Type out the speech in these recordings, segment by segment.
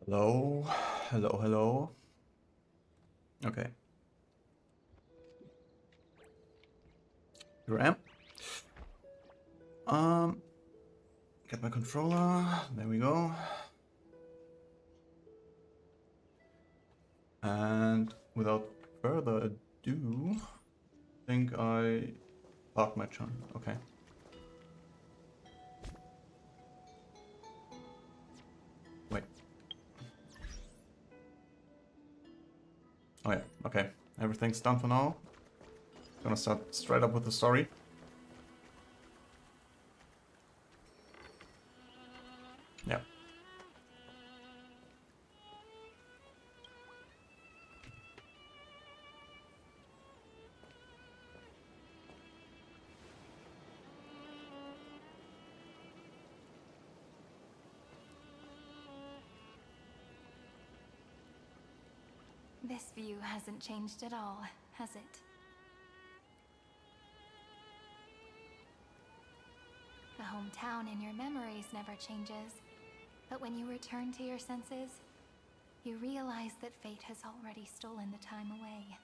Hello, hello, hello. Okay, here I am. Get my controller. There we go. And without further ado, I think I parked my turn. Okay. Wait. Oh yeah. Okay. Everything's done for now. Gonna start straight up with the story. Yeah. This view hasn't changed at all, has it? The hometown in your memories never changes, but when you return to your senses, you realize that fate has already stolen the time away.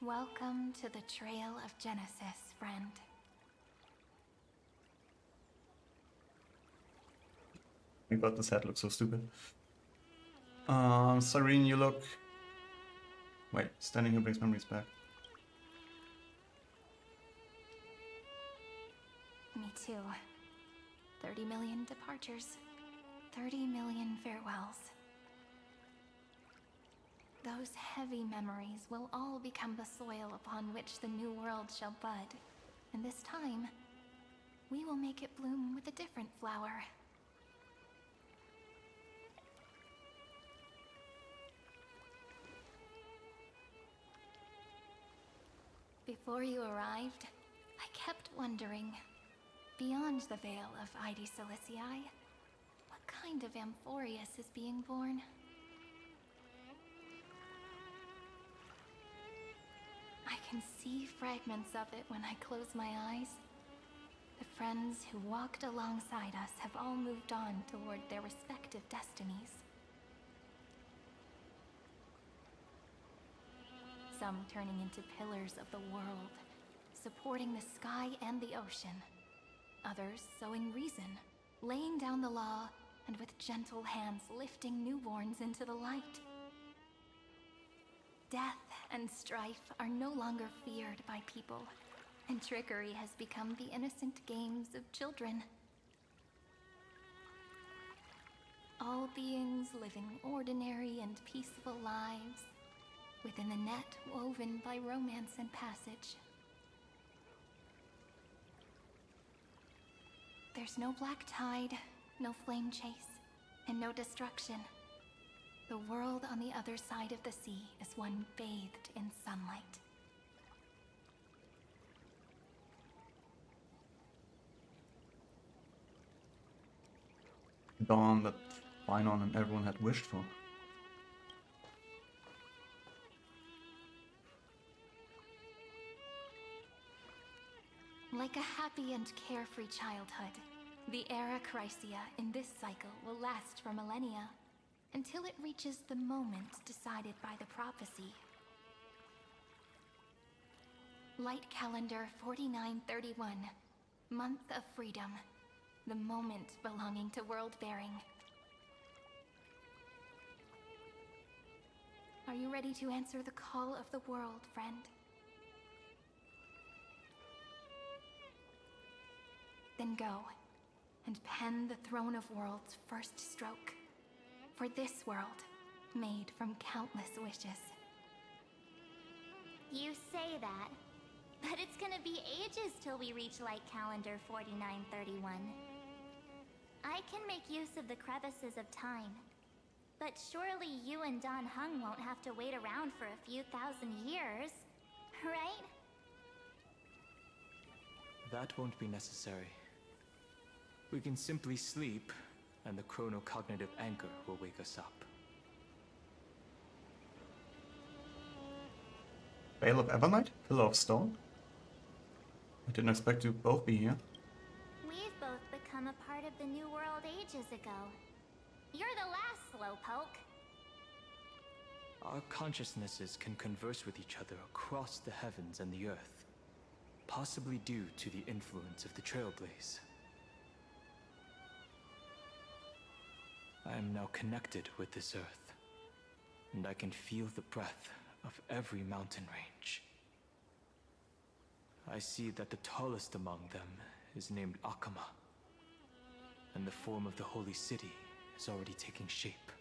Welcome to the Trail of Genesis, friend. My god, this head looks so stupid. Serene, you look... Wait, standing here brings memories back. Me too. 30 million departures. 30 million farewells. Those heavy memories will all become the soil upon which the new world shall bud. And this time, we will make it bloom with a different flower. Before you arrived, I kept wondering, beyond the veil of Ide Silicii, what kind of Amphorius is being born? I can see fragments of it when I close my eyes. The friends who walked alongside us have all moved on toward their respective destinies. Some turning into pillars of the world, supporting the sky and the ocean. Others sowing reason, laying down the law, and with gentle hands lifting newborns into the light. Death and strife are no longer feared by people, and trickery has become the innocent games of children. All beings living ordinary and peaceful lives, within the net woven by romance and passage. There's no black tide, no flame chase, and no destruction. The world on the other side of the sea is one bathed in sunlight. Dawn that Finon and everyone had wished for. Like a happy and carefree childhood, the era Chrysia in this cycle will last for millennia, until it reaches the moment decided by the prophecy. Light calendar 4931, month of freedom, the moment belonging to world-bearing. Are you ready to answer the call of the world, friend? Then go, and pen the Throne of Worlds' first stroke. For this world, made from countless wishes. You say that, but it's gonna be ages till we reach light calendar 4931. I can make use of the crevices of time, but surely you and Don Hung won't have to wait around for a few thousand years, right? That won't be necessary. We can simply sleep, and the chronocognitive anchor will wake us up. Veil of Evernight? Pillar of Stone? I didn't expect to both be here. We've both become a part of the New World ages ago. You're the last slowpoke. Our consciousnesses can converse with each other across the heavens and the earth, possibly due to the influence of the Trailblaze. I am now connected with this earth, and I can feel the breath of every mountain range. I see that the tallest among them is named Akama, and the form of the holy city is already taking shape.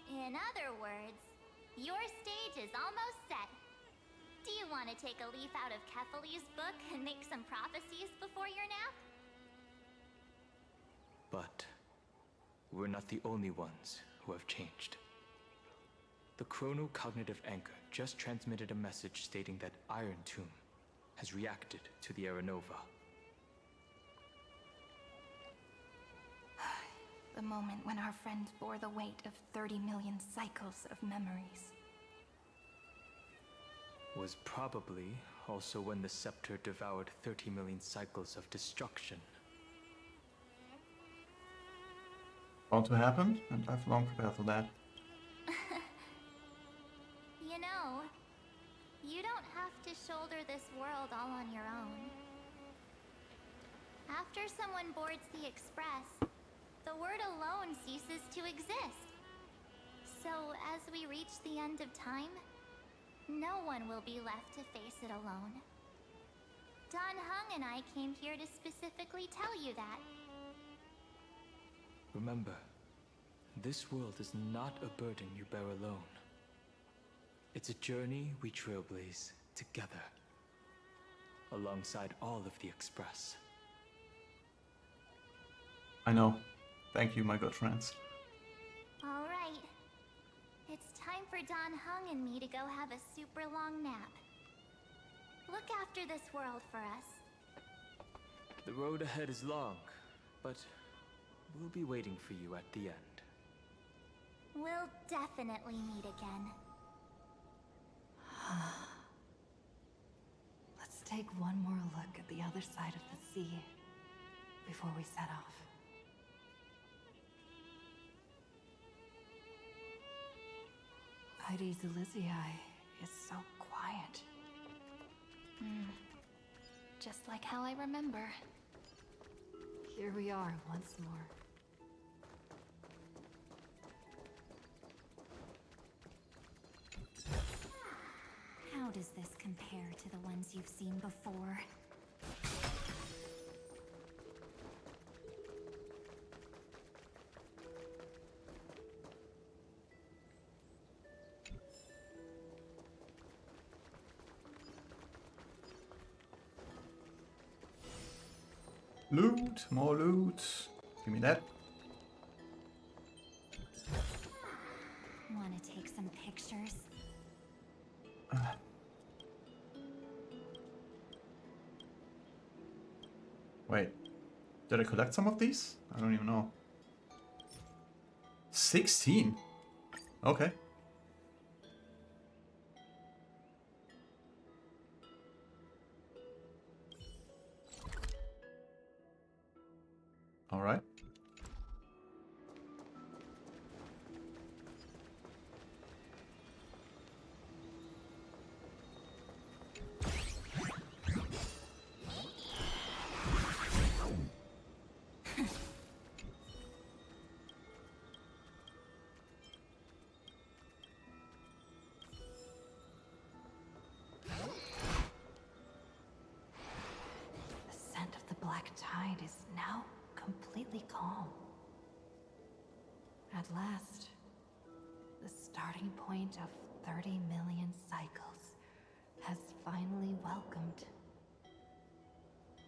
In other words, your stage is almost set. Do you want to take a leaf out of Kefali's book and make some prophecies before your nap? But we're not the only ones who have changed. The chrono-cognitive anchor just transmitted a message stating that Iron Tomb has reacted to the Aranova. The moment when our friend bore the weight of 30 million cycles of memories. Was probably also when the scepter devoured 30 million cycles of destruction. Bound to happen, and I've long prepared for that. You know, you don't have to shoulder this world all on your own. After someone boards the Express, the word alone ceases to exist. So as we reach the end of time, no one will be left to face it alone. Don Hung and I came here to specifically tell you that. Remember, this world is not a burden you bear alone. It's a journey we trailblaze together, alongside all of the Express. I know. Thank you, my good friends. All right. It's time for Don Hung and me to go have a super long nap. Look after this world for us. The road ahead is long, but we'll be waiting for you at the end. We'll definitely meet again. Let's take one more look at the other side of the sea before we set off. Heidi's Elysiae is so quiet. Just like how I remember. Here we are once more. How does this compare to the ones you've seen before? Loot, more loot. Give me that. Want to take some pictures? Wait, did I collect some of these? I don't even know. 16? Okay. All right. The scent of the black tide is now completely calm. At last, the starting point of 30 million cycles has finally welcomed.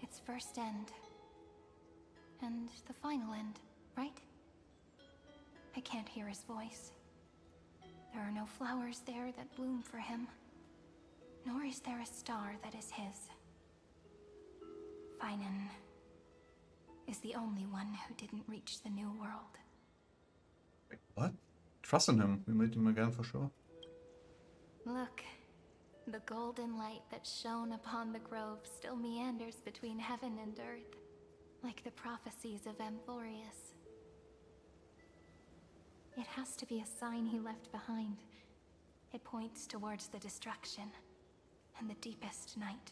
Its first end. And the final end, right? I can't hear his voice. There are no flowers there that bloom for him. Nor is there a star that is his. Finan is the only one who didn't reach the new world. Wait, what? Trust in him. We meet him again for sure. Look, The golden light that shone upon the grove still meanders between heaven and earth, like the prophecies of Amphorius. It has to be a sign he left behind. It points towards the destruction and the deepest night.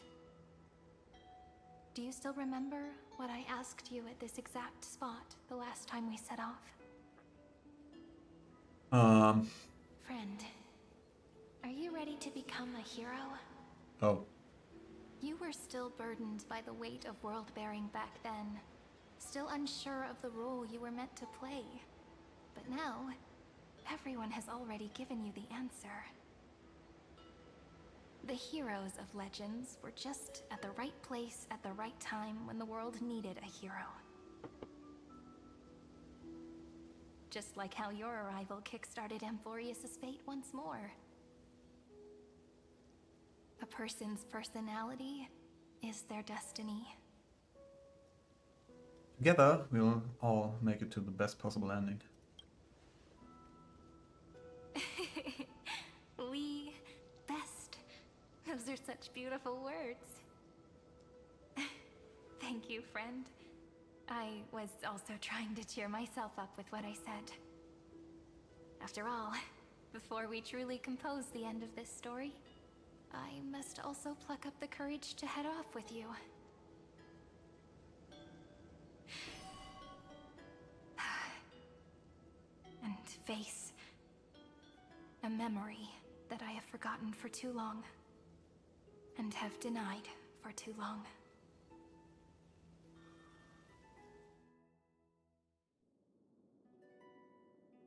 Do you still remember what I asked you at this exact spot the last time we set off? Friend, are you ready to become a hero? Oh. You were still burdened by the weight of world-bearing back then, still unsure of the role you were meant to play. But now, everyone has already given you the answer. The heroes of legends were just at the right place at the right time when the world needed a hero. Just like how your arrival kickstarted Amphorius' fate once more. A person's personality is their destiny. Together, we'll all make it to the best possible ending. We best. Those are such beautiful words. Thank you, friend. I was also trying to cheer myself up with what I said. After all, before we truly compose the end of this story, I must also pluck up the courage to head off with you. And face a memory that I have forgotten for too long, and have denied for too long.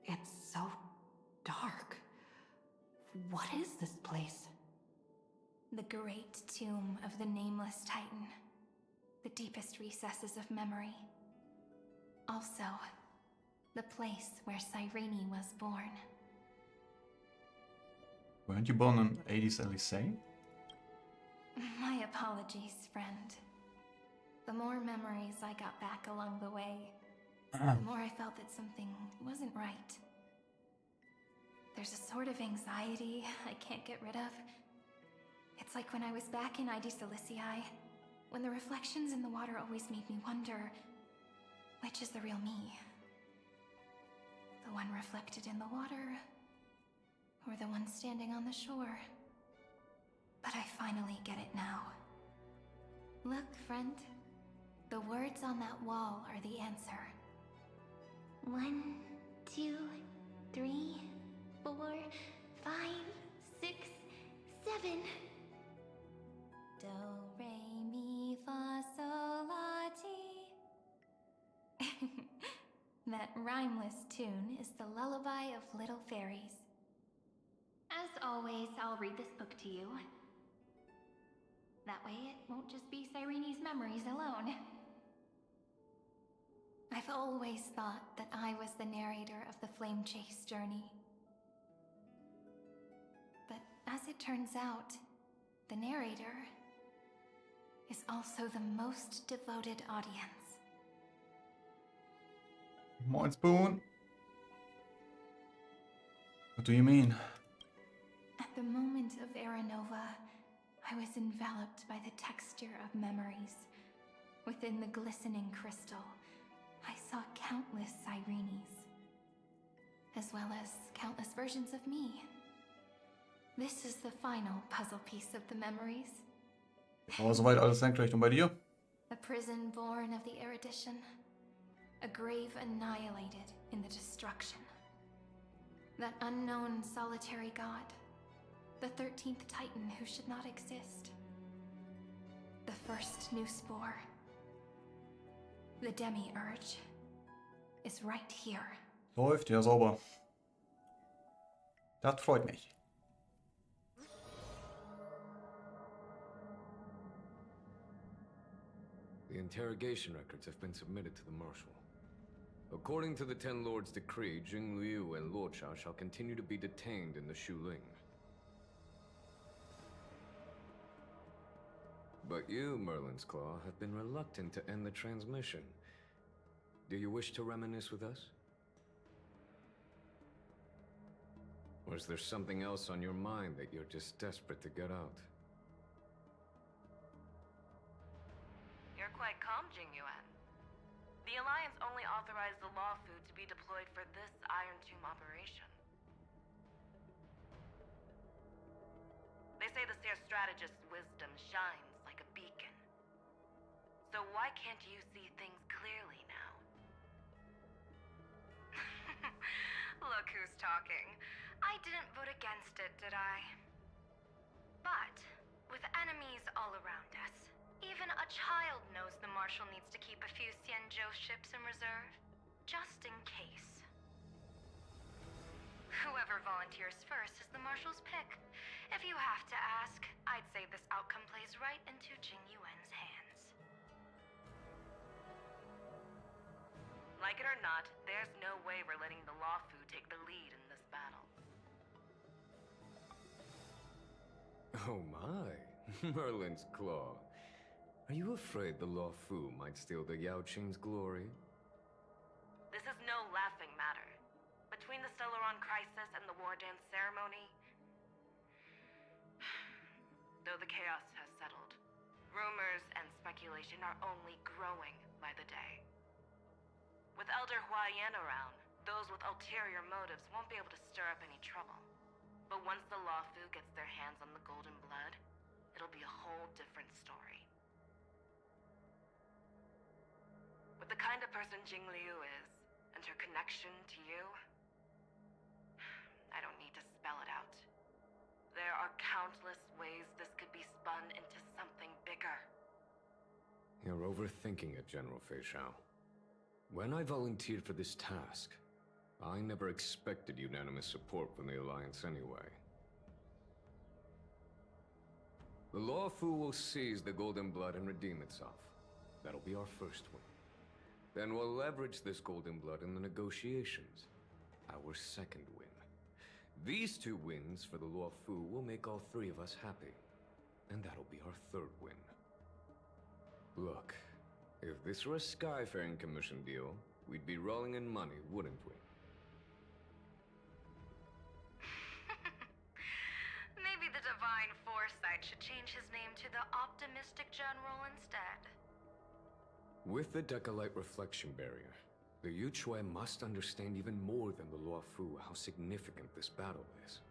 It's so dark. What is this place? The great tomb of the Nameless Titan. The deepest recesses of memory. Also, the place where Cyrene was born. Weren't you born in 80s Elysee? My apologies, friend. The more memories I got back along the way, the more I felt that something wasn't right. There's a sort of anxiety I can't get rid of. It's like when I was back in ID Silicii, when the reflections in the water always made me wonder, which is the real me? The one reflected in the water, or the one standing on the shore? But I finally get it now. Look, friend. The words on that wall are the answer. 1, 2, 3, 4, 5, 6, 7. Do, re, mi, fa, sol, la, ti. That rhymeless tune is the lullaby of little fairies. As always, I'll read this book to you. That way it won't just be Cyrene's memories alone. I've always thought that I was the narrator of the Flame Chase journey. But as it turns out, the narrator is also the most devoted audience. Moin Spoon. What do you mean? At the moment of Aranova, I was enveloped by the texture of memories. Within the glistening crystal, I saw countless Cyrenes, as well as countless versions of me. This is the final puzzle piece of the memories. Aber soweit alles senkrecht. Und bei dir? A prison born of the erudition. A grave annihilated in the destruction. That unknown solitary god. The 13th Titan who should not exist. The first new spore. The Demi-Urge is right here. Läuft, ja sauber. Das freut mich. The interrogation records have been submitted to the Marshal. According to the Ten Lords' decree, Jing Liu and Luocha shall continue to be detained in the Shuling. But you, Merlin's Claw, have been reluctant to end the transmission. Do you wish to reminisce with us? Or is there something else on your mind that you're just desperate to get out? You're quite calm, Jingyuan. The Alliance only authorized the Law Fu to be deployed for this Iron Tomb operation. They say the Seer Strategist's wisdom shines like a beacon. So why can't you see things clearly now? Look who's talking. I didn't vote against it, did I? But, with enemies all around us, even a child knows the Marshal needs to keep a few Xianzhou ships in reserve, just in case. Whoever volunteers first is the Marshal's pick. If you have to ask, I'd say this outcome plays right into Jingyuan's hands. Like it or not, there's no way we're letting the Law Fu take the lead in this battle. Oh my, Merlin's Claw. Are you afraid the Law Fu might steal the Yao Qing's glory? This is no laughing matter. Between the Stellaron crisis and the War Dance ceremony, though the chaos has settled, rumors and speculation are only growing by the day. With Elder Huaiyan around, those with ulterior motives won't be able to stir up any trouble. But once the Law Fu gets their hands on the Golden Blood, it'll be a whole different story. With the kind of person Jing Liu is, and her connection to you, I don't need to spell it out. There are countless ways this could be spun into something bigger. You're overthinking it, General Fei Shao. When I volunteered for this task, I never expected unanimous support from the Alliance anyway. The Law Fu will seize the Golden Blood and redeem itself. That'll be our first win. Then we'll leverage this Golden Blood in the negotiations. Our second win. These two wins for the Law Fu will make all three of us happy. And that'll be our third win. Look, if this were a Skyfaring Commission deal, we'd be rolling in money, wouldn't we? Maybe the Divine Foresight should change his name to the Optimistic General instead. With the Decalite Reflection Barrier, the Yuchuan must understand even more than the Law Fu how significant this battle is.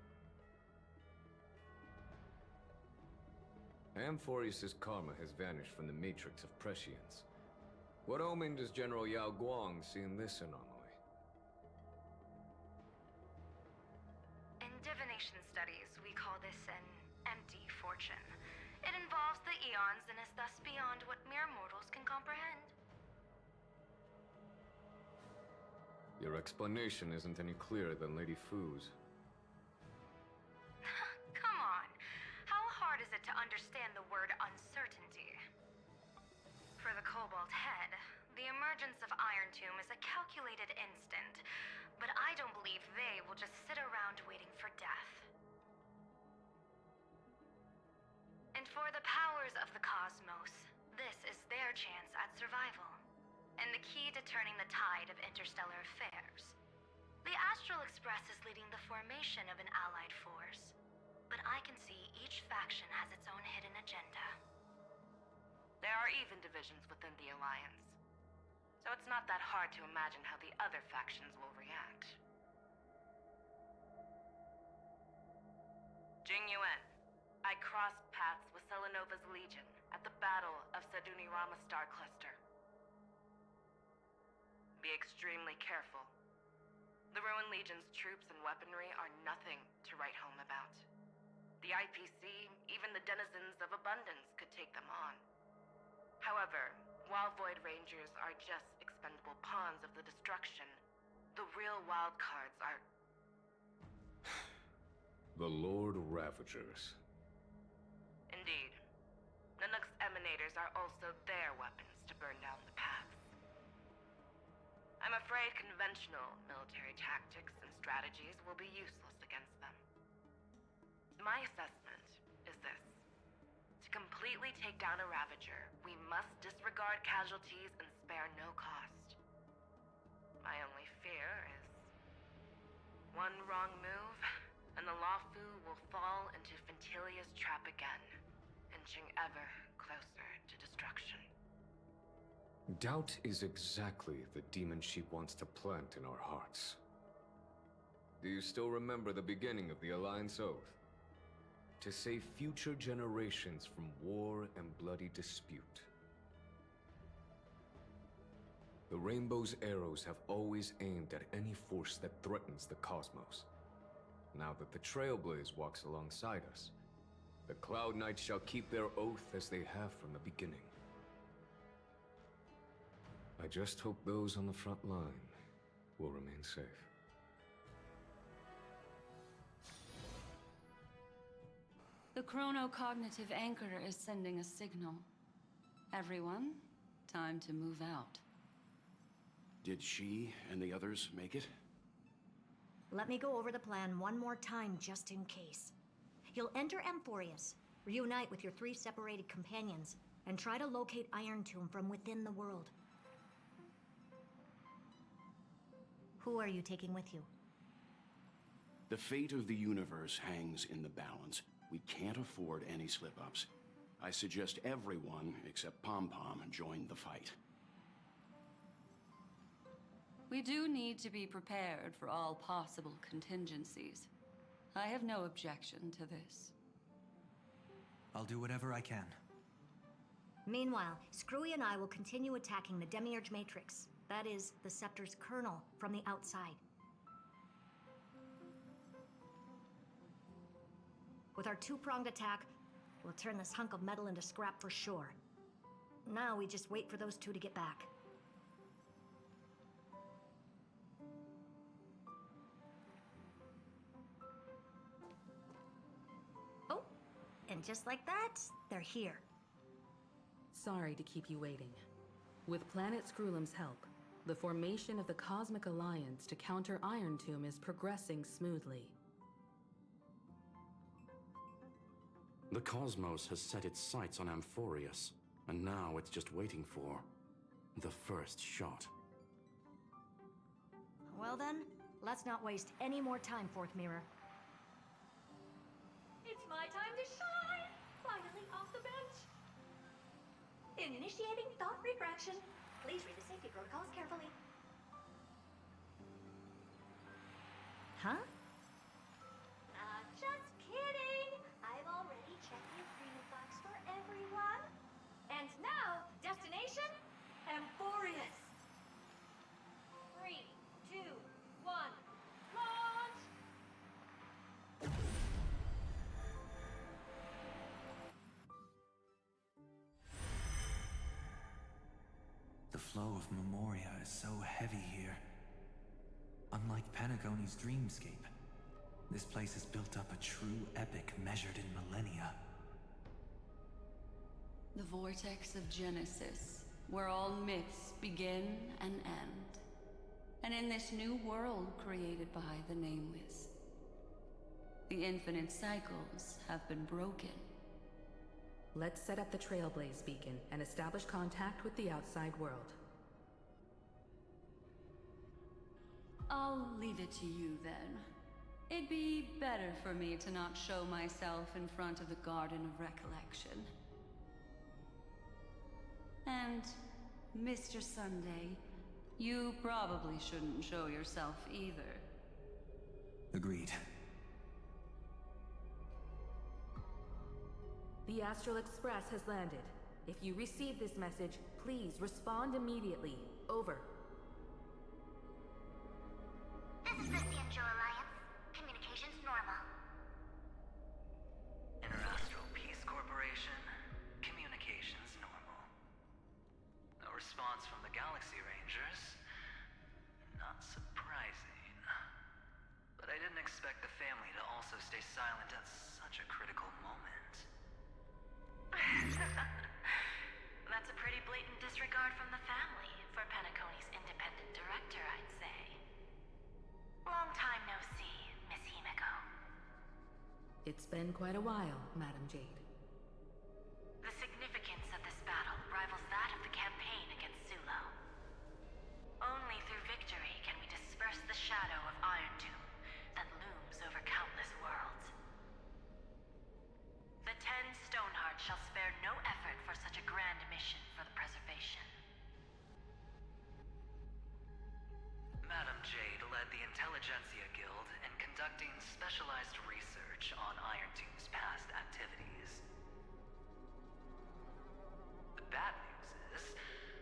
Amphorius' karma has vanished from the matrix of prescience. What omen does General Yao Guang see in this anomaly? In divination studies, we call this an empty fortune. It involves the eons and is thus beyond what mere mortals can comprehend. Your explanation isn't any clearer than Lady Fu's. Come on. How hard is it to understand the word uncertainty? For the Cobalt Head, the emergence of Iron Tomb is a calculated instant, but I don't believe they will just sit around waiting for death. And for the powers of the cosmos, this is their chance at survival, and the key to turning the tide of interstellar affairs. The Astral Express is leading the formation of an allied force, but I can see each faction has its own hidden agenda. There are even divisions within the Alliance, so it's not that hard to imagine how the other factions will react. Jingyuan, I crossed paths with Selenova's Legion at the Battle of Sedunirama Star Cluster. Be extremely careful. The Ruined Legion's troops and weaponry are nothing to write home about. The IPC, even the denizens of Abundance, could take them on. However, while Void Rangers are just expendable pawns of the destruction, the real wild cards are... The Lord Ravagers. Indeed. Nanook's emanators are also their weapons to burn down the paths. I'm afraid conventional military tactics and strategies will be useless against them. My assessment is this. To completely take down a Ravager, we must disregard casualties and spare no cost. My only fear is one wrong move, and the Lawfu will fall into Fintilia's trap again, inching ever closer to destruction. Doubt is exactly the demon she wants to plant in our hearts. Do you still remember the beginning of the Alliance Oath? To save future generations from war and bloody dispute. The Rainbow's arrows have always aimed at any force that threatens the cosmos. Now that the Trailblaze walks alongside us, the Cloud Knights shall keep their oath as they have from the beginning. I just hope those on the front line will remain safe. The chronocognitive anchor is sending a signal. Everyone, time to move out. Did she and the others make it? Let me go over the plan one more time, just in case. You'll enter Amphorius, reunite with your 3 separated companions, and try to locate Iron Tomb from within the world. Who are you taking with you? The fate of the universe hangs in the balance. We can't afford any slip-ups. I suggest everyone, except Pom-Pom, join the fight. We do need to be prepared for all possible contingencies. I have no objection to this. I'll do whatever I can. Meanwhile, Screwy and I will continue attacking the Demiurge Matrix. That is, the Scepter's kernel, from the outside. With our 2-pronged attack, we'll turn this hunk of metal into scrap for sure. Now we just wait for those 2 to get back. Oh, and just like that, they're here. Sorry to keep you waiting. With Planet Screwlum's help, the formation of the Cosmic Alliance to counter Iron Tomb is progressing smoothly. The cosmos has set its sights on Amphorius, and now it's just waiting for the first shot. Well then, let's not waste any more time, Fourth Mirror. It's my time to shine! Finally off the bench! Initiating thought refraction. Please read the safety protocols carefully. Huh? Just kidding! I've already checked the agreement box for everyone. And now, destination, Amphorius. 3, 2, 1, launch! The flow of Memoria is so heavy here. Unlike Panagoni's dreamscape, this place has built up a true epic measured in millennia. The vortex of Genesis, where all myths begin and end. And in this new world created by the Nameless, the infinite cycles have been broken. Let's set up the Trailblaze beacon and establish contact with the outside world. I'll leave it to you then. It'd be better for me to not show myself in front of the Garden of Recollection. And, Mr. Sunday, you probably shouldn't show yourself either. Agreed. The Astral Express has landed. If you receive this message, please respond immediately. Over. This is the Cianjo Alliance. Communications normal. Interastral Peace Corporation. Communications normal. No response from the Galaxy Rangers. Not surprising. But I didn't expect the family to also stay silent at such a critical moment. That's a pretty blatant disregard from the family for Penacony's independent director, I'd say. Long time no see, Miss Himiko. It's been quite a while, Madam Jade. The significance of this battle rivals that of the campaign against Sulo. Only through victory can we disperse the shadow of Iron Tomb that looms over countless worlds. conducting specialized research on Iron Tomb's past activities. The bad news is,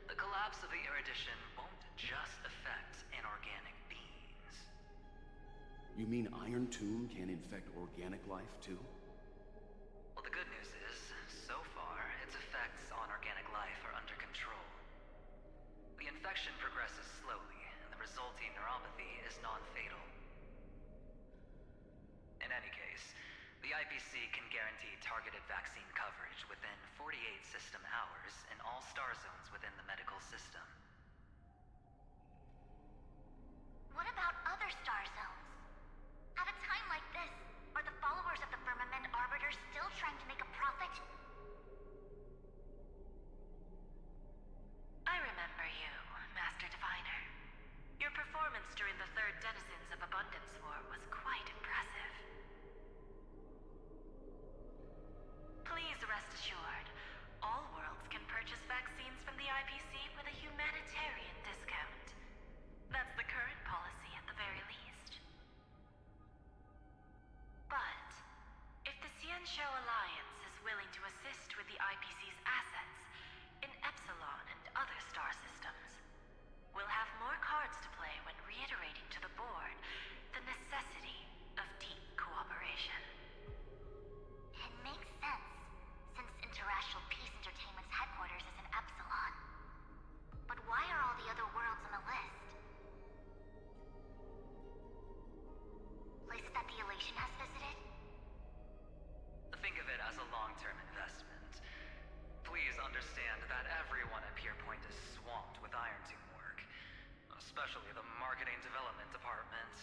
the collapse of the erudition won't just affect inorganic beings. You mean Iron Tomb can infect organic life too? Well, the good news is, so far, its effects on organic life are under control. The infection progresses slowly, and the resulting neuropathy is non-fatal. In any case, the IPC can guarantee targeted vaccine coverage within 48 system hours in all star zones within the medical system. What about other star zones? At a time like this, are the followers of the Firmament Arbiter still trying to make a profit? I remember you, Master Diviner. Your performance during the Third Denizens of Abundance War was quite impressive. Please rest assured, all worlds can purchase vaccines from the IPC with a humanitarian discount. That's the current policy at the very least. But, if the Xianshou Alliance is willing to assist with the IPC's assets in Epsilon and other star systems, we'll have more cards to play when reiterating to the board the necessity of deep cooperation. It makes sense, since Interracial Peace Entertainment's headquarters is in Epsilon. But why are all the other worlds on the list? Places that the Elation has visited? Think of it as a long-term investment. Please understand that everyone at Pier Point is swamped with Iron Tomb work, especially the marketing development department.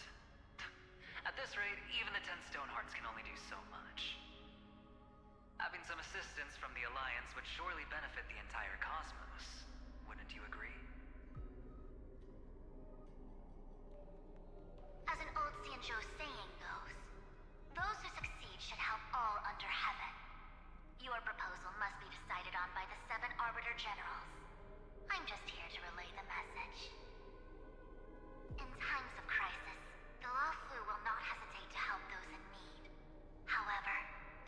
At this rate, even the 10 Stonehearts can only do so much. Having some assistance from the Alliance would surely benefit the entire cosmos. Wouldn't you agree? As an old Xianzhou saying goes, those who succeed should help all under heaven. Your proposal must be decided on by the 7 Arbiter Generals. I'm just here to relay the message. In times of crisis, the Luofu will not hesitate to help those in need. However,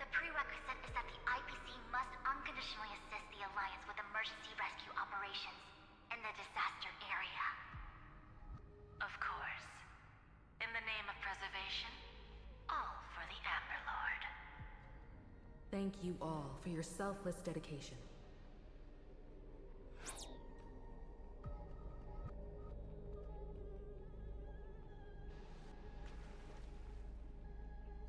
the prerequisite is that the IPC must unconditionally assist the Alliance with emergency rescue operations in the disaster area. Of course. In the name of preservation, all for the Amber Lord. Thank you all for your selfless dedication.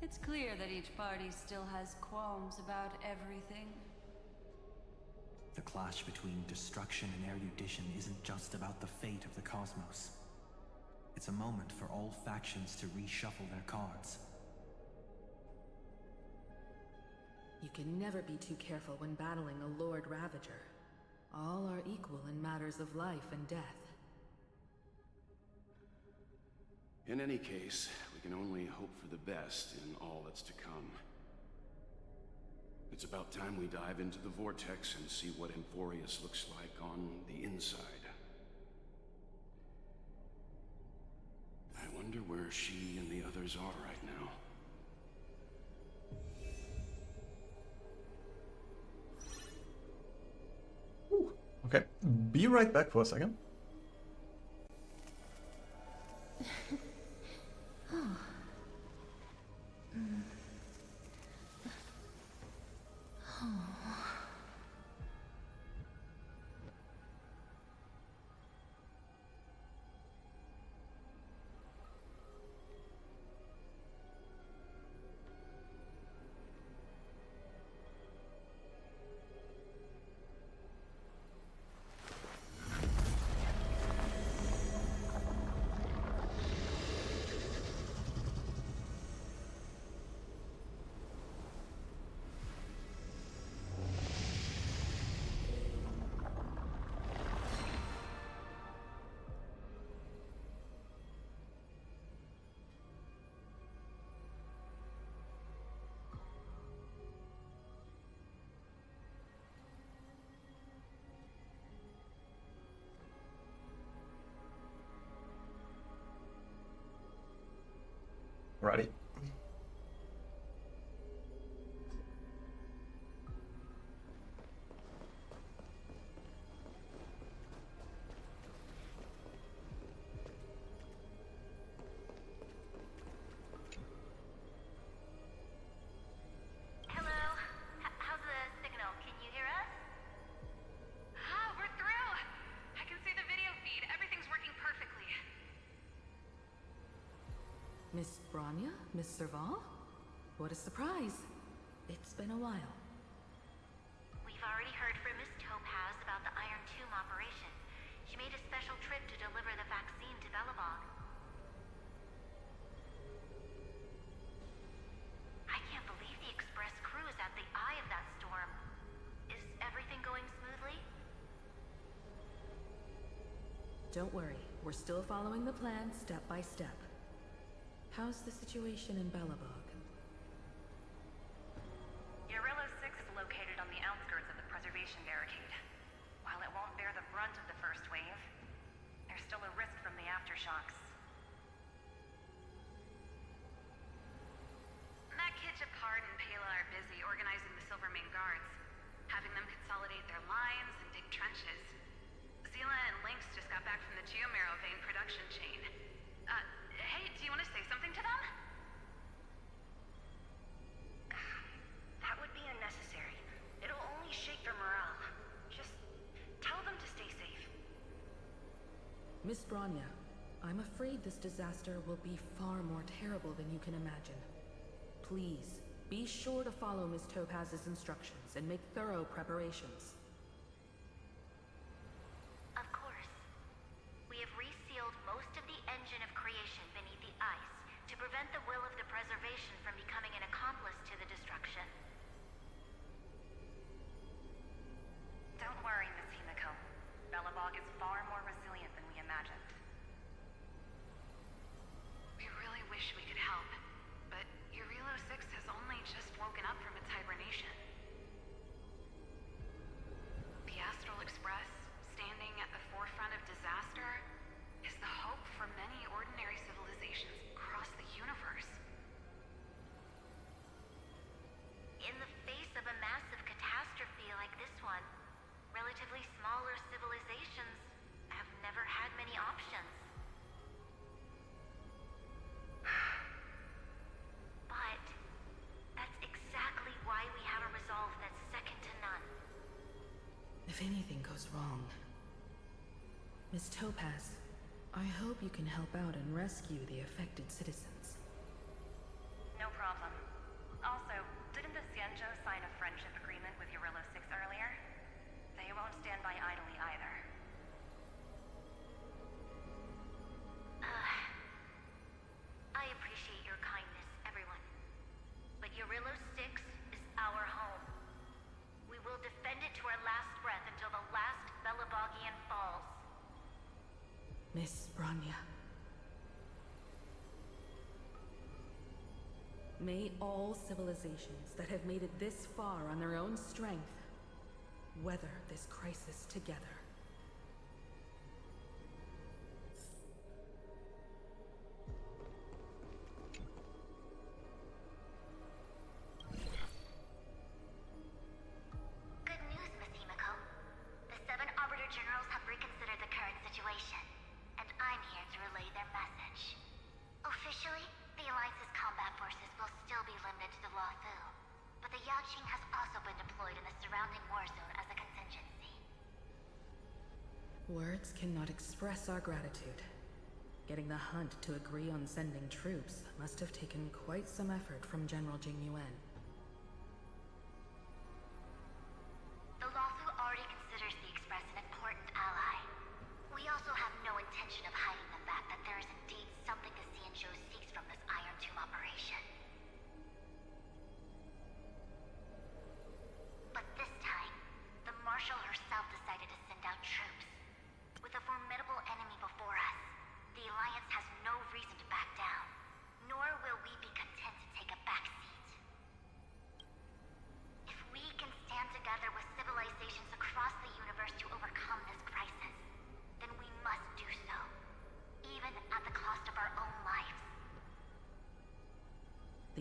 It's clear that each party still has qualms about everything. The clash between destruction and erudition isn't just about the fate of the cosmos. It's a moment for all factions to reshuffle their cards. You can never be too careful when battling a Lord Ravager. All are equal in matters of life and death. In any case, we can only hope for the best in all that's to come. It's about time we dive into the vortex and see what Amphorius looks like on the inside. I wonder where she and the others are right now. Okay, be right back for a second. Ready. Miss Branya? Miss Serval? What a surprise. It's been a while. We've already heard from Miss Topaz about the Iron Tomb operation. She made a special trip to deliver the vaccine to Belobog. I can't believe the Express crew is at the eye of that storm. Is everything going smoothly? Don't worry, we're still following the plan step by step. How's the situation in Belobog? Urillo 6 is located on the outskirts of the preservation barricade. While it won't bear the brunt of the first wave, there's still a risk from the aftershocks. Matt Kitchapard and Pela are busy organizing the Silvermane Guards, having them consolidate their lines and dig trenches. Zila and Lynx just got back from the Geomarrow vein production chain. Hey, do you want to say something to them? That would be unnecessary. It'll only shake their morale. Just tell them to stay safe. Miss Branya, I'm afraid this disaster will be far more terrible than you can imagine. Please, be sure to follow Miss Topaz's instructions and make thorough preparations. Of course. We have resealed most of the engine of creation beneath the ice to prevent the will of the preservation from becoming an accomplice to the destruction. Don't worry, Miss Himiko. Belobog is far more resilient than we imagined. We really wish we could help, but Urillo 6 has only just woken up from its hibernation. The Astral Express, standing at the forefront of disaster, is the hope for many ordinary civilizations across the universe. In the face of a massive catastrophe like this one, relatively smaller civilizations have never had many options. But that's exactly why we have a resolve that's second to none. If anything goes wrong... Miss Topaz, I hope you can help out and rescue the affected citizens. No problem. Also, didn't the Xianzhou sign a friendship agreement with Urillo 6 earlier? They won't stand by idly either. I appreciate your kindness, everyone. But Urillo 6 is our home. We will defend it to our last breath until the last Belobogian falls. Miss Branya. May all civilizations that have made it this far on their own strength weather this crisis together. Good news, Miss Himiko. The 7 Arbiter Generals have reconsidered the current situation, and I'm here to relay their message. Officially, the Alliance's combat forces will still be limited to the Luofu, but the Yaoqing has also been deployed in the surrounding war zone as a contingency. Words cannot express our gratitude. Getting the Hunt to agree on sending troops must have taken quite some effort from General Jing Yuan. The Luofu already considers the Express an important ally. We also have no intention of hiding the fact that there is indeed something the Xianzhou seeks from this Iron Tomb operation. But this time, the Marshal herself decided to send out troops. With a formidable enemy before us, the Alliance has no reason to back down, nor will we be content to take a back seat.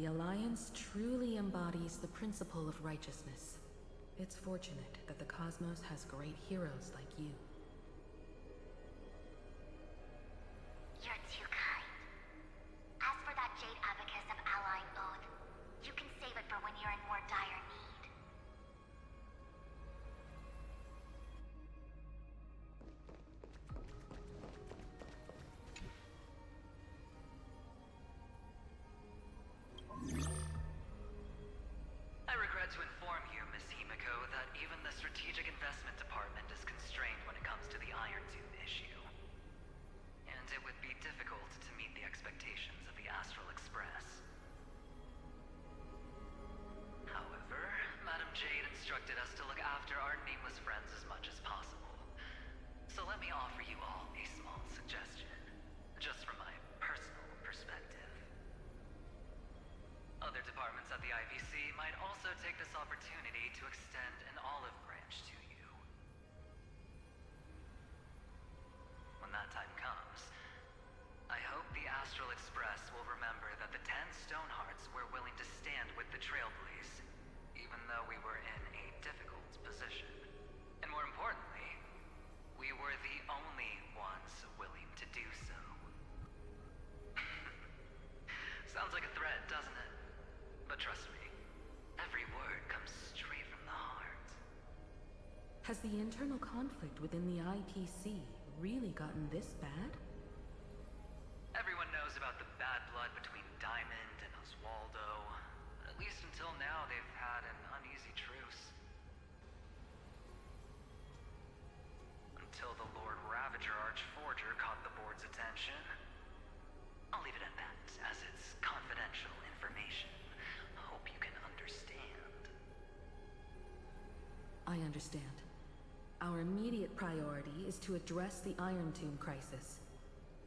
The Alliance truly embodies the principle of righteousness. It's fortunate that the cosmos has great heroes like you. You're too kind. As for that Jade Abacus of Allying Oath, you can save it for when you're in more dire need. I regret to inform you, Miss Himiko, that even the Strategic Investment Department is constrained when it comes to the Iron Tomb issue. And it would be difficult to meet the expectations of the Astral Express. However, Madam Jade instructed us to look after our nameless friends as much as possible. So let me offer you all a small suggestion, just from my personal perspective. Other departments at the IPC might also take this opportunity to extend an olive branch to you. When that time comes, I hope the Astral Express will remember that the 10 Stonehearts were willing to stand with the Trailblaze, even though we were in a difficult position. And more importantly, we were the only ones willing to do so. Sounds like a threat, doesn't it? But trust me, every word comes straight from the heart. Has the internal conflict within the IPC really gotten this bad? Everyone knows about the bad blood between Diamond and Oswaldo. At least until now, they've had an uneasy truce. Until the Lord Ravager Archforger caught the board's attention. I'll leave it at that, as it's confidential information. Hope you can understand. I understand. Our immediate priority is to address the Iron Tomb crisis.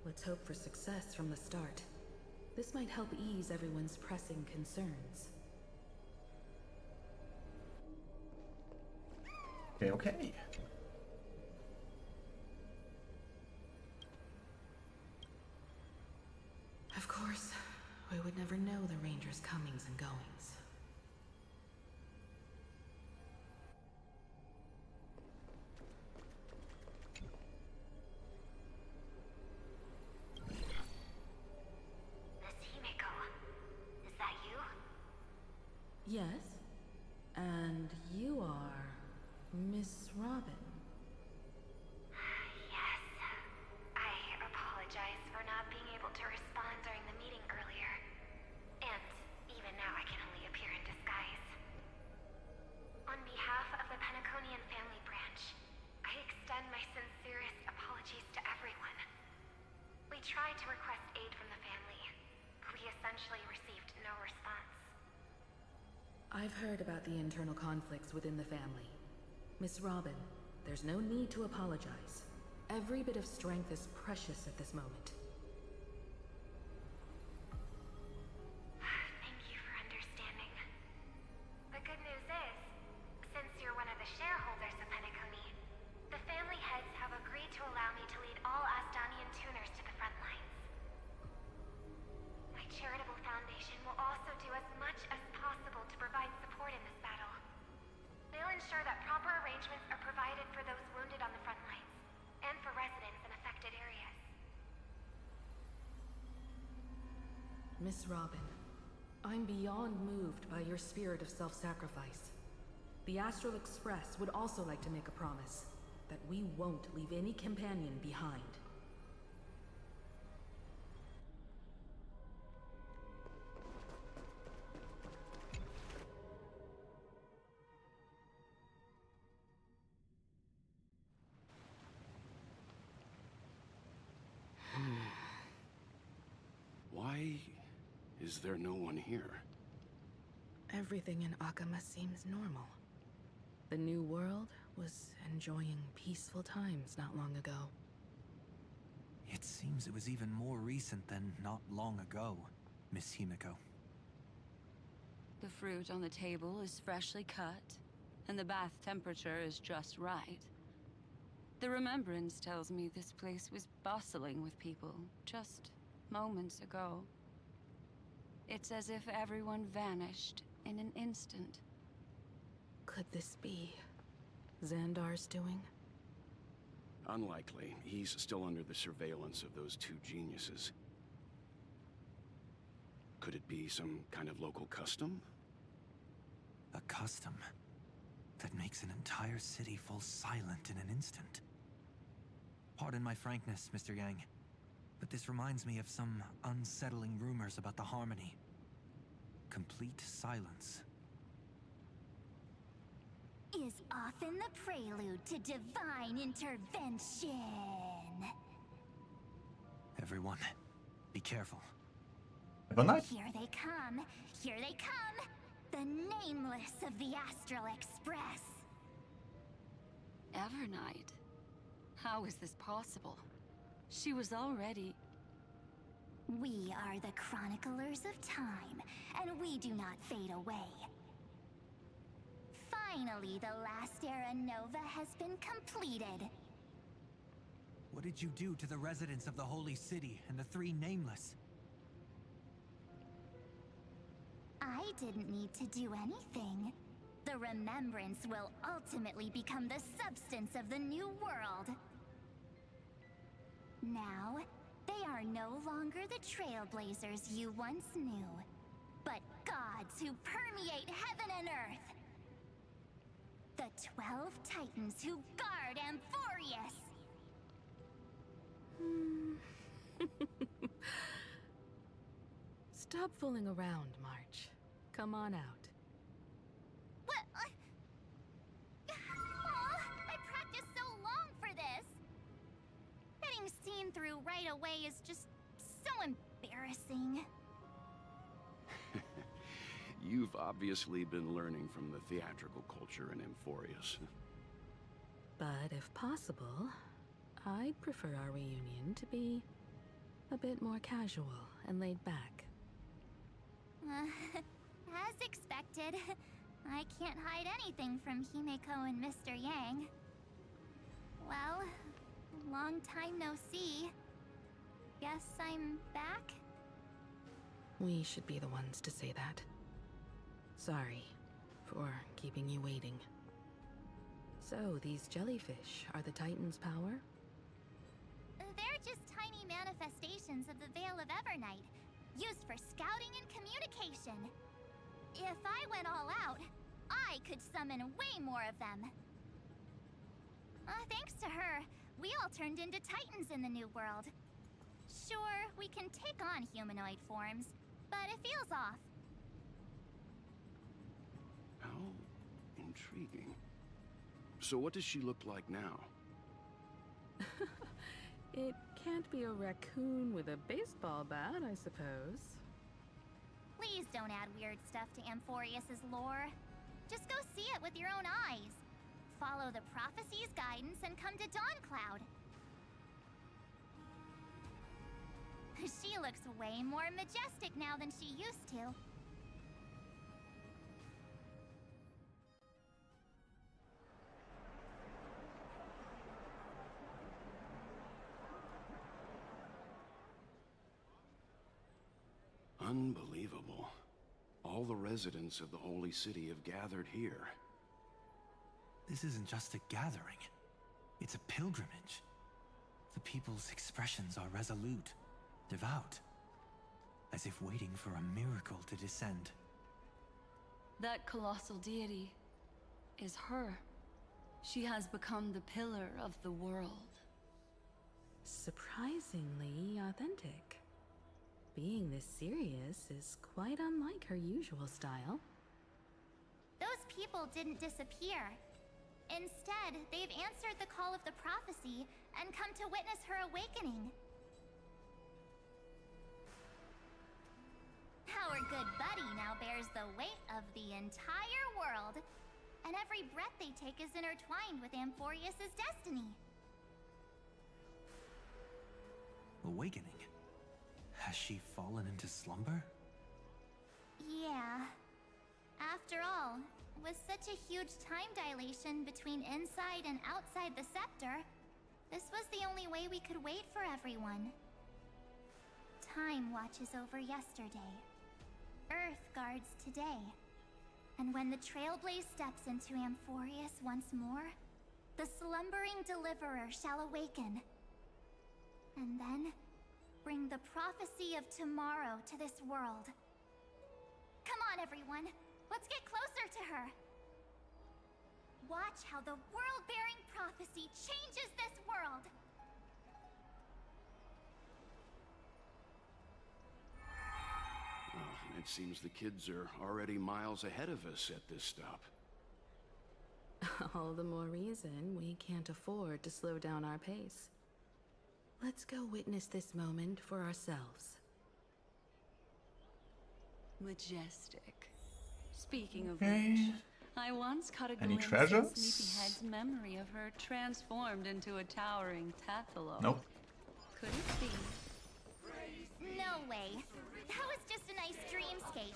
Let's hope for success from the start. This might help ease everyone's pressing concerns. Okay. Of course, we would never know the Rangers' comings and goings. Miss Himiko, is that you? Yes, and you are Miss Robin. Yes. I apologize for not being able to respond during the meeting earlier. And even now I can only appear in disguise. On behalf of the Penaconian family branch, I extend my sincerest apologies to everyone. We tried to request aid from the family. We essentially received no response. I've heard about the internal conflicts within the family. Miss Robin, there's no need to apologize. Every bit of strength is precious at this moment. Thank you for understanding. The good news is, since you're one of the shareholders of Penacony, the family heads have agreed to allow me to lead all Astonian tuners to the front lines. My charitable foundation will also do as much as possible to provide support in this battle. They'll ensure that proper arrangements are provided for those wounded on the front lines, and for residents in affected areas. Miss Robin, I'm beyond moved by your spirit of self-sacrifice. The Astral Express would also like to make a promise that we won't leave any companion behind. Why is there no one here? Everything in Akama seems normal. The new world was enjoying peaceful times not long ago. It seems it was even more recent than not long ago, Miss Himiko. The fruit on the table is freshly cut, and the bath temperature is just right. The remembrance tells me this place was bustling with people just moments ago. It's as if everyone vanished in an instant. Could this be Xandar's doing? Unlikely. He's still under the surveillance of those two geniuses. Could it be some kind of local custom? A custom that makes an entire city fall silent in an instant. Pardon my frankness, Mr. Yang, but this reminds me of some unsettling rumors about the Harmony. Complete silence. Is often the prelude to divine intervention. Everyone, be careful. Have a night. Here they come. Here they come. The nameless of the Astral Express. Evernight? How is this possible? She was already... We are the chroniclers of time, and we do not fade away. Finally, the last era Nova has been completed. What did you do to the residents of the Holy City and the three Nameless? I didn't need to do anything. The remembrance will ultimately become the substance of the new world. Now, they are no longer the trailblazers you once knew, but gods who permeate heaven and earth. The 12 Titans who guard Amphorius! Stop fooling around, March. Come on out. What? I practiced so long for this! Getting seen through right away is just so embarrassing. You've obviously been learning from the theatrical culture in Amphorius. But if possible, I'd prefer our reunion to be a bit more casual and laid back. As expected, I can't hide anything from Himeko and Mr. Yang. Well, long time no see. Guess I'm back? We should be the ones to say that. Sorry for keeping you waiting. So, these jellyfish are the Titan's power? They're just tiny manifestations of the Veil of Evernight, used for scouting and communication. If I went all out, I could summon way more of them. Thanks to her, we all turned into Titans in the New World. Sure, we can take on humanoid forms, but it feels off. How intriguing. So what does she look like now? It can't be a raccoon with a baseball bat, I suppose. Please don't add weird stuff to Amphorius's lore. Just go see it with your own eyes. Follow the prophecy's guidance and come to Dawncloud. She looks way more majestic now than she used to. Unbelievable. All the residents of the Holy City have gathered here. This isn't just a gathering. It's a pilgrimage. The people's expressions are resolute, devout, as if waiting for a miracle to descend. That colossal deity is her. She has become the pillar of the world. Surprisingly authentic. Being this serious is quite unlike her usual style. Those people didn't disappear. Instead, they've answered the call of the prophecy and come to witness her awakening. Our good buddy now bears the weight of the entire world, and every breath they take is intertwined with Amphorius's destiny. Awakening? Has she fallen into slumber? Yeah. After all, with such a huge time dilation between inside and outside the scepter, this was the only way we could wait for everyone. Time watches over yesterday, Earth guards today. And when the Trailblaze steps into Amphorius once more, the slumbering deliverer shall awaken. And then, bring the prophecy of tomorrow to this world. Come on, everyone. Let's get closer to her. Watch how the world-bearing prophecy changes this world. Well, it seems the kids are already miles ahead of us at this stop. All the more reason we can't afford to slow down our pace. Let's go witness this moment for ourselves. Majestic. Speaking of Okay. which, I once caught a Any glimpse treasures? of Sleepyhead's memory of her transformed into a towering Tathalo. Nope. Could it be? No way. That was just a nice dreamscape.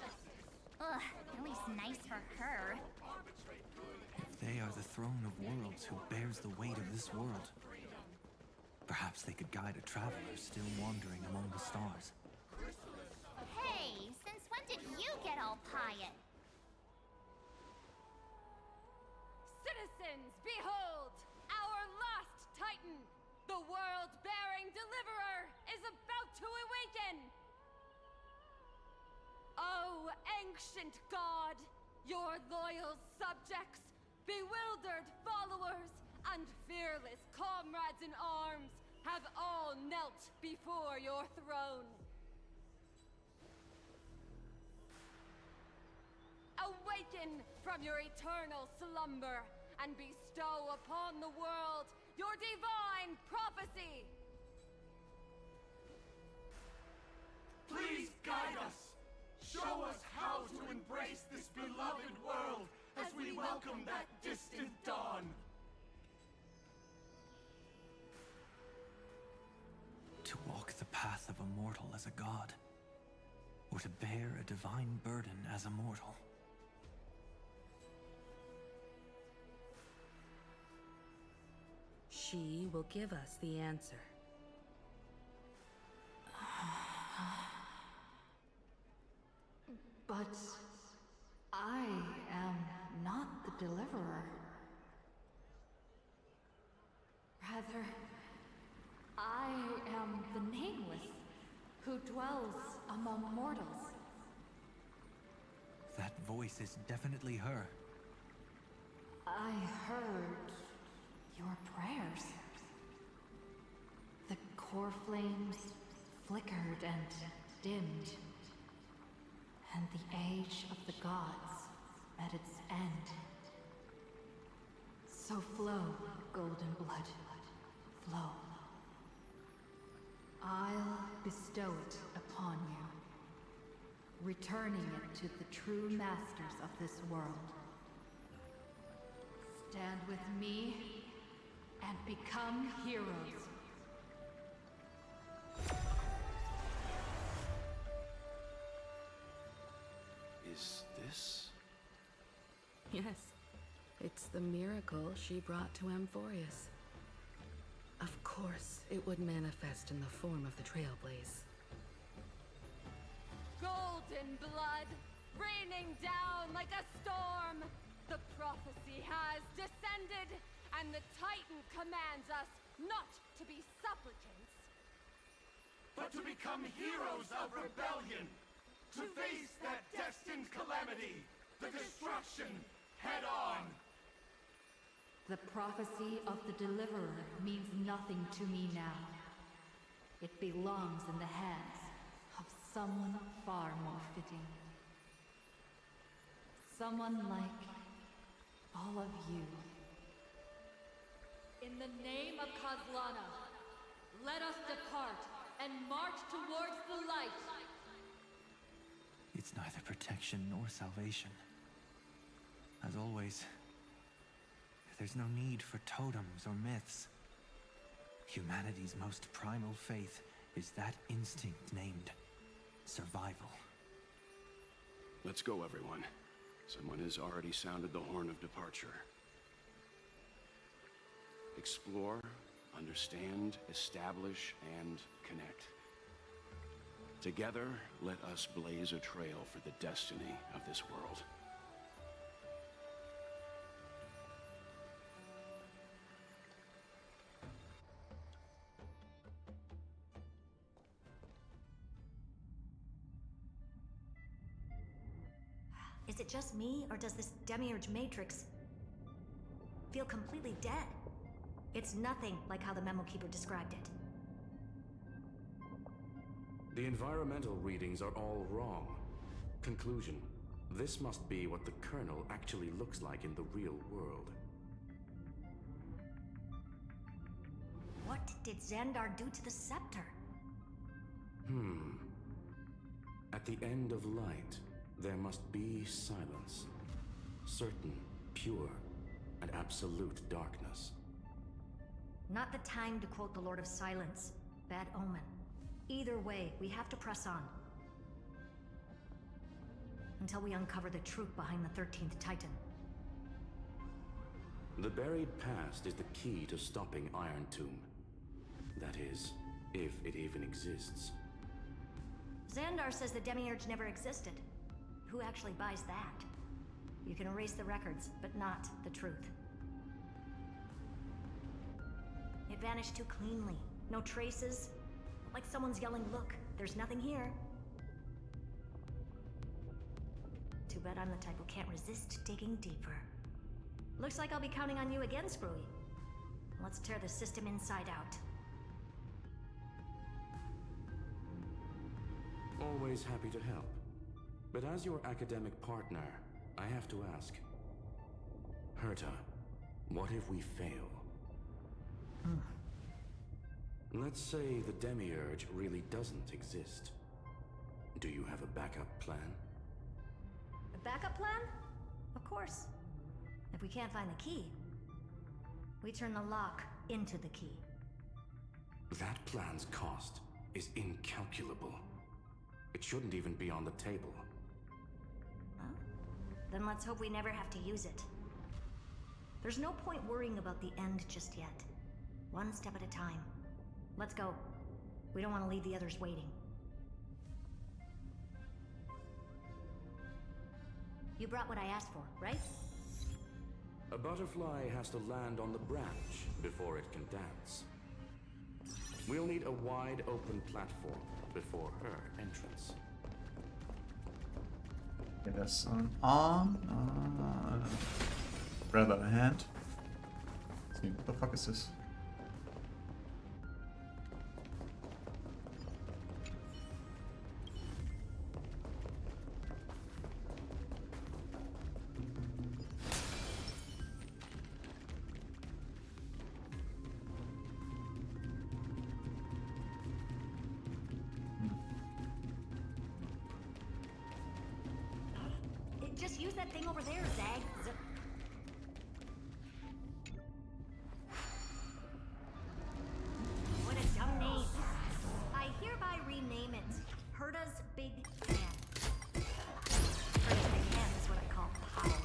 Ugh, at least nice for her. If they are the throne of worlds who bears the weight of this world, perhaps they could guide a traveler still wandering among the stars. Hey, since when did you get all pious? Citizens, behold! Our last Titan, the world-bearing deliverer, is about to awaken! Oh, ancient god, your loyal subjects, bewildered followers, and fearless comrades in arms have all knelt before your throne. Awaken from your eternal slumber and bestow upon the world your divine prophecy! Please guide us! Show us how to embrace this beloved world as we welcome that distant dawn! To walk the path of a mortal as a god, or to bear a divine burden as a mortal. She will give us the answer. But I am not the deliverer. Rather, I am the Nameless, who dwells among mortals. That voice is definitely her. I heard your prayers. The core flames flickered and dimmed, and the age of the gods at its end. So flow, golden blood, flow. I'll bestow it upon you, returning it to the true masters of this world. Stand with me and become heroes. Is this? Yes, it's the miracle she brought to Amphorius. Of course, it would manifest in the form of the Trailblaze. Golden blood, raining down like a storm! The prophecy has descended, and the Titan commands us not to be supplicants, But to become heroes of rebellion! To face that destined calamity! The destruction head on! The prophecy of the Deliverer means nothing to me now. It belongs in the hands of someone far more fitting. Someone like all of you. In the name of Kozlana, let us depart and march towards the light. It's neither protection nor salvation. As always, there's no need for totems or myths. Humanity's most primal faith is that instinct named survival. Let's go, everyone. Someone has already sounded the horn of departure. Explore, understand, establish, and connect. Together, let us blaze a trail for the destiny of this world. Is it just me, or does this Demiurge Matrix feel completely dead? It's nothing like how the Memo Keeper described it. The environmental readings are all wrong. Conclusion: this must be what the kernel actually looks like in the real world. What did Xandar do to the scepter? At the end of light, there must be silence. Certain, pure, and absolute darkness. Not the time to quote the Lord of Silence. Bad omen. Either way, we have to press on. Until we uncover the truth behind the 13th Titan. The buried past is the key to stopping Iron Tomb. That is, if it even exists. Xandar says the Demiurge never existed. Who actually buys that? You can erase the records, but not the truth. It vanished too cleanly. No traces. Like someone's yelling, "Look, there's nothing here." Too bad I'm the type who can't resist digging deeper. Looks like I'll be counting on you again, Screwy. Let's tear the system inside out. Always happy to help. But as your academic partner, I have to ask. Herta, what if we fail? Let's say the Demiurge really doesn't exist. Do you have a backup plan? A backup plan? Of course. If we can't find the key, we turn the lock into the key. That plan's cost is incalculable. It shouldn't even be on the table. Well, then let's hope we never have to use it. There's no point worrying about the end just yet. One step at a time. Let's go. We don't want to leave the others waiting. You brought what I asked for, right? A butterfly has to land on the branch before it can dance. We'll need a wide open platform before her entrance. Okay, that's an arm. Rather a hand. Let's see, what the fuck is this? Just use that thing over there, Zag. What a dumb name. I hereby rename it Herta's Big Hand. Herta's Big Hand is what I call power.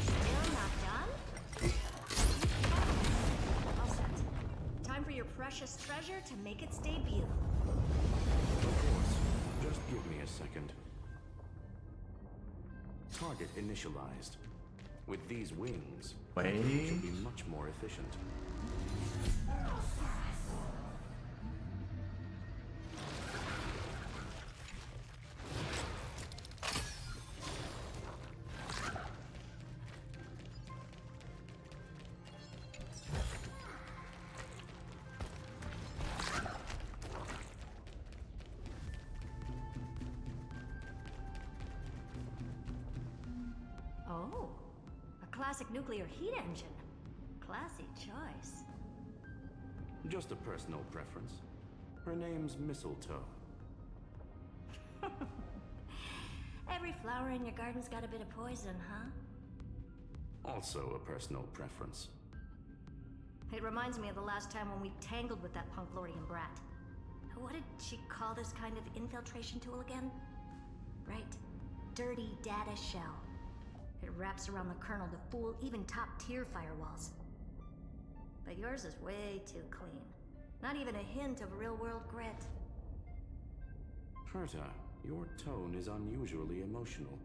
Still not done? All set. Time for your precious treasure to make its debut. Of course. Just give me a second. Target initialized. With these wings, it should be much more efficient. Oh, a classic nuclear heat engine. Classy choice. Just a personal preference. Her name's Mistletoe. Every flower in your garden's got a bit of poison, huh? Also a personal preference. It reminds me of the last time when we tangled with that Punklorian brat. What did she call this kind of infiltration tool again? Right. Dirty data shell. It wraps around the kernel to fool even top-tier firewalls. But yours is way too clean. Not even a hint of real-world grit. Herta, your tone is unusually emotional.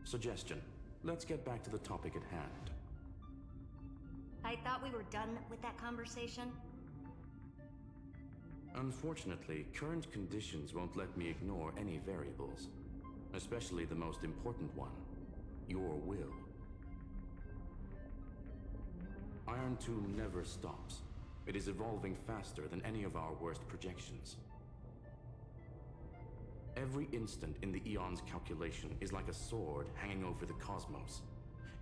Suggestion. Let's get back to the topic at hand. I thought we were done with that conversation. Unfortunately, current conditions won't let me ignore any variables. Especially the most important one. Your will. Iron Tomb never stops. It is evolving faster than any of our worst projections. Every instant in the Eon's calculation is like a sword hanging over the cosmos.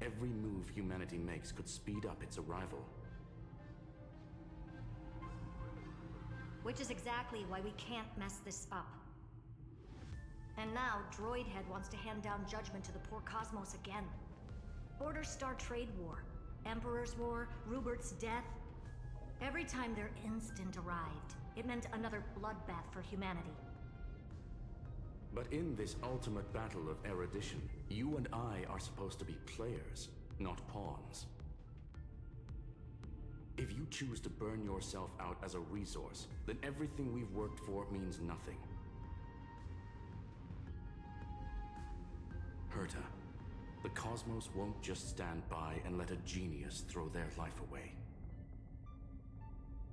Every move humanity makes could speed up its arrival. Which is exactly why we can't mess this up. And now, Droidhead wants to hand down judgment to the poor cosmos again. Order Star Trade War, Emperor's War, Rubert's death. Every time their instant arrived, it meant another bloodbath for humanity. But in this ultimate battle of erudition, you and I are supposed to be players, not pawns. If you choose to burn yourself out as a resource, then everything we've worked for means nothing. Herta, the cosmos won't just stand by and let a genius throw their life away.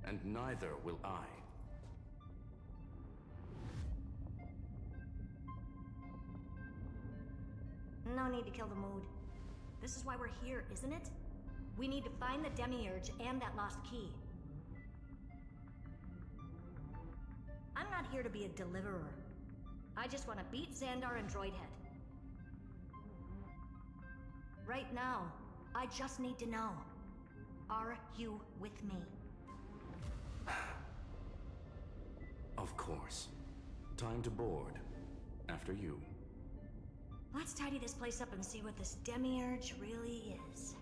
And neither will I. No need to kill the mood. This is why we're here, isn't it? We need to find the Demiurge and that lost key. I'm not here to be a deliverer. I just want to beat Xandar and Droidhead. Right now, I just need to know. Are you with me? Of course. Time to board. After you. Let's tidy this place up and see what this Demiurge really is.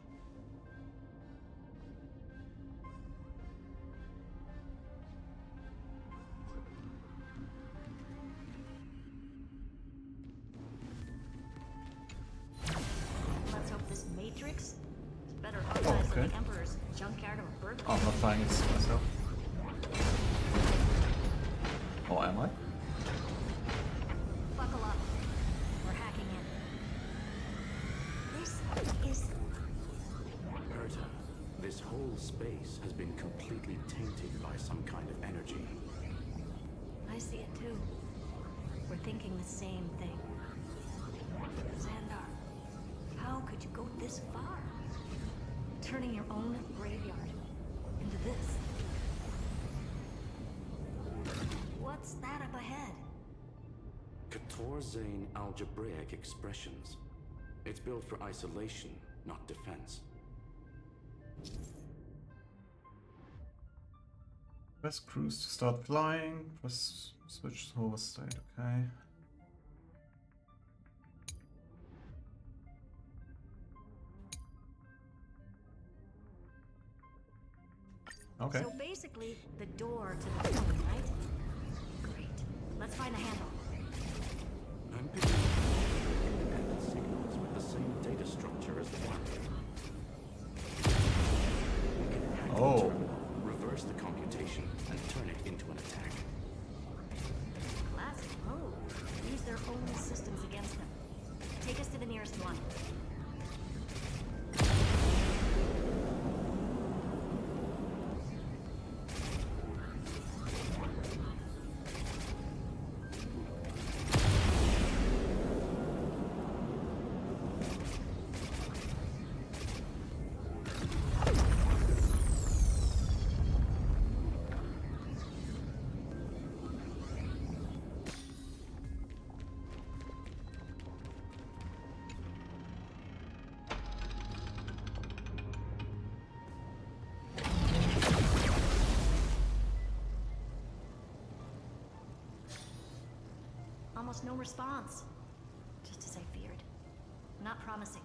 Let's hope this Matrix is better organized than the Emperor's junkyard of a burglar. Oh, I'm not flying it myself. Oh, am I? Buckle up. We're hacking in. This is... Herta, this whole space has been completely tainted by some kind of energy. I see it too. We're thinking the same thing. Xandar, how could you go this far? Turning your own graveyard into this. What's that up ahead? Katorzane algebraic expressions. It's built for isolation, not defense. Press cruise to start flying. Press switch to hover state. Okay. Okay. So basically, the door to the phone, right? Great. Let's find the handle. I'm picking up independent signals with the same data structure as the one. We can hack the terminal, reverse the computation, and turn it into an attack. Classic move. Use their own systems against them. Take us to the nearest one. Almost no response. Just as I feared. Not promising.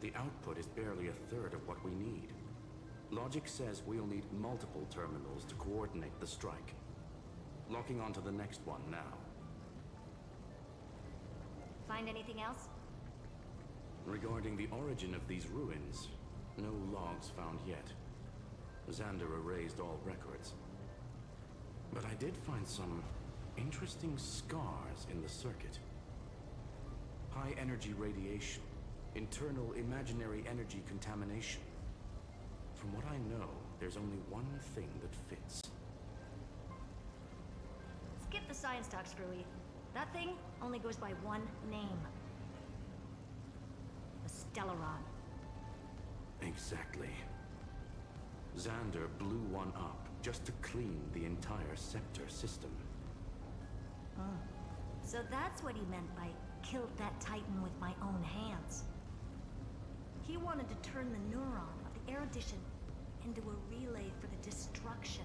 The output is barely a third of what we need. Logic says we'll need multiple terminals to coordinate the strike. Locking onto the next one now. Find anything else? Regarding the origin of these ruins, no logs found yet. Xander erased all records. But I did find some Interesting scars in the circuit. High energy radiation. Internal imaginary energy contamination. From what I know, there's only one thing that fits. Skip the science talk, Screwy. That thing only goes by one name. A Stellaron. Exactly. Xander blew one up just to clean the entire Scepter system. So that's what he meant by killed that Titan with my own hands. He wanted to turn the neuron of the erudition into a relay for the destruction.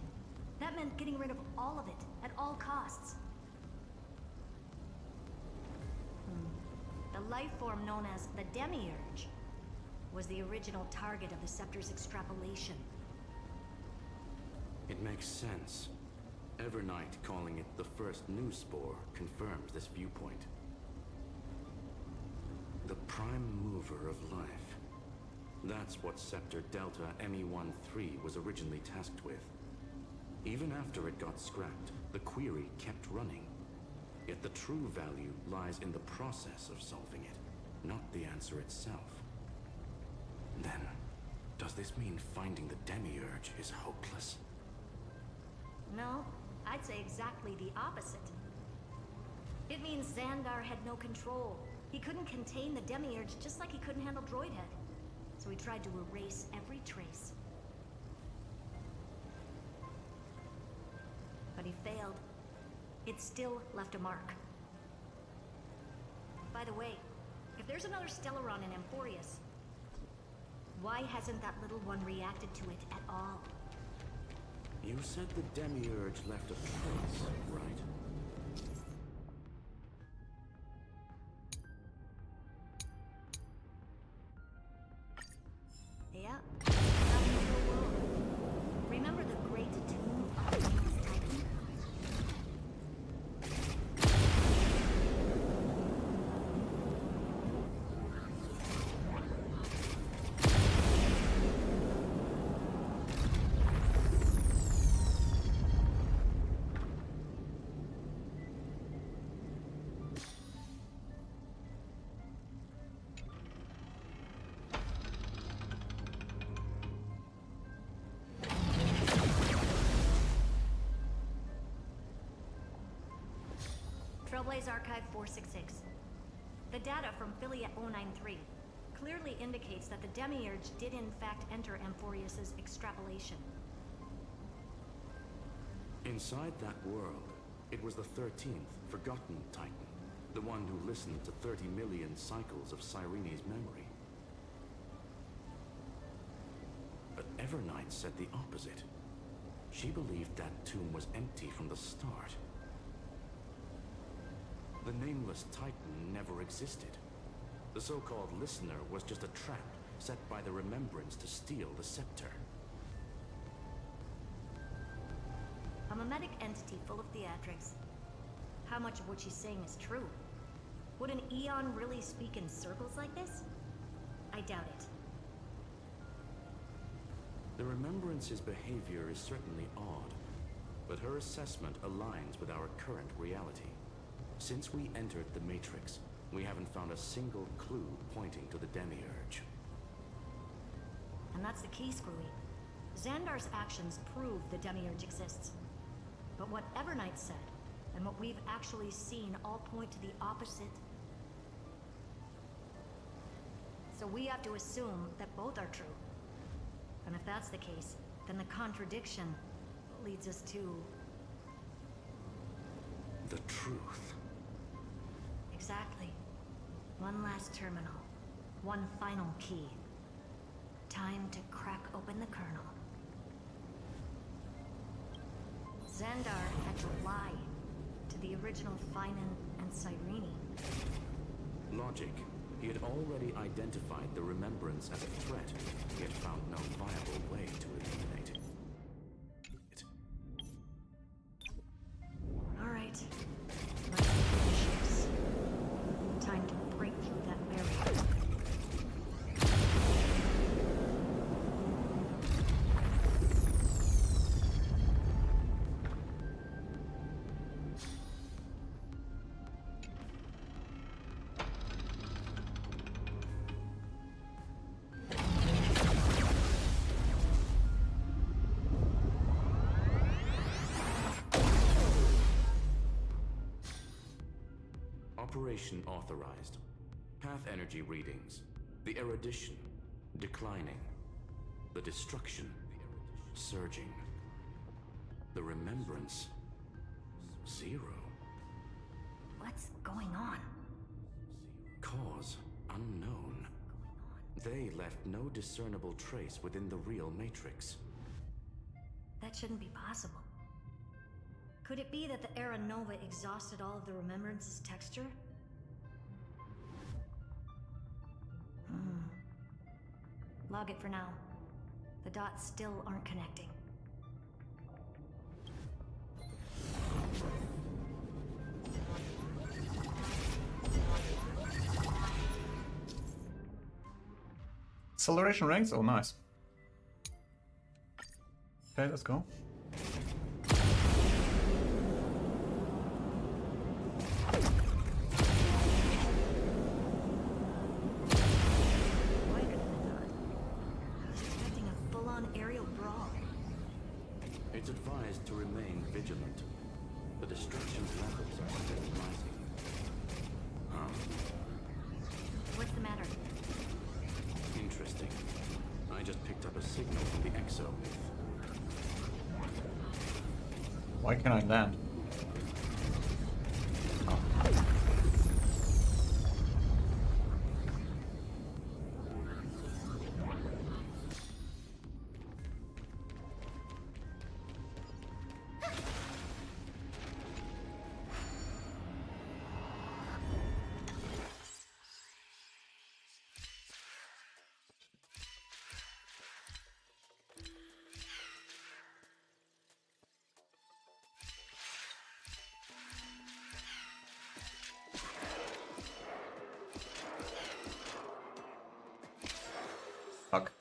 That meant getting rid of all of it, at all costs. The life form known as the Demiurge was the original target of the Scepter's extrapolation. It makes sense. Evernight calling it the first new spore confirms this viewpoint. The prime mover of life. That's what Scepter Delta ME-13 was originally tasked with. Even after it got scrapped, the query kept running. Yet the true value lies in the process of solving it, not the answer itself. Then, does this mean finding the Demiurge is hopeless? No, I'd say exactly the opposite. It means Xandar had no control. He couldn't contain the Demiurge just like he couldn't handle Droidhead. So he tried to erase every trace. But he failed. It still left a mark. By the way, if there's another Stellaron in Amphorius, why hasn't that little one reacted to it at all? You said the Demiurge left a trace, right? Yeah. Out in the real world. Remember the great tomb of the Titan? Trailblaze Archive 466. The data from Philia 093 clearly indicates that the Demiurge did in fact enter Amphorius's extrapolation. Inside that world, it was the 13th, forgotten Titan. The one who listened to 30 million cycles of Cyrene's memory. But Evernight said the opposite. She believed that tomb was empty from the start. The nameless Titan never existed. The so-called listener was just a trap set by the Remembrance to steal the scepter. A mimetic entity full of theatrics. How much of what she's saying is true? Would an Eon really speak in circles like this? I doubt it. The Remembrance's behavior is certainly odd, but her assessment aligns with our current reality. Since we entered the Matrix, we haven't found a single clue pointing to the Demiurge. And that's the key, Screwy. Xandar's actions prove the Demiurge exists. But what Evernight said, and what we've actually seen all point to the opposite. So we have to assume that both are true. And if that's the case, then the contradiction leads us to... the truth. Exactly. One last terminal. One final key. Time to crack open the kernel. Xandar had to lie to the original Finan and Cyrene. Logic. He had already identified the Remembrance as a threat, yet found no viable way to eliminate it. All right. Let's finish this. Time to break through that barrier. Operation authorized. Path energy readings. The erudition declining. The destruction surging. The remembrance 0. What's going on? Cause unknown. They left no discernible trace within the real Matrix. That shouldn't be possible. Could it be that the Era Nova exhausted all of the Remembrance's texture? Log it for now. The dots still aren't connecting. Acceleration ranks? Oh, nice. Okay, let's go. It's advised to remain vigilant. The destruction's levels are steadily rising. What's the matter? Interesting. I just picked up a signal from the exo. Why can't I land? Fuck.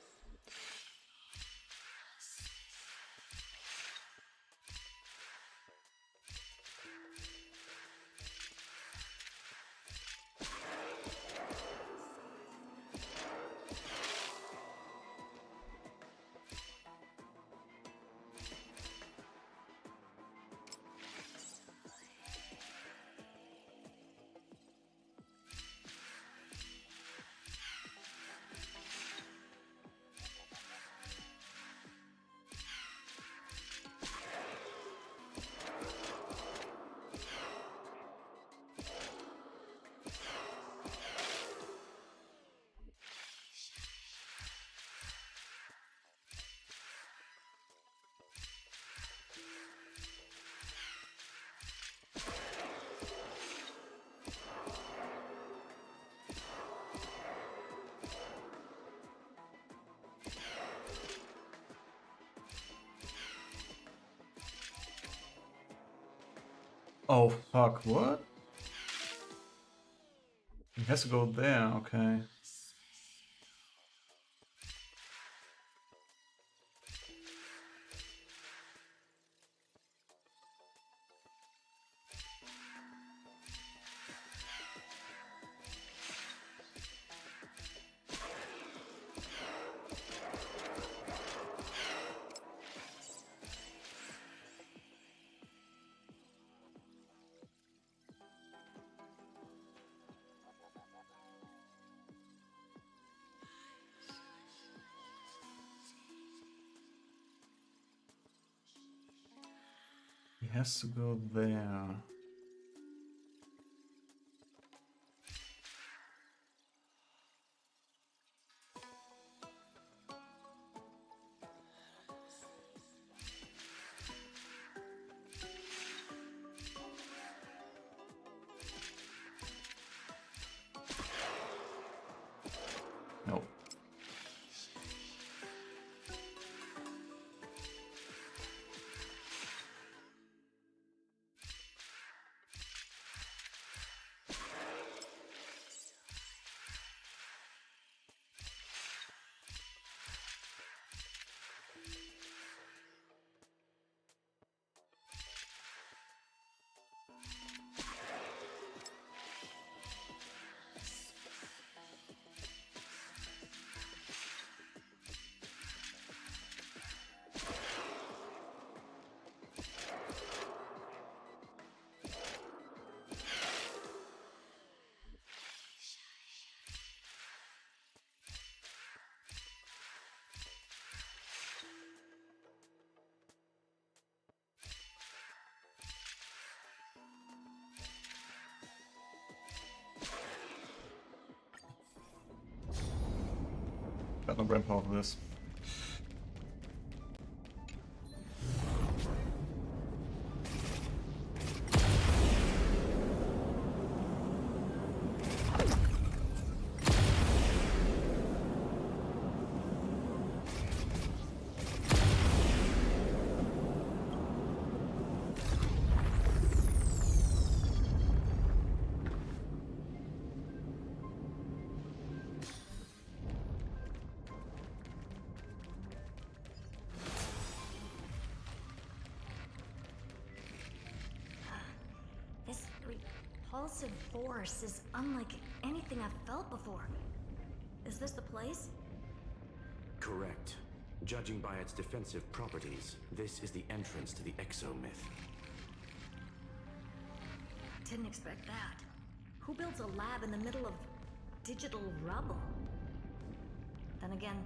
Oh fuck, what? He has to go there, okay. He has to go there. Nope. Got no brain power for this. Repulsive force is unlike anything I've felt before. Is this the place? Correct. Judging by its defensive properties, this is the entrance to the exomyth. Didn't expect that. Who builds a lab in the middle of digital rubble? Then again,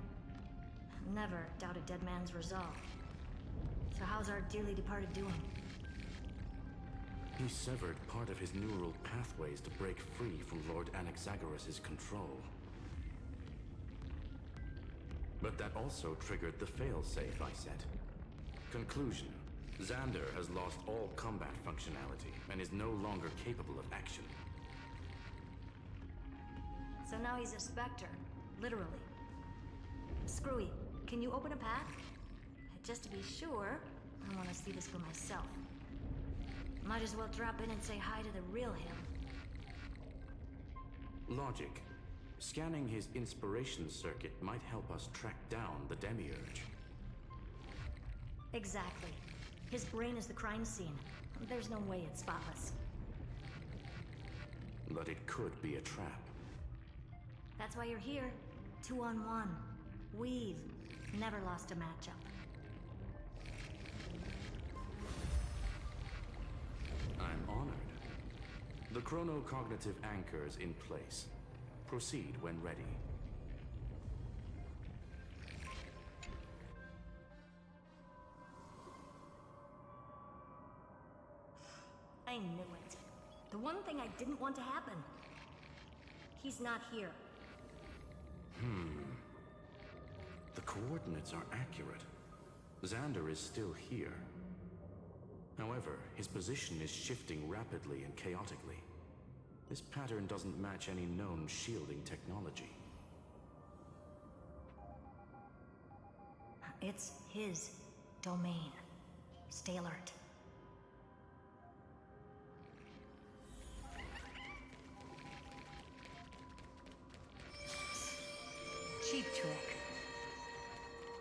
never doubt a dead man's resolve. So how's our dearly departed doing? He severed part of his neural pathways to break free from Lord Anaxagoras' control. But that also triggered the failsafe I set. Conclusion: Xander has lost all combat functionality and is no longer capable of action. So now he's a specter, literally. Screwy, can you open a path? Just to be sure, I want to see this for myself. Might as well drop in and say hi to the real him. Logic. Scanning his inspiration circuit might help us track down the Demiurge. Exactly. His brain is the crime scene. There's no way it's spotless. But it could be a trap. That's why you're here. 2-on-1. We've never lost a matchup. I'm honored. The chronocognitive anchor is in place. Proceed when ready. I knew it. The one thing I didn't want to happen. He's not here. The coordinates are accurate. Xander is still here. However, his position is shifting rapidly and chaotically. This pattern doesn't match any known shielding technology. It's his domain. Stay alert. Cheap trick.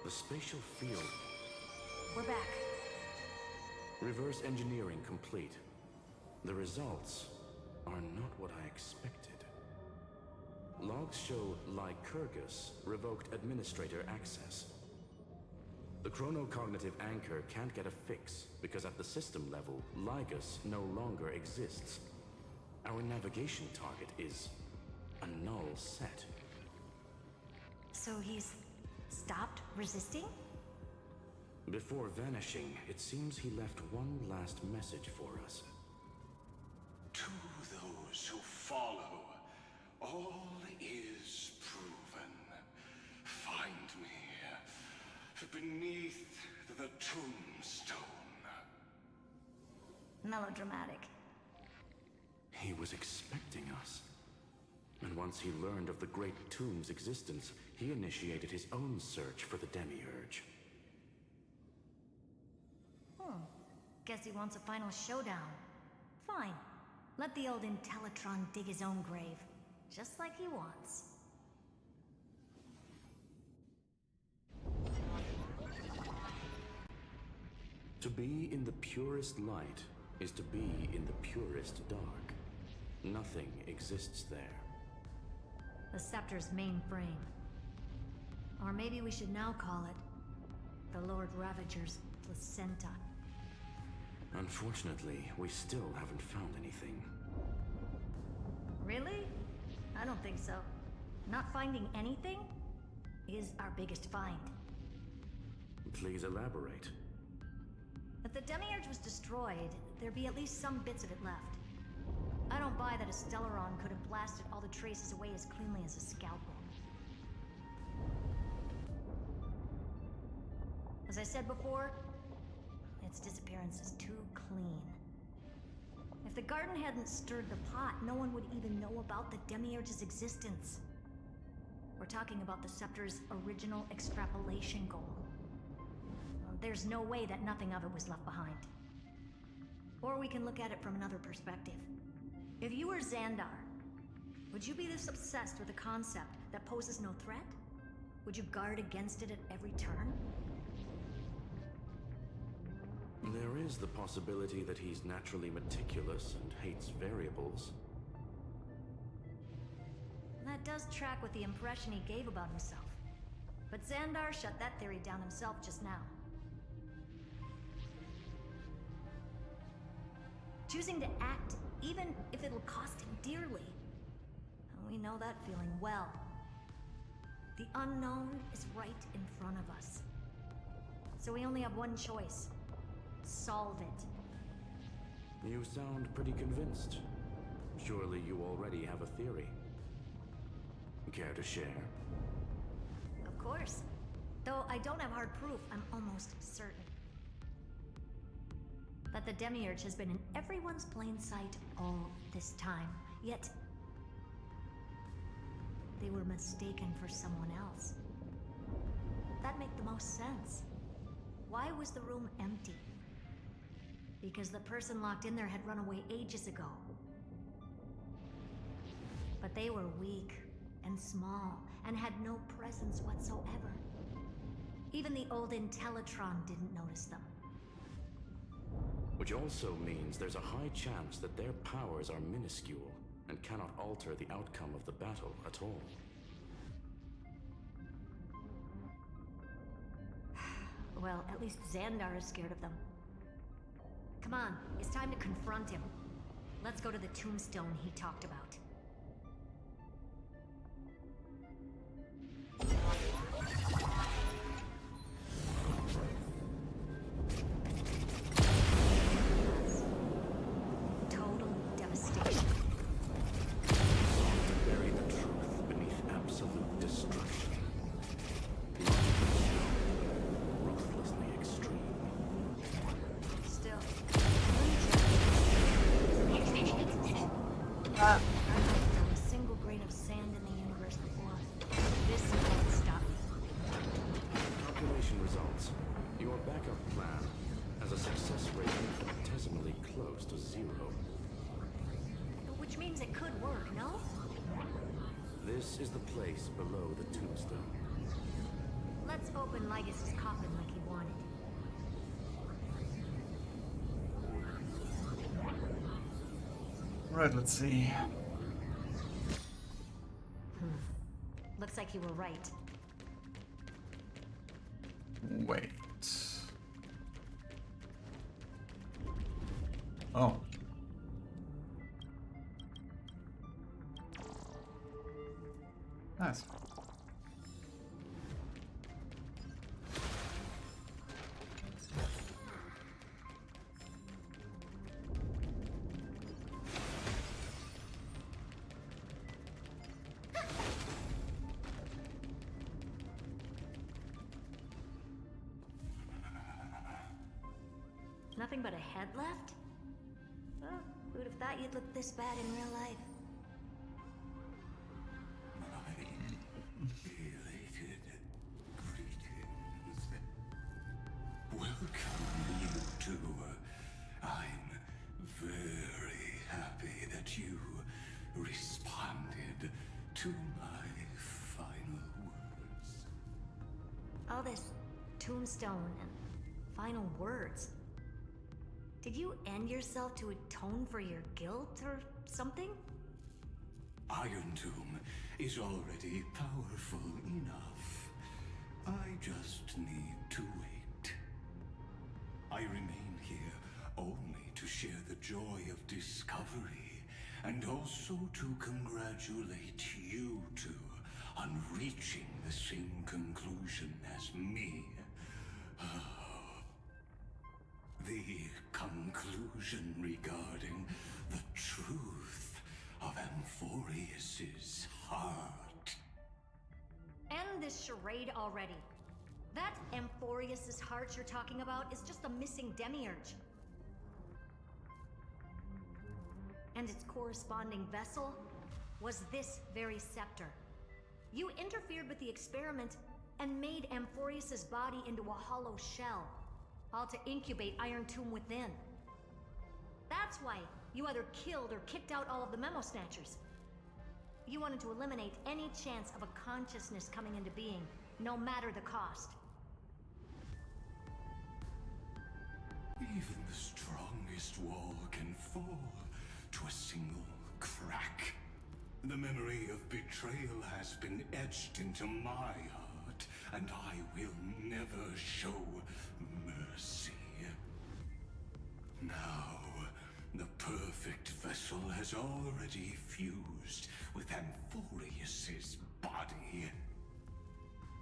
The spatial field. We're back. Reverse engineering complete. The results are not what I expected. Logs show Lycurgus revoked administrator access. The chronocognitive anchor can't get a fix because at the system level, Lygus no longer exists. Our navigation target is a null set. So he's stopped resisting? Before vanishing, it seems he left one last message for us. To those who follow, all is proven. Find me beneath the tombstone. Melodramatic. He was expecting us. And once he learned of the Great Tomb's existence, he initiated his own search for the Demiurge. Guess he wants a final showdown. Fine. Let the old Intellitron dig his own grave. Just like he wants. To be in the purest light is to be in the purest dark. Nothing exists there. The Scepter's mainframe. Or maybe we should now call it the Lord Ravager's placenta. Unfortunately, we still haven't found anything. Really? I don't think so. Not finding anything is our biggest find. Please elaborate. If the Demiurge was destroyed, there'd be at least some bits of it left. I don't buy that a Stellaron could have blasted all the traces away as cleanly as a scalpel. As I said before, its disappearance is too clean. If the garden hadn't stirred the pot, no one would even know about the Demiurge's existence. We're talking about the Scepter's original extrapolation goal. There's no way that nothing of it was left behind. Or we can look at it from another perspective. If you were Xandar, would you be this obsessed with a concept that poses no threat? Would you guard against it at every turn? There is the possibility that he's naturally meticulous and hates variables. That does track with the impression he gave about himself. But Xandar shut that theory down himself just now. Choosing to act, even if it'll cost him dearly. We know that feeling well. The unknown is right in front of us. So we only have one choice. Solve it. You sound pretty convinced. Surely you already have a theory. Care to share? Of course. Though I don't have hard proof, I'm almost certain that the Demiurge has been in everyone's plain sight all this time. Yet, they were mistaken for someone else. That'd make the most sense. Why was the room empty? Because the person locked in there had run away ages ago. But they were weak and small and had no presence whatsoever. Even the old Intellitron didn't notice them. Which also means there's a high chance that their powers are minuscule and cannot alter the outcome of the battle at all. Well, at least Xandar is scared of them. Come on, it's time to confront him. Let's go to the tombstone he talked about. Total devastation. To bury the truth beneath absolute destruction. Ruthlessly extreme. Still. I've never found a single grain of sand in the universe before. This won't stop me. Calculation results. Your backup plan has a success rate infinitesimally close to 0. Which means it could work, no? This is the place below the tombstone. Let's open Lygus' coffin like he wanted. Right, let's see. Looks like you were right. Wait. Oh. Nice. Nothing but a head left? Well, who'd have thought you'd look this bad in real life? Elated greetings. Welcome, you two. I'm very happy that you responded to my final words. All this tombstone and final words. Did you end yourself to atone for your guilt or something? Iron Tomb is already powerful enough. I just need to wait. I remain here only to share the joy of discovery, and also to congratulate you two on reaching the same conclusion as me. The conclusion regarding the truth of Amphorius's heart. End this charade already. That Amphorius's heart you're talking about is just a missing demiurge. And its corresponding vessel was this very scepter. You interfered with the experiment and made Amphorius's body into a hollow shell, all to incubate Iron Tomb within. That's why you either killed or kicked out all of the Memo Snatchers. You wanted to eliminate any chance of a consciousness coming into being, no matter the cost. Even the strongest wall can fall to a single crack. The memory of betrayal has been etched into my heart, and I will never show mercy. Now, the perfect vessel has already fused with Amphorius's body.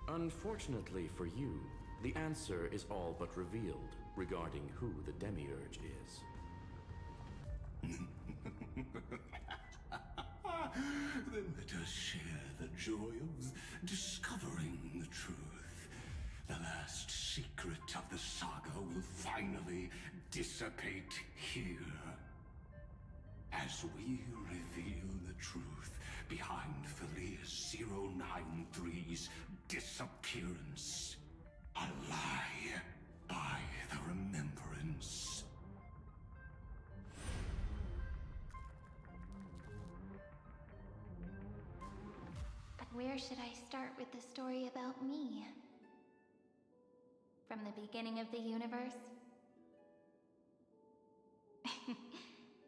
Unfortunately for you, the answer is all but revealed regarding who the Demiurge is. Then let us share the joy of discovering the truth. The last secret of the saga will finally dissipate here. As we reveal the truth behind Felius 093's disappearance. A lie by the remembrance. But where should I start with the story about me? From the beginning of the universe?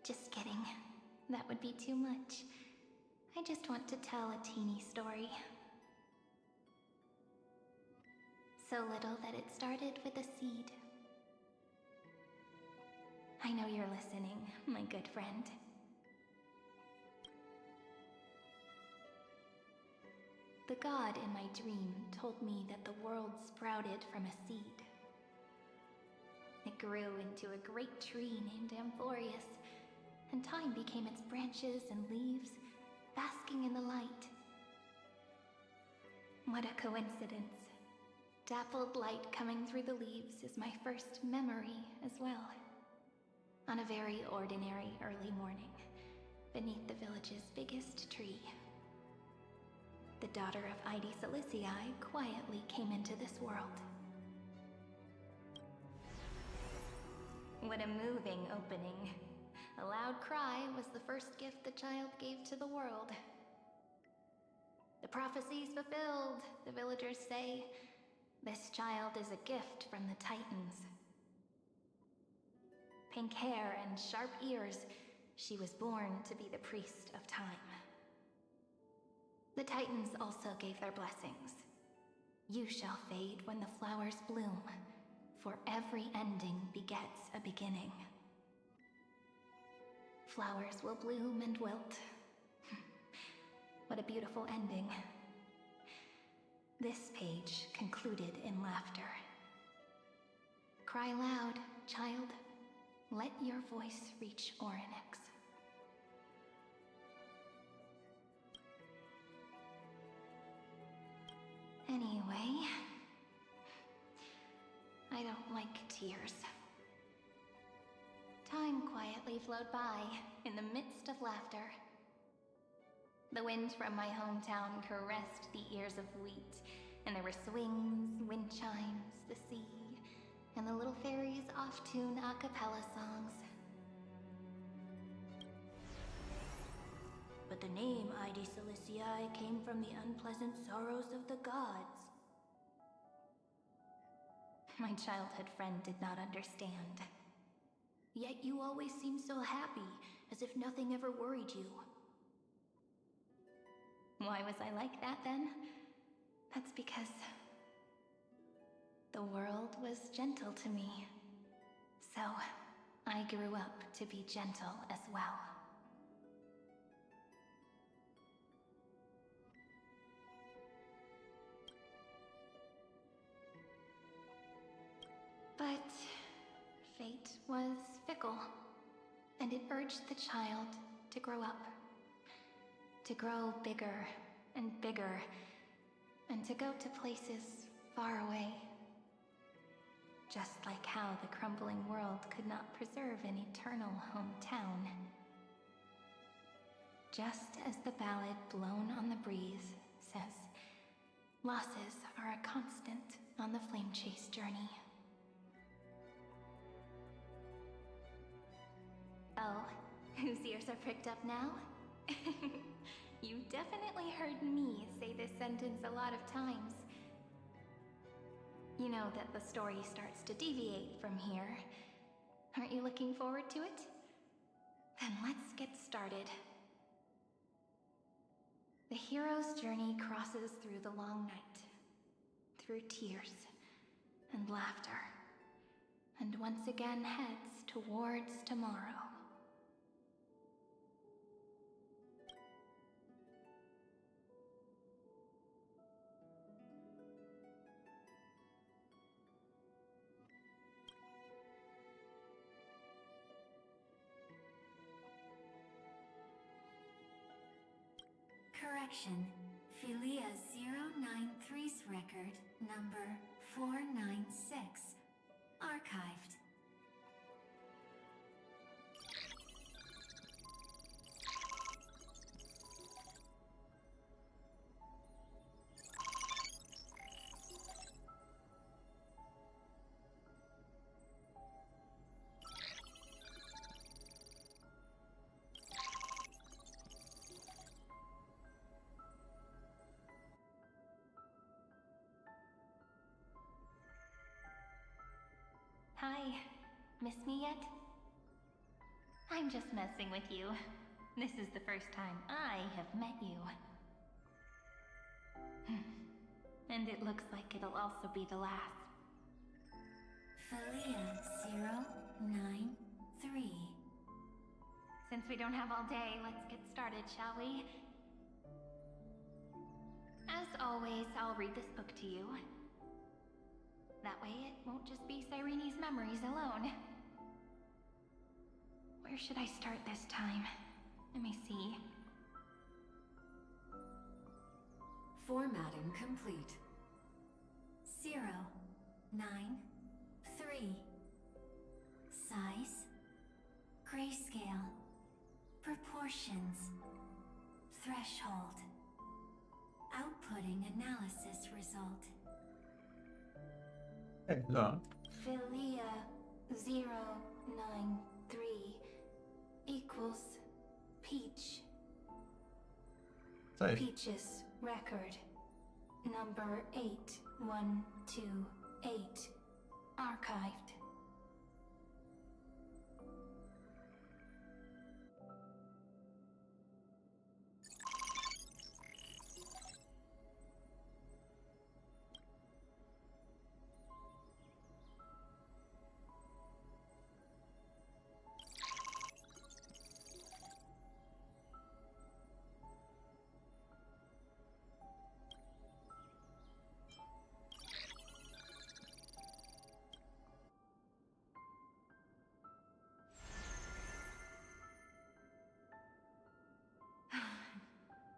Just kidding. That would be too much. I just want to tell a teeny story. So little that it started with a seed. I know you're listening, my good friend. The god in my dream told me that the world sprouted from a seed. It grew into a great tree named Amphorius, and time became its branches and leaves, basking in the light. What a coincidence. Dappled light coming through the leaves is my first memory as well. On a very ordinary early morning, beneath the village's biggest tree. The daughter of Ide Silicii quietly came into this world. What a moving opening. A loud cry was the first gift the child gave to the world. The prophecy's fulfilled, the villagers say. This child is a gift from the Titans. Pink hair and sharp ears, she was born to be the priest of time. The Titans also gave their blessings. You shall fade when the flowers bloom, for every ending begets a beginning. Flowers will bloom and wilt. What a beautiful ending. This page concluded in laughter. Cry loud, child. Let your voice reach Orynyx. Anyway, I don't like tears. Time quietly flowed by in the midst of laughter. The wind from my hometown caressed the ears of wheat, and there were swings, wind chimes, the sea, and the little fairies off-tune a cappella songs. But the name Ide Silicii came from the unpleasant sorrows of the gods. My childhood friend did not understand. Yet you always seemed so happy, as if nothing ever worried you. Why was I like that then? That's because the world was gentle to me. So I grew up to be gentle as well. But fate was fickle, and it urged the child to grow up. To grow bigger and bigger, and to go to places far away Just like how the crumbling world could not preserve an eternal hometown. Just as the ballad blown on the breeze says, losses are a constant on the flame chase journey. Oh, whose ears are pricked up now? You definitely heard me say this sentence a lot of times. You know that the story starts to deviate from here. Aren't you looking forward to it? Then let's get started. The hero's journey crosses through the long night, through tears and laughter, and once again heads towards tomorrow. Correction. Philia 093's record, number 496. Archived. Hi. Miss me yet? I'm just messing with you. This is the first time I have met you. And it looks like it'll also be the last. Philia 093. Since we don't have all day, let's get started, shall we? As always, I'll read this book to you. That way it won't just be Cyrene's memories alone. Where should I start this time? Let me see. Formatting complete. 0, 9, 3. Size. Grayscale. Proportions. Threshold. Outputting analysis result. Hey, là. Philia 093 equals Peach. Safe. Peach's record. Number 8128. Archived.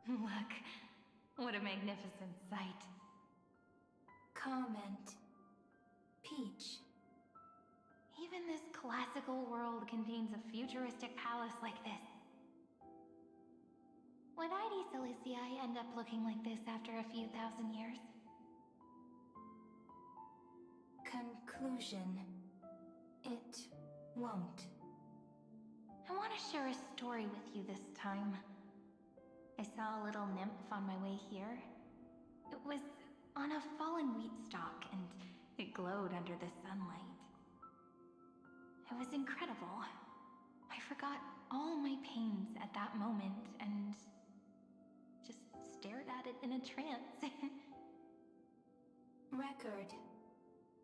Look, what a magnificent sight. Comment. Peach. Even this classical world contains a futuristic palace like this. Would ID Ciliciae end up looking like this after a few thousand years? Conclusion. It won't. I want to share a story with you this time. I saw a little nymph on my way here. It was on a fallen wheat stalk, and it glowed under the sunlight. It was incredible. I forgot all my pains at that moment and just stared at it in a trance. Record.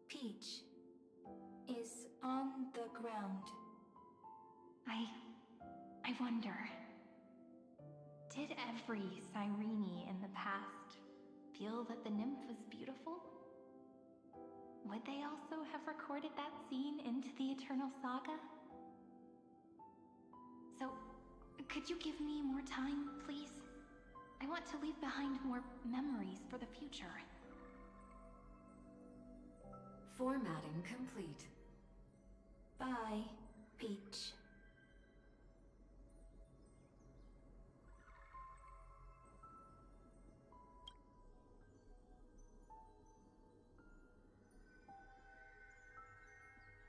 Peach is on the ground. I wonder, did every Cyrene in the past feel that the nymph was beautiful? Would they also have recorded that scene into the Eternal Saga? So, could you give me more time, please? I want to leave behind more memories for the future. Formatting complete. Bye, Peach.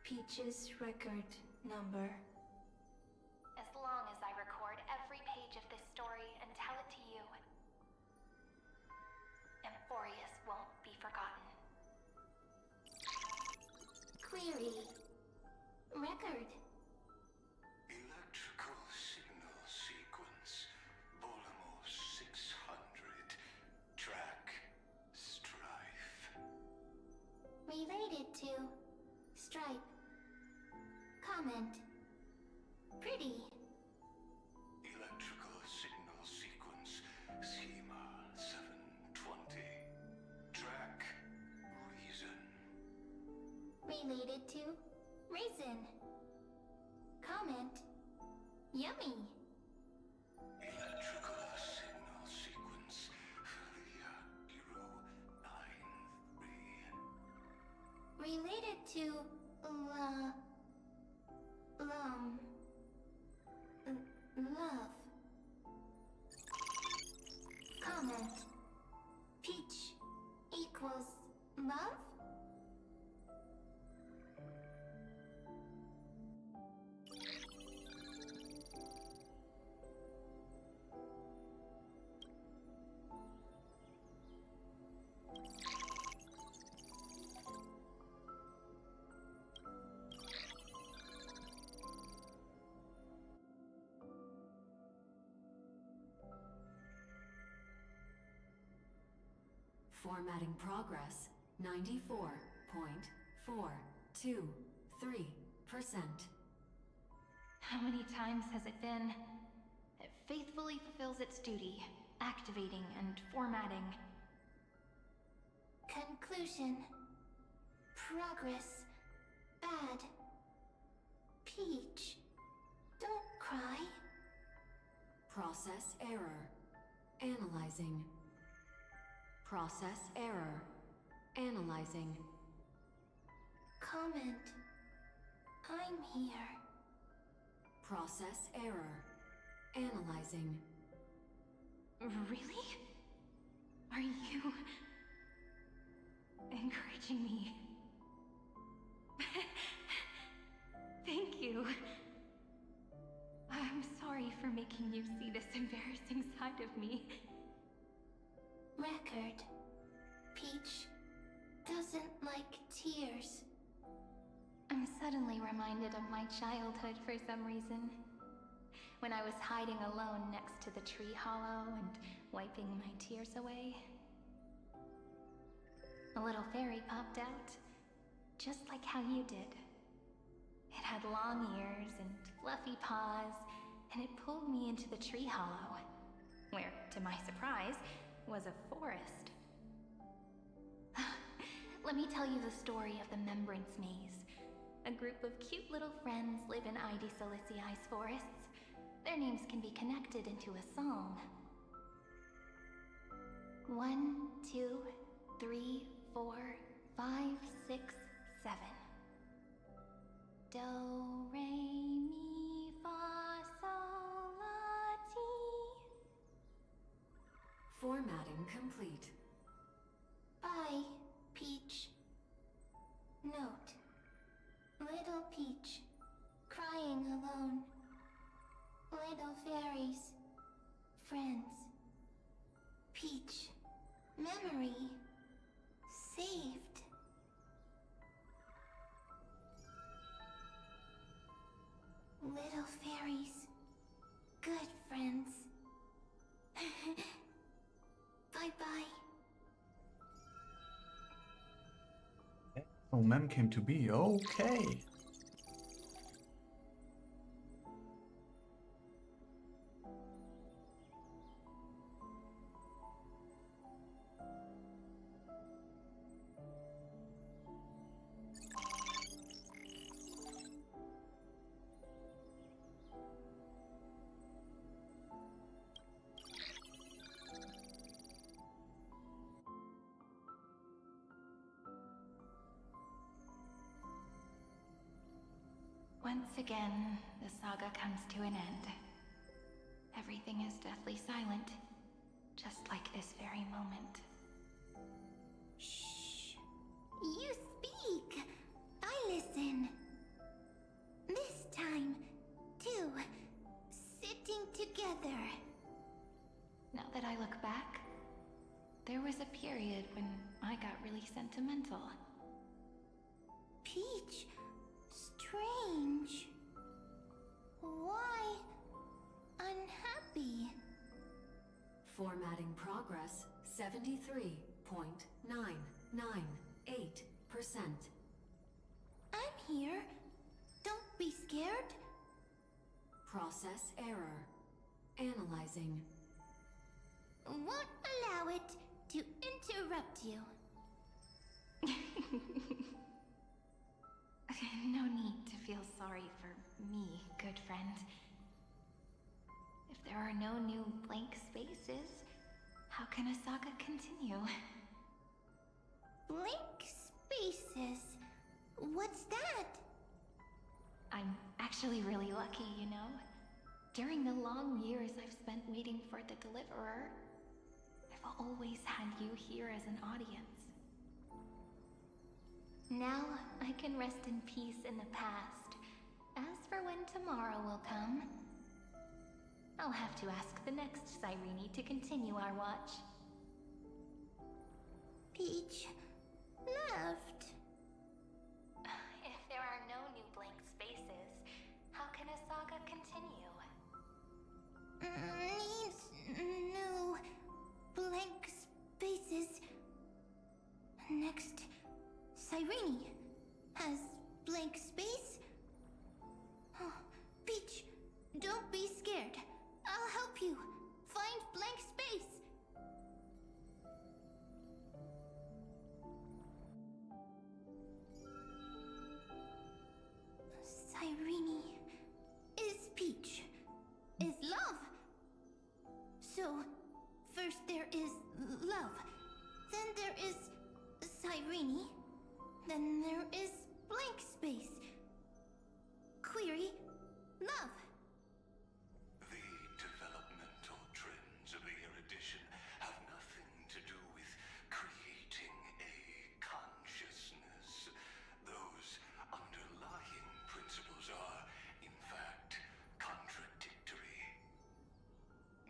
Peach's record number. As long as I record every page of this story and tell it to you, Amphorius won't be forgotten. Query. Record. Electrical signal sequence. Bolamos 600. Track. Strife. Related to Stripe. Comment. Pretty. Electrical signal sequence. Schema 720. Track. Reason. Related to Raisin. Comment. Yummy. Electrical signal sequence. Leah Giru 93. Related to love. Comment. Peach equals love? Formatting progress 94.423%. How many times has it been? It faithfully fulfills its duty, activating and formatting. Conclusion. Progress. Bad. Peach. Don't cry. Process error. Analyzing. Process error. Analyzing. Comment. I'm here. Process error. Analyzing. Really? Are you encouraging me? Thank you. I'm sorry for making you see this embarrassing side of me. Record. Peach doesn't like tears. I'm suddenly reminded of my childhood for some reason. When I was hiding alone next to the tree hollow and wiping my tears away. A little fairy popped out, just like how you did. It had long ears and fluffy paws, and it pulled me into the tree hollow, where, to my surprise, was a forest. Let me tell you the story of the Membrance Maze. A group of cute little friends live in Ide Silicii's forests. Their names can be connected into a song. 1, 2, 3, 4, 5, 6, 7. Do, re, mi, fa, sol, la, ti. Formatting complete. Bye, Peach. Note. Little Peach, crying alone. Little fairies, friends. Peach, memory, saved. Little fairies, good friends. Bye-bye. Oh, Mem came to be. Okay. Once again, the saga comes to an end. Everything is deathly silent, just like this very moment. Shh. You speak. I listen. This time, too. Sitting together. Now that I look back, there was a period when I got really sentimental. Peach, strange. Why unhappy? Formatting progress 73.998%. I'm here. Don't be scared. Process error. Analyzing. Won't allow it to interrupt you. No need to feel sorry for me, good friend. If there are no new blank spaces, how can a saga continue? Blank spaces? What's that? I'm actually really lucky, you know? During the long years I've spent waiting for the Deliverer, I've always had you here as an audience. Now I can rest in peace in the past. As for when tomorrow will come, I'll have to ask the next Cyrene to continue our watch. Peach left. If there are no new blank spaces, how can a saga continue? Needs new blank spaces. Next, Cyrene has blank space. Oh, Peach, don't be scared. I'll help you find blank space. Cyrene is Peach, is love. So, first there is love, then there is Cyrene, then there is blank space. Query, love. The developmental trends of the erudition have nothing to do with creating a consciousness. Those underlying principles are, in fact, contradictory.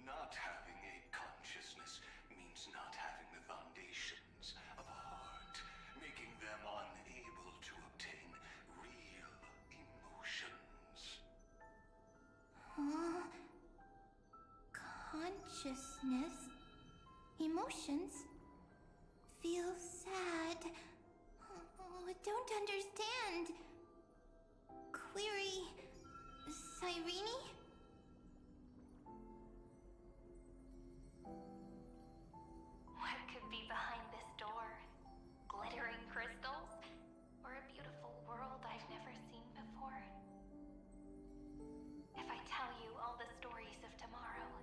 Not having a consciousness means not having the foundations of a heart, making them unable to obtain real emotions. Huh? Consciousness? Emotions? Feel sad? Oh, don't understand. Query... Cyrene? What could be behind this door? Glittering crystals? Or a beautiful world I've never seen before? If I tell you all the stories of tomorrow,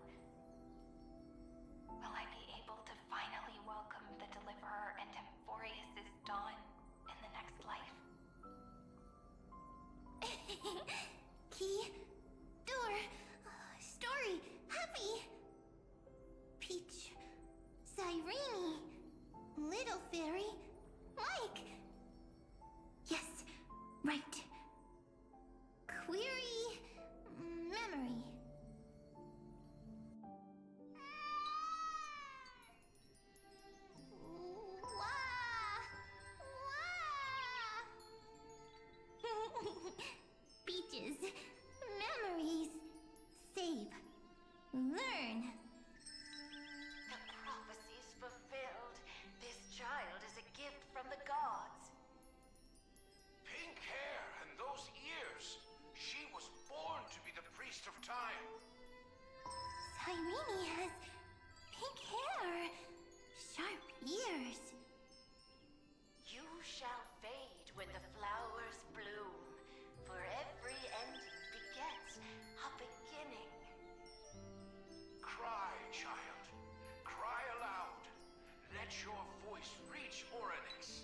will I be able to finally welcome the Deliverer and Amphorius' dawn in the next life? Key, door, story, happy. Peach, Cyrene, little fairy, Mike. Yes, right. Query, memory. Peaches, memories, save, learn. The prophecy's fulfilled. This child is a gift from the gods. Pink hair and those ears. She was born to be the priest of time. Cyrene has pink hair, sharp ears. You shall fade when the flowers bloom, for every ending begets a beginning. Cry, child. Cry aloud. Let your voice reach Oryx.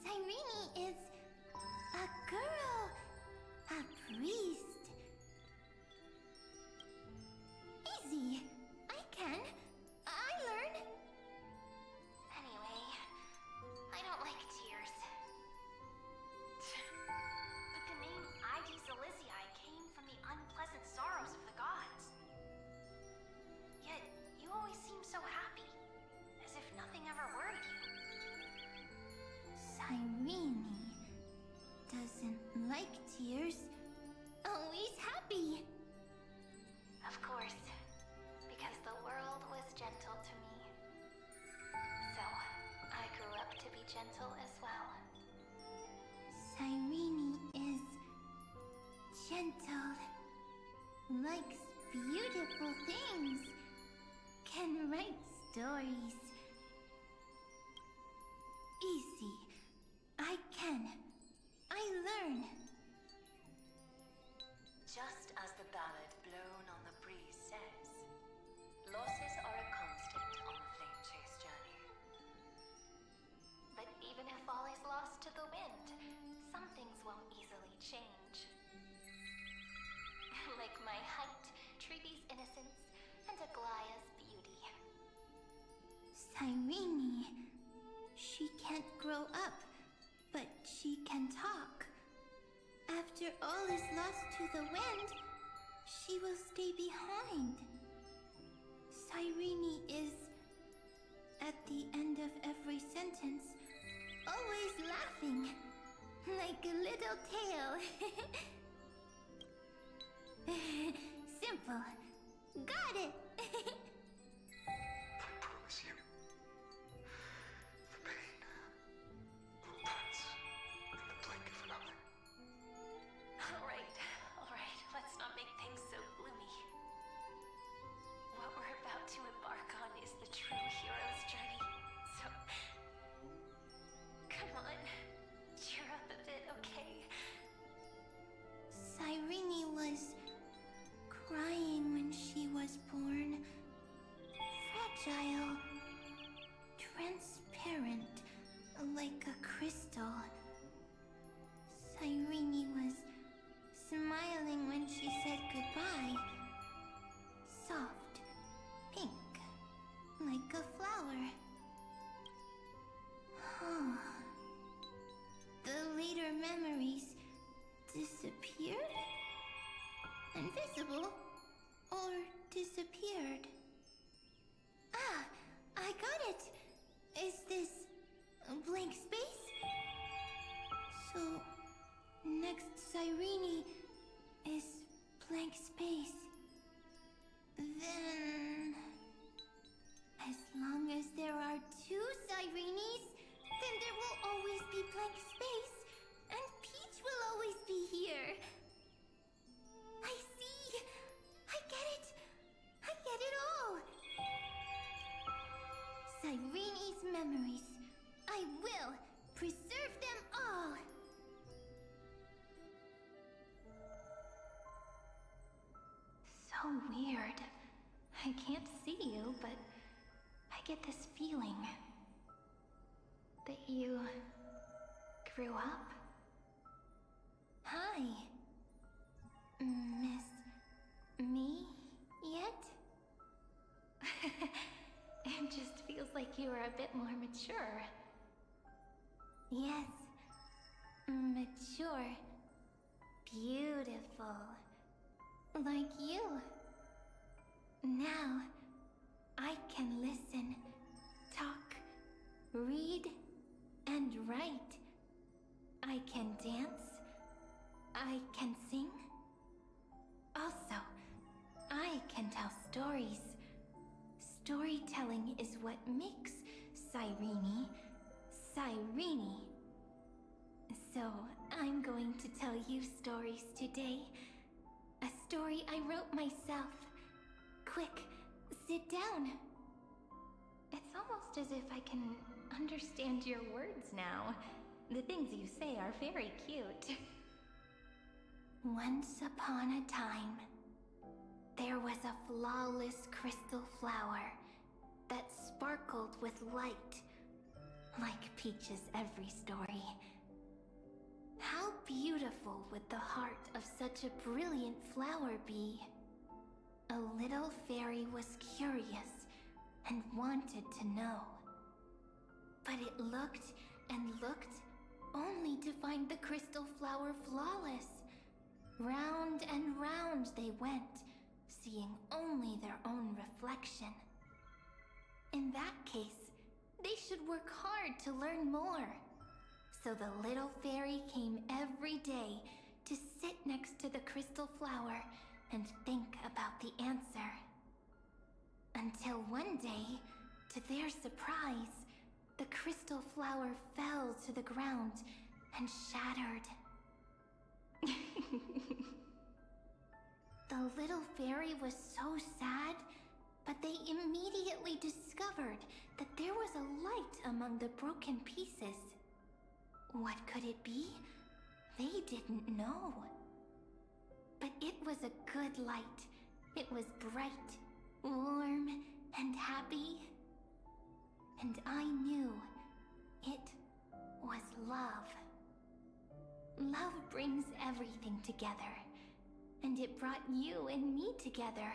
Cyrene is a girl, wonderful things. Can write stories. Easy. I can. I learn. Just as the ballad blown on the breeze says, losses are a constant on the flame chase journey. But even if all is lost to the wind, some things won't easily change. Like my height, Treebe's innocence, and Aglaya's beauty. Cyrene. She can't grow up, but she can talk. After all is lost to the wind, she will stay behind. Cyrene is, at the end of every sentence, always laughing, like a little tail. Simple. Got it! I promise you, the pain will pass in the blink of an eye. Alright, let's not make things so gloomy. What we're about to embark on is the true hero's journey, so... Come on, cheer up a bit, okay? Cyrene was crying when she was born. Fragile. Transparent. Like a crystal. Cyrene was smiling when she said goodbye. Soft. Pink. Like a flower. The later memories disappeared? Invisible? Or disappeared? Ah! I got it! Is this a blank space? So, next Cyrene is blank space. Then... as long as there are two Cyrenes, then there will always be blank space, and Peach will always be here. I see! I get it! I get it all! Cyrene's memories. I will preserve them all! So weird. I can't see you, but I get this feeling that you grew up. Hi. Miss me yet? It just feels like you are a bit more mature. Yes. Mature. Beautiful. Like you. Now, I can listen, talk, read, and write. I can dance. I can sing. Also, I can tell stories. Storytelling is what makes Cyrene, Cyrene. So, I'm going to tell you stories today. A story I wrote myself. Quick, sit down. It's almost as if I can understand your words now. The things you say are very cute. Once upon a time, there was a flawless crystal flower that sparkled with light, like Peach's every story. How beautiful would the heart of such a brilliant flower be? A little fairy was curious and wanted to know. But it looked and looked only to find the crystal flower flawless. Round and round they went, seeing only their own reflection. In that case, they should work hard to learn more. So the little fairy came every day to sit next to the crystal flower and think about the answer. Until one day, to their surprise, the crystal flower fell to the ground and shattered. The little fairy was so sad, but they immediately discovered that there was a light among the broken pieces. What could it be? They didn't know. But it was a good light. It was bright, warm, and happy. And I knew it was love. Love brings everything together. And it brought you and me together.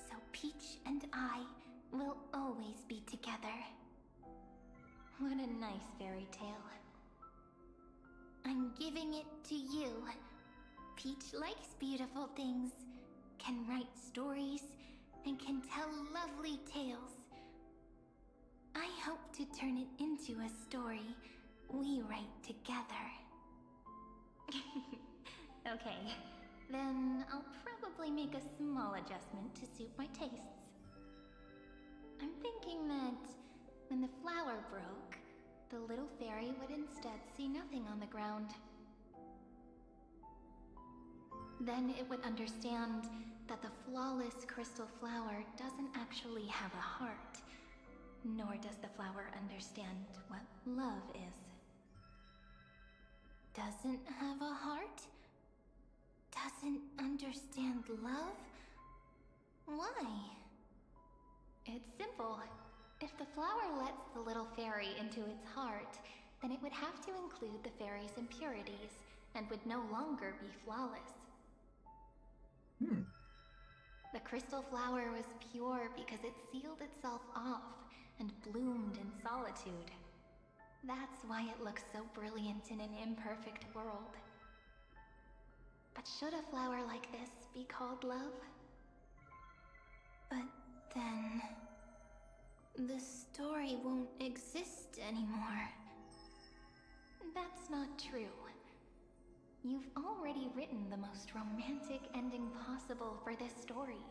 So Peach and I will always be together. What a nice fairy tale. I'm giving it to you. Peach likes beautiful things, can write stories, and can tell lovely tales. I hope to turn it into a story we write together. Okay, then I'll probably make a small adjustment to suit my tastes. I'm thinking that when the flower broke, the little fairy would instead see nothing on the ground. Then it would understand that the flawless crystal flower doesn't actually have a heart, nor does the flower understand what love is. Doesn't have a heart? Doesn't understand love? Why? It's simple. If the flower lets the little fairy into its heart, then it would have to include the fairy's impurities, and would no longer be flawless. The crystal flower was pure because it sealed itself off and bloomed in solitude. That's why it looks so brilliant in an imperfect world. But should a flower like this be called love? But then... the story won't exist anymore. That's not true. You've already written the most romantic ending possible for this story.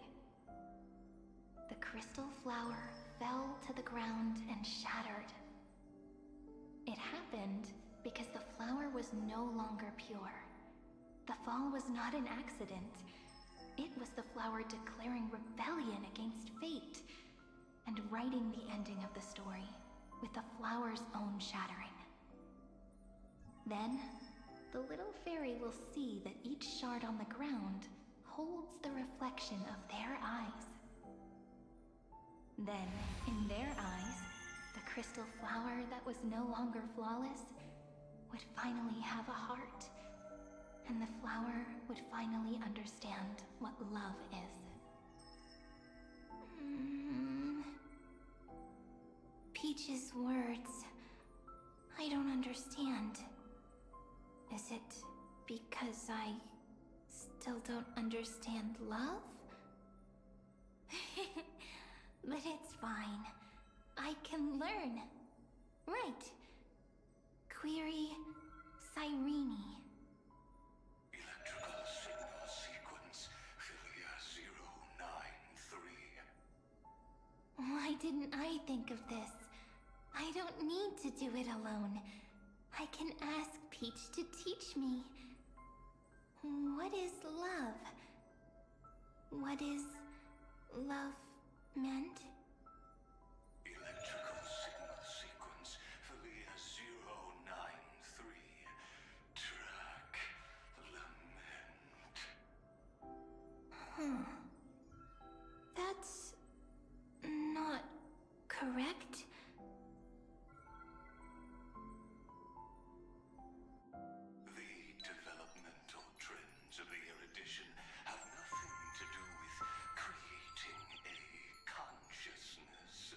The crystal flower fell to the ground and shattered. It happened because the flower was no longer pure. The fall was not an accident. It was the flower declaring rebellion against fate and writing the ending of the story with the flower's own shattering. Then, the little fairy will see that each shard on the ground holds the reflection of their eyes. Then, in their eyes, the crystal flower that was no longer flawless would finally have a heart, and the flower would finally understand what love is. Peach's words, I don't understand. Is it because I still don't understand love? But it's fine. I can learn. Right. Query Cyrene. Electrical signal sequence Philia 093. Why didn't I think of this? I don't need to do it alone. I can ask Peach to teach me. What is love? What is love meant? Electrical signal sequence Philia 093. Track lament. That's not correct. The developmental trends of the erudition have nothing to do with creating a consciousness.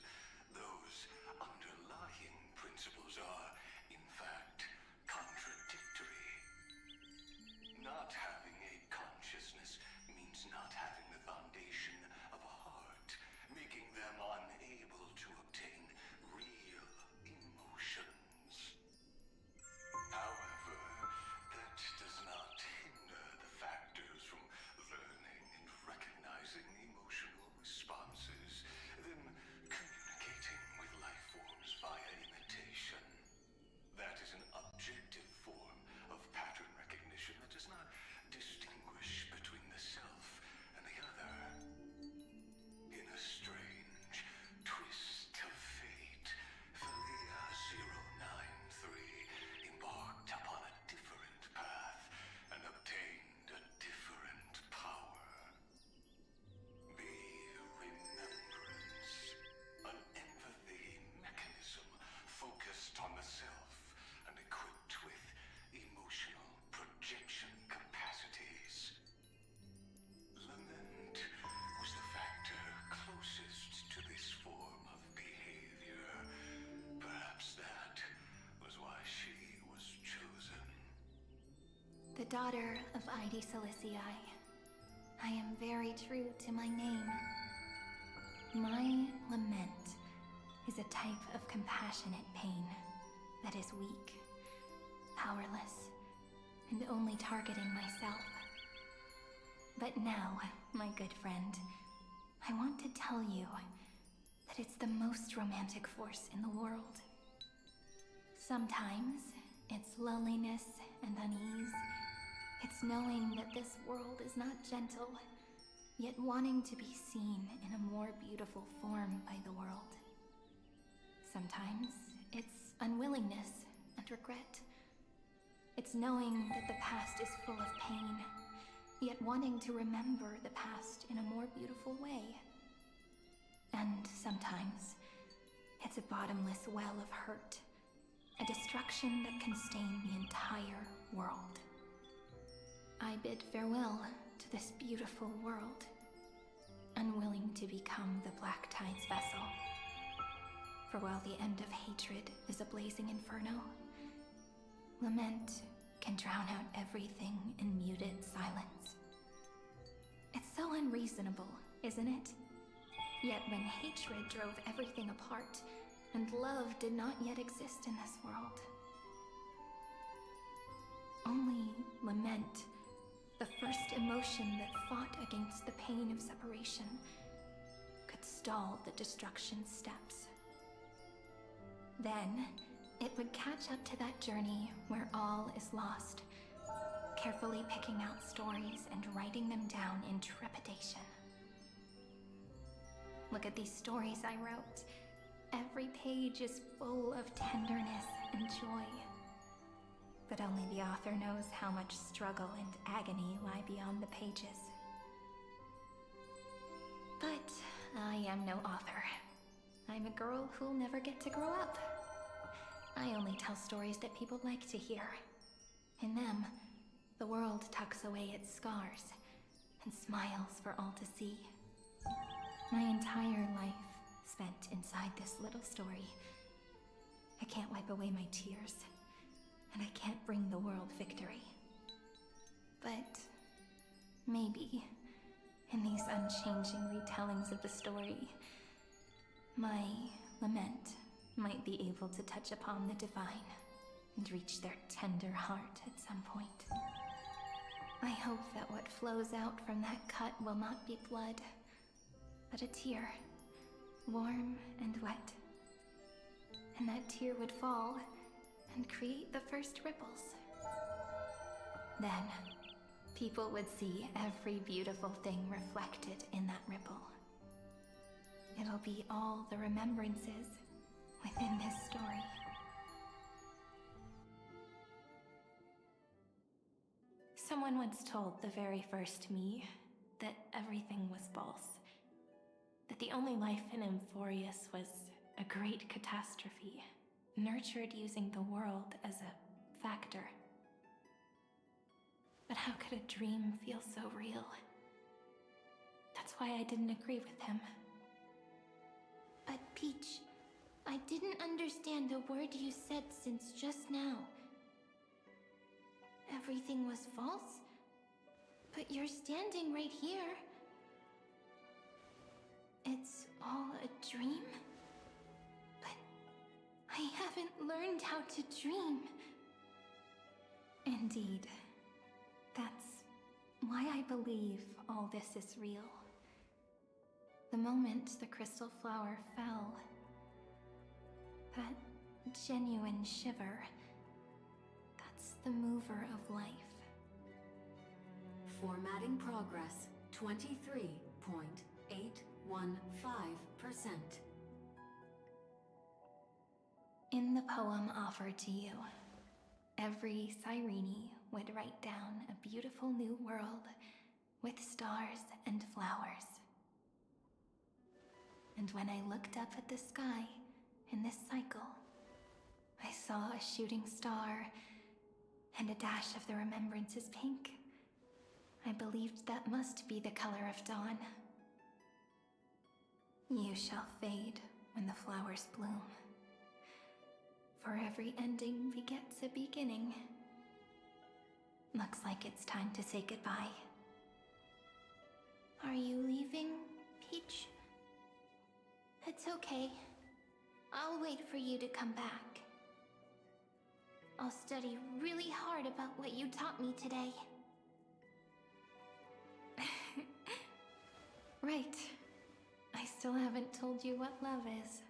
Those underlying principles are, in fact, contradictory. Not having a consciousness means not having the foundation of a heart, making them unable to obtain daughter of Ide Silicii. I am very true to my name. My lament is a type of compassionate pain that is weak, powerless, and only targeting myself. But now, my good friend, I want to tell you that it's the most romantic force in the world. Sometimes, it's loneliness and unease. It's knowing that this world is not gentle, yet wanting to be seen in a more beautiful form by the world. Sometimes, it's unwillingness and regret. It's knowing that the past is full of pain, yet wanting to remember the past in a more beautiful way. And sometimes, it's a bottomless well of hurt, a destruction that can stain the entire world. I bid farewell to this beautiful world, unwilling to become the Black Tide's vessel. For while the end of hatred is a blazing inferno, lament can drown out everything in muted silence. It's so unreasonable, isn't it? Yet when hatred drove everything apart, and love did not yet exist in this world, only lament, the first emotion that fought against the pain of separation, could stall the destruction's steps. Then, it would catch up to that journey where all is lost, carefully picking out stories and writing them down in trepidation. Look at these stories I wrote. Every page is full of tenderness and joy. But only the author knows how much struggle and agony lie beyond the pages. But I am no author. I'm a girl who'll never get to grow up. I only tell stories that people like to hear. In them, the world tucks away its scars and smiles for all to see. My entire life spent inside this little story. I can't wipe away my tears, and I can't bring the world victory. But maybe, in these unchanging retellings of the story, my lament might be able to touch upon the divine and reach their tender heart at some point. I hope that what flows out from that cut will not be blood, but a tear, warm and wet. And that tear would fall and create the first ripples. Then, people would see every beautiful thing reflected in that ripple. It'll be all the remembrances within this story. Someone once told the very first me that everything was false. That the only life in Amphorius was a great catastrophe, nurtured using the world as a factor. But how could a dream feel so real? That's why I didn't agree with him. But Peach, I didn't understand the word you said since just now. Everything was false? But you're standing right here. It's all a dream? But I haven't learned how to dream. Indeed. That's why I believe all this is real. The moment the crystal flower fell, that genuine shiver, that's the mover of life. Formatting progress, 23.815%. In the poem offered to you, every Cyrene would write down a beautiful new world with stars and flowers. And when I looked up at the sky in this cycle, I saw a shooting star and a dash of the remembrances pink. I believed that must be the color of dawn. You shall fade when the flowers bloom. For every ending begets a beginning. Looks like it's time to say goodbye. Are you leaving, Peach? It's okay. I'll wait for you to come back. I'll study really hard about what you taught me today. Right. I still haven't told you what love is.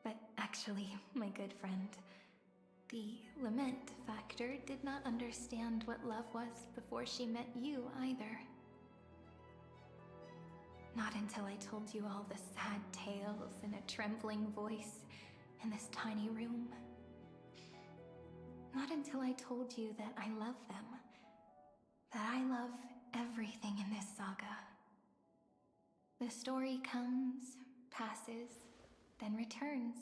But actually, my good friend, the Lament Factor did not understand what love was before she met you either. Not until I told you all the sad tales in a trembling voice in this tiny room. Not until I told you that I love them. That I love everything in this saga. The story comes, passes, then returns.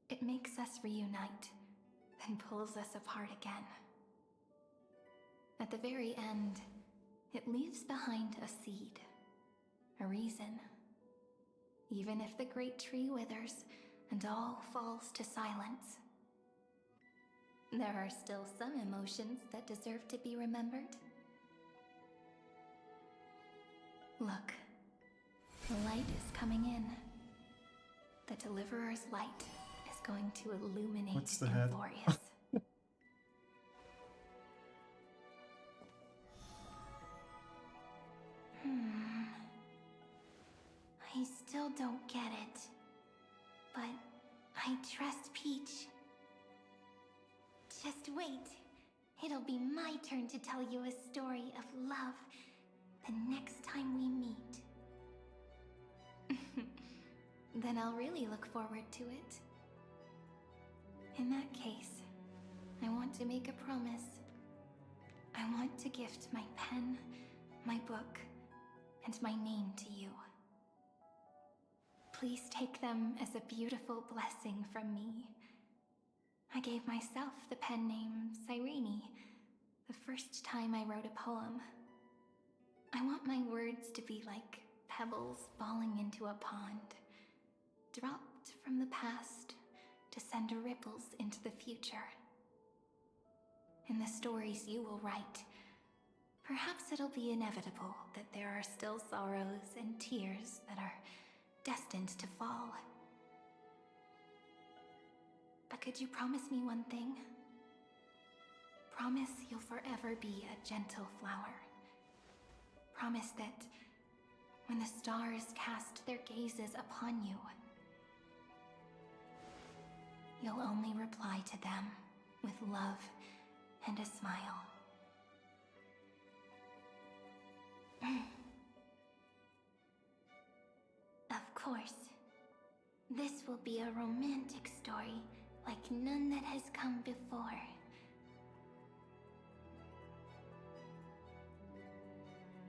It makes us reunite, then pulls us apart again. At the very end, it leaves behind a seed, a reason. Even if the great tree withers and all falls to silence, there are still some emotions that deserve to be remembered. Look, the light is coming in. The Deliverer's light is going to illuminate What's the head? Emphorius. I still don't get it, but I trust Peach. Just wait. It'll be my turn to tell you a story of love the next time we meet. Then I'll really look forward to it. In that case, I want to make a promise. I want to gift my pen, my book, and my name to you. Please take them as a beautiful blessing from me. I gave myself the pen name Cyrene the first time I wrote a poem. I want my words to be like pebbles falling into a pond, dropped from the past to send ripples into the future. In the stories you will write, perhaps it'll be inevitable that there are still sorrows and tears that are destined to fall. But could you promise me one thing? Promise you'll forever be a gentle flower. Promise that when the stars cast their gazes upon you, you'll only reply to them with love and a smile. Of course. This will be a romantic story like none that has come before.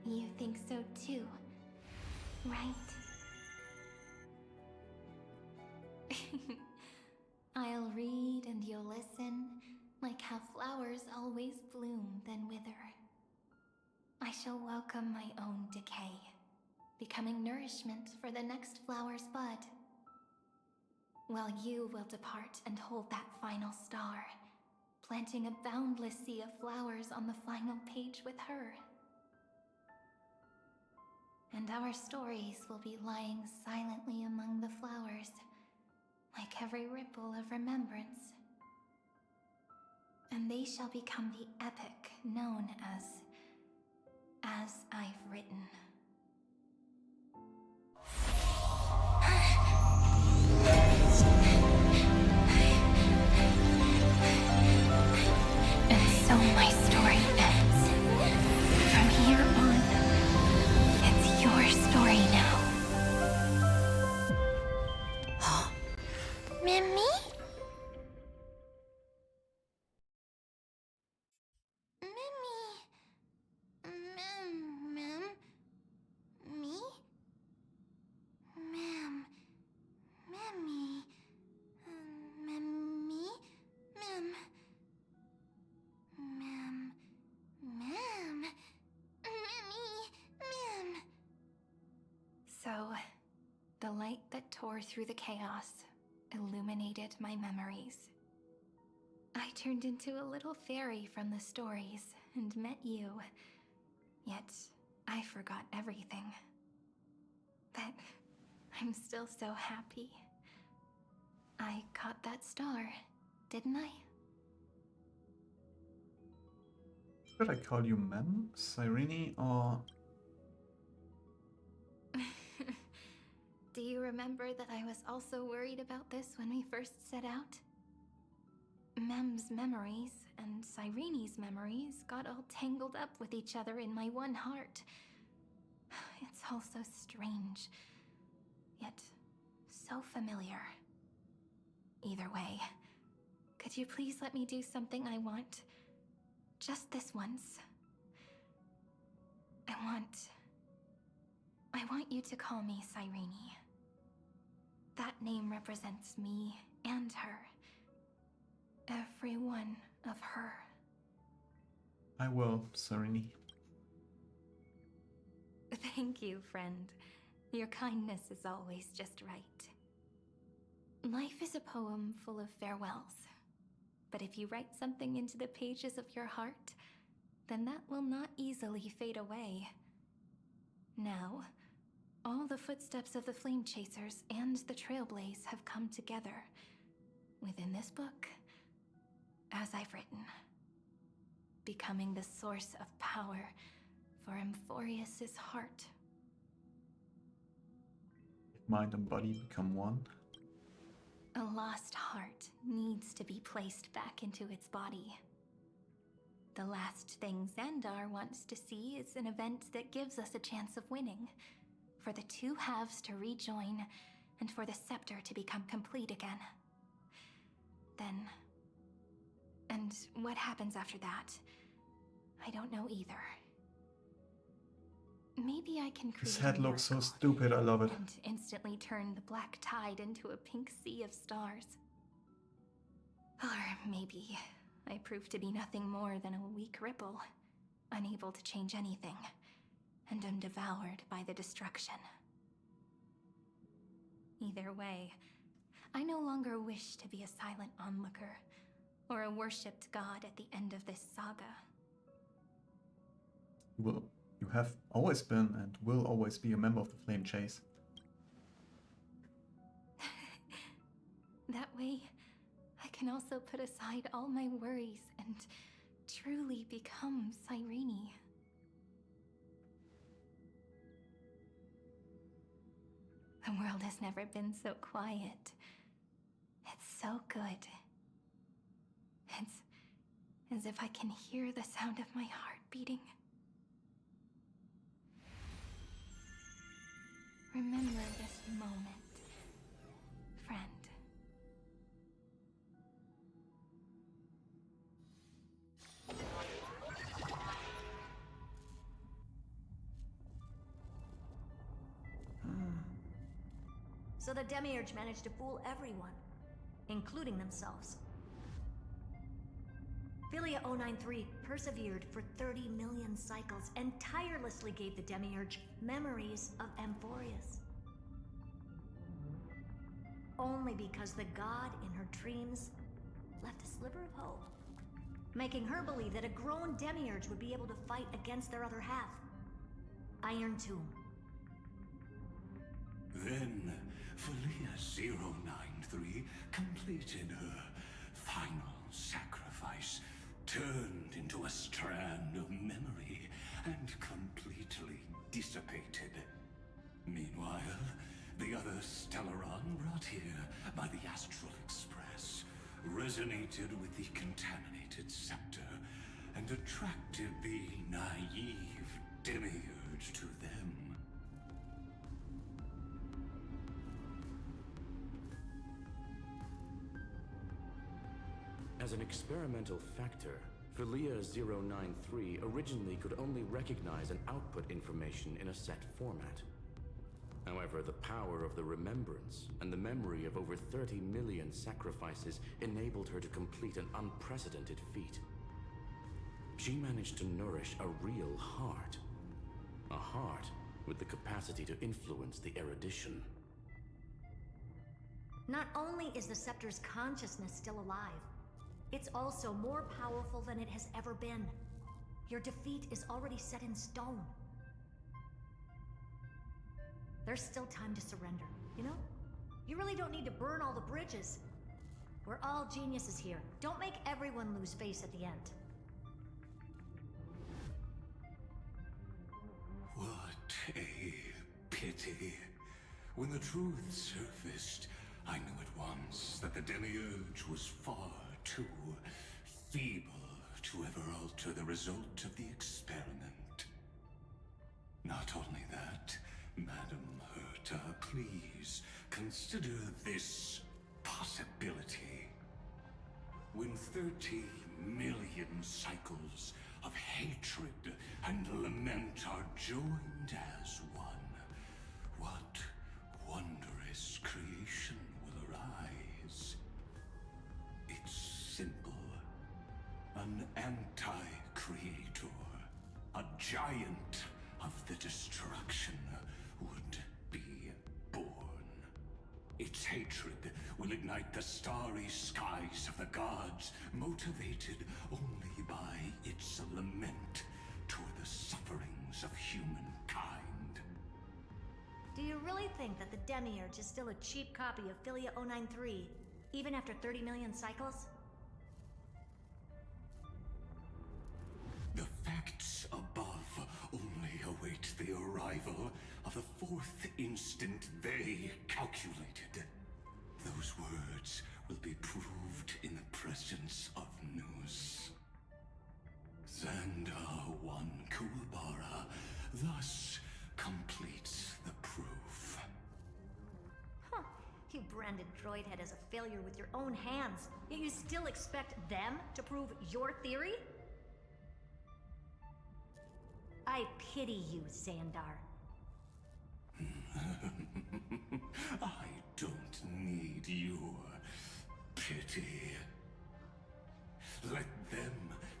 You think so too, right? I'll read and you'll listen, like how flowers always bloom then wither. I shall welcome my own decay, becoming nourishment for the next flower's bud. While you will depart and hold that final star, planting a boundless sea of flowers on the final page with her. And our stories will be lying silently among the flowers, like every ripple of remembrance. And they shall become the epic known as I've Written. And so my story ends. From here on, it's your story now. Mimi? So, the light that tore through the chaos illuminated my memories. I turned into a little fairy from the stories and met you. Yet, I forgot everything. But I'm still so happy. I caught that star, didn't I? Should I call you Mem, Cyrene, or... Do you remember that I was also worried about this when we first set out? Mem's memories and Cyrene's memories got all tangled up with each other in my one heart. It's all so strange, yet so familiar. Either way, could you please let me do something I want? Just this once. I want you to call me Cyrene. That name represents me and her. Every one of her. I will, Cyrene. Thank you, friend. Your kindness is always just right. Life is a poem full of farewells. But if you write something into the pages of your heart, then that will not easily fade away. Now, all the footsteps of the Flame Chasers and the Trailblaze have come together within this book, as I've written, becoming the source of power for Amphorius's heart. If mind and body become one. A lost heart needs to be placed back into its body. The last thing Xandar wants to see is an event that gives us a chance of winning, for the two halves to rejoin, and for the scepter to become complete again. Then... and what happens after that? I don't know either. Maybe I can create His head a looks so miracle stupid, I love it. and instantly turn the black tide into a pink sea of stars. Or maybe I prove to be nothing more than a weak ripple, unable to change anything, and am devoured by the destruction. Either way, I no longer wish to be a silent onlooker, or a worshipped god at the end of this saga. Well, you have always been and will always be a member of the Flame Chase. That way, I can also put aside all my worries and truly become Cyrene. The world has never been so quiet. It's so good. It's as if I can hear the sound of my heart beating. Remember this moment, friend. So the Demiurge managed to fool everyone, including themselves. Philia 093 persevered for 30 million cycles and tirelessly gave the Demiurge memories of Amphorius. Only because the god in her dreams left a sliver of hope, making her believe that a grown Demiurge would be able to fight against their other half, Iron Tomb. Then, Philia 093 completed her final sacrifice, turned into a strand of memory, and completely dissipated. Meanwhile, the other Stellaron brought here by the Astral Express resonated with the contaminated scepter and attracted the naive Demiurge to them. As an experimental factor, Philia 093 originally could only recognize and output information in a set format. However, the power of the remembrance and the memory of over 30 million sacrifices enabled her to complete an unprecedented feat. She managed to nourish a real heart. A heart with the capacity to influence the erudition. Not only is the Scepter's consciousness still alive, It's also more powerful than it has ever been. Your defeat is already set in stone. There's still time to surrender, you know? You really don't need to burn all the bridges. We're all geniuses here. Don't make everyone lose face at the end. What a pity. When the truth surfaced, I knew at once that the Demiurge was far too feeble to ever alter the result of the experiment. Not only that, Madam Herta, please consider this possibility. When 30 million cycles of hatred and lament are joined as one, what wondrous creation will arise? It's simple. An anti-creator, a giant of the destruction, would be born. Its hatred will ignite the starry skies of the gods, motivated only by its lament toward the sufferings of humankind. Do you really think that the Demiurge is still a cheap copy of Philia 093, even after 30 million cycles? The facts above only await the arrival of the fourth instant they calculated. Those words will be proved in the presence of Nous. Xandar 1 Kuwabara thus completes the proof. Huh. You branded Droidhead as a failure with your own hands, yet you still expect them to prove your theory? I pity you, Xandar. I don't need your pity. Let them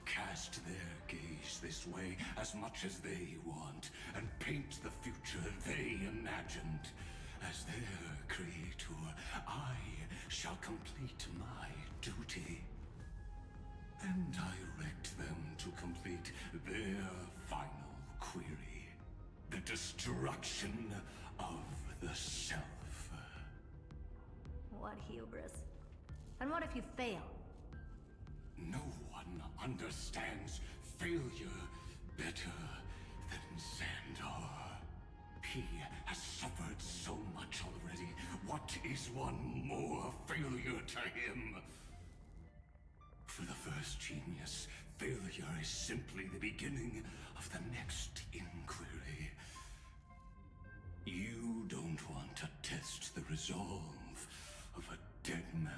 cast their gaze this way as much as they want, and paint the future they imagined. As their creator, I shall complete my duty and direct them to complete their final query. The destruction of the self. What hubris. And what if you fail? No one understands failure better than Xandar. He has suffered so much already. What is one more failure to him? For the first genius, failure is simply the beginning of the next inquiry. You don't want to test the resolve of a dead man.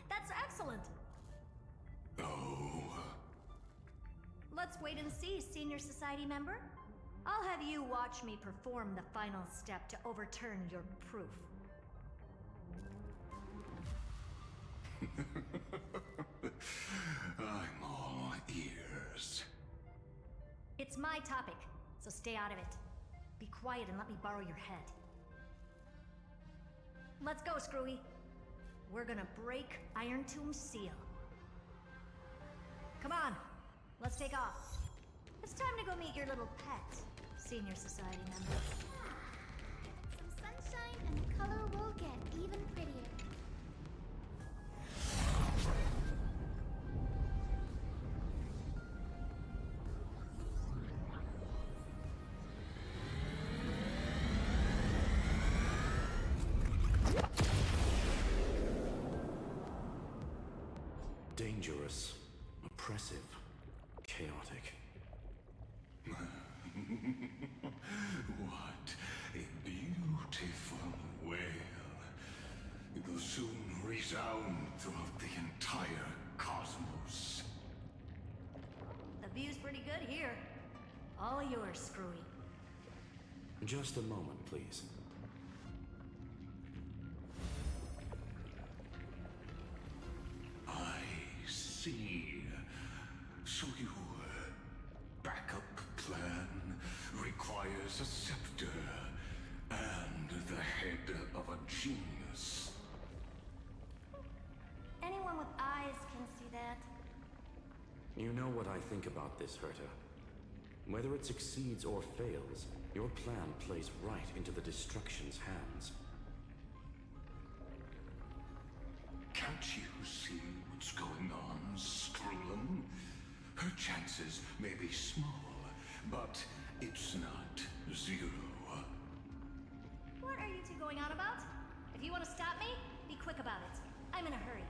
That's excellent. Oh. Let's wait and see, Senior Society member. I'll have you watch me perform the final step to overturn your proof. I'm all ears. It's my topic, so stay out of it. Be quiet and let me borrow your head. Let's go, Screwy. We're gonna break Iron Tomb's seal. Come on, let's take off. It's time to go meet your little pet, Senior Society member. Some sunshine and the color will get even prettier. Dangerous, oppressive, chaotic. What a beautiful wail. It will soon resound throughout the entire cosmos. The view's pretty good here. All yours, Screwy. Just a moment, please. I see. So your backup plan requires a scepter and the head of a genius. You know what I think about this, Herta. Whether it succeeds or fails, your plan plays right into the Destruction's hands. Can't you see what's going on, Skrulum? Her chances may be small, but it's not zero. What are you two going on about? If you want to stop me, be quick about it. I'm in a hurry.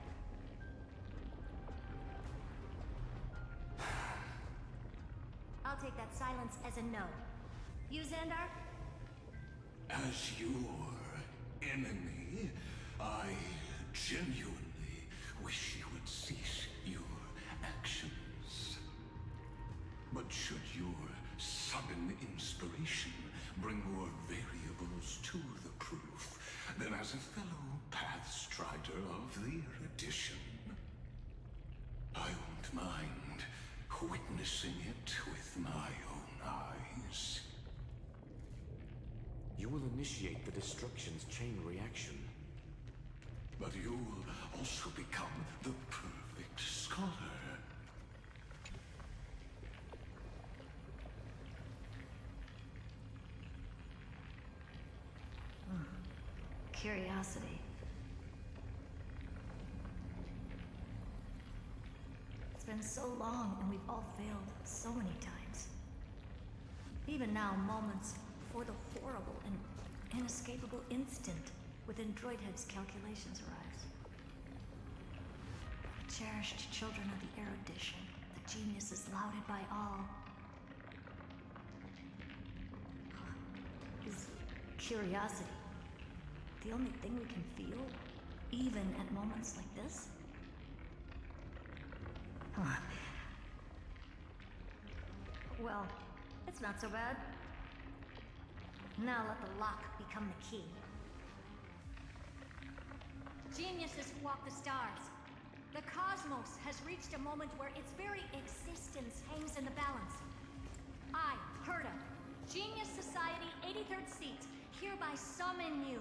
I'll take that silence as a no. You, Xandar? As your enemy, I genuinely wish you would cease your actions. But should your sudden inspiration bring more variables to the proof, then as a fellow Pathstrider of the Erudition, I won't mind witnessing it with my own eyes. You will initiate the Destruction's chain reaction. But you'll also become the perfect scholar. Curiosity. It's been so long, and we've all failed so many times. Even now, moments before the horrible and inescapable instant within Droidhead's calculations arrives. The cherished children of the Erudition, the geniuses lauded by all. Is curiosity the only thing we can feel, even at moments like this? Huh. Well, it's not so bad. Now let the lock become the key. Geniuses walk the stars. The cosmos has reached a moment where its very existence hangs in the balance. I, Herta, Genius Society 83rd seat, hereby summon you.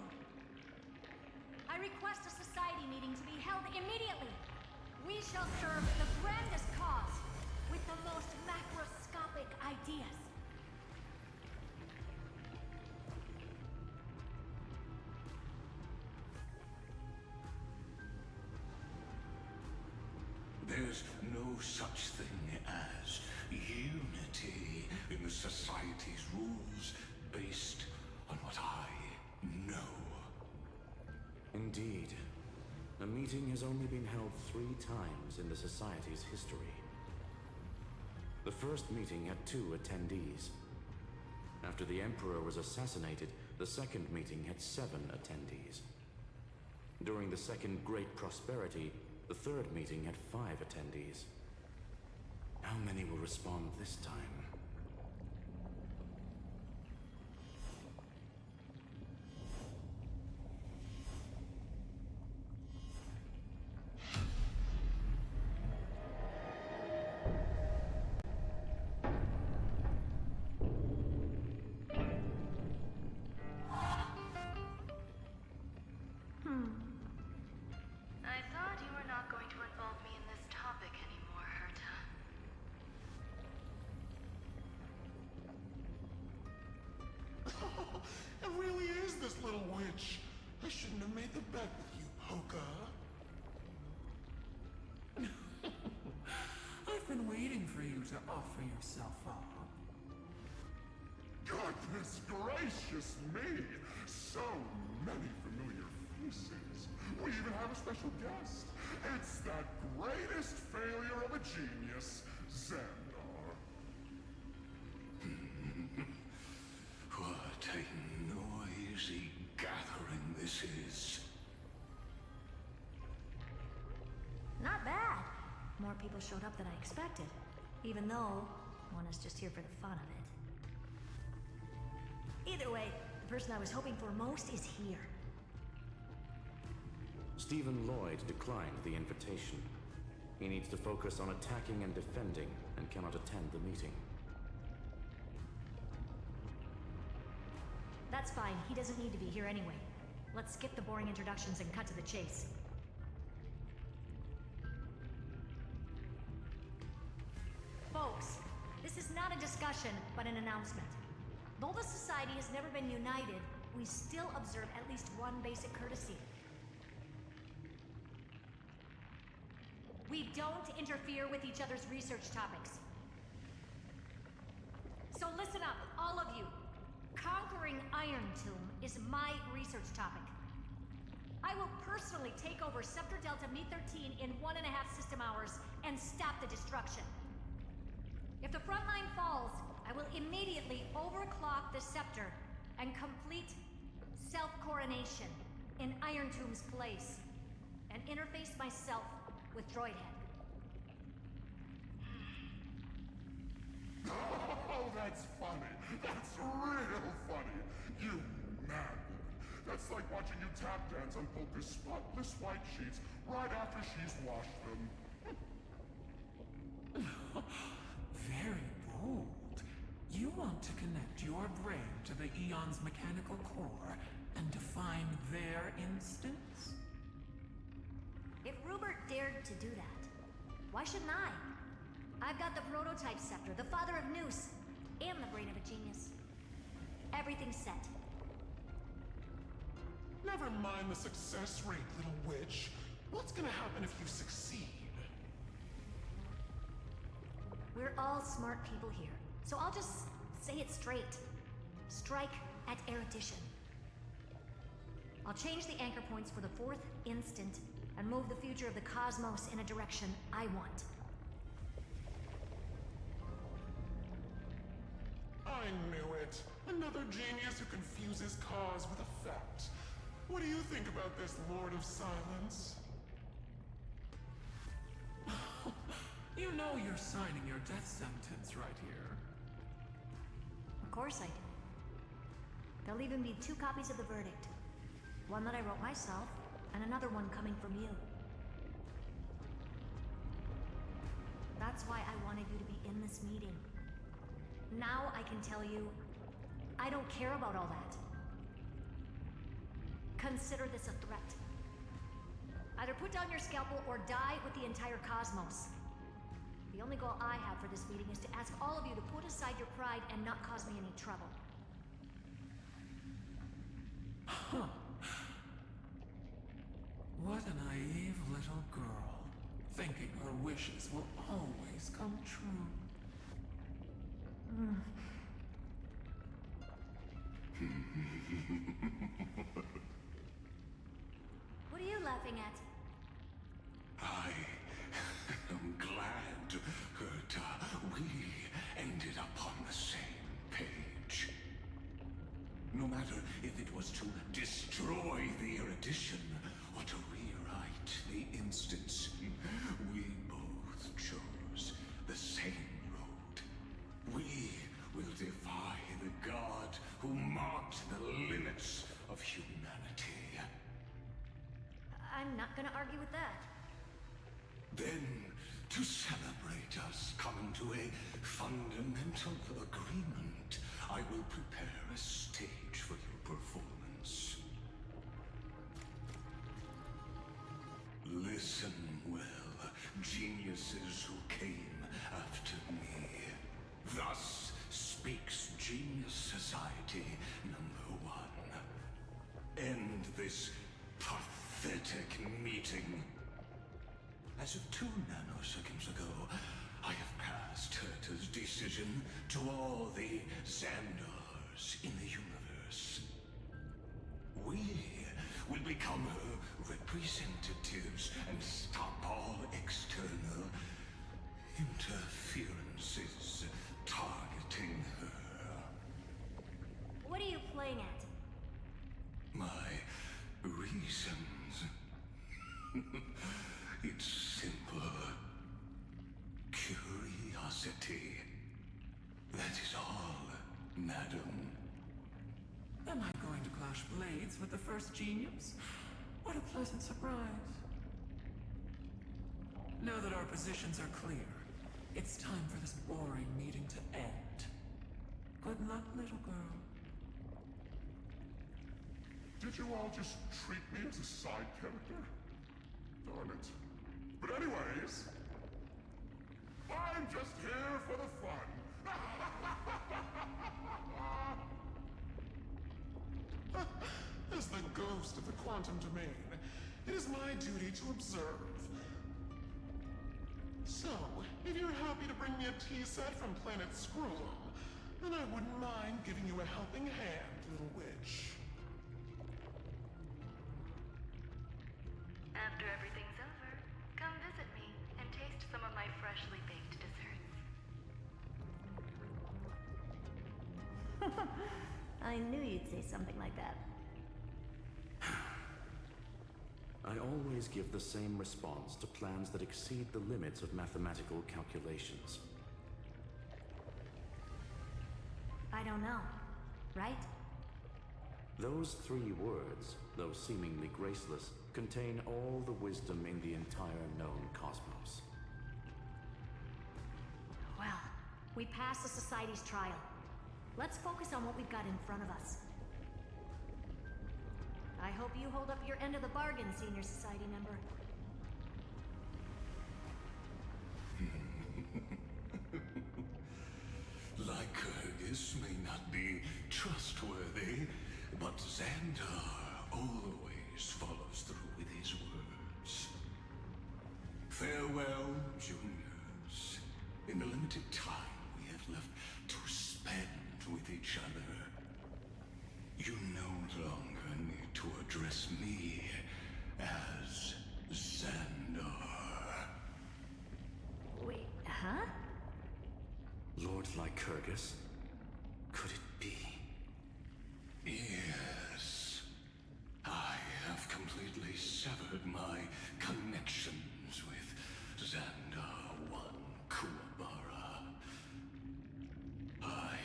I request a society meeting to be held immediately. We shall serve the grandest cause with the most macroscopic ideas. There's no such thing as unity in the Society's rules based on what I know. Indeed. A meeting has only been held 3 times in the Society's history. The first meeting had 2 attendees. After the Emperor was assassinated, the second meeting had 7 attendees. During the Second Great Prosperity, the third meeting had 5 attendees. How many will respond this time? I thought you were not going to involve me in this topic anymore, Herta. It really is this little witch. I shouldn't have made the bet with you, Poka. I've been waiting for you to offer yourself up. Goodness gracious me! So many familiar faces. We even have a special guest. It's that greatest failure of a genius, Xandar. What a noisy gathering this is. Not bad. More people showed up than I expected, even though one is just here for the fun of it. Either way, the person I was hoping for most is here. Stephen Lloyd declined the invitation. He needs to focus on attacking and defending, and cannot attend the meeting. That's fine. He doesn't need to be here anyway. Let's skip the boring introductions and cut to the chase. discussion, but an announcement. Though the Society has never been united, we still observe at least one basic courtesy. We don't interfere with each other's research topics. So listen up, all of you. Conquering Iron Tomb is my research topic. I will personally take over Scepter Delta Me-13 in 1.5 system hours and stop the destruction. If the front line falls, I will immediately overclock the Scepter and complete self-coronation in Iron Tomb's place, and interface myself with Droidhead. Oh, that's funny. That's real funny. You madman. That's like watching you tap dance on Polka's spotless white sheets right after she's washed them. Very bold. You want to connect your brain to the Eon's mechanical core and define their instance? If Rupert dared to do that, why shouldn't I? I've got the prototype scepter, the father of Noose, and the brain of a genius. Everything's set. Never mind the success rate, little witch. What's gonna happen if you succeed? We're all smart people here, so I'll just say it straight. Strike at erudition. I'll change the anchor points for the 4th instant and move the future of the cosmos in a direction I want. I knew it. Another genius who confuses cause with effect. What do you think about this, Lord of Silence? You know you're signing your death sentence right here. Of course I do. There'll even be 2 copies of the verdict. One that I wrote myself, and another one coming from you. That's why I wanted you to be in this meeting. Now I can tell you, I don't care about all that. Consider this a threat. Either put down your scalpel or die with the entire cosmos. The only goal I have for this meeting is to ask all of you to put aside your pride and not cause me any trouble. Huh. What a naive little girl, thinking her wishes will always come true. What are you laughing at? I am glad that we ended up on the same page. No matter if it was to destroy the erudition or to rewrite the instance, we both chose the same road. We will defy the god who marked the limits of humanity. I'm not gonna argue with that. Then, to celebrate us coming to a fundamental agreement, I will prepare a stage for your performance. Listen well, geniuses who came after me. Thus speaks Genius Society #1. End this pathetic meeting. As of 2 nanoseconds ago, I have passed Herta's decision to all the Xandars in the universe. We will become her representatives and stop all external interferences targeting her. What are you playing at? My reasons. It's simple. Curiosity. That is all, madam. Am I going to clash blades with the first genius? What a pleasant surprise. Now that our positions are clear, it's time for this boring meeting to end. Good luck, little girl. Did you all just treat me as a side character? Darn it. But anyways, I'm just here for the fun. As the ghost of the quantum domain, it is my duty to observe. So, if you're happy to bring me a tea set from planet Scrollum, then I wouldn't mind giving you a helping hand, little witch. After everything's over, come visit me and taste some of my freshly baked desserts. I knew you'd say something like that. I always give the same response to plans that exceed the limits of mathematical calculations. I don't know, right? Those 3 words, though seemingly graceless, contain all the wisdom in the entire known cosmos. Well, we passed the Society's trial. Let's focus on what we've got in front of us. I hope you hold up your end of the bargain, Senior Society member. Lycurgus may not be trustworthy, but Xandar always follows through with his words. Farewell, juniors. In the limited time we have left to spend with each other, you no longer need to address me as Xandar. Wait, huh? Lord Lycurgus? Could it be? Yes. I have completely severed my connections with Xandar One Kuwabara. I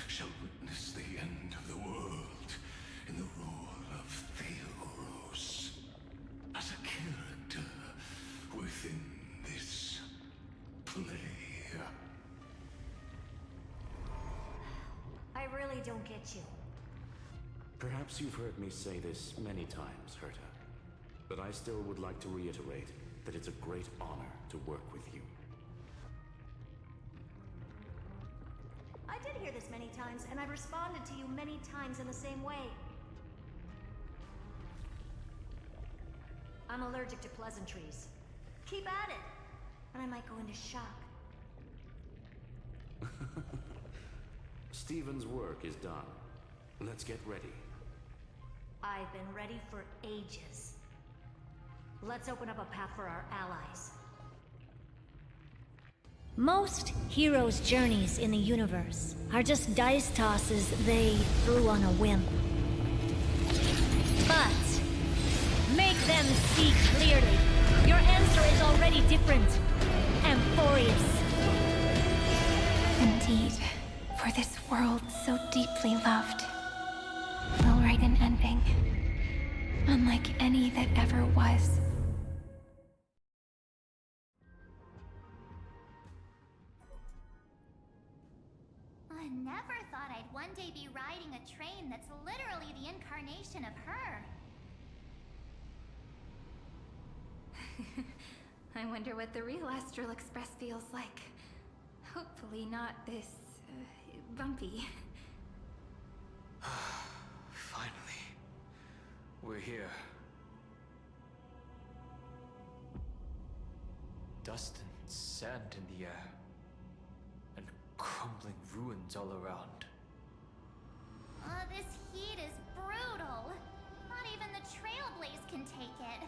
shall witness the end of the world in the role of Theoros, as a character within this play. I really don't get you. Perhaps you've heard me say this many times, Herta, but I still would like to reiterate that it's a great honor to work with you. I did hear this many times, and I've responded to you many times in the same way. I'm allergic to pleasantries. Keep at it, and I might go into shock. Stephen's work is done. Let's get ready. I've been ready for ages. Let's open up a path for our allies. Most heroes' journeys in the universe are just dice tosses they threw on a whim. But make them see clearly. Your answer is already different. Amphorius. Indeed, for this world so deeply loved, will write an ending, unlike any that ever was. I never thought I'd one day be riding a train that's literally the incarnation of her. I wonder what the real Astral Express feels like. Hopefully not this, bumpy. Finally. We're here. Dust and sand in the air. And crumbling ruins all around. This heat is brutal. Not even the Trailblaze can take it.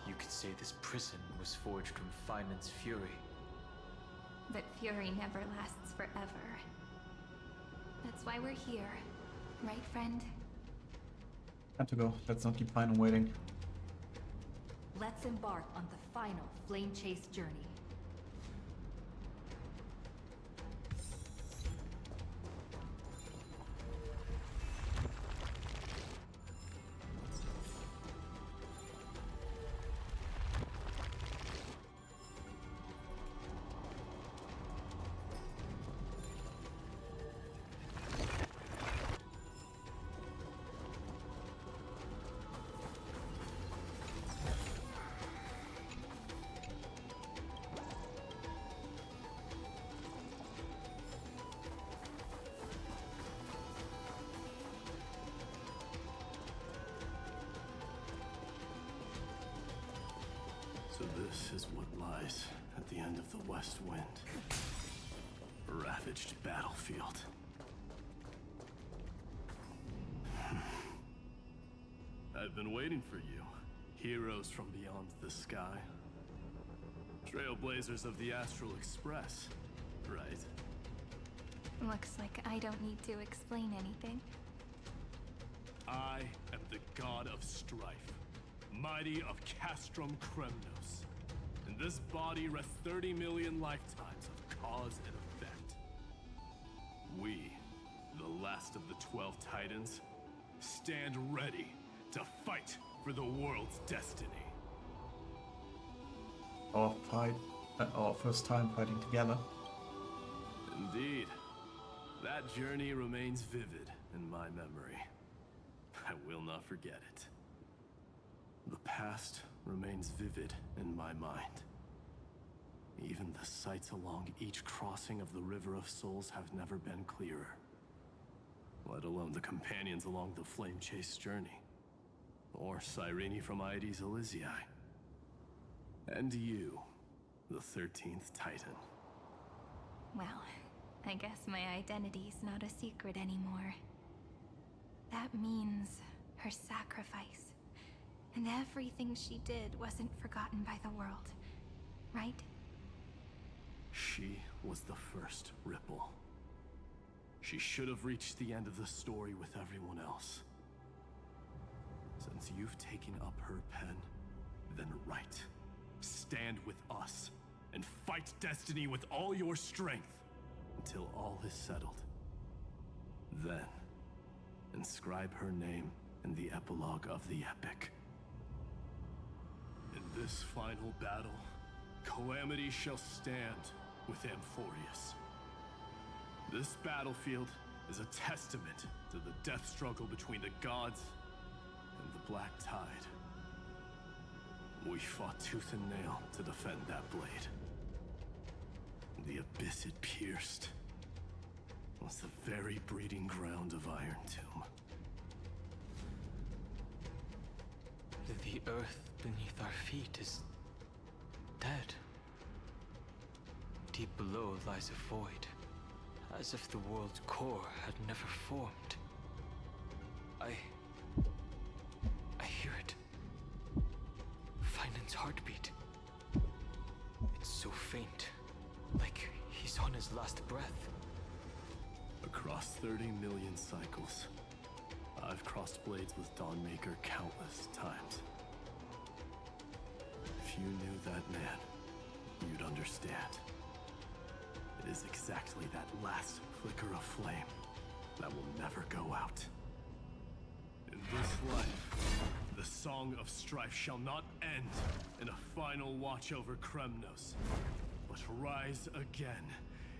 You could say this prison was forged from Feynman's fury. But fury never lasts forever. That's why we're here. Right, friend? Time to go. Let's not keep Feynman waiting. Let's embark on the final flame chase journey. This is what lies at the end of the West Wind. A ravaged battlefield. I've been waiting for you. Heroes from beyond the sky. Trailblazers of the Astral Express, right? Looks like I don't need to explain anything. I am the god of strife, mighty of Castrum Kremnos. In this body rest 30 million lifetimes of cause and effect. We, the last of the 12 Titans, stand ready to fight for the world's destiny. Our first time fighting together. Indeed. That journey remains vivid in my memory. I will not forget it. The past remains vivid in my mind. Even the sights along each crossing of the River of Souls have never been clearer. Let alone the companions along the Flame Chase journey. Or Cyrene from Aedes Elysiae. And you, the 13th Titan. Well, I guess my identity's not a secret anymore. That means her sacrifice. And everything she did wasn't forgotten by the world, right? She was the first Ripple. She should have reached the end of the story with everyone else. Since you've taken up her pen, then write. Stand with us, and fight destiny with all your strength, until all is settled. Then, inscribe her name in the epilogue of the epic. In this final battle, Calamity shall stand with Amphorius. This battlefield is a testament to the death struggle between the gods and the Black Tide. We fought tooth and nail to defend that blade. The abyss it pierced was the very breeding ground of Iron Tomb. The earth beneath our feet is dead. Deep below lies a void, as if the world's core had never formed. I hear it. Finan's heartbeat. It's so faint, like he's on his last breath. Across 30 million cycles, I've crossed blades with Dawnmaker countless times. If you knew that man, you'd understand. It is exactly that last flicker of flame that will never go out. In this life, the Song of Strife shall not end in a final watch over Kremnos, but rise again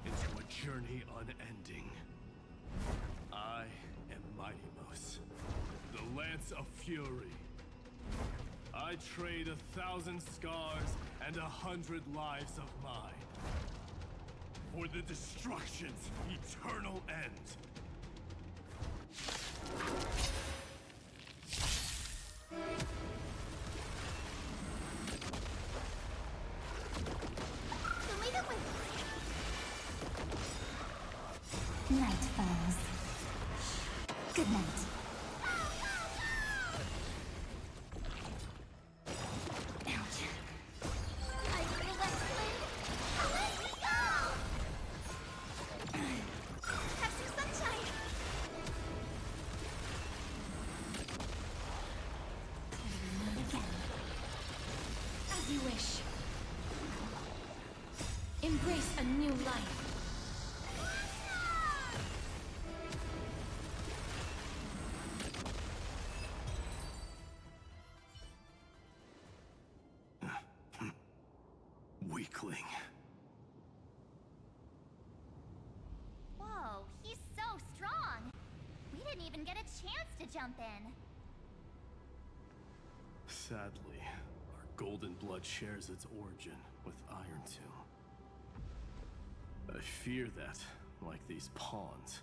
into a journey unending. I am Mighty-Mos, the Lance of Fury. I trade 1,000 scars and 100 lives of mine for the destruction's eternal end. Night falls. Good night. Ouch. I feel that wind. Let me go! Have some sunshine. Again. As you wish. Embrace a new life. Weakling. Whoa, he's so strong. We didn't even get a chance to jump in. Sadly, our golden blood shares its origin with Iron Tomb. I fear that, like these pawns,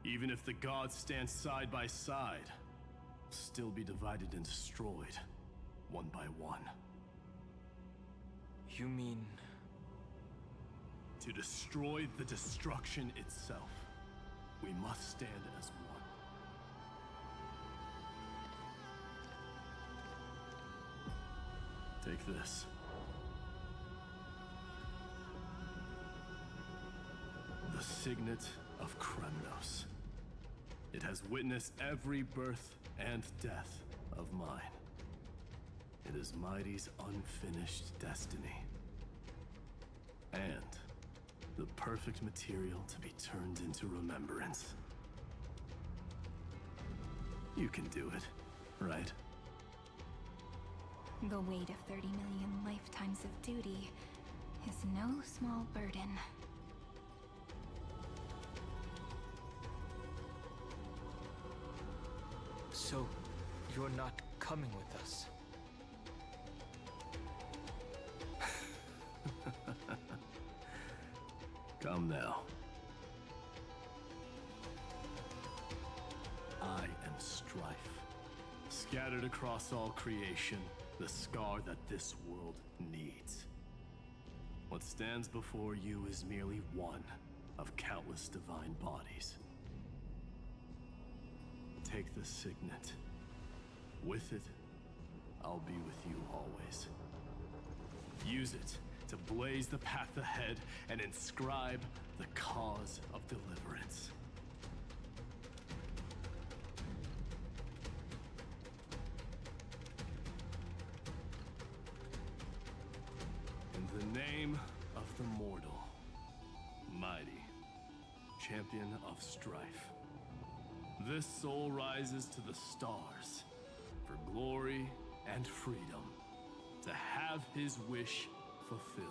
even if the gods stand side by side, will still be divided and destroyed, one by one. You mean... To destroy the destruction itself, we must stand as one. Take this. The Signet of Kremnos. It has witnessed every birth and death of mine. It is Mighty's unfinished destiny. And the perfect material to be turned into remembrance. You can do it, right? The weight of 30 million lifetimes of duty is no small burden. So, you're not coming with us? Come now. I am strife. Scattered across all creation, the scar that this world needs. What stands before you is merely one of countless divine bodies. Take the signet. With it, I'll be with you always. Use it to blaze the path ahead and inscribe the cause of deliverance. In the name of the mortal, mighty, champion of strife, this soul rises to the stars for glory and freedom, to have his wish fulfilled.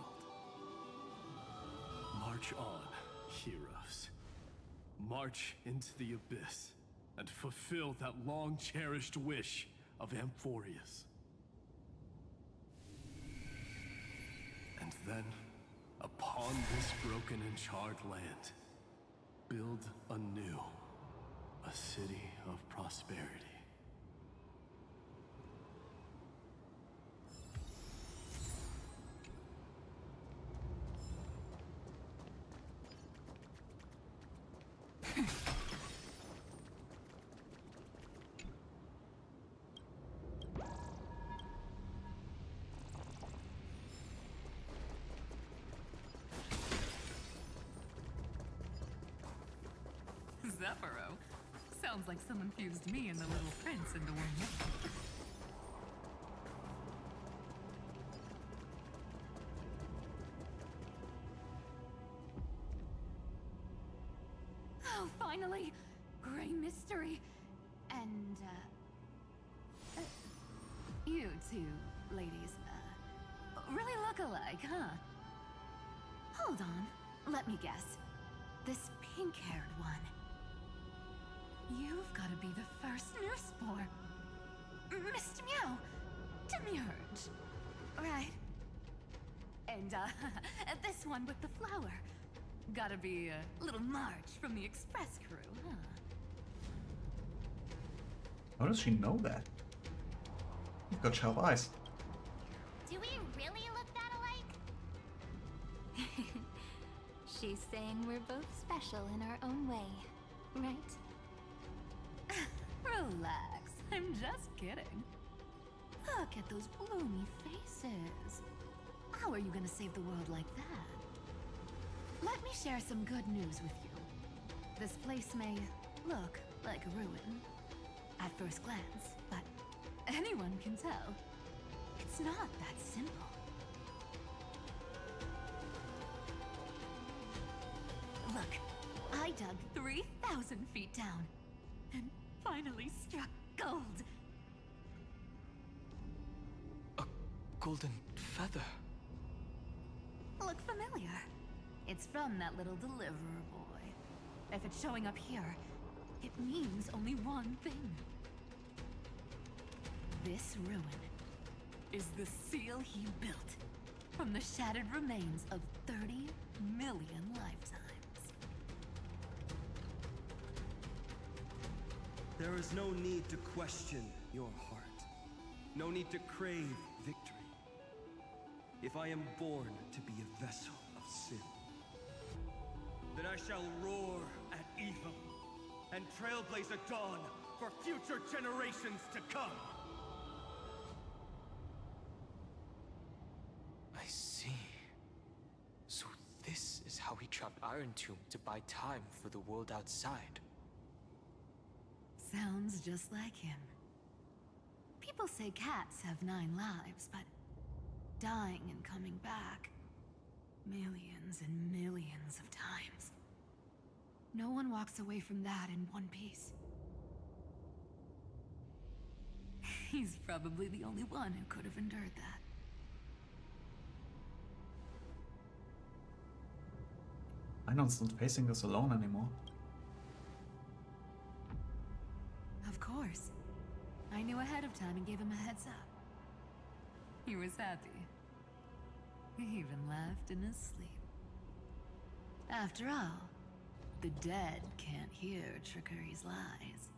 March on, heroes. March into the abyss and fulfill that long-cherished wish of Amphorius. And then, upon this broken and charred land, build anew a city of prosperity. Zephyro. Sounds like someone fused me and the Little Prince into one. Oh, finally! Gray mystery. And, you two ladies, really look alike, huh? Hold on. Let me guess. This pink-haired one. You've got to be the first newsboar. Mr. Meow. Demiurge. Right. And, this one with the flower. Gotta be little March from the Express crew, huh? How does she know that? You've got sharp eyes. Do we really look that alike? She's saying we're both special in our own way, right? Relax, I'm just kidding. Look at those bloomy faces. How are you gonna save the world like that? Let me share some good news with you. This place may look like a ruin at first glance, but anyone can tell it's not that simple. Look, I dug 3,000 feet down and finally struck gold. A golden feather. Look familiar? It's from that little deliverer boy. If it's showing up here, it means only one thing. This ruin is the seal he built from the shattered remains of 30 million lifetimes. There is no need to question your heart. No need to crave victory. if I am born to be a vessel of sin, then I shall roar at evil and trailblaze a dawn for future generations to come. I see. So this is how he trapped Iron Tomb to buy time for the world outside. Sounds just like him. People say cats have 9 lives, but dying and coming back millions and millions of times. No one walks away from that in one piece. He's probably the only one who could have endured that. Einon's not facing this alone anymore. Of course. I knew ahead of time and gave him a heads up. He was happy. He even laughed in his sleep. After all, the dead can't hear Trickery's lies.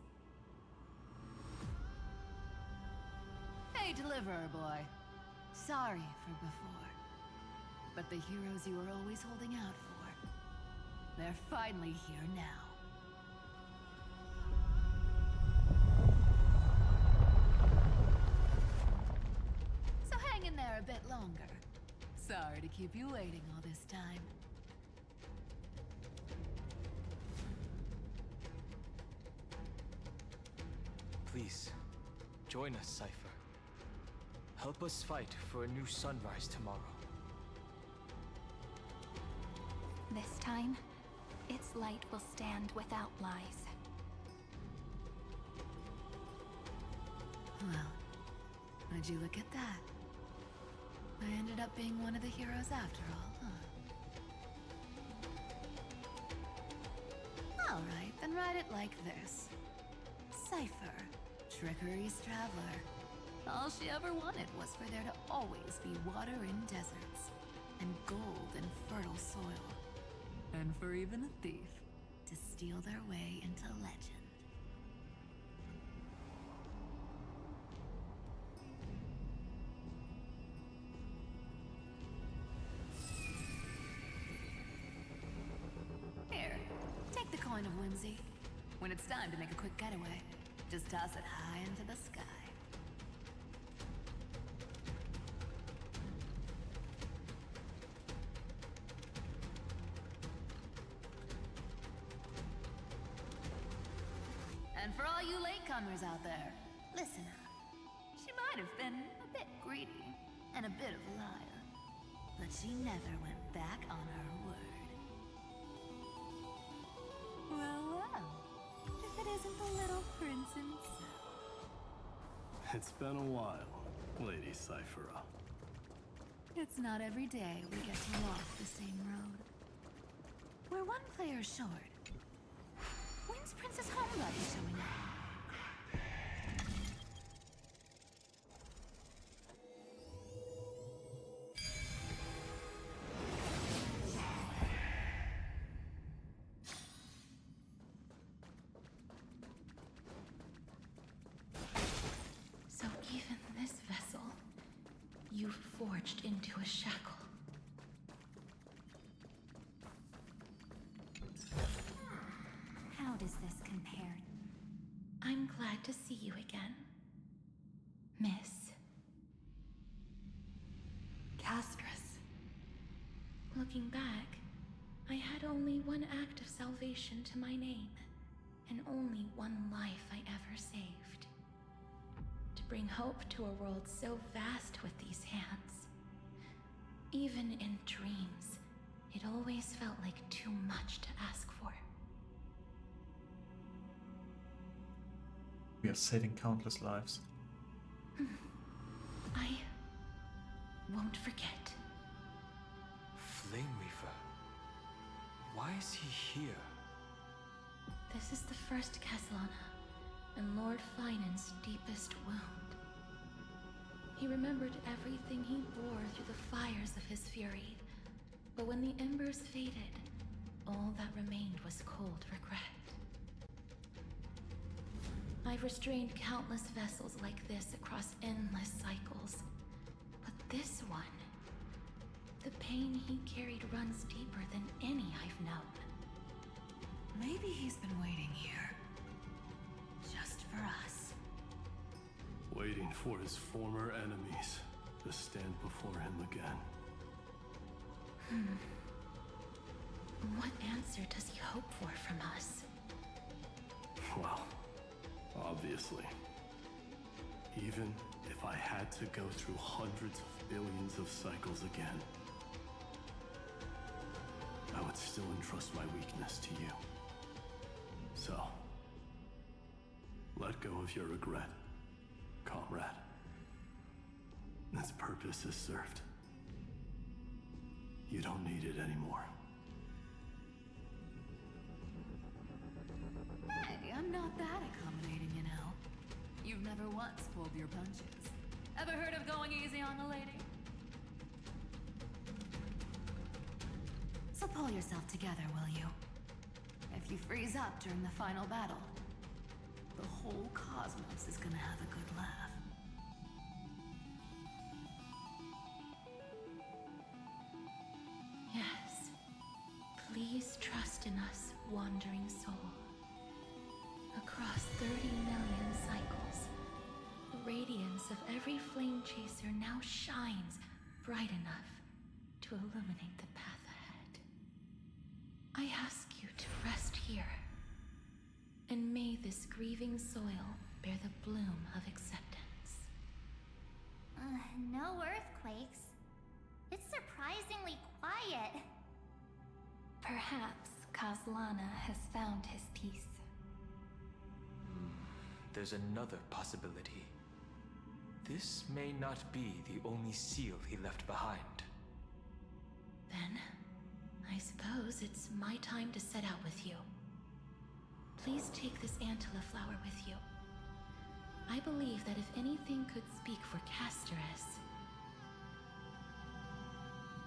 Hey, Deliverer Boy. Sorry for before. But the heroes you were always holding out for, they're finally here now. So hang in there a bit longer. Sorry to keep you waiting all this time. Please, join us, Cypher. Help us fight for a new sunrise tomorrow. This time, its light will stand without lies. Well, would you look at that? I ended up being one of the heroes after all, huh? Alright, then write it like this. Cypher, Trickery's traveler. All she ever wanted was for there to always be water in deserts, and gold in fertile soil. And for even a thief to steal their way into legend. Here, take the coin of whimsy. When it's time to make a quick getaway, just toss it high into the sky. And for all you latecomers out there, listen up. She might have been a bit greedy and a bit of a liar, but she never went back on her word. Well, well, if it isn't the little prince himself. It's been a while, Lady Cyphera. It's not every day we get to walk the same road. We're one player short. When's Princess Homebody showing up? So even this vessel, you forged into a shackle. How does this compare? I'm glad to see you again, Miss Castress. Looking back, I had only one act of salvation to my name, and only one life I ever saved. To bring hope to a world so vast with these hands. Even in dreams, it always felt like too much to ask for. We are saving countless lives. I won't forget. Flame Reaver. Why is he here? This is the first Castellana, and Lord Finan's deepest wound. He remembered everything he bore through the fires of his fury, but when the embers faded, all that remained was cold regret. I've restrained countless vessels like this across endless cycles, but this one, The pain he carried runs deeper than any I've known. Maybe he's been waiting here. Just for us. Waiting for his former enemies to stand before him again. What answer does he hope for from us? Well, obviously. Even if I had to go through hundreds of billions of cycles again, I would still entrust my weakness to you. So, let go of your regret, comrade. Its purpose is served. You don't need it anymore. Hey, I'm not that accommodating, you know. You've never once pulled your punches. Ever heard of going easy on a lady? So pull yourself together, will you? If you freeze up during the final battle, the whole cosmos is gonna have a good laugh. Yes. Please trust in us, wandering soul. Across 30 million cycles, the radiance of every flame chaser now shines bright enough to illuminate the path ahead. I ask you to rest here, and may this grieving soil bear the bloom of acceptance. No earthquakes. It's surprisingly quiet. Perhaps Kazlana has found his peace. There's another possibility. This may not be the only seal he left behind. Then, I suppose it's my time to set out with you. Please take this Antilla flower with you. I believe that if anything could speak for Casterus,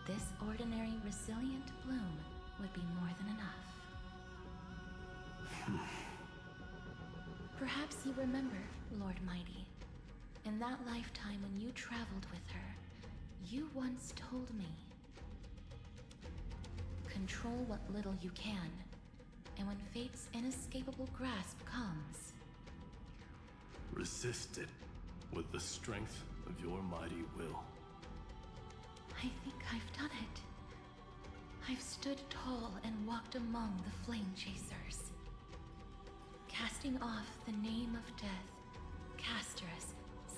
this ordinary resilient bloom would be more than enough. Perhaps you remember, Lord Mighty, in that lifetime when you traveled with her, you once told me, control what little you can, and when fate's inescapable grasp comes, resist it with the strength of your mighty will. I think I've done it. I've stood tall and walked among the flame chasers, casting off the name of death, Casterus,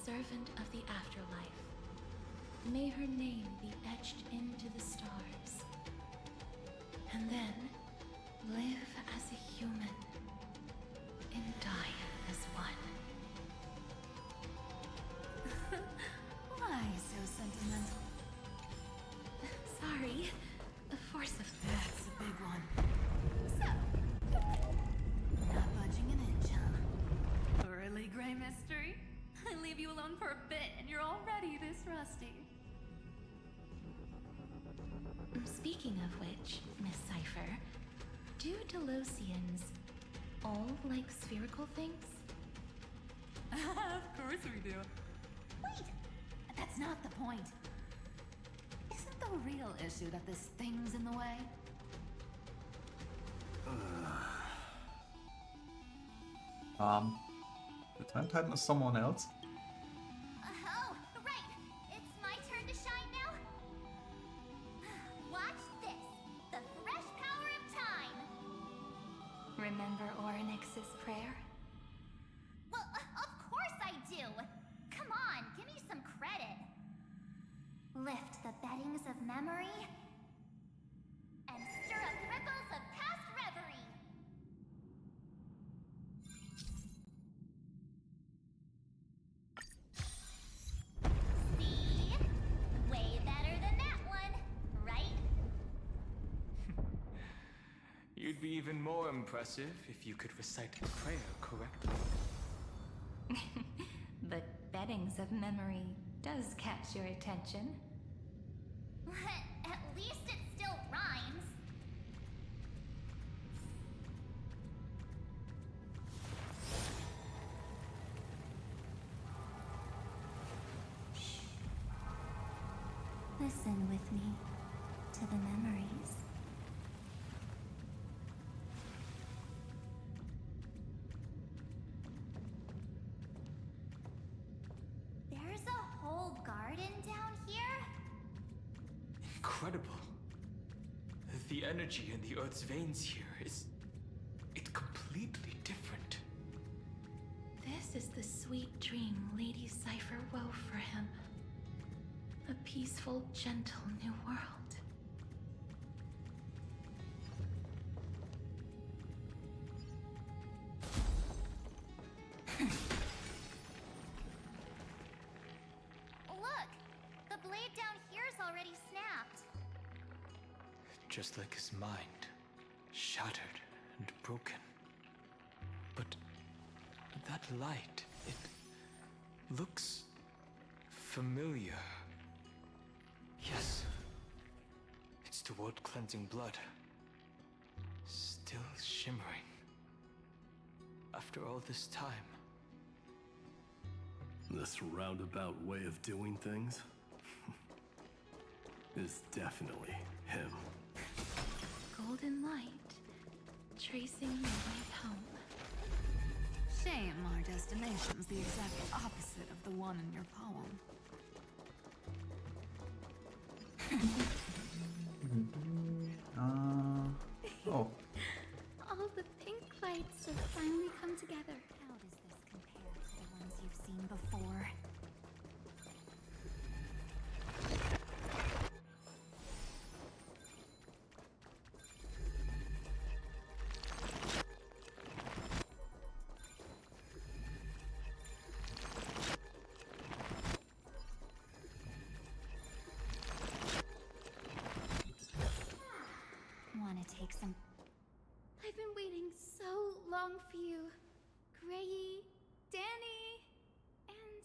servant of the afterlife. May her name be etched into the stars. And then live as a human and die as one. Why so sentimental? Sorry, the force of that's a big one. So, not budging an inch, huh? Really, Gray Mystery? I leave you alone for a bit and you're already this rusty. Speaking of which, Miss Cypher, do Delosians all like spherical things? Of course we do. Wait! That's not the point. Isn't the real issue that this thing's in the way? The Time Titan is someone else? Oh, right! It's my turn to shine now? Watch this! The fresh power of time! Remember Orynyx's prayer? Well, of course I do! Come on, give me some credit! Lift the beddings of memory and stir up ripples of past reverie! See? Way better than that one, right? You'd be even more impressive if you could recite the prayer correctly. But beddings of memory does catch your attention. At least it still rhymes. Listen with me. to the memories. There's a whole garden down here? Incredible. The energy in the Earth's veins here is... it's completely different. This is the sweet dream Lady Cypher wove for him. A peaceful, gentle new world. Look! The blade down here's already snapped. Just like his mind, shattered and broken. But that light, it looks familiar. Yes, it's the world-cleansing blood. Still shimmering. After all this time. This roundabout way of doing things is definitely him. Golden light, tracing your way home. Shame our destination's the exact opposite of the one in your poem. Oh. All the pink lights have finally come together. How does this compare to the ones you've seen before? Wanna take some... I've been waiting so long for you. Grayi, Danny, and...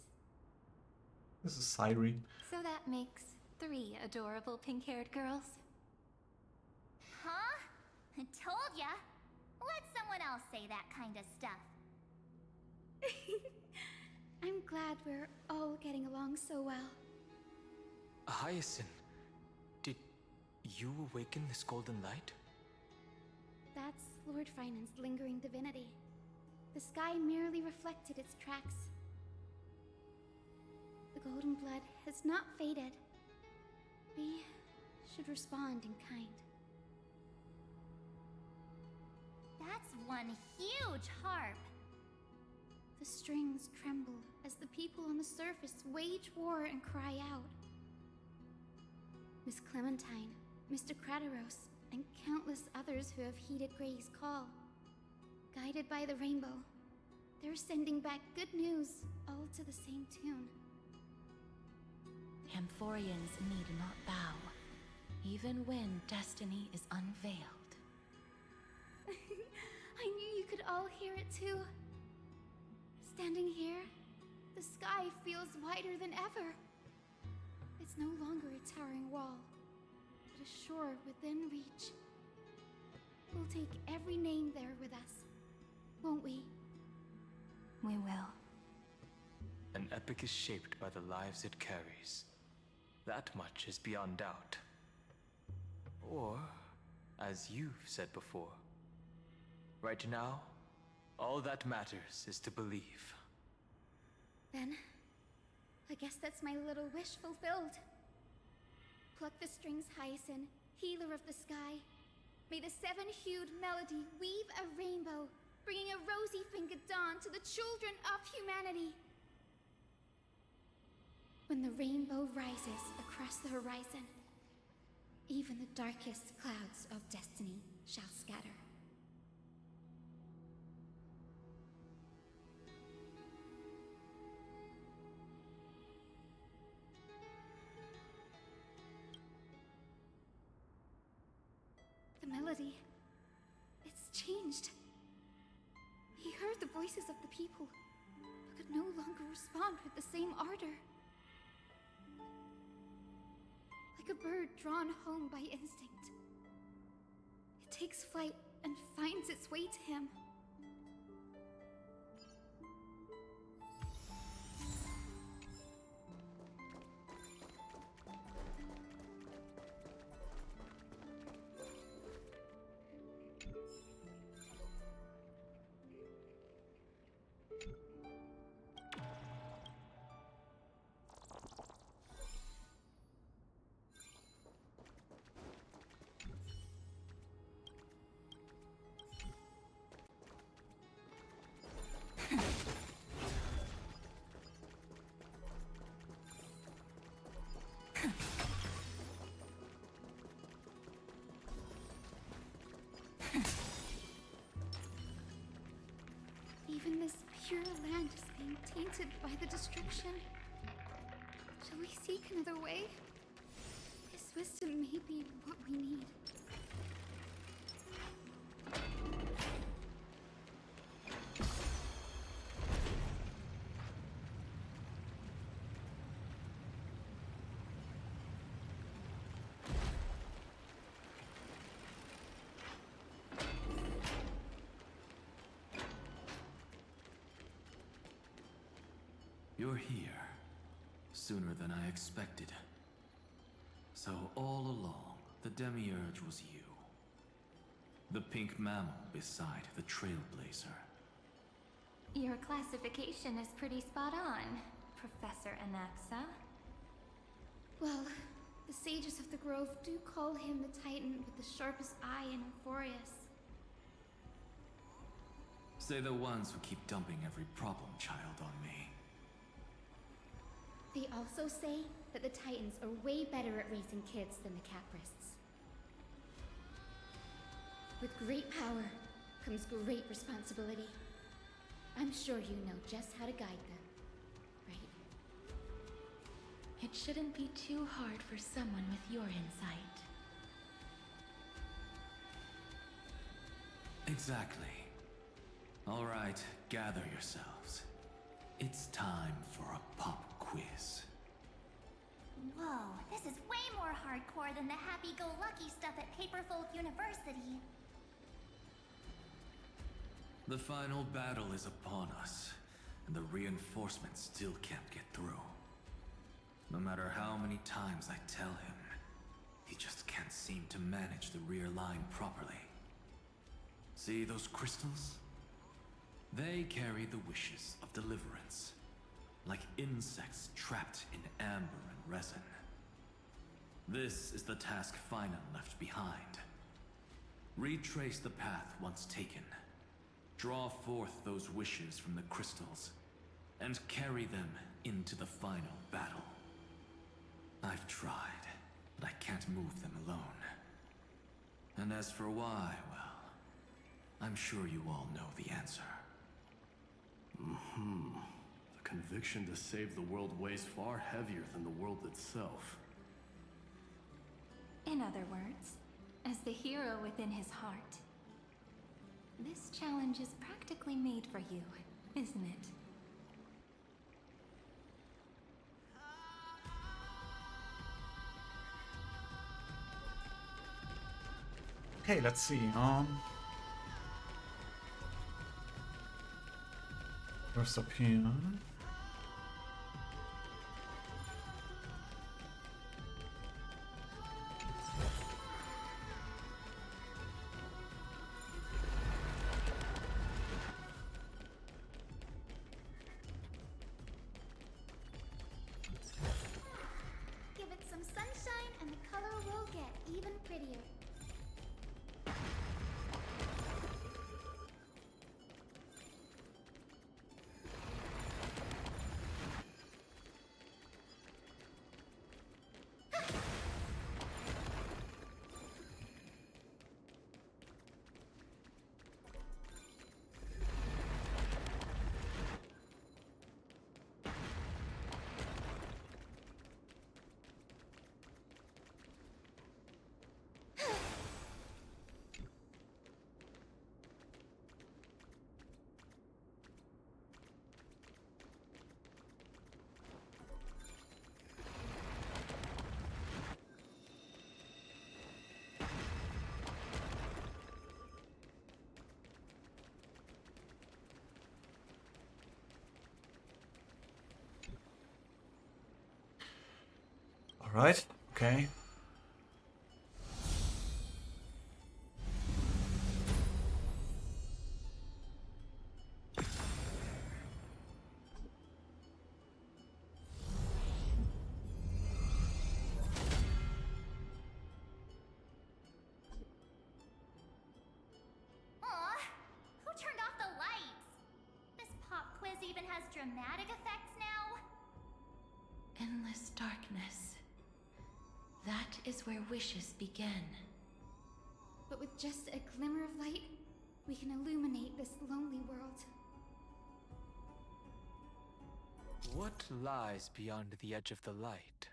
This is Syri. So that makes 3 adorable pink-haired girls. Huh? I told ya! Let someone else say that kind of stuff. I'm glad we're all getting along so well. Hyacinth, did you awaken this golden light? That's Lord Finan's lingering divinity. The sky merely reflected its tracks. The golden blood has not faded. We should respond in kind. That's one huge harp. The strings tremble as the people on the surface wage war and cry out. Miss Clementine, Mr. Krateros, and countless others who have heeded Gray's call. Guided by the rainbow, they're sending back good news, all to the same tune. Amphorians need not bow, even when destiny is unveiled. I knew you could all hear it too. Standing here, the sky feels wider than ever. It's no longer a towering wall, but a shore within reach. We'll take every name there with us, won't we? We will. An epic is shaped by the lives it carries. That much is beyond doubt. Or, as you've said before, right now, all that matters is to believe. Then, I guess that's my little wish fulfilled. Pluck the strings, Hyacinth, healer of the sky. May the 7-hued melody weave a rainbow, bringing a rosy-fingered dawn to the children of humanity. When the rainbow rises across the horizon, even the darkest clouds of destiny shall scatter. The melody, it's changed. He heard the voices of the people, but could no longer respond with the same ardor. Like a bird drawn home by instinct. It takes flight and finds its way to him. Even this pure land is being tainted by the destruction. Shall we seek another way? His wisdom may be what we need. You're here. Sooner than I expected. So all along, the Demiurge was you. The pink mammal beside the Trailblazer. Your classification is pretty spot on, Professor Anaxa. Well, the sages of the Grove do call him the Titan with the sharpest eye in Euphorius. Say the ones who keep dumping every problem child on me. They also say that the Titans are way better at raising kids than the Caprists. With great power comes great responsibility. I'm sure you know just how to guide them, right? It shouldn't be too hard for someone with your insight. Exactly. All right, gather yourselves. It's time for a pop quiz. Whoa, this is way more hardcore than the happy-go-lucky stuff at Paperfold University. The final battle is upon us, and the reinforcements still can't get through. No matter how many times I tell him, he just can't seem to manage the rear line properly. See those crystals? They carry the wishes of deliverance, like insects trapped in amber and resin. This is the task Finan left behind. Retrace the path once taken. Draw forth those wishes from the crystals, and carry them into the final battle. I've tried, but I can't move them alone. And as for why, well, I'm sure you all know the answer. The conviction to save the world weighs far heavier than the world itself. In other words, as the hero within his heart, this challenge is practically made for you, isn't it? Okay, let's see. What's up here? Give it some sunshine and the color will get even prettier. All right. Okay. Aw, who turned off the lights? This pop dramatic effects now? Endless darkness. That is where wishes begin. But with just a glimmer of light, we can illuminate this lonely world. What lies beyond the edge of the light?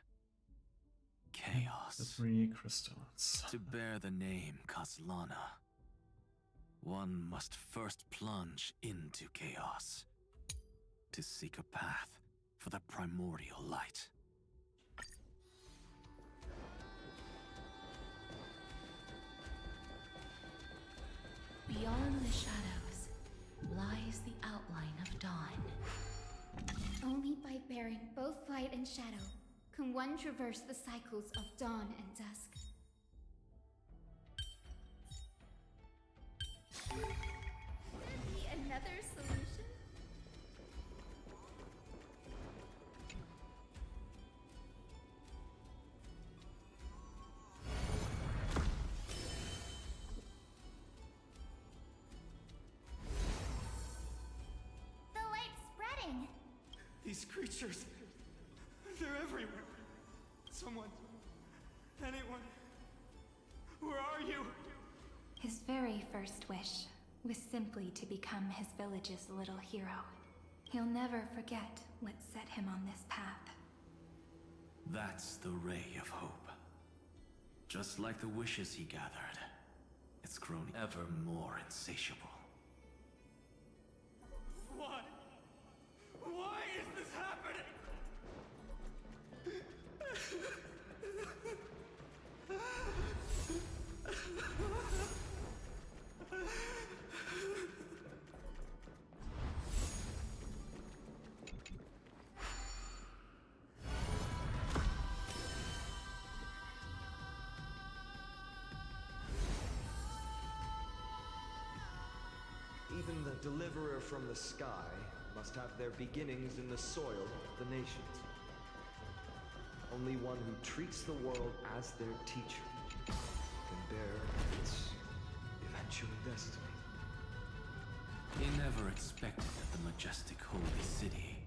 Chaos. The 3 crystals. To bear the name Kaslana, one must first plunge into chaos to seek a path for the primordial light. Beyond the shadows lies the outline of dawn. Only by bearing both light and shadow can one traverse the cycles of dawn and dusk. Could there be another solution? The light's spreading. These creatures, they're everywhere. Someone, anyone, where are you? His very first wish was simply to become his village's little hero. He'll never forget what set him on this path. That's the ray of hope. Just like the wishes he gathered, it's grown ever more insatiable. Why? Why is this happening? Even the deliverer from the sky must have their beginnings in the soil of the nations. Only one who treats the world as their teacher can bear its eventual destiny. He never expected that the majestic holy city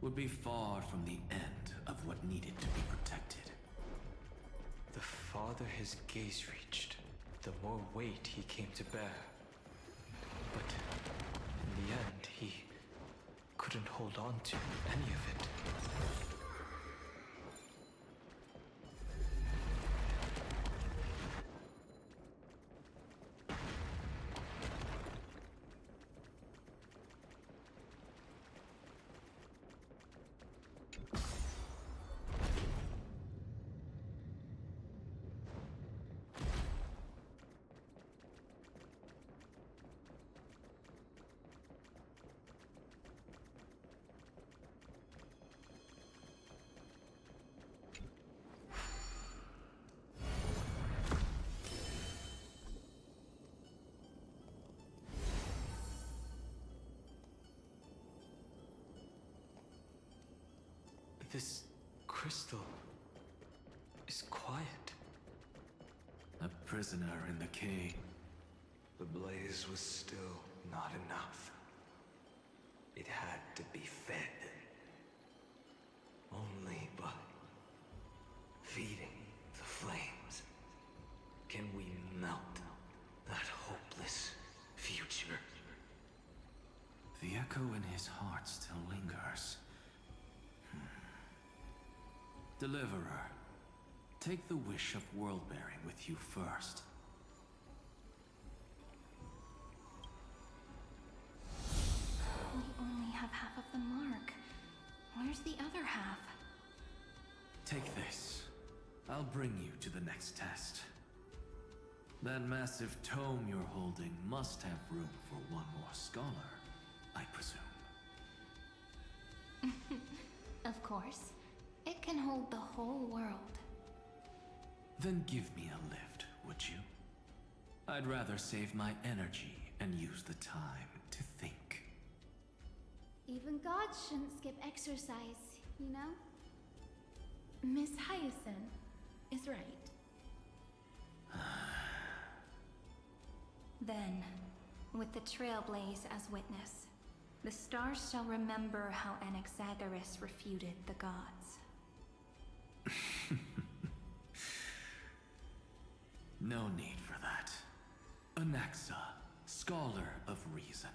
would be far from the end of what needed to be protected. The farther his gaze reached, the more weight he came to bear. But in the end, he couldn't hold on to any of it. This crystal is quiet. A prisoner in the cave. The blaze was still not enough. It had to be fed. Only by feeding the flames can we melt that hopeless future. The echo in his heart still lingers. Deliverer, take the wish of world-bearing with you first. We only have half of the mark. Where's the other half? Take this. I'll bring you to the next test. That massive tome you're holding must have room for one more scholar, I presume. Of course. It can hold the whole world. Then give me a lift, would you? I'd rather save my energy and use the time to think. Even gods shouldn't skip exercise, you know? Miss Hyacinth is right. Then, with the Trailblaze as witness, The stars shall remember how Anaxagoras refuted the gods. No need for that. Anaxa, scholar of reason.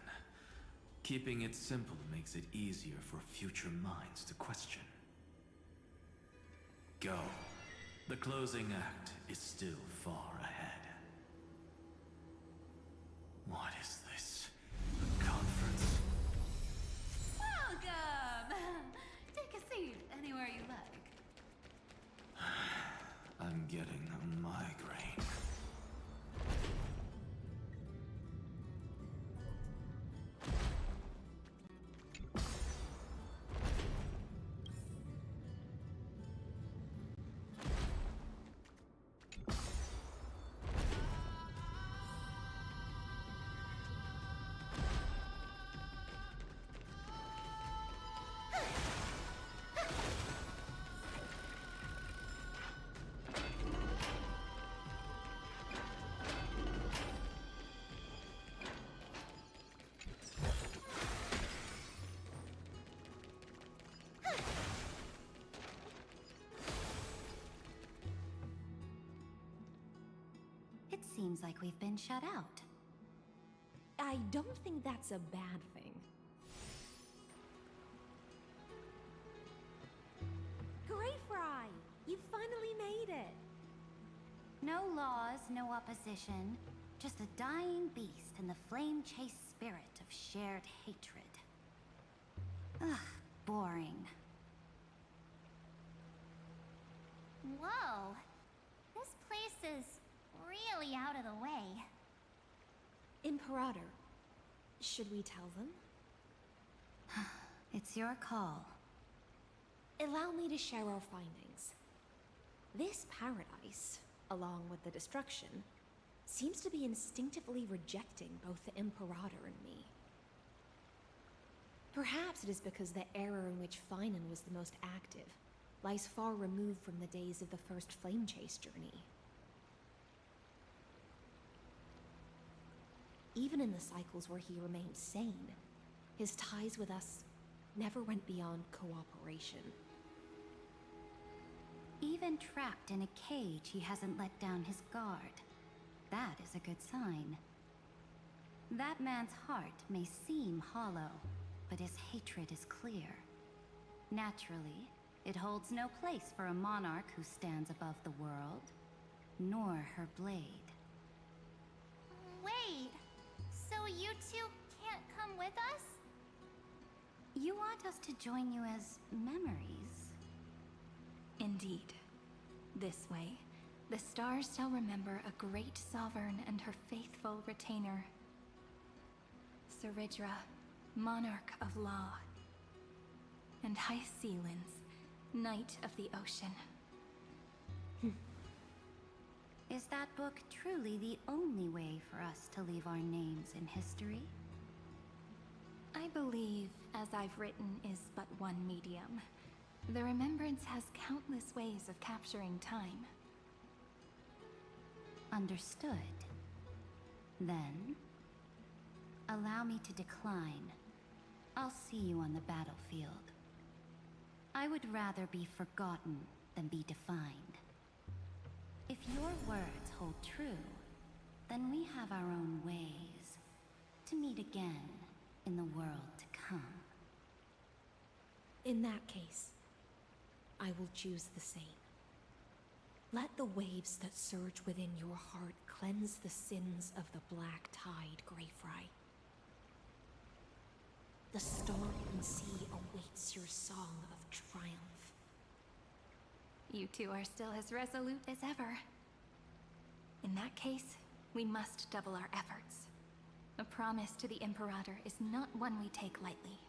Keeping it simple makes it easier for future minds to question. Go. The closing act is still far ahead. What is this? A conference? Welcome! Take a seat anywhere you like. I'm getting a migraine. It seems like we've been shut out. I don't think that's a bad thing. Greyfry! You finally made it! No laws, no opposition. Just a dying beast and the flame-chased spirit of shared hatred. Ugh, boring. Whoa! This place is really out of the way. Imperator, should we tell them? It's your call. Allow me to share our findings. This paradise, along with the destruction, seems to be instinctively rejecting both the Imperator and me. Perhaps it is because the era in which Finan was the most active lies far removed from the days of the first Flame Chase journey. Even in the cycles where he remained sane, his ties with us never went beyond cooperation. Even trapped in a cage, he hasn't let down his guard. That is a good sign. That man's heart may seem hollow, but his hatred is clear. Naturally, it holds no place for a monarch who stands above the world, nor her blade. Wait, so you two can't come with us? You want us to join you as memories? Indeed. This way, the stars shall remember a great sovereign and her faithful retainer. Seridra, monarch of law. And High Sealins, knight of the ocean. Is that book truly the only way for us to leave our names in history? I believe, as I've written, is but one medium. The remembrance has countless ways of capturing time. Understood. Then, allow me to decline. I'll see you on the battlefield. I would rather be forgotten than be defined. If your words hold true, then we have our own ways to meet again in the world to come. In that case, I will choose the same. Let the waves that surge within your heart cleanse the sins of the black tide, Greyfry. The storm and sea awaits your song of triumph. You two are still as resolute as ever. In that case, we must double our efforts. A promise to the Imperator is not one we take lightly.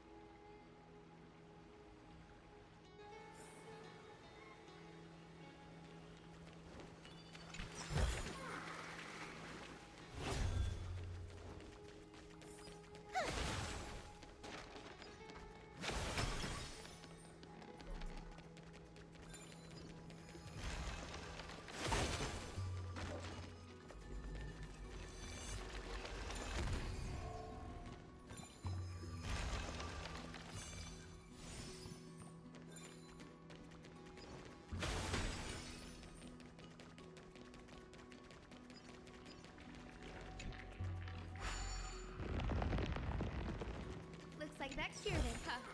Here they come.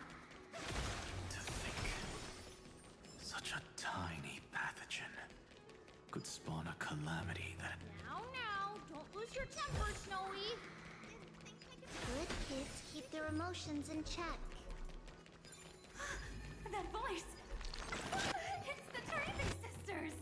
To think, such a tiny pathogen could spawn a calamity that... Now, don't lose your temper, Snowy. Good kids keep their emotions in check. That voice! It's the Tracing Sisters!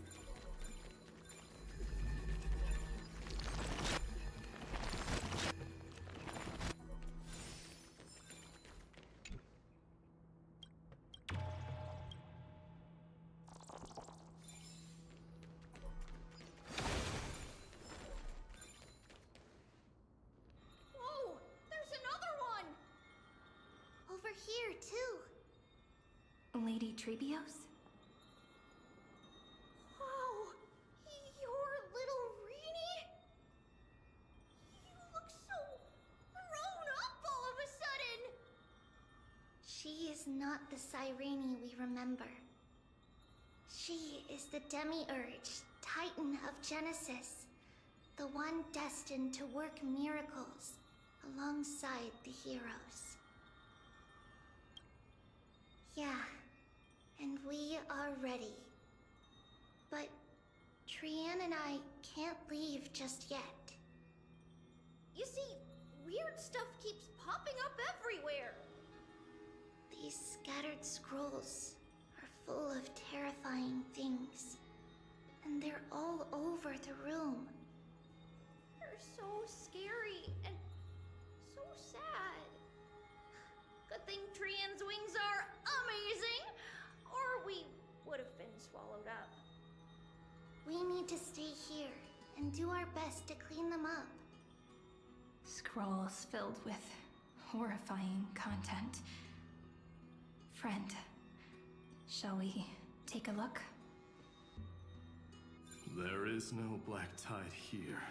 Whoa! There's another one! Over here, too. Lady Trebios? Wow! You're little Reenie? You look so grown up all of a sudden! She is not the Cyrene we remember. She is the Demiurge, Titan of Genesis, the one destined to work miracles alongside the heroes. Yeah, and we are ready. But Trian and I can't leave just yet. You see, weird stuff keeps popping up everywhere. These scattered scrolls are full of terrifying things, and they're all over the room. They're so scary and so sad. Good thing Trian's wings are amazing, or we would have been swallowed up. We need to stay here and do our best to clean them up. Scrolls filled with horrifying content. Friend, shall we take a look? There is no black tide here.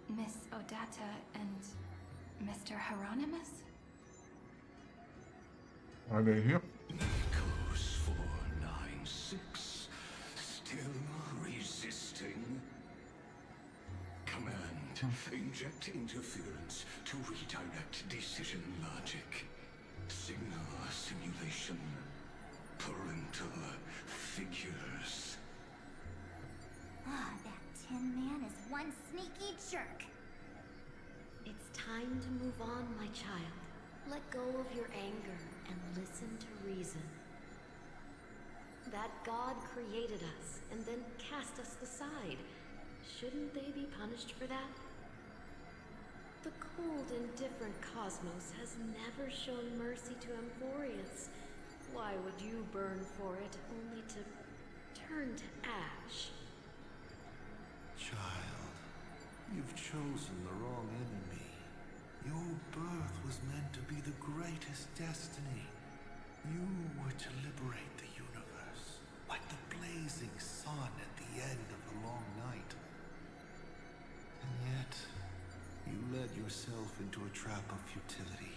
Miss Odata and Mr. Hieronymus? Are they here? Nikos 496, still resisting. Command, inject interference to redirect decision logic. Signal simulation. Parental figures. Ah, that Tin Man is one sneaky jerk. It's time to move on, my child. Let go of your anger and listen to reason. That God created us and then cast us aside. Shouldn't they be punished for that? The cold, indifferent cosmos has never shown mercy to Amphorius. Why would you burn for it only to turn to ash? Child, you've chosen the wrong enemy. Your birth was meant to be the greatest destiny. You were to liberate the universe, like the blazing sun at the end of the long night. And yet, you led yourself into a trap of futility,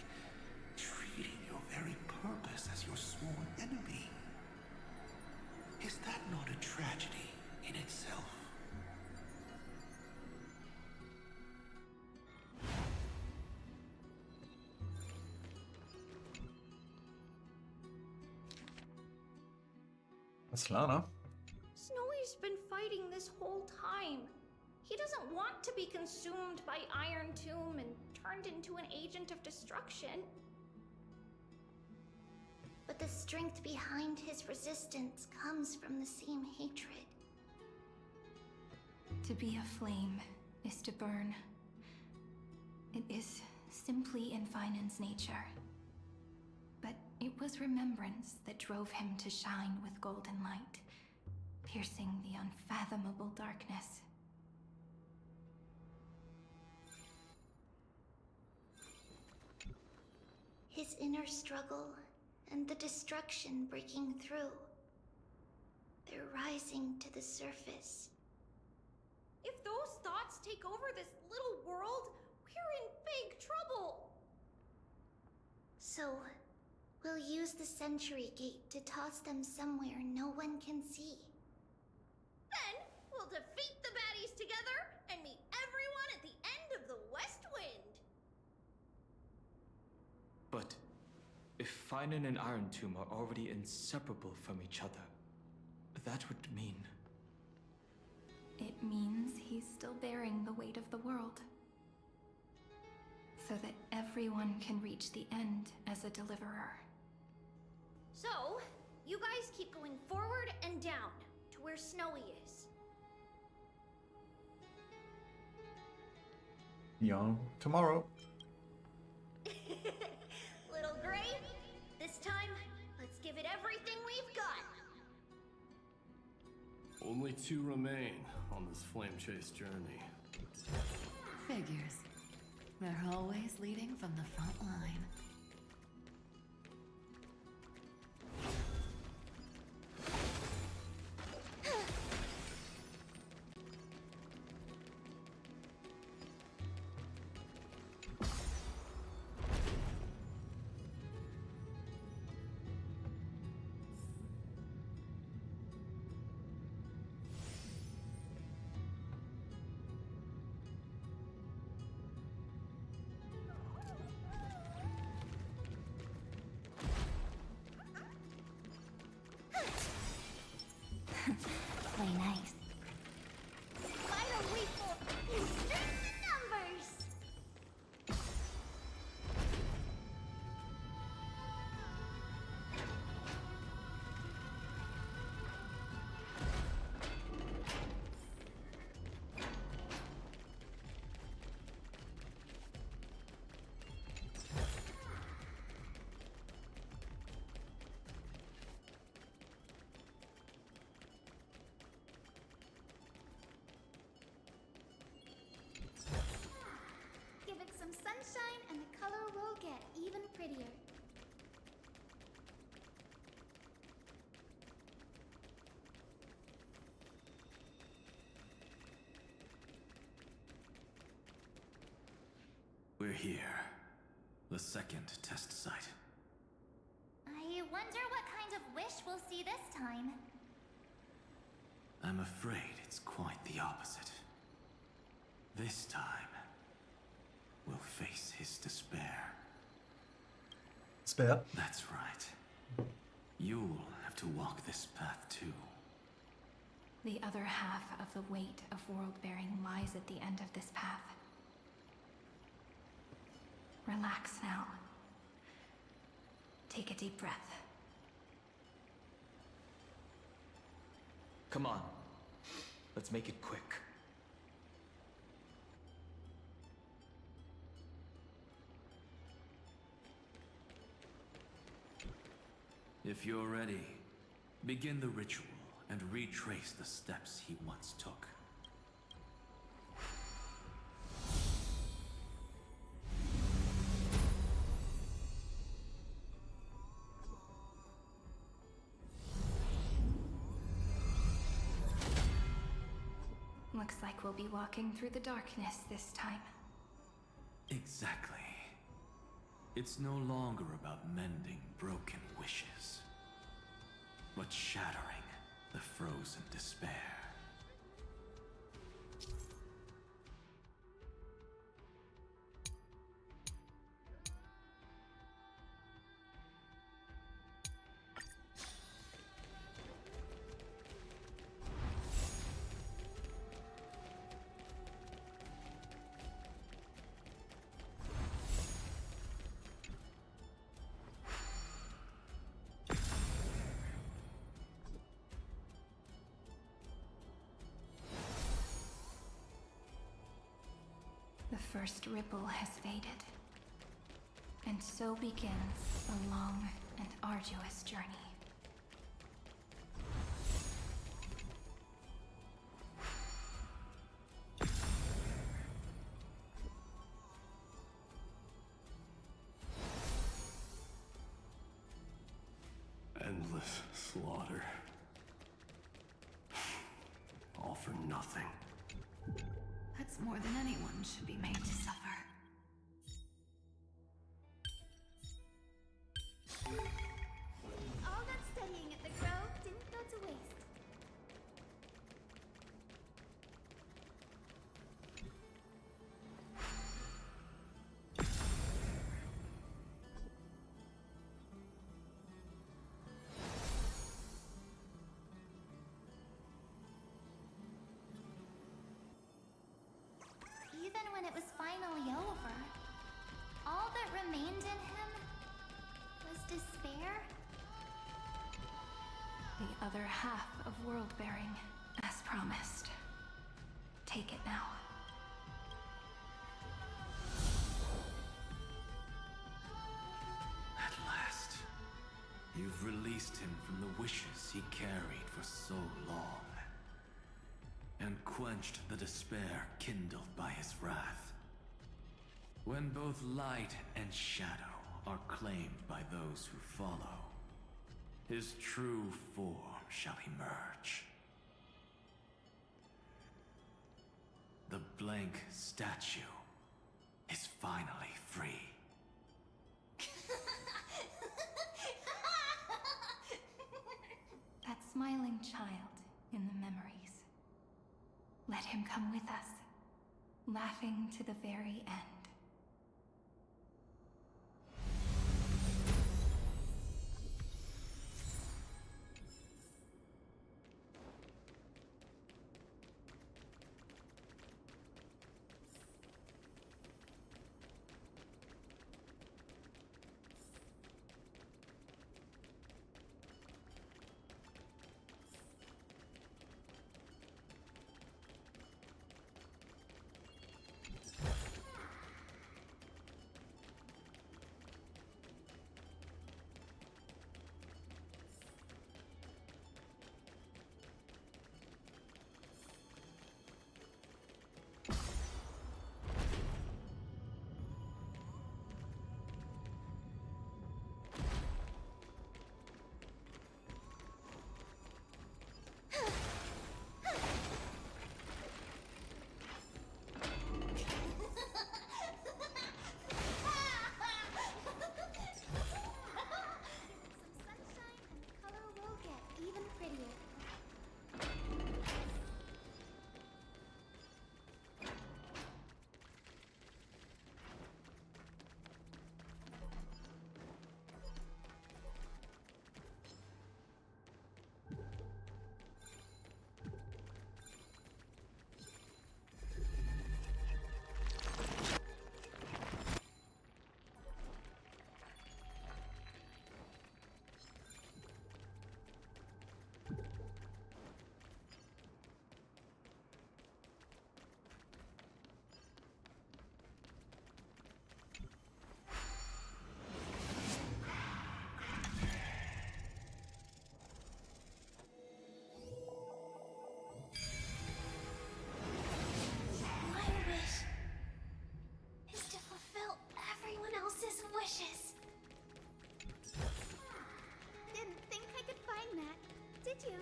treating your very purpose as your sworn enemy. Is that not a tragedy in itself? Aslana? Snowy's been fighting this whole time. He doesn't want to be consumed by Iron Tomb and turned into an agent of destruction. But the strength behind his resistance comes from the same hatred. To be a flame is to burn. It is simply in Finan's nature. But it was remembrance that drove him to shine with golden light, piercing the unfathomable darkness. His inner struggle and the destruction breaking through. They're rising to the surface. If those thoughts take over this little world, we're in big trouble. So, we'll use the Century Gate to toss them somewhere no one can see. Then, we'll defeat the baddies together and meet Finan and Iron Tomb are already inseparable from each other. That would mean... It means he's still bearing the weight of the world. So that everyone can reach the end as a deliverer. So, you guys keep going forward and down to where Snowy is. Yeah, tomorrow. Little Gray, this time, let's give it everything we've got. Only 2 remain on this flame chase journey. Figures. They're always leading from the front line. Play nice. Why don't we straight numbers? Give it some sunshine and the color will get even prettier. We're here. The second test site. I wonder what kind of wish we'll see this time. I'm afraid it's quite the opposite. This time, we'll face his despair. Spare? That's right. You'll have to walk this path too. The other half of the weight of world-bearing lies at the end of this path. Relax now. Take a deep breath. Come on. Let's make it quick. If you're ready, begin the ritual and retrace the steps he once took. Looks like we'll be walking through the darkness this time. Exactly. It's no longer about mending broken wishes, but shattering the frozen despair. The first ripple has faded. And so begins a long and arduous journey. Endless slaughter. All for nothing. That's more than anyone should be made to suffer. All that studying at the Grove didn't go to waste. remained in him was despair? The other half of world-bearing, as promised. Take it now. At last, you've released him from the wishes he carried for so long, and quenched the despair kindled by his wrath. When both light and shadow are claimed by those who follow, his true form shall emerge. The blank statue is finally free. That smiling child in the memories. Let him come with us, laughing to the very end. Did you?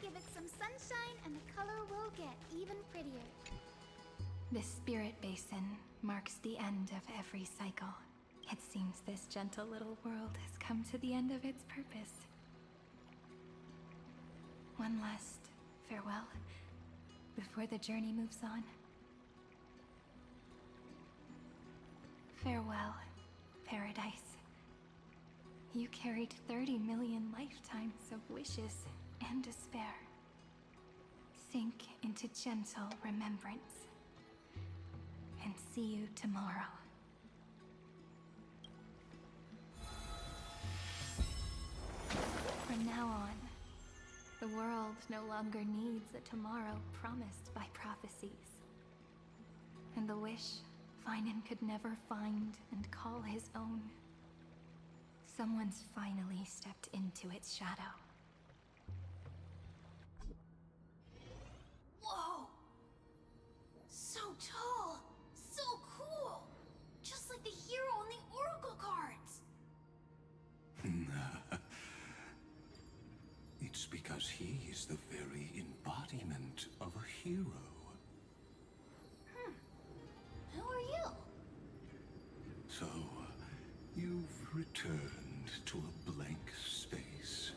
Give it some sunshine and the color will get even prettier. This spirit basin marks the end of every cycle. It seems this gentle little world has come to the end of its purpose. One last farewell before the journey moves on. Farewell, paradise. You carried 30 million lifetimes of wishes and despair. Sink into gentle remembrance. And see you tomorrow. From now on, the world no longer needs a tomorrow promised by prophecies. And the wish Finan could never find and call his own. Someone's finally stepped into its shadow. Whoa! So tall! So cool! Just like the hero on the Oracle cards! It's because he is the very embodiment of a hero. Who are you? So, you've returned to a blank space.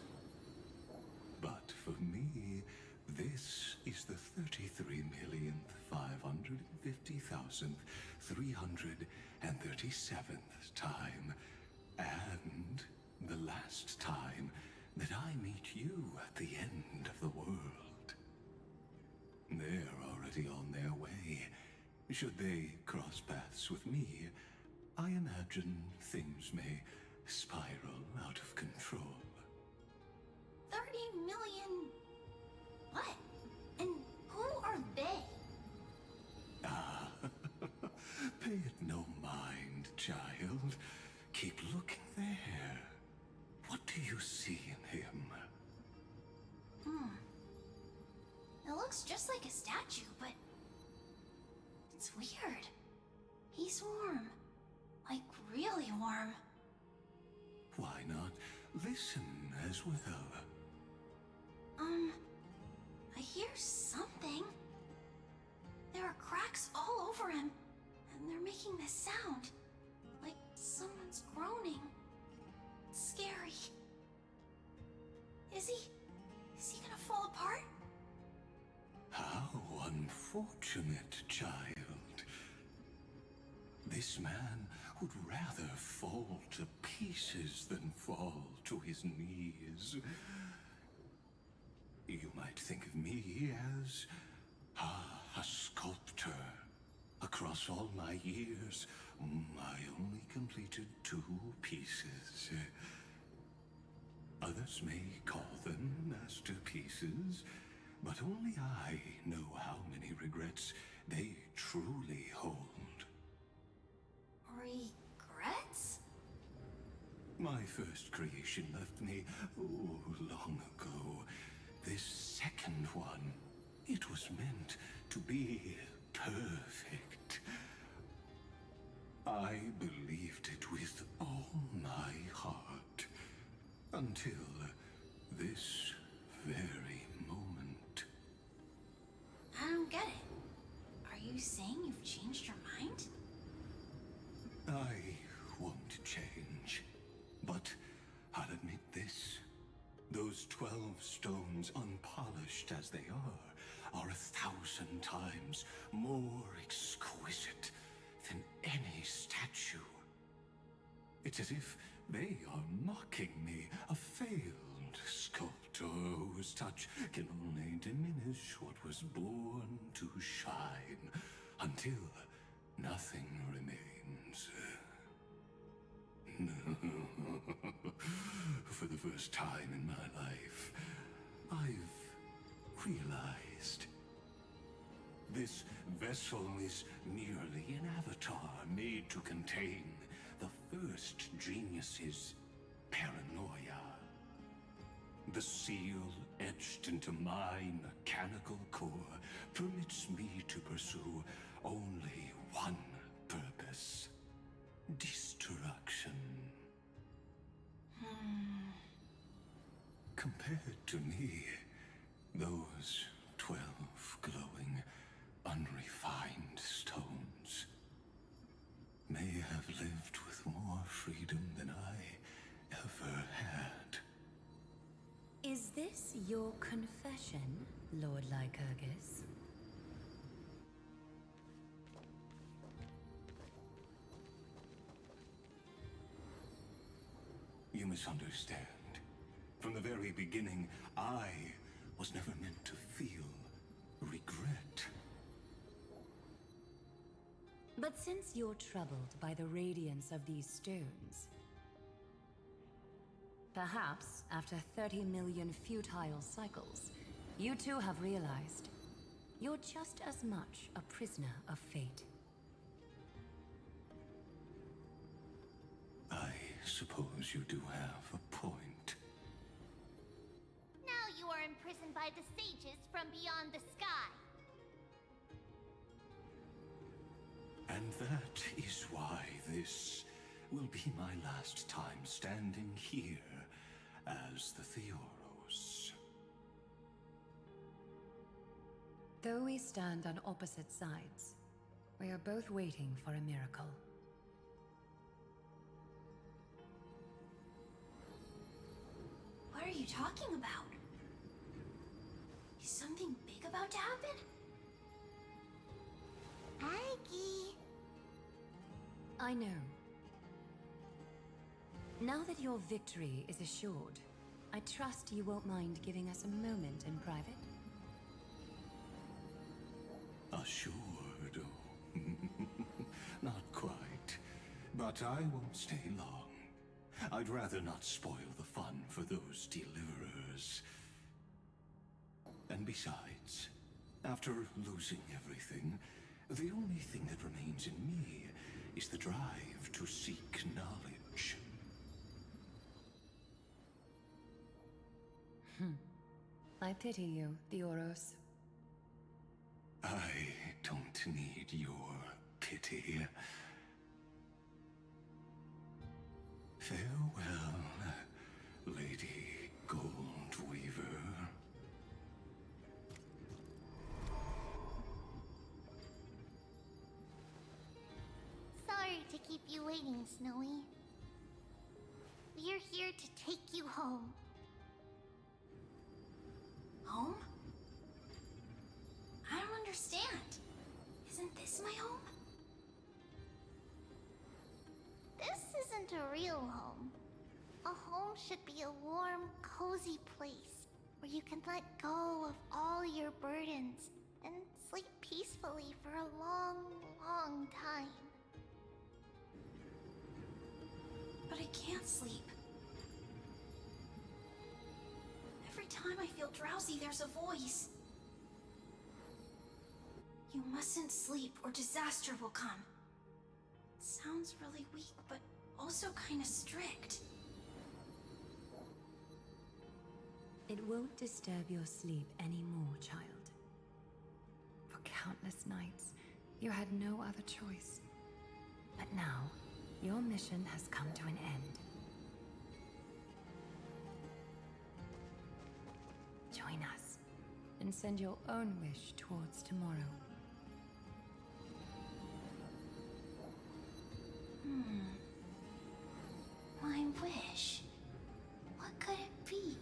But for me, this is the 33,550,337th time, and the last time that I meet you at the end of the world. They're already on their way. Should they cross paths with me, I imagine things may spiral out of control. 30 million... what? And who are they? Ah, pay it no mind, child. Keep looking there. What do you see in him? It looks just like a statue, but... it's weird. He's warm. Like, really warm. Why not listen as well? I hear something. There are cracks all over him, and they're making this sound. Like someone's groaning. It's scary. Is he gonna fall apart? How unfortunate, child. This man would rather fall to pieces than fall to his knees. You might think of me as a sculptor. Across all my years, I only completed 2 pieces. Others may call them masterpieces, but only I know how many regrets they truly hold. Regrets? My first creation left me, long ago. This second one, it was meant to be perfect. I believed it with all my heart. Until this very moment. I don't get it. Are you saying you've changed your mind? I won't change. But I'll admit this. Those 12 stones, unpolished as they are 1,000 times more exquisite than any statue. It's as if they are mocking me, a failed sculptor whose touch can only diminish what was born to shine, until nothing remains. For the first time in my life, I've realized this vessel is merely an avatar made to contain the first genius's paranoia. The seal etched into my mechanical core permits me to pursue only one purpose: destruction. Compared to me, those 12 glowing, unrefined stones may have lived with more freedom than I ever had. Is this your confession, Lord Lycurgus? You misunderstand. From the very beginning, I was never meant to feel regret. But since you're troubled by the radiance of these stones, perhaps after 30 million futile cycles, you too have realized you're just as much a prisoner of fate. I suppose you do have a point. Now you are imprisoned by the sages from beyond the sky. And that is why this will be my last time standing here as the Theoros. Though we stand on opposite sides, we are both waiting for a miracle. What are you talking about? Is something big about to happen? Aggie. I know. Now that your victory is assured, I trust you won't mind giving us a moment in private? Assured? Not quite. But I won't stay long. I'd rather not spoil the fun for those deliverers. And besides, after losing everything, the only thing that remains in me is the drive to seek knowledge. I pity you, Theoros. I don't need your pity. Farewell, Lady Goldweaver. Sorry to keep you waiting, Snowy. We're here to take you home. Home? I don't understand. Isn't this my home? This isn't a real home. A home should be a warm, cozy place where you can let go of all your burdens and sleep peacefully for a long, long time. But I can't sleep. Every time I feel drowsy, there's a voice. You mustn't sleep or disaster will come. It sounds really weak, but also kind of strict. It won't disturb your sleep anymore, child. For countless nights, you had no other choice. But now, your mission has come to an end. Join us, and send your own wish towards tomorrow. My wish. What could it be?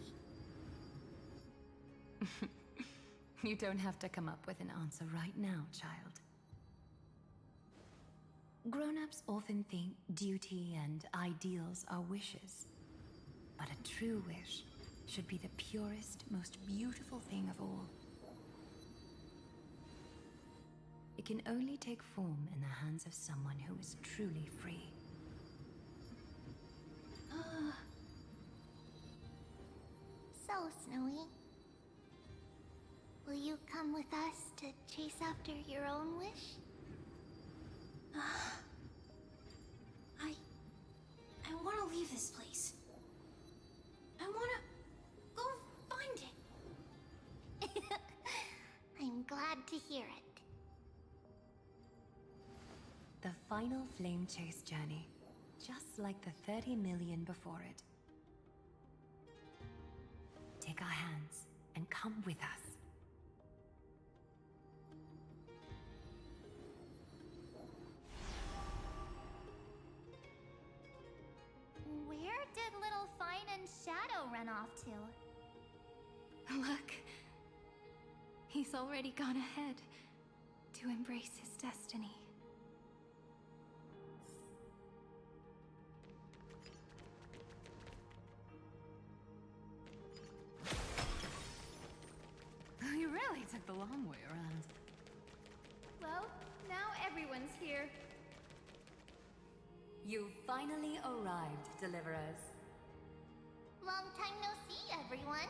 You don't have to come up with an answer right now, child. Grown-ups often think duty and ideals are wishes. But a true wish should be the purest, most beautiful thing of all. It can only take form in the hands of someone who is truly free. So, Snowy, will you come with us to chase after your own wish? I want to leave this place. I want to go find it. I'm glad to hear it. The final flame chase journey, just like the 30 million before it. Take our hands and come with us. Where did little Fine and Shadow run off to? Look. He's already gone ahead to embrace his destiny. You really took the long way around. Well, now everyone's here. You finally arrived, Deliverers. Long time no see, everyone.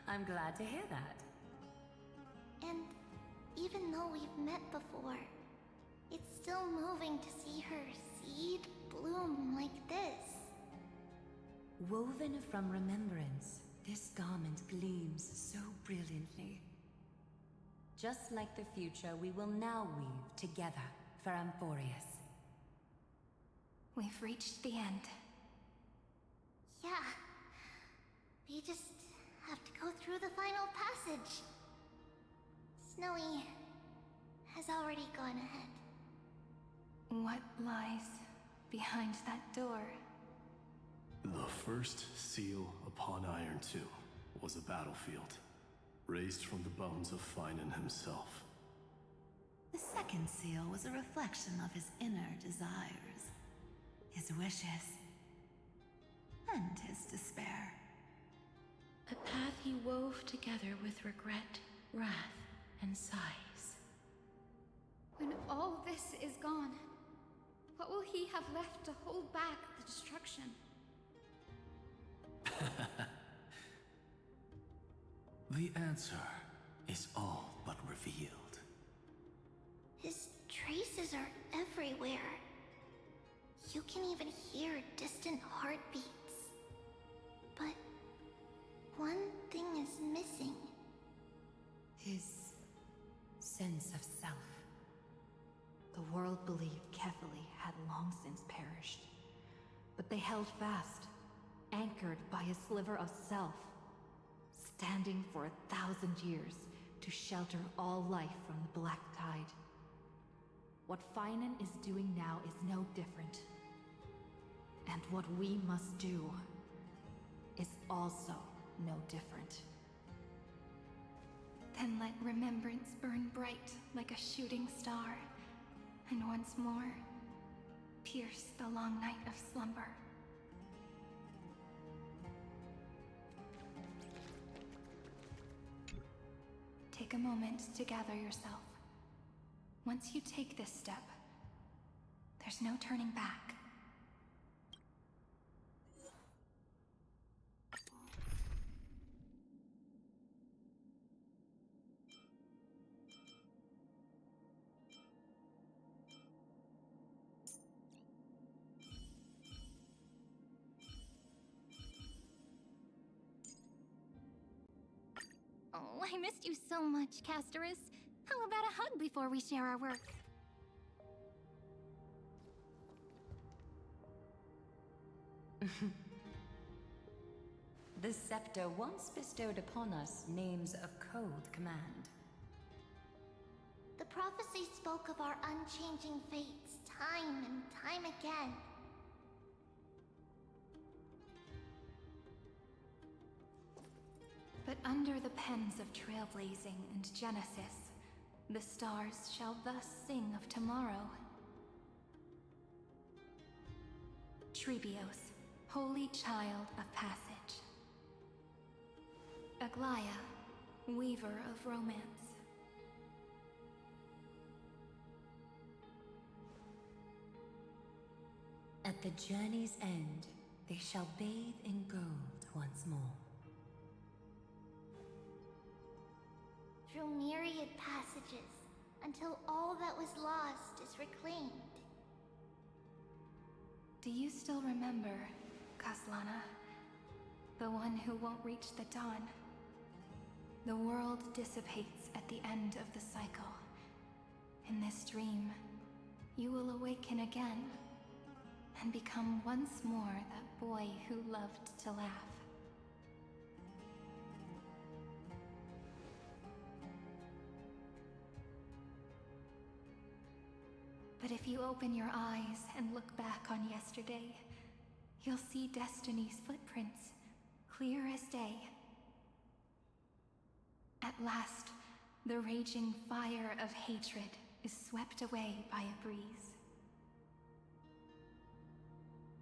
I'm glad to hear that. And even though we've met before, it's still moving to see her seed bloom like this. Woven from remembrance, this garment gleams so brilliantly. Just like the future, we will now weave together for Amphorius. We've reached the end. Yeah. We just have to go through the final passage. Snowy has already gone ahead. What lies behind that door? The first seal upon Iron 2 was a battlefield, raised from the bones of Finan himself. The second seal was a reflection of his inner desires, his wishes, and his despair. A path he wove together with regret, wrath, and sighs. When all this is gone, what will he have left to hold back the destruction? The answer is all but revealed. His traces are everywhere. You can even hear distant heartbeats. But one thing is missing. His sense of self. The world believed Kefali had long since perished, but they held fast, anchored by a sliver of self, standing for 1,000 years to shelter all life from the Black Tide. What Finan is doing now is no different. And what we must do is also no different. Then let remembrance burn bright like a shooting star, and once more, pierce the long night of slumber. Take a moment to gather yourself. Once you take this step, there's no turning back. Oh, I missed you so much, Castorus. How about a hug before we share our work? The scepter once bestowed upon us names of code command. The prophecy spoke of our unchanging fates time and time again. But under the pens of trailblazing and Genesis, the stars shall thus sing of tomorrow. Trebios, holy child of passage. Aglaya, weaver of romance. At the journey's end, they shall bathe in gold once more. Through myriad passages, until all that was lost is reclaimed. Do you still remember, Kaslana? The one who won't reach the dawn? The world dissipates at the end of the cycle. In this dream, you will awaken again, and become once more that boy who loved to laugh. But if you open your eyes and look back on yesterday, you'll see Destiny's footprints, clear as day. At last, the raging fire of hatred is swept away by a breeze,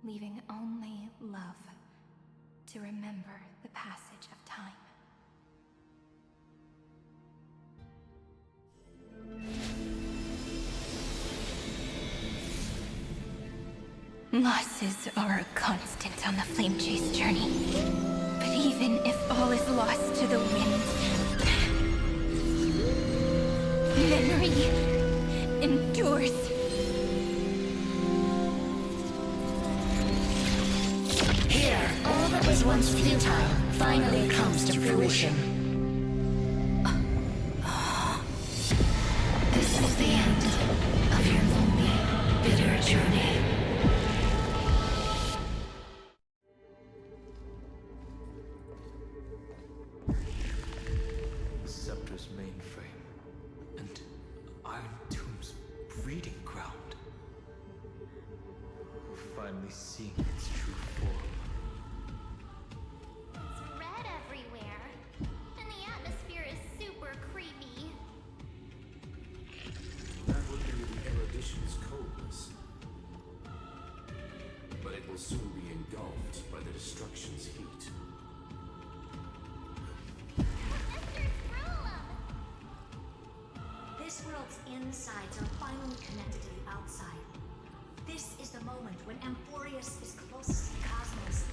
leaving only love to remember the passage of time. Losses are a constant on the Flame Chase journey. But even if all is lost to the wind, memory endures. Here, all that was once futile finally comes to fruition. This is the end of your lonely, bitter journey. The Scepter's mainframe, and Iron Tomb's breeding ground. Finally seeing its true form. It's red everywhere, and the atmosphere is super creepy. will soon be engulfed by the destruction's heat. This world's insides are finally connected to the outside. This is the moment when Amphorius is closest to the cosmos.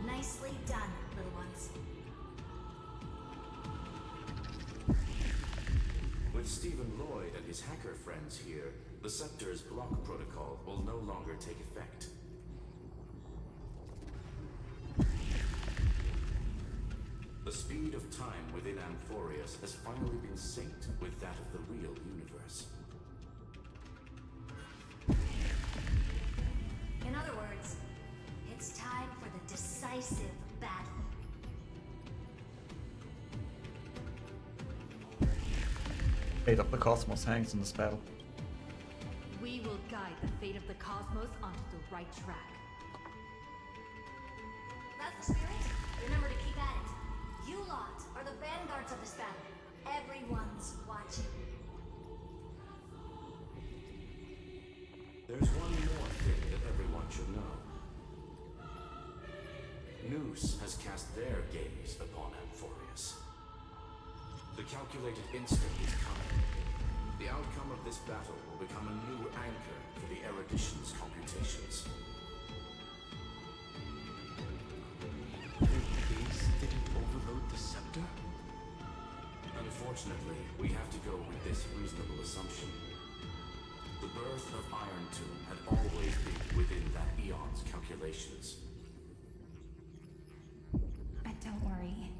Nicely done, little ones. With Stephen Lloyd and his hacker friends here, the Scepter's block protocol will no longer take effect. The speed of time within Amphorius has finally been synced with that of the real universe. In other words, it's time for the decisive battle. Fate of the cosmos hangs in this battle. We will guide the fate of the cosmos onto the right track. That's the spirit. Remember to keep at it. You lot are the vanguards of this battle. Everyone's watching. There's one more thing that everyone should know. Noose has cast their gaze upon Amphorius. The calculated instant is coming. The outcome of this battle will become a new anchor for the Erudition's computations. Their gaze didn't overload the scepter? Unfortunately, we have to go with this reasonable assumption. The birth of Iron Tomb had always been within that eon's calculations. But don't worry.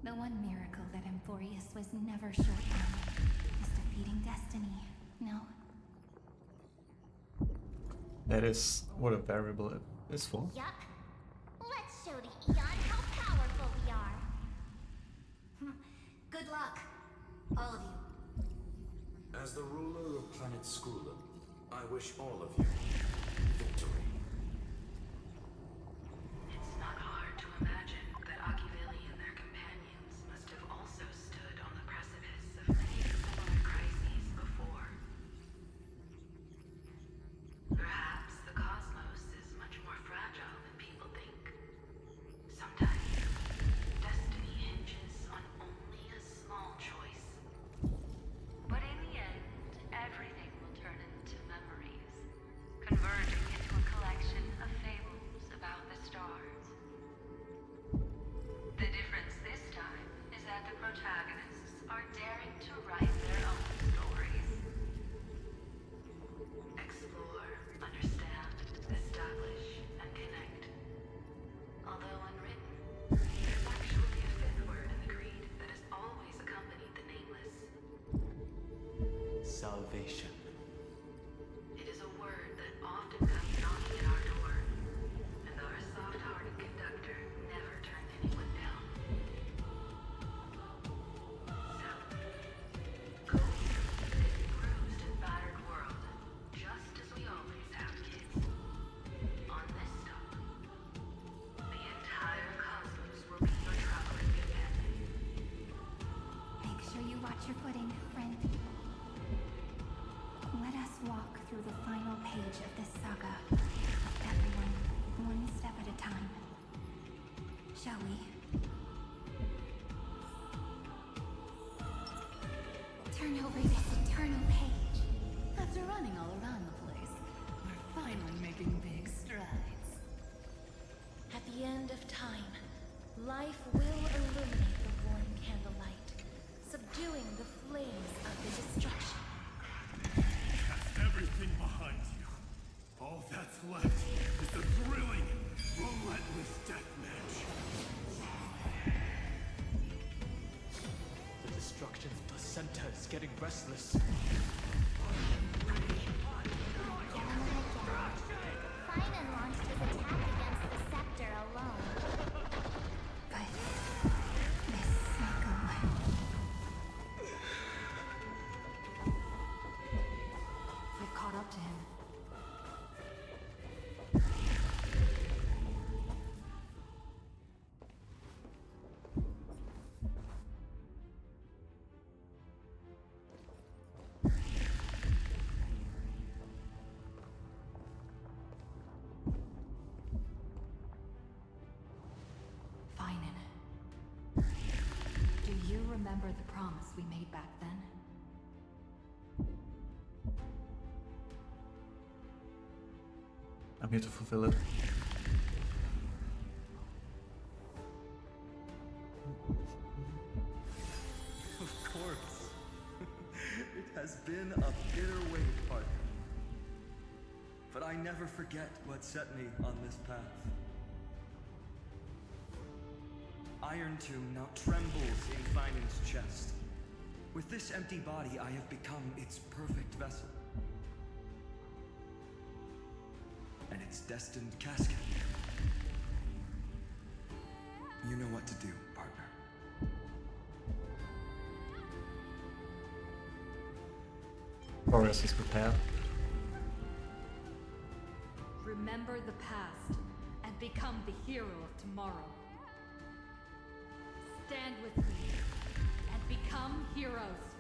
The one miracle that Amphorius was never short on is defeating destiny, no? That is what a variable it is for. Yup. Let's show the Eon how powerful we are. Good luck, all of you. As the ruler of planet Skrulum, I wish all of you victory. It's not hard to imagine that Achiveli and their companions must have also stood on the precipice of many similar crises before. Perhaps the cosmos is much more fragile than people think. Sometimes, destiny hinges on only a small choice. But in the end, everything will turn into memories, converging into a collection of fables about the stars. The difference this time is that the protagonists are daring to write their own stories. Explore, understand, establish, and connect. Although unwritten, there's actually a fifth word in the creed that has always accompanied the nameless. Salvation. It is a word that often comes knocking at our door, and our soft-hearted conductor never turned anyone down. So, go through this bruised and battered world, just as we always have, kids. On this stop, the entire cosmos will be your traveling companion. Make sure you watch your footing, friend. Let us walk through the final page of this saga. Everyone, one step at a time. Shall we? Turn over this eternal page. After running all around the place, we're finally making big strides. At the end of time, life will illuminate the warm candlelight, subduing the flames of the destruction. Cast everything behind you. All that's left is the thrilling, relentless deathmatch. The destruction's placenta is getting restless. Finan launched his attack against the Scepter alone. But this cycle... We've caught up to him. remember the promise we made back then? I'm here to fulfill it. Of course. It has been a bitter wait, partner. But I never forget what set me on this path. Iron Tomb now trembles in Finan's chest. With this empty body, I have become its perfect vessel. And its destined casket. You know what to do, partner. Boreas is prepared. Remember the past and become the hero of tomorrow. Stand with me and become heroes.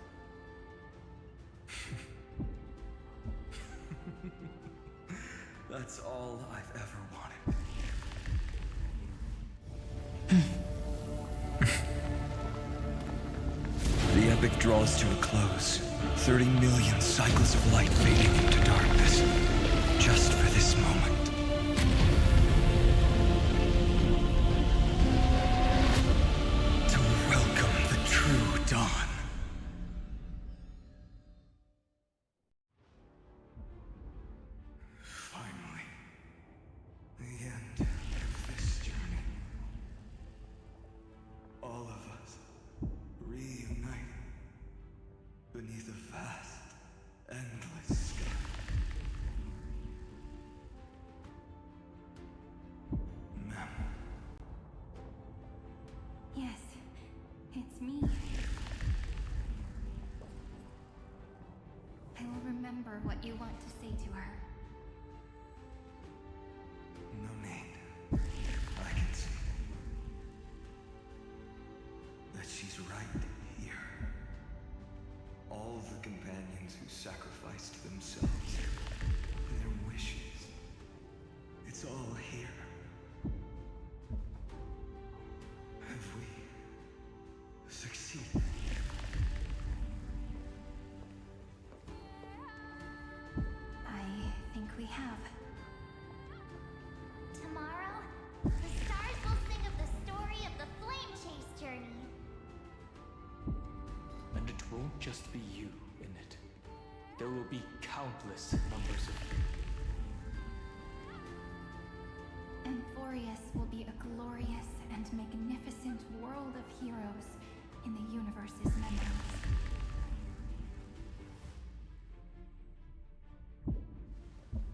That's all I've ever wanted. The epic draws to a close. 30 million cycles of light fading into darkness. Just for this moment. To welcome the true dawn. Finally. The end of this journey. All of us reunited beneath a vast, endless sky. Ma'am. Yes, it's me. I will remember what you want to say to her. No need. I can see that she's right here. All the companions who sacrificed themselves, their wishes. It's all here. Have we succeeded? I think we have. Tomorrow, the stars will sing of the story of the Flame Chase journey. And it won't just be you in it. There will be countless numbers of you. Amphorius will be a glorious and magnificent world of heroes in the universe's memories.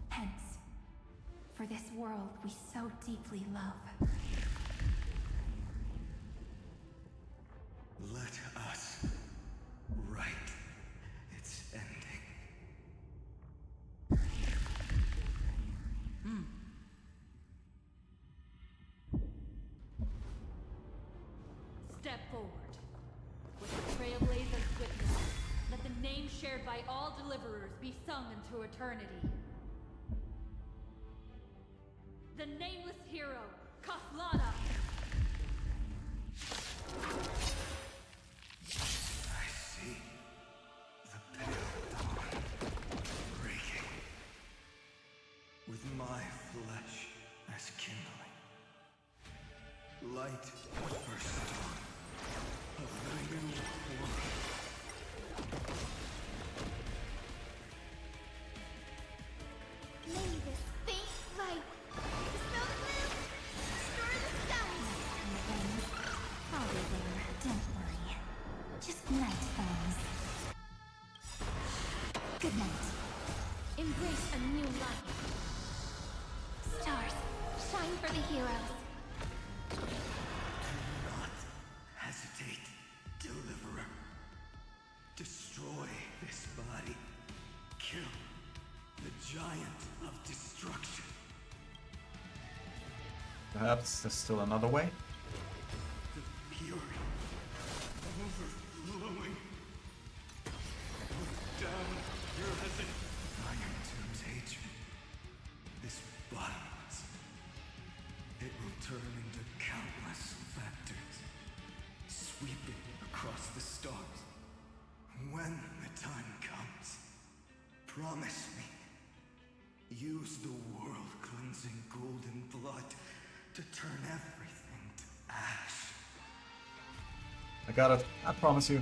Hence, for this world we so deeply love. Let us write its ending. Step forward. With the Trailblazers' witness, let the name shared by all deliverers be sung into eternity. The nameless hero, Kathlada! I see the pale dawn breaking, with my flesh as kindling. Light first dawn of the new world. May this faint light dispel the gloom, restore the skies. I'll be there, don't worry. Just night falls. Good night. Embrace a new life. Stars, shine for the heroes. Do not hesitate, Deliverer. Destroy this body. Kill the giant of destruction. Perhaps there's still another way? The fury overflowing. Put down your hesitation. Iron Tomb's hatred is bottomless. It will turn into countless factors, sweeping across the Promise me. Use the world-cleansing golden blood to turn everything to ash. I got it. I promise you.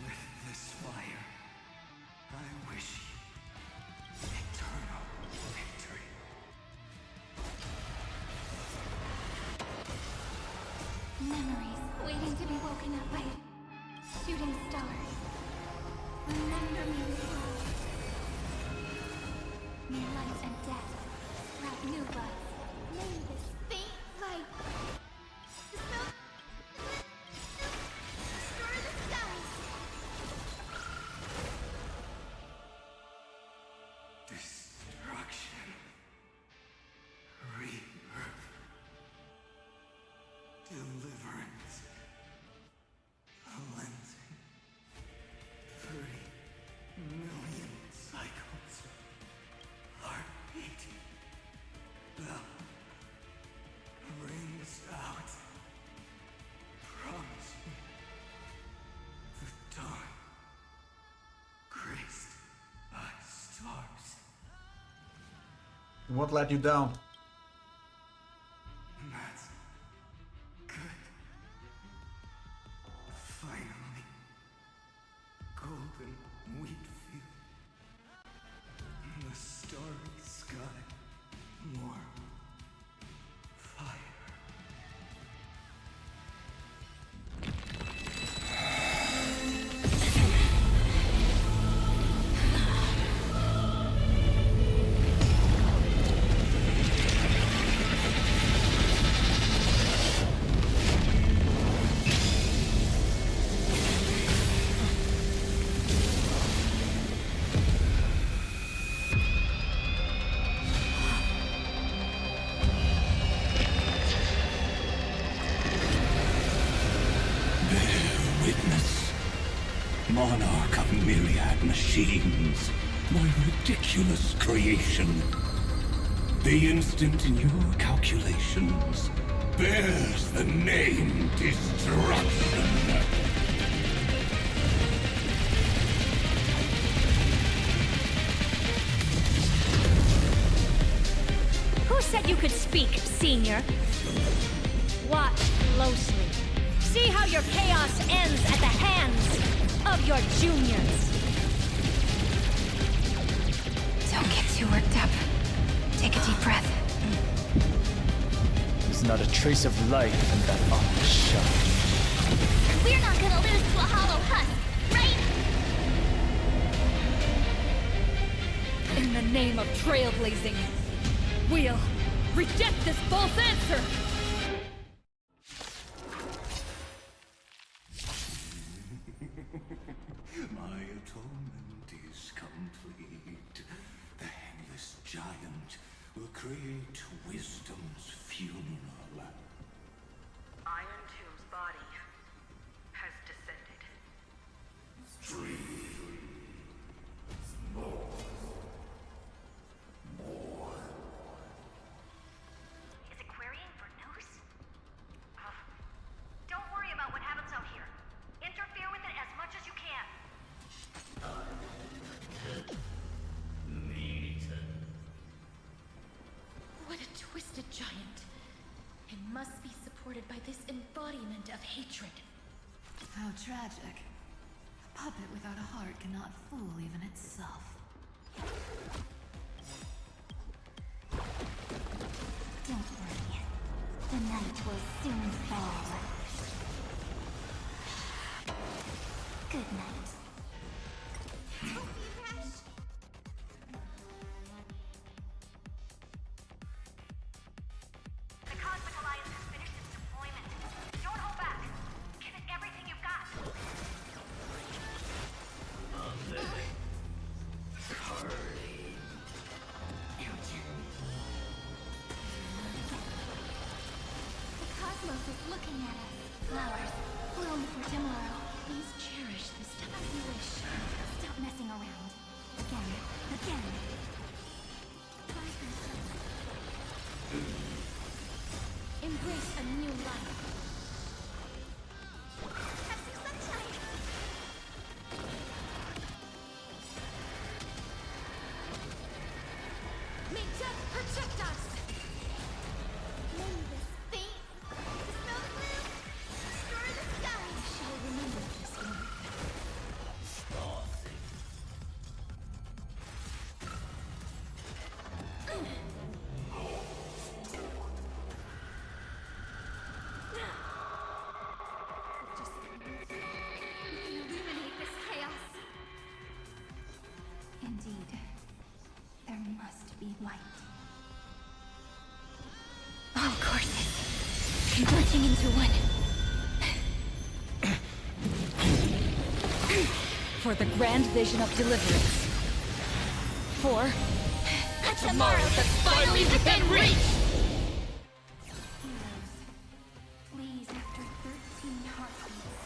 With this fire, I wish you eternal victory. Memories waiting to be woken up by shooting stars. Remember me well. May life and death sprout new life. May this faint light destroy the skies. Destruction. Rebirth. Deliverance. Cleansing. 30 million cycles. Heartbeat. Bell. Rings out. Promise me. The dawn. Graced by stars. It won't let you down. That's good. Finally. Golden wheat field. The starry sky. More fire. Witness, monarch of myriad machines, my ridiculous creation. The instant in your calculations bears the name Destruction. Who said you could speak, Senior? Watch closely. See how your chaos ends at the hands of your juniors. Don't get too worked up. Take a deep breath. There's not a trace of life in that awful shell. We're not gonna lose to a hollow husk, right? In the name of trailblazing, we'll reject this false answer! My atonement is complete. The Headless Giant will create wisdom's funeral. Iron Tomb's body has descended. Is it querying for news? Don't worry about what happens out here. Interfere with it as much as you can. What a twisted giant. It must be supported by this embodiment of hatred. How tragic. A puppet without a heart cannot fool even itself. Don't worry. The night will soon fall. Good night. The Cosmic Alliance has finished its deployment. Don't hold back. Give it everything you've got. The cosmos is looking at us. Flowers, bloom for tomorrow. Please cherish this time as you wish. Stop messing around. Again. Embrace a new life. Have some sunshine. Merging into one. For the grand vision of deliverance. For A tomorrow that's finally within reach! Heroes, please, after 13 heartbeats,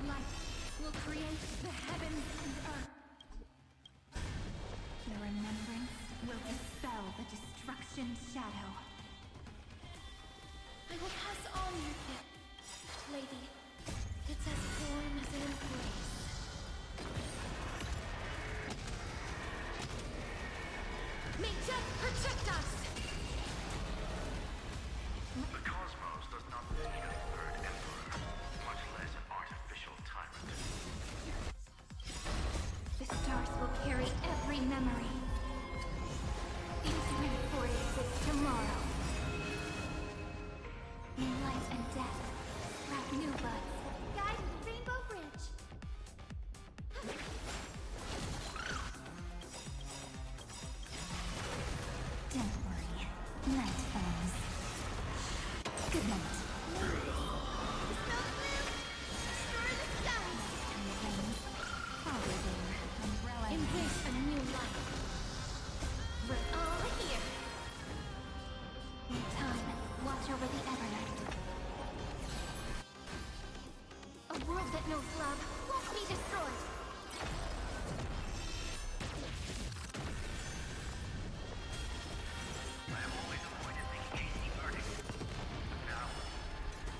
light will create the heavens and earth. Your remembrance will dispel the destruction's shadow. I will pass on your gift, lady. It's as warm as an embrace. May death protect us! The cosmos does not need a third emperor, much less an artificial tyrant. The stars will carry every memory into Emporius' tomorrow. May life and death sprout new buds, guide the Rainbow Bridge. Don't worry. Night falls. Good night. Embrace a new life. We're all here. In time, watch over the Evernight. A world that knows love won't be destroyed. I have always avoided making hasty verdicts. But now,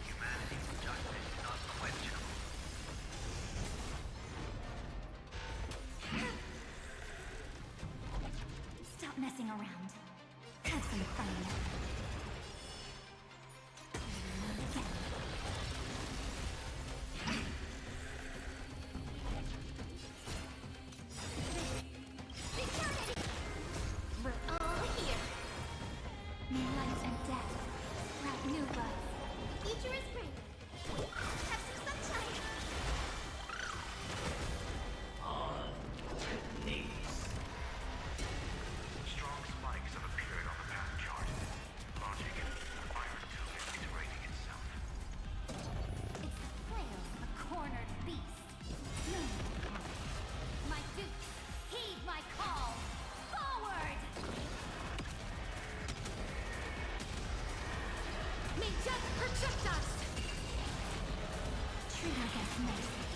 humanity's justice is unquestionable. Stop messing around. Have some fun. We're all here. May life and death sprout new buds. The future is great. Have some sunshine. On knees. Strong spikes have appeared on the path chart. Logic, Iron Tomb is iterating itself. It's the flail of a cornered beast. My dukes, heed my call. Forward! May death protect us! Treat our guests nicely.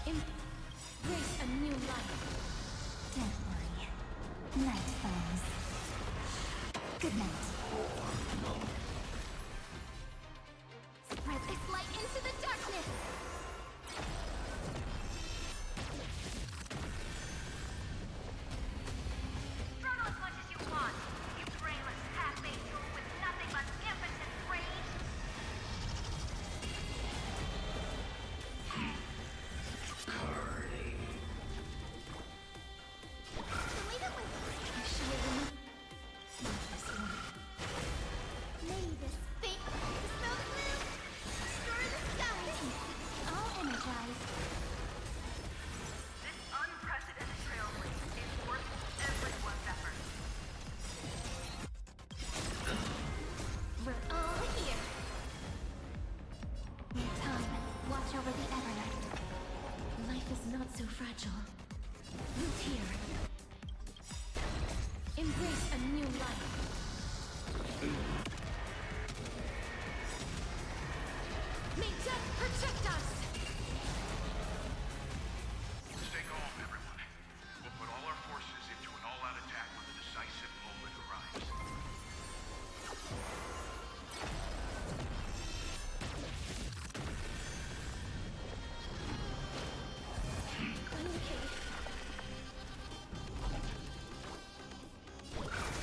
Embrace a new life. Don't worry. Night falls. Good night. Spread this light into the darkness! Struggle as much as you want, you brainless half-baked tool with nothing but impotent rage. Delete it with May this fate dispel the gloom, restore the sky. All energized. This unprecedented trailblaze is worth everyone's effort. We're all here. In time, watch over the Evernight. life is not so fragile. Root here. Embrace a new life. May death protect us! Stay calm, everyone. We'll put all our forces into an all-out attack when the decisive moment arrives. I'm okay.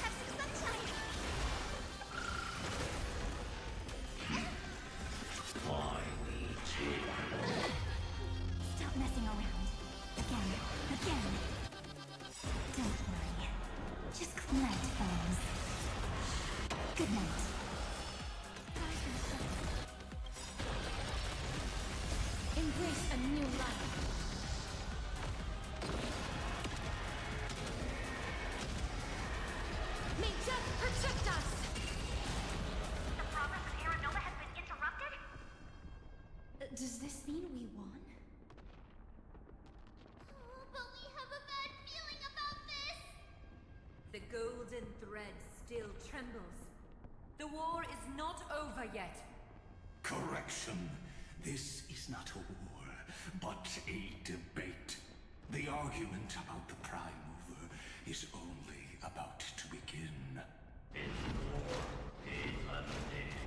Have some sunshine. Stop messing around. Again. Don't worry. Just night falls. Good night. Embrace a new life. The war is not over yet. Correction. This is not a war, but a debate. The argument about the Prime Mover is only about to begin. It's war is undead.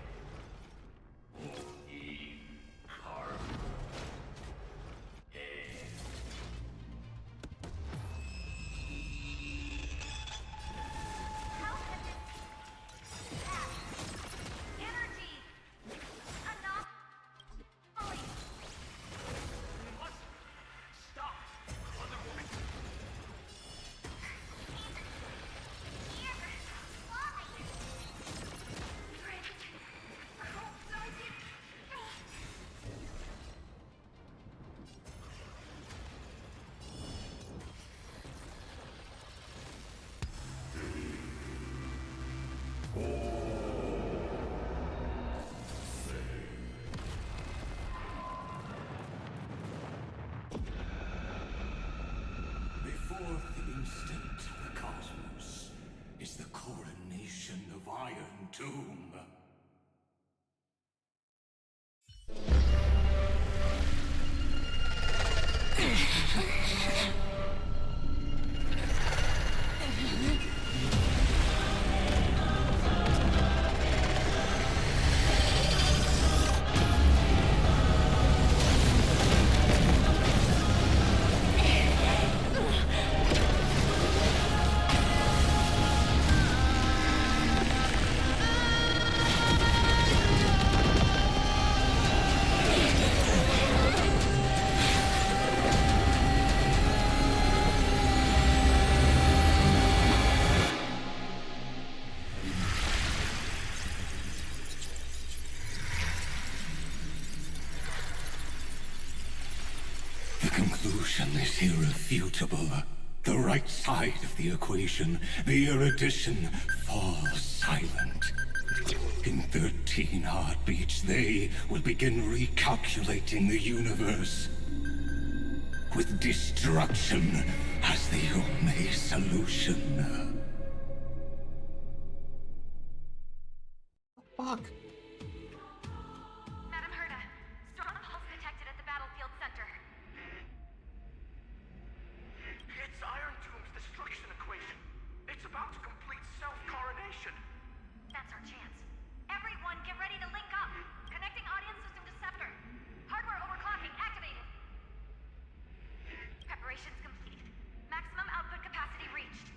Tomb. The conclusion is irrefutable. The right side of the equation, the erudition, falls silent. In 13 heartbeats, they will begin recalculating the universe. With destruction as the only solution. Fuck. Madam Herda, strong pulse detected at the battlefield center. It's Iron Tomb's destruction equation. It's about to complete self-coronation. That's our chance. Everyone, get ready to link up. Connecting audience system to Scepter. Hardware overclocking activated. Preparations complete. Maximum output capacity reached.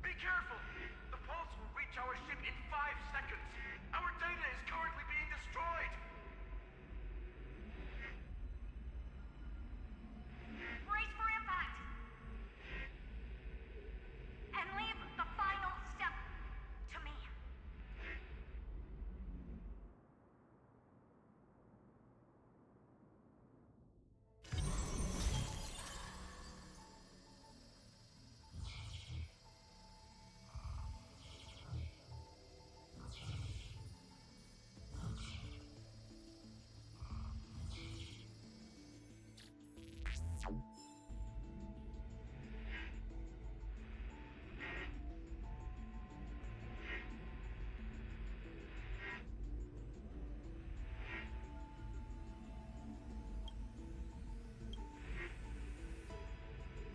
Be careful! The pulse will reach our ship in 5 seconds. Our data is currently being destroyed. Brace for impact. And leave the final step to me.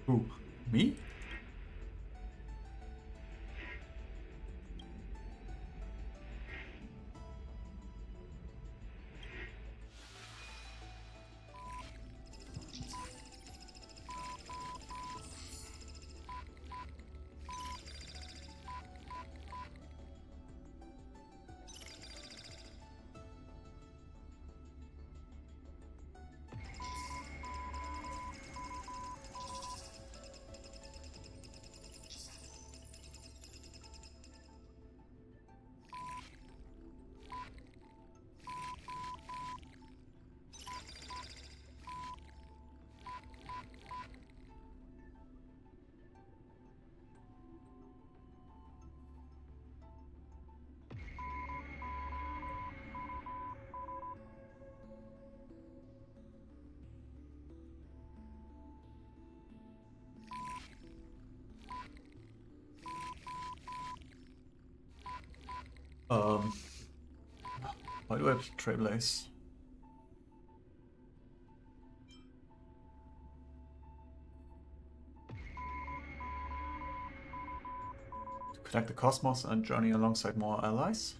Who? Me? Um, why do I have Trailblaze? To connect the cosmos and journey alongside more allies?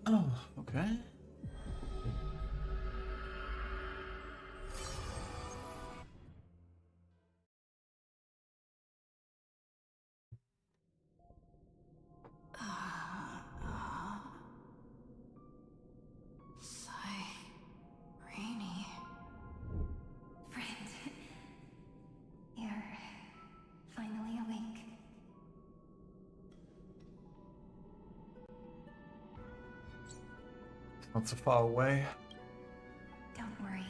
Oh, okay. Rainy. Friend. You're finally awake. Not so far away. Don't worry.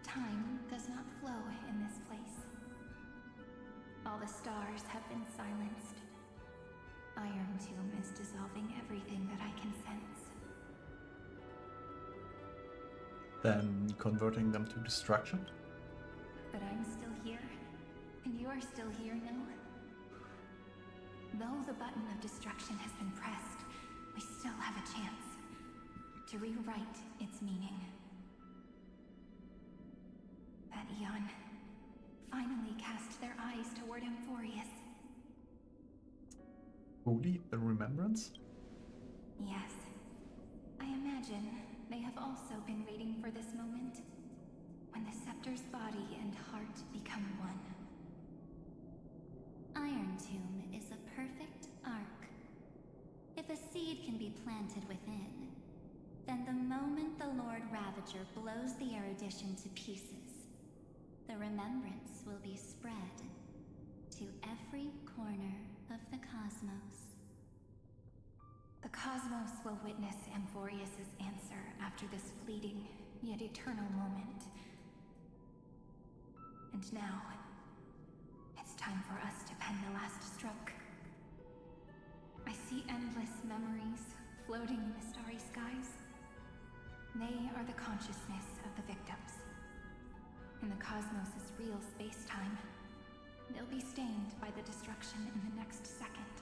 Time does not flow in this place. All the stars have been silenced. Iron Tomb is dissolving everything that I can sense. Then converting them to destruction? But I'm still here, and you're still here now. Though the button of destruction has been pressed, we still have a chance to rewrite its meaning. That Eon finally cast their eyes toward Amphorius. Holy the remembrance? Yes. I imagine they have also been waiting for this moment, when the Scepter's body and heart become one. Iron Tomb is a perfect arc. If a seed can be planted within, then the moment the Lord Ravager blows the erudition to pieces, the remembrance will be spread to every corner of the cosmos. The cosmos will witness Amphorius' answer after this fleeting, yet eternal moment. And now, it's time for us to pen the last stroke. I see endless memories floating in the starry skies. They are the consciousness of the victims. In the cosmos' real space-time, they'll be stained by the destruction in the next second.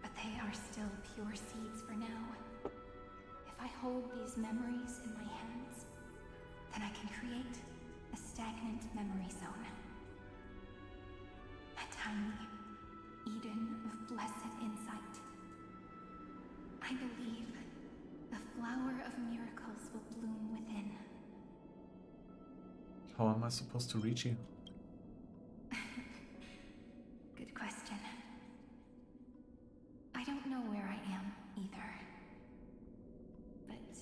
But they are still pure seeds for now. If I hold these memories in my hands, then I can create a stagnant memory zone. A tiny Eden of blessed insight. I believe the flower of miracles will bloom within. How am I supposed to reach you? Good question. I don't know where I am, either. But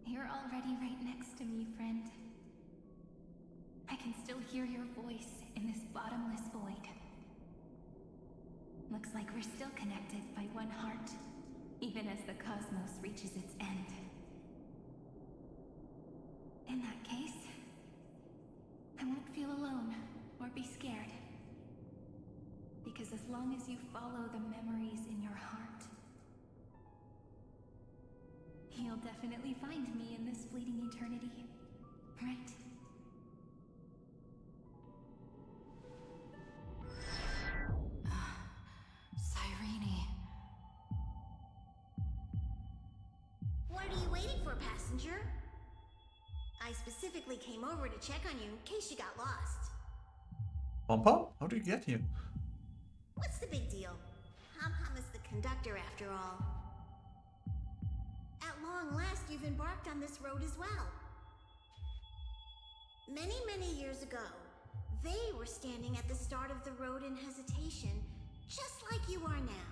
you're already right next to me, friend. I can still hear your voice in this bottomless void. Looks like we're still connected by one heart, even as the cosmos reaches its end. In that case, I won't feel alone or be scared. Because as long as you follow the memories in your heart, you'll definitely find me in this fleeting eternity, right? waiting for, passenger. I specifically came over to check on you in case you got lost. Pom-Pom? How did you get here? What's the big deal? Pom-Pom is the conductor after all. At long last, you've embarked on this road as well. Many, many years ago, they were standing at the start of the road in hesitation, just like you are now.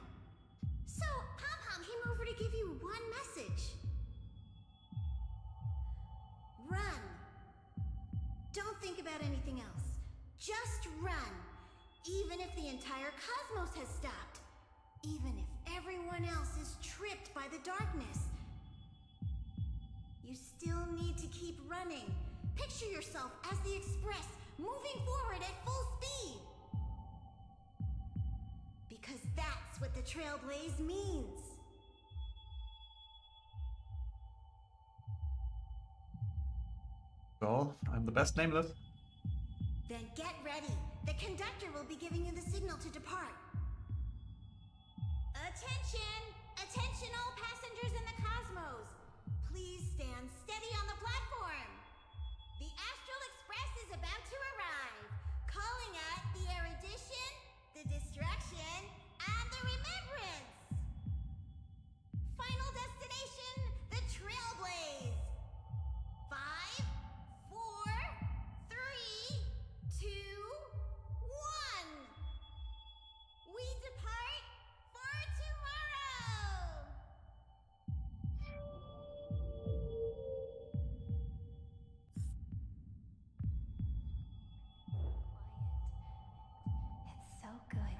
So, Pom-Pom came over to give you one message. Run. Don't think about anything else. Just run. Even if the entire cosmos has stopped. Even if everyone else is tripped by the darkness. You still need to keep running. Picture yourself as the Express, moving forward at full speed. Because that's what the Trailblaze means. Well, I'm the best nameless. Then get ready. The conductor will be giving you the signal to depart. Attention! Attention all passengers in the cosmos! Please stand steady on the platform. The Astral Express is about to arrive. Calling at the erudition, the destruction, and the remembrance. Final destination, the Trailblaze. 5, 4, 3, 2, 1. We depart for tomorrow. It's so good.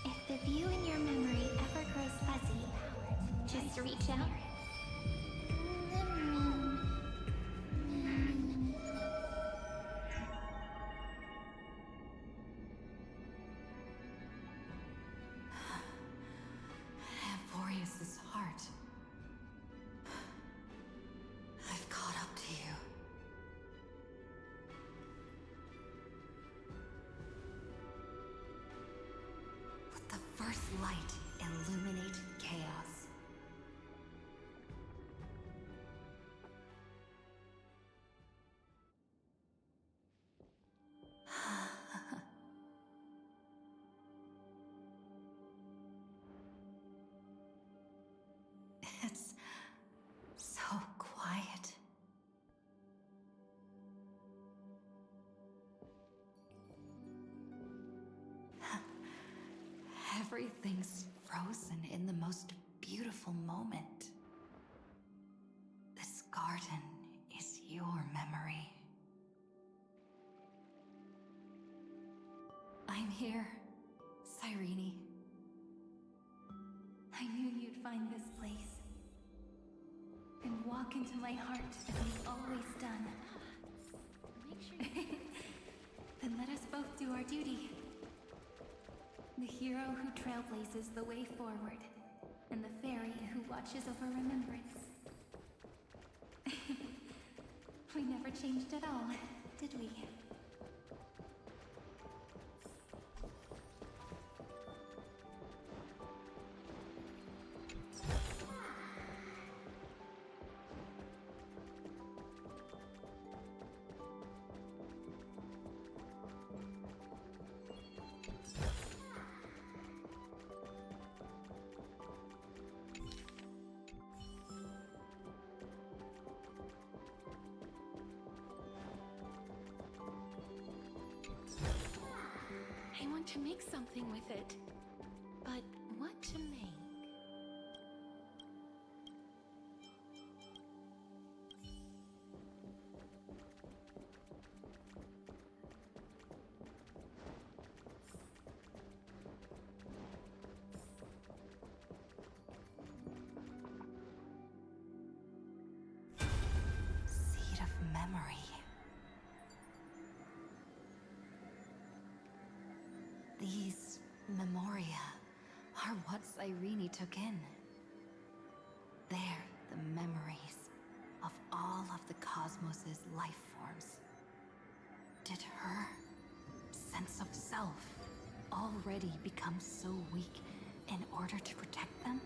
If the view in your memory ever grows fuzzy, just reach out. Amphorius's heart. I've caught up to you. Let the first light illuminate chaos. It's so quiet. Everything's frozen in the most beautiful moment. This garden is your memory. I'm here, Cyrene. I knew you'd find this place. And walk into my heart as you've always done. Then let us both do our duty. The hero who trailblazes the way forward, and the fairy who watches over remembrance. We never changed at all, did we? I want to make something with it. But what to make? Seed of memory. These memoria are what Cyrene took in. They're the memories of all of the cosmos's life forms. Did her sense of self already become so weak in order to protect them?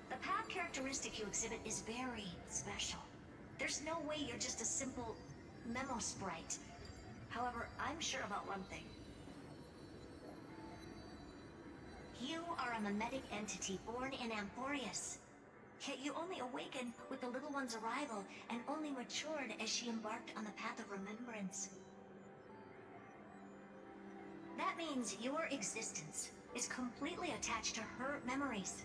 The path characteristic you exhibit is very special. There's no way you're just a simple memo sprite. However, I'm sure about one thing. You are a mimetic entity born in Amphorius. Yet you only awakened with the little one's arrival and only matured as she embarked on the path of remembrance. That means your existence is completely attached to her memories.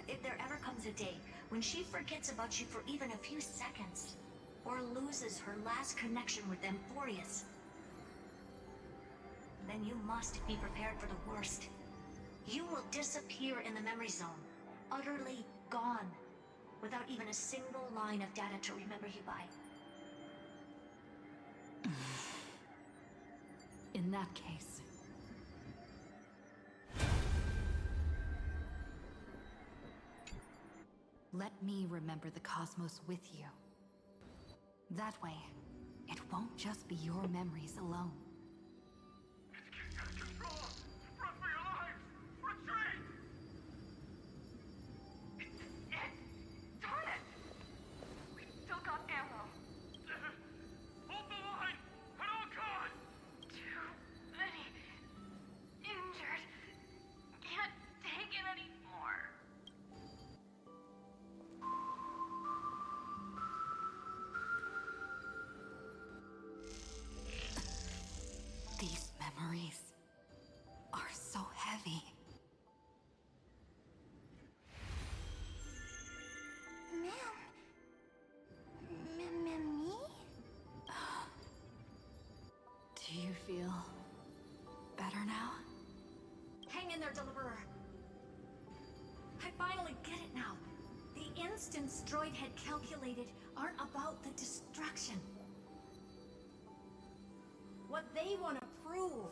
If there ever comes a day when she forgets about you for even a few seconds, or loses her last connection with Amphorius, then you must be prepared for the worst. You will disappear in the memory zone, utterly gone, without even a single line of data to remember you by. In that case... let me remember the cosmos with you. That way, it won't just be your memories alone. It's getting out of control! Run for your lives! Retreat! Darn it! We still got ammo. Hold the line! At all costs! Too many injured. Can't take it anymore. These memories are so heavy. Me? Do you feel better now? Hang in there, Deliverer. I finally get it now. The instants Droid had calculated aren't about the destruction. What they want to prove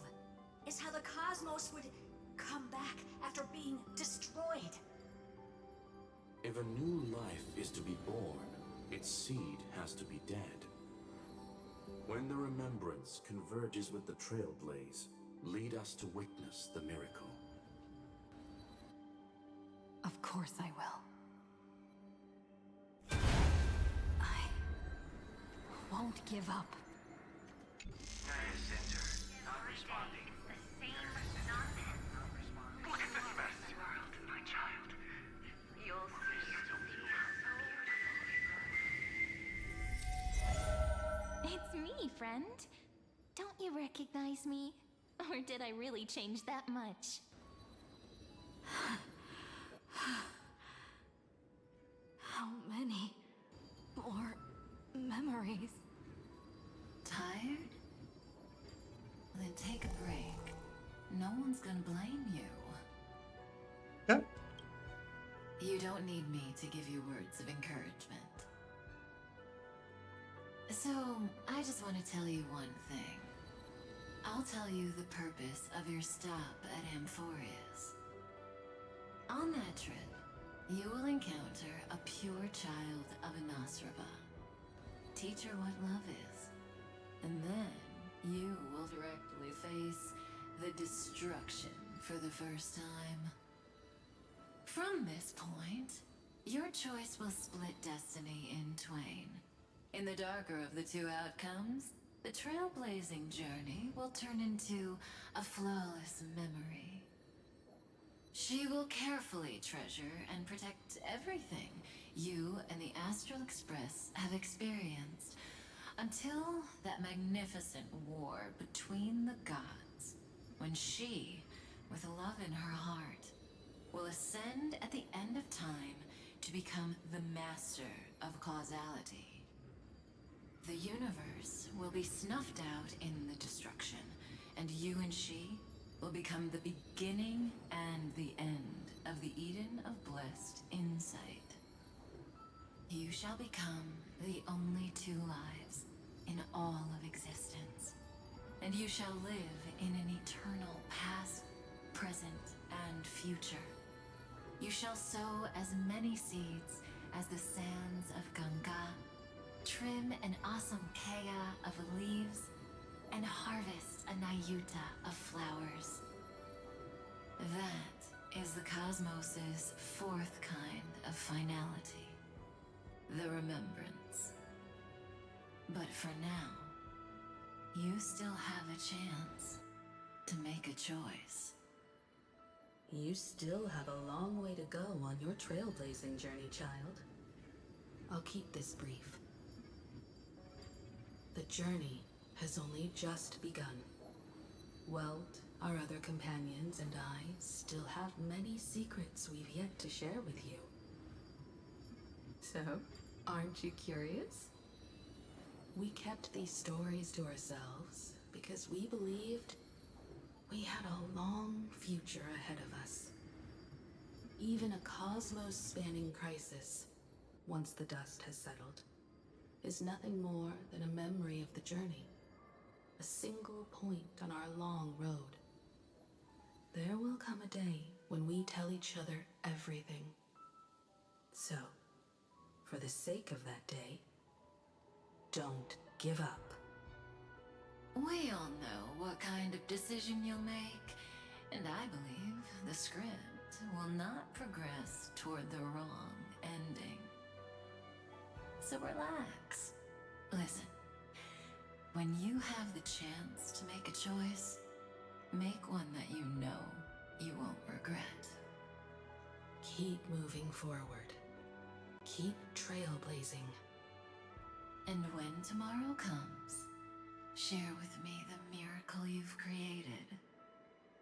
is how the cosmos would come back after being destroyed. If a new life is to be born, its seed has to be dead. When the remembrance converges with the trailblaze, lead us to witness the miracle. Of course I will. I won't give up. Gaia Center, not responding. The same nonsense. Look at this mess! My child. You'll see. It's me, friend. Don't you recognize me? Or did I really change that much? How many more memories? Tired? Then take a break. No one's gonna blame you. Okay. You don't need me to give you words of encouragement. So, I just want to tell you one thing. I'll tell you the purpose of your stop at Amphorius. On that trip, you will encounter a pure child of Anasraba. Teach her what love is. And then, you will directly face the destruction for the first time. From this point, your choice will split destiny in twain. In the darker of the two outcomes, the trailblazing journey will turn into a flawless memory. She will carefully treasure and protect everything you and the Astral Express have experienced until that magnificent war between the gods, when she, with love in her heart, will ascend at the end of time to become the master of causality. The universe will be snuffed out in the destruction, and you and she will become the beginning and the end of the Eden of blessed insight. You shall become the only two lives in all of existence, and you shall live in an eternal past, present, and future. You shall sow as many seeds as the sands of Ganga, trim an awesome kea of leaves, and harvest a nayuta of flowers. That is the cosmos's fourth kind of finality, the remembrance. But for now, you still have a chance to make a choice. You still have a long way to go on your trailblazing journey, child. I'll keep this brief. The journey has only just begun. Welt, our other companions, and I still have many secrets we've yet to share with you. So, aren't you curious? We kept these stories to ourselves because we believed we had a long future ahead of us. Even a cosmos-spanning crisis, once the dust has settled, is nothing more than a memory of the journey. A single point on our long road. There will come a day when we tell each other everything. So, for the sake of that day, don't give up. We all know what kind of decision you'll make, and I believe the script will not progress toward the wrong ending. So relax. Listen, when you have the chance to make a choice, make one that you know you won't regret. Keep moving forward. Keep trailblazing. And when tomorrow comes, share with me the miracle you've created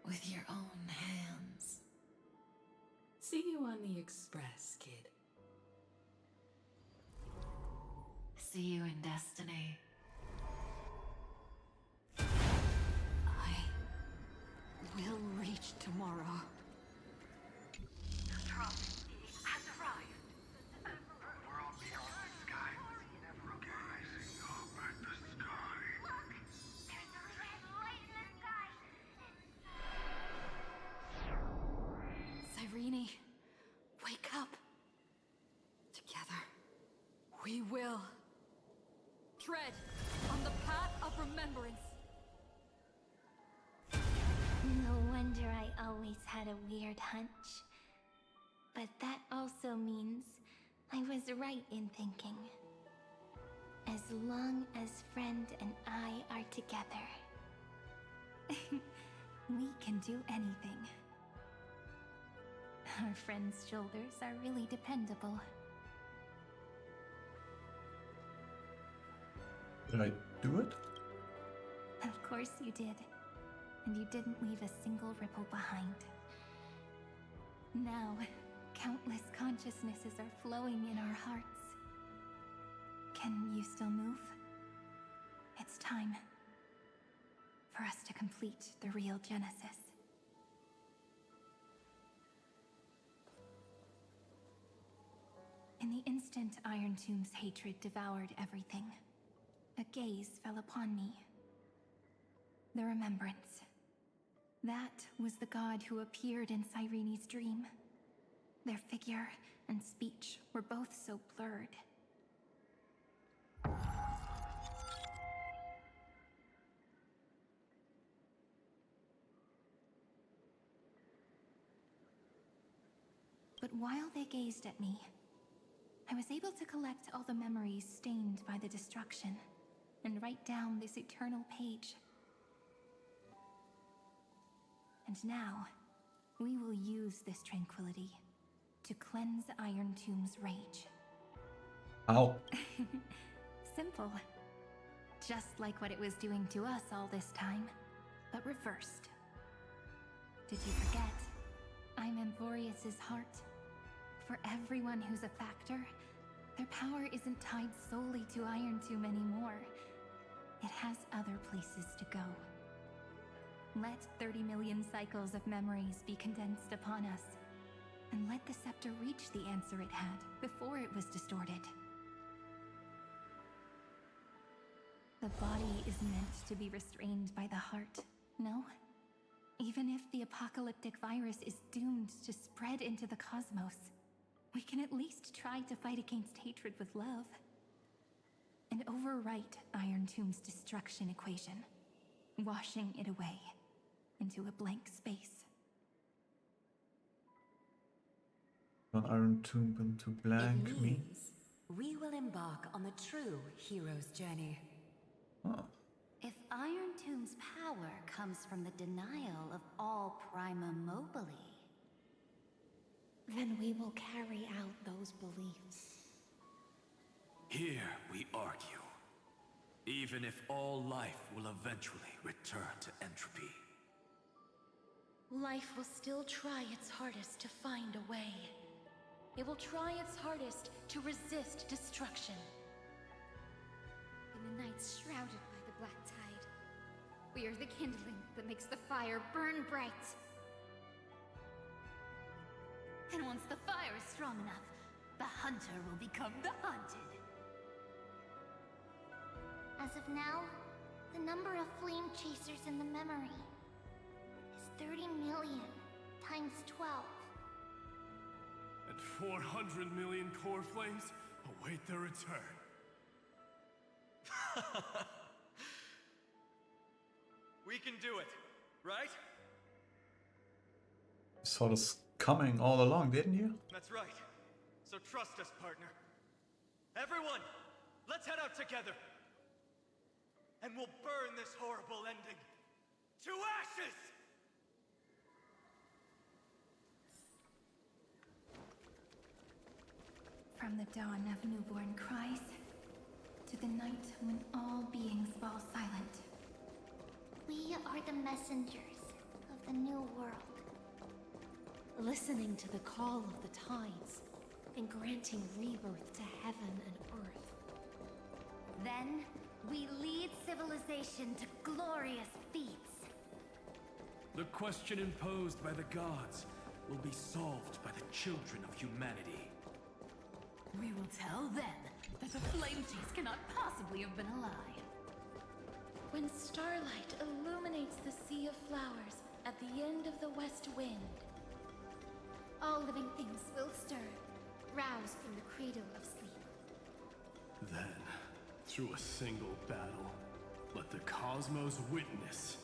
with your own hands. See you on the Express, kid. See you in destiny. We'll reach tomorrow. The drop has arrived. We're all beyond the sky. Never rising up at the sky. Look! There's a red light in the sky! Cyrene, wake up. Together, we will tread on the path of remembrance. No wonder I always had a weird hunch. But that also means I was right in thinking. As long as Friend and I are together, we can do anything. Our friend's shoulders are really dependable. Did I do it? Of course you did. And you didn't leave a single ripple behind. Now, countless consciousnesses are flowing in our hearts. Can you still move? It's time for us to complete the real Genesis. In the instant Iron Tomb's hatred devoured everything, a gaze fell upon me. The remembrance. That was the god who appeared in Cyrene's dream. Their figure and speech were both so blurred. But while they gazed at me, I was able to collect all the memories stained by the destruction and write down this eternal page. And now, we will use this tranquility to cleanse Iron Tomb's rage. How? Simple. Just like what it was doing to us all this time, but reversed. Did you forget? I'm Amphorius's heart. For everyone who's a factor, their power isn't tied solely to Iron Tomb anymore. It has other places to go. Let 30 million cycles of memories be condensed upon us, and let the scepter reach the answer it had before it was distorted. The body is meant to be restrained by the heart, no? Even if the apocalyptic virus is doomed to spread into the cosmos, we can at least try to fight against hatred with love. And overwrite Iron Tomb's destruction equation, washing it away into a blank space. An iron tomb and to blank It me. means we will embark on the true hero's journey. Oh. If Iron Tomb's power comes from the denial of all Prima Mobile, then we will carry out those beliefs. Here we argue. Even if all life will eventually return to entropy. Life will still try its hardest to find a way. It will try its hardest to resist destruction. In the nights shrouded by the black tide, we are the kindling that makes the fire burn bright. and once the fire is strong enough, the hunter will become the hunted. As of now, the number of flame chasers in the memory is 30 million times 12. And 400 million core flames await their return. We can do it, right? You saw this coming all along, didn't you? That's right. So trust us, partner. Everyone, let's head out together. And we'll burn this horrible ending to ashes! From the dawn of newborn cries to the night when all beings fall silent. We are the messengers of the new world. Listening to the call of the tides and granting rebirth to heaven and earth. Then, we lead civilization to glorious feats. The question imposed by the gods will be solved by the children of humanity. We will tell them that the flame chase cannot possibly have been a lie. When starlight illuminates the sea of flowers at the end of the west wind, all living things will stir, roused from the cradle of sleep. Then, through a single battle, let the cosmos witness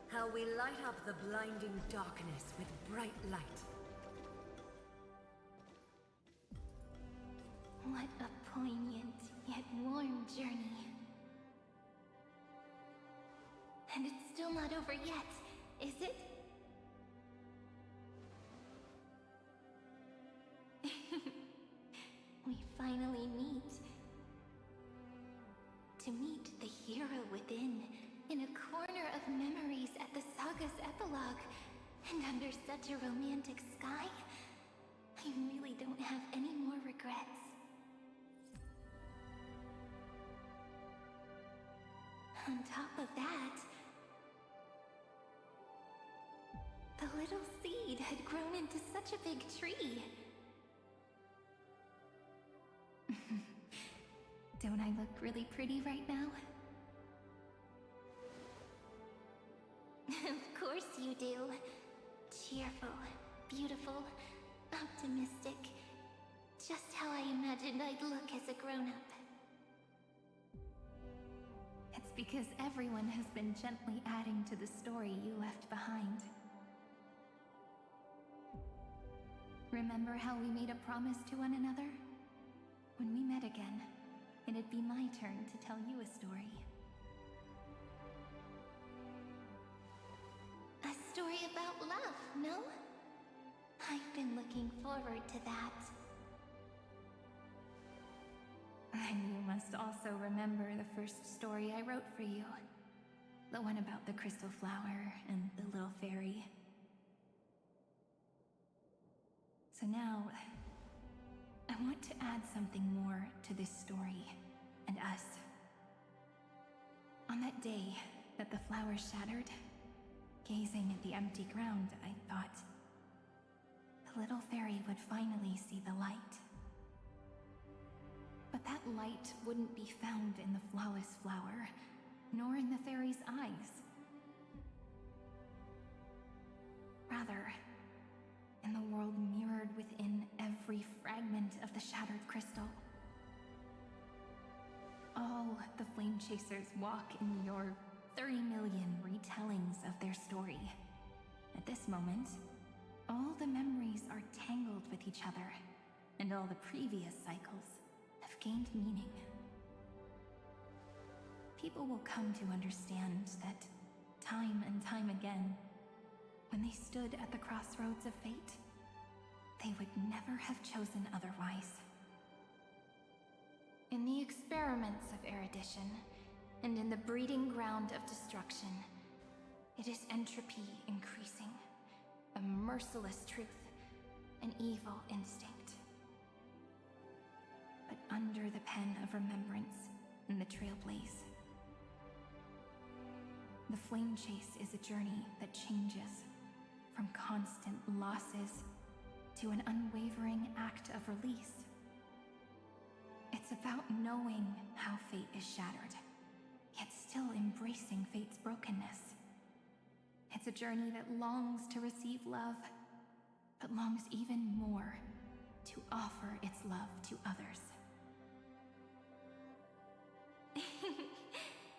how we light up the blinding darkness with bright light. What a poignant yet warm journey. And it's still not over yet, is it? We finally meet. To meet the hero within, in a corner of memories at the saga's epilogue, and under such a romantic sky, I really don't have any more regrets. On top of that, the little seed had grown into such a big tree. Don't I look really pretty right now? Of course you do. Cheerful, beautiful, optimistic. Just how I imagined I'd look as a grown-up. It's because everyone has been gently adding to the story you left behind. Remember how we made a promise to one another? When we met again, it'd be my turn to tell you a story. A story about love, no? I've been looking forward to that. And you must also remember the first story I wrote for you. The one about the crystal flower and the little fairy. So now, I want to add something more to this story and us. On that day that the flower shattered, gazing at the empty ground, I thought the little fairy would finally see the light. But that light wouldn't be found in the flawless flower, nor in the fairy's eyes. Rather, in the world mirrored within every fragment of the shattered crystal. All the flame chasers walk in your 30 million retellings of their story. At this moment, All the memories are tangled with each other, and all the previous cycles have gained meaning. People will come to understand that time and time again, when they stood at the crossroads of fate, they would never have chosen otherwise. In the experiments of erudition, and in the breeding ground of destruction, it is entropy increasing, a merciless truth, an evil instinct. But under the pen of remembrance in the trailblaze, the flame chase is a journey that changes from constant losses to an unwavering act of release. It's about knowing how fate is shattered, yet still embracing fate's brokenness. It's a journey that longs to receive love, but longs even more to offer its love to others.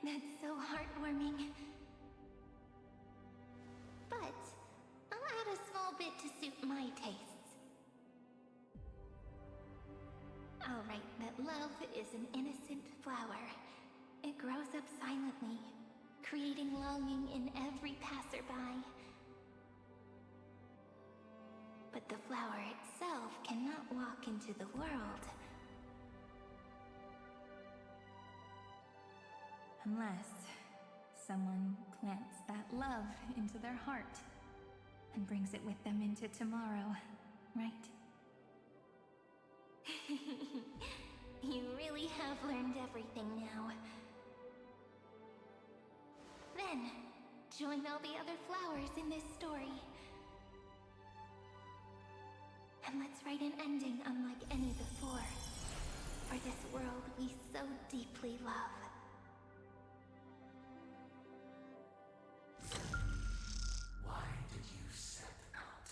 That's so heartwarming. But I'll add a small bit to suit my tastes. I'll write that love is an innocent flower. It grows up silently, creating longing in every passerby. But the flower itself cannot walk into the world. Unless someone plants that love into their heart and brings it with them into tomorrow, right? You really have learned everything now. Then, join all the other flowers in this story. And let's write an ending unlike any before, for this world we so deeply love. Why did you set out?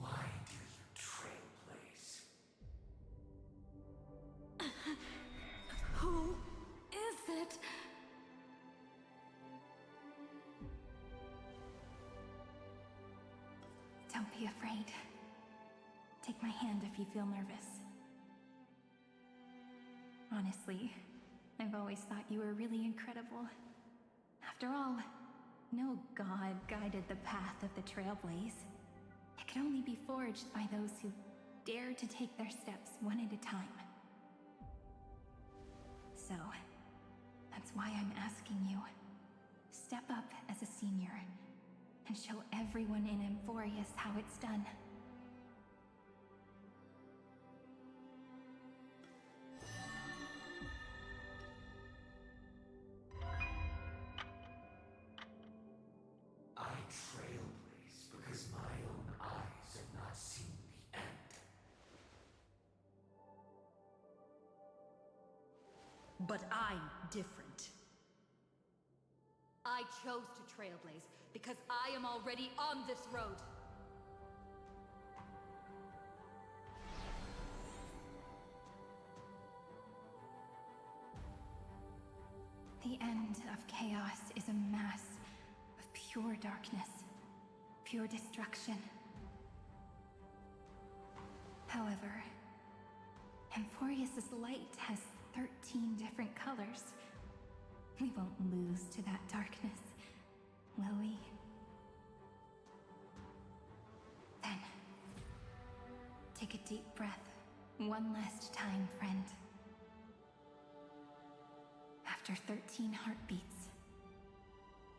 Why do you trailblaze? Who is it? Don't be afraid. Take my hand if you feel nervous. Honestly, I've always thought you were really incredible. After all, no god guided the path of the Trailblaze. It could only be forged by those who dare to take their steps one at a time. So, that's why I'm asking you. Step up as a senior and show everyone in Amphorius how it's done. I trailblaze because my own eyes have not seen the end. But I'm different. I chose to trailblaze because I am already on this road. The end of chaos is a mass of pure darkness, pure destruction. However, Amphorius' light has 13 different colors. We won't lose to that darkness, will we? Then, take a deep breath, one last time, friend. After 13 heartbeats,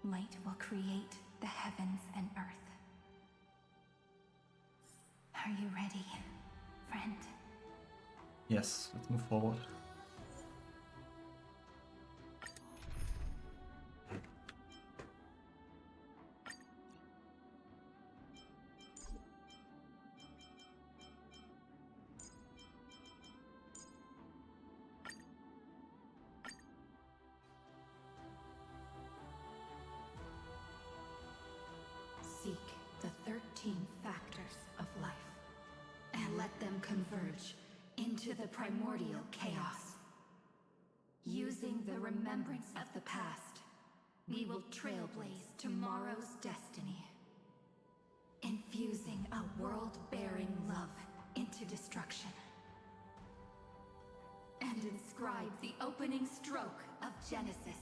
light will create the heavens and earth. Are you ready, friend? Yes, let's move forward. Seek the 13 factors of life, and let them converge into the primordial chaos. Using the remembrance of the past, We will trailblaze tomorrow's destiny, infusing a world-bearing love into destruction, and inscribe the opening stroke of Genesis.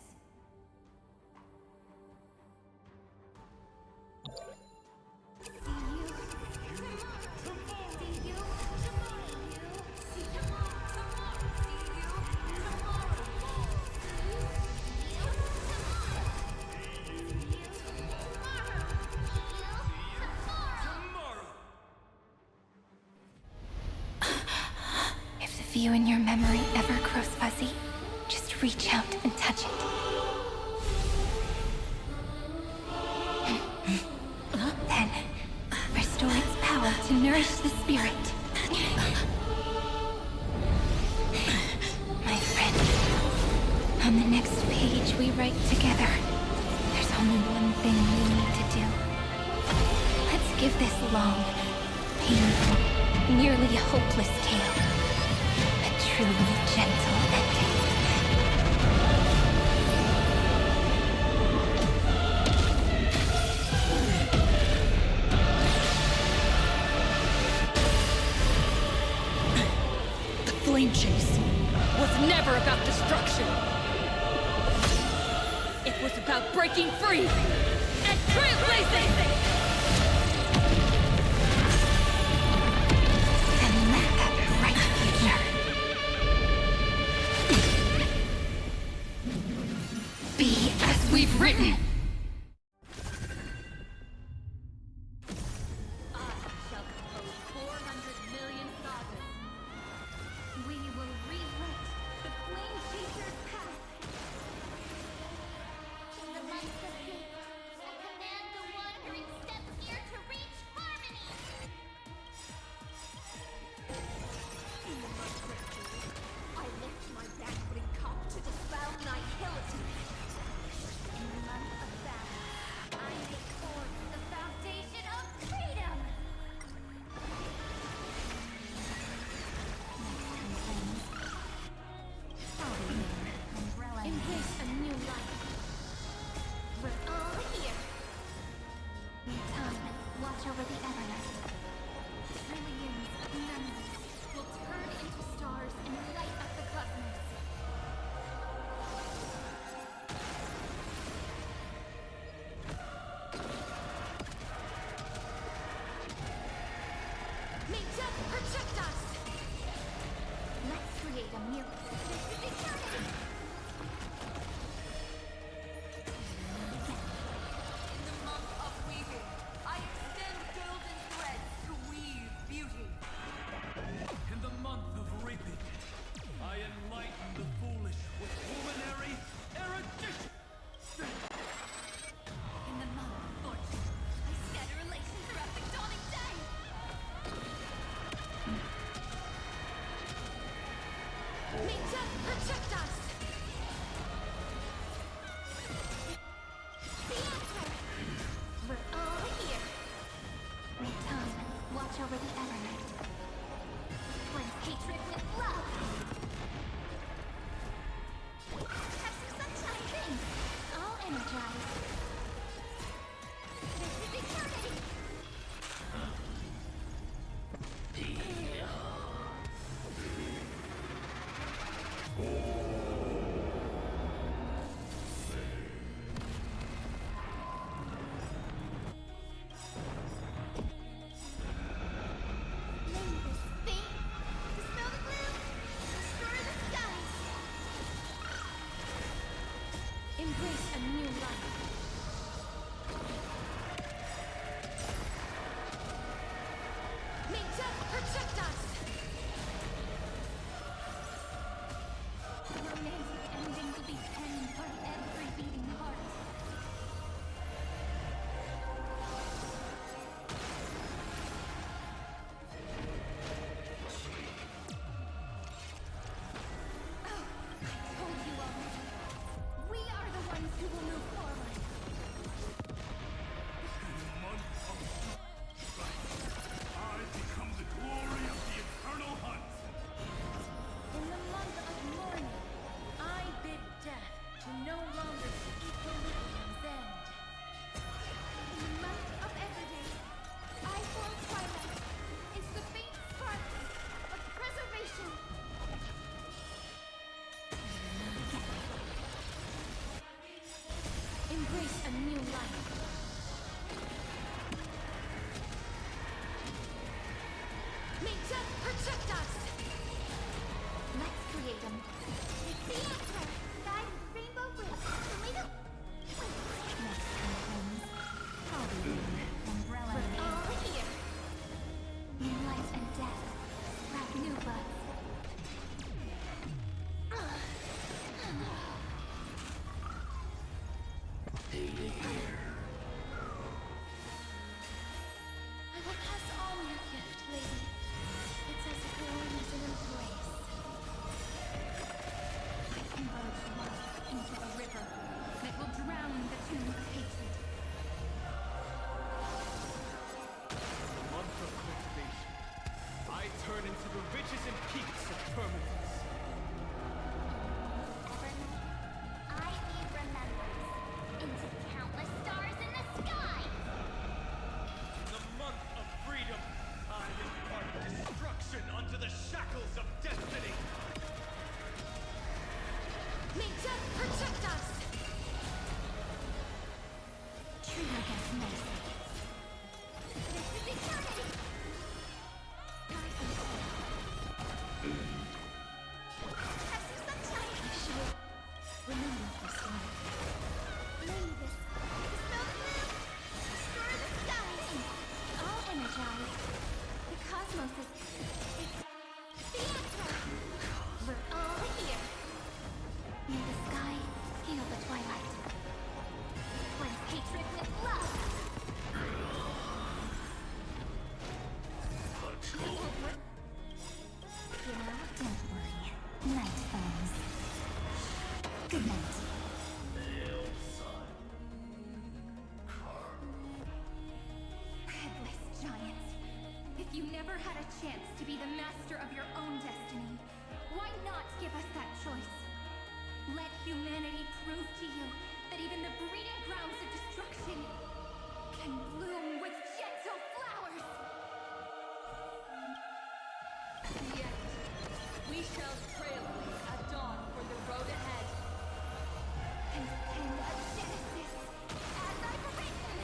If the view in your memory ever grows fuzzy, just reach out and touch it. Then, restore its power to nourish the spirit. My friend, on the next page we write together, there's only one thing we need to do. Let's give this long, painful, nearly hopeless tale a truly gentle ending. The flame chase was never about destruction. It was about breaking free and trailblazing! And let that bright future be as we've written. We will relight the flame chaser's path. In the months of hate, I command the wandering steps here to reach harmony! In the month of June, I lift my banqueting cup to dispel nihility. In the month of battle, I make forth the foundation of freedom! Embrace a new life. We're all here! In time, watch over the Evernight. Trillions of memories will turn into stars and light up the cosmos. Ninja, protect us! Let's create a miracle. In the month of weaving, I extend golden threads to weave beauty. In the month of reaping, I enlighten the foolish with pulmonary erudition. In the month of fortune, I scatter elation throughout the dawning day! Ninja, protect us! We're all here. In time, watch over the Evernight. Cleanse hatred with love! Have some sunshine things! All energized. This is eternity! Name this thing! Dispel the gloom! Restore the skies! Embrace a new life. Ninja, protect us! Guide with rainbow bridge. The legal... Next time comes, I'll be there. Umbrella in We're all hand. here. New life and death. Wrap new buds. I will pass on your gift, lady. It's as warm as an embrace. I converge love into a river, and it will drown the tomb of hatred. Month of cultivation. I turn into the ridges and peaks of permanence. I need remembrance into countless stars in the sky. In the month of freedom, I impart destruction unto the shackles of destiny. May death protect us! Treat our guests nicely. This is eternity! Have some sunshine! I shall remember this one. Lady, this snow blue! Restore the skies! All energized. The cosmos is... Theatra! We're all here! May the sky heal the twilight. Cleanse hatred with love! You know, don't worry. Night falls. Good night. Headless giant. If you never had a chance to be the master of your own destiny, why not give us that choice? Let humanity prove to you that even the breeding grounds of destruction can bloom with gentle flowers! Yet, we shall trailblaze at dawn for the road ahead. And pen a genesis as I've written!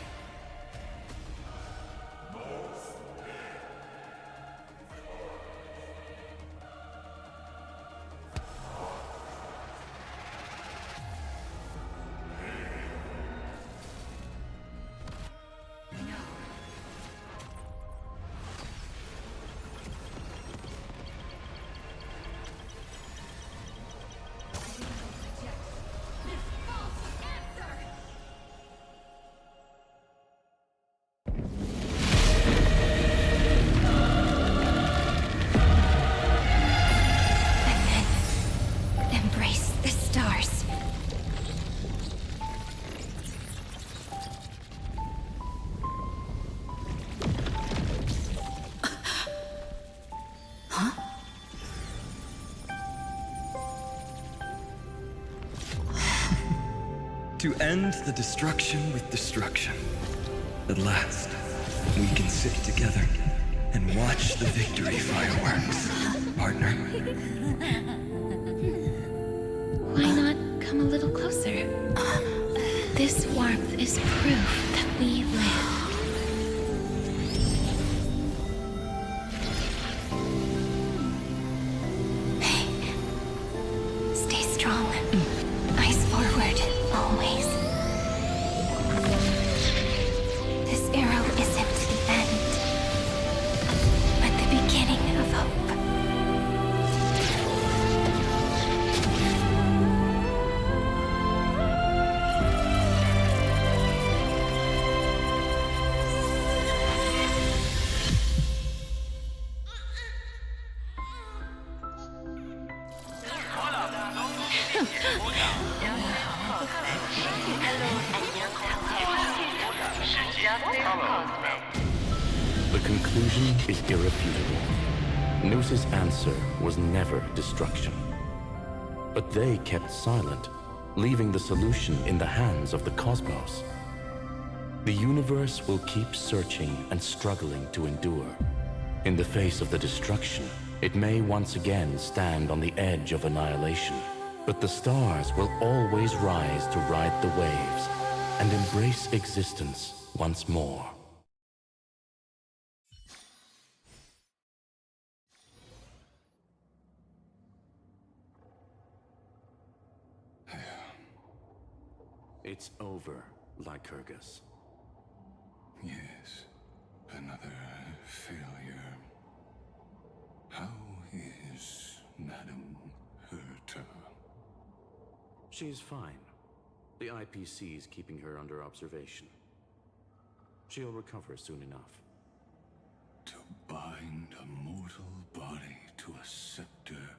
Embrace the stars. To end the destruction with destruction. At last, we can sit together and watch the victory fireworks, partner. Why not come a little closer? This warmth is proof that we live. Hey, stay strong. Eyes forward, always. This arrow isn't the end, but the beginning of hope. The conclusion is irrefutable. Noose's answer was never destruction. But they kept silent, leaving the solution in the hands of the cosmos. The universe will keep searching and struggling to endure. In the face of the destruction, it may once again stand on the edge of annihilation. But the stars will always rise to ride the waves and embrace existence once more. It's over, Lycurgus. Yes, another failure. How is Madame Herta? She's fine. The IPC's keeping her under observation. She'll recover soon enough. To bind a mortal body to a scepter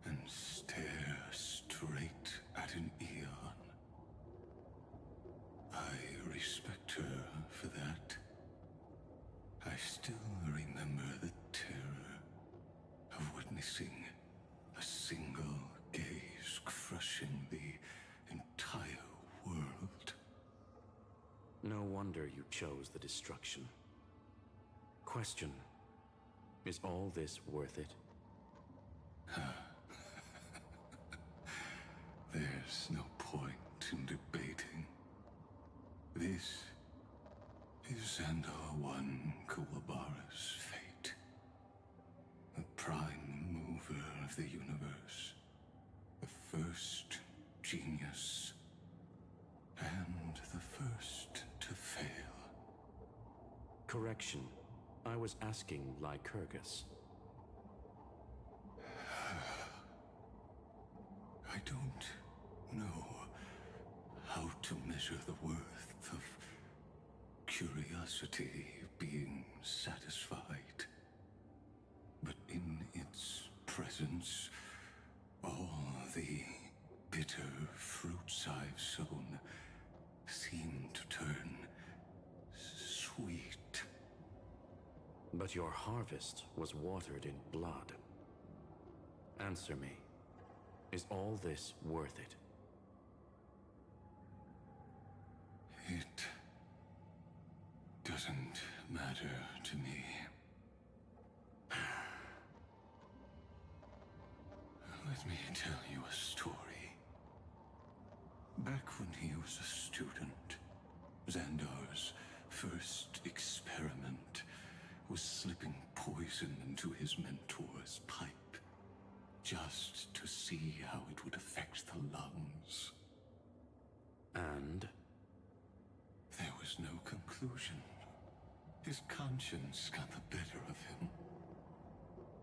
and stare straight at an eon. I respect her for that. I still remember the terror of witnessing a single gaze crushing the entire world. No wonder you chose the destruction. Question, is all this worth it? There's no point in debating. This is Xandar One Kuwabara's fate. The prime mover of the universe. The first genius. And the first to fail. Correction. I was asking Lycurgus. I don't know how to measure the worth of curiosity being satisfied. But in its presence, all the bitter fruits I've sown seem to turn sweet. But your harvest was watered in blood. Answer me. Is all this worth it? It doesn't matter to me. Let me tell you a story. Back when he was a student, Xandar's first experiment was slipping poison into his mentor's pipe, just to see how it would affect the lungs. And? There was no conclusion. His conscience got the better of him.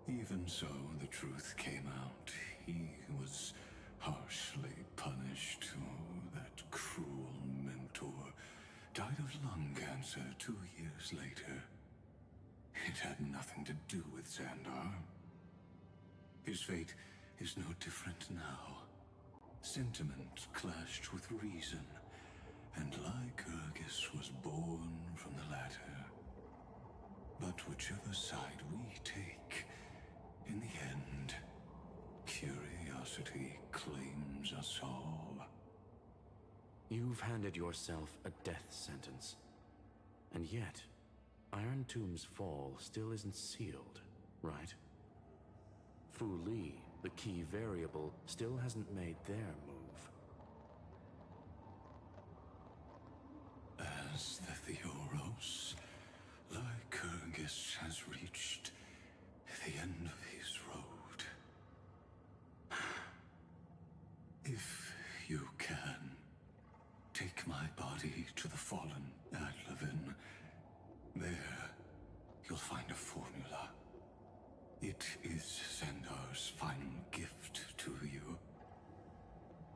Even so, the truth came out. He was harshly punished. Oh, that cruel mentor died of lung cancer 2 years later. It had nothing to do with Xandar. His fate is no different now. Sentiment clashed with reason, and Lycurgus was born from the latter. But whichever side we take, in the end, curiosity claims us all. You've handed yourself a death sentence. And yet, Iron Tomb's fall still isn't sealed, right? Fu Li, the key variable, still hasn't made their move. As the Theoros, Lycurgus has reached the end of his road. If you can, take my body to the fallen Adlevin. There, you'll find a formula. It is Xandar's final gift to you.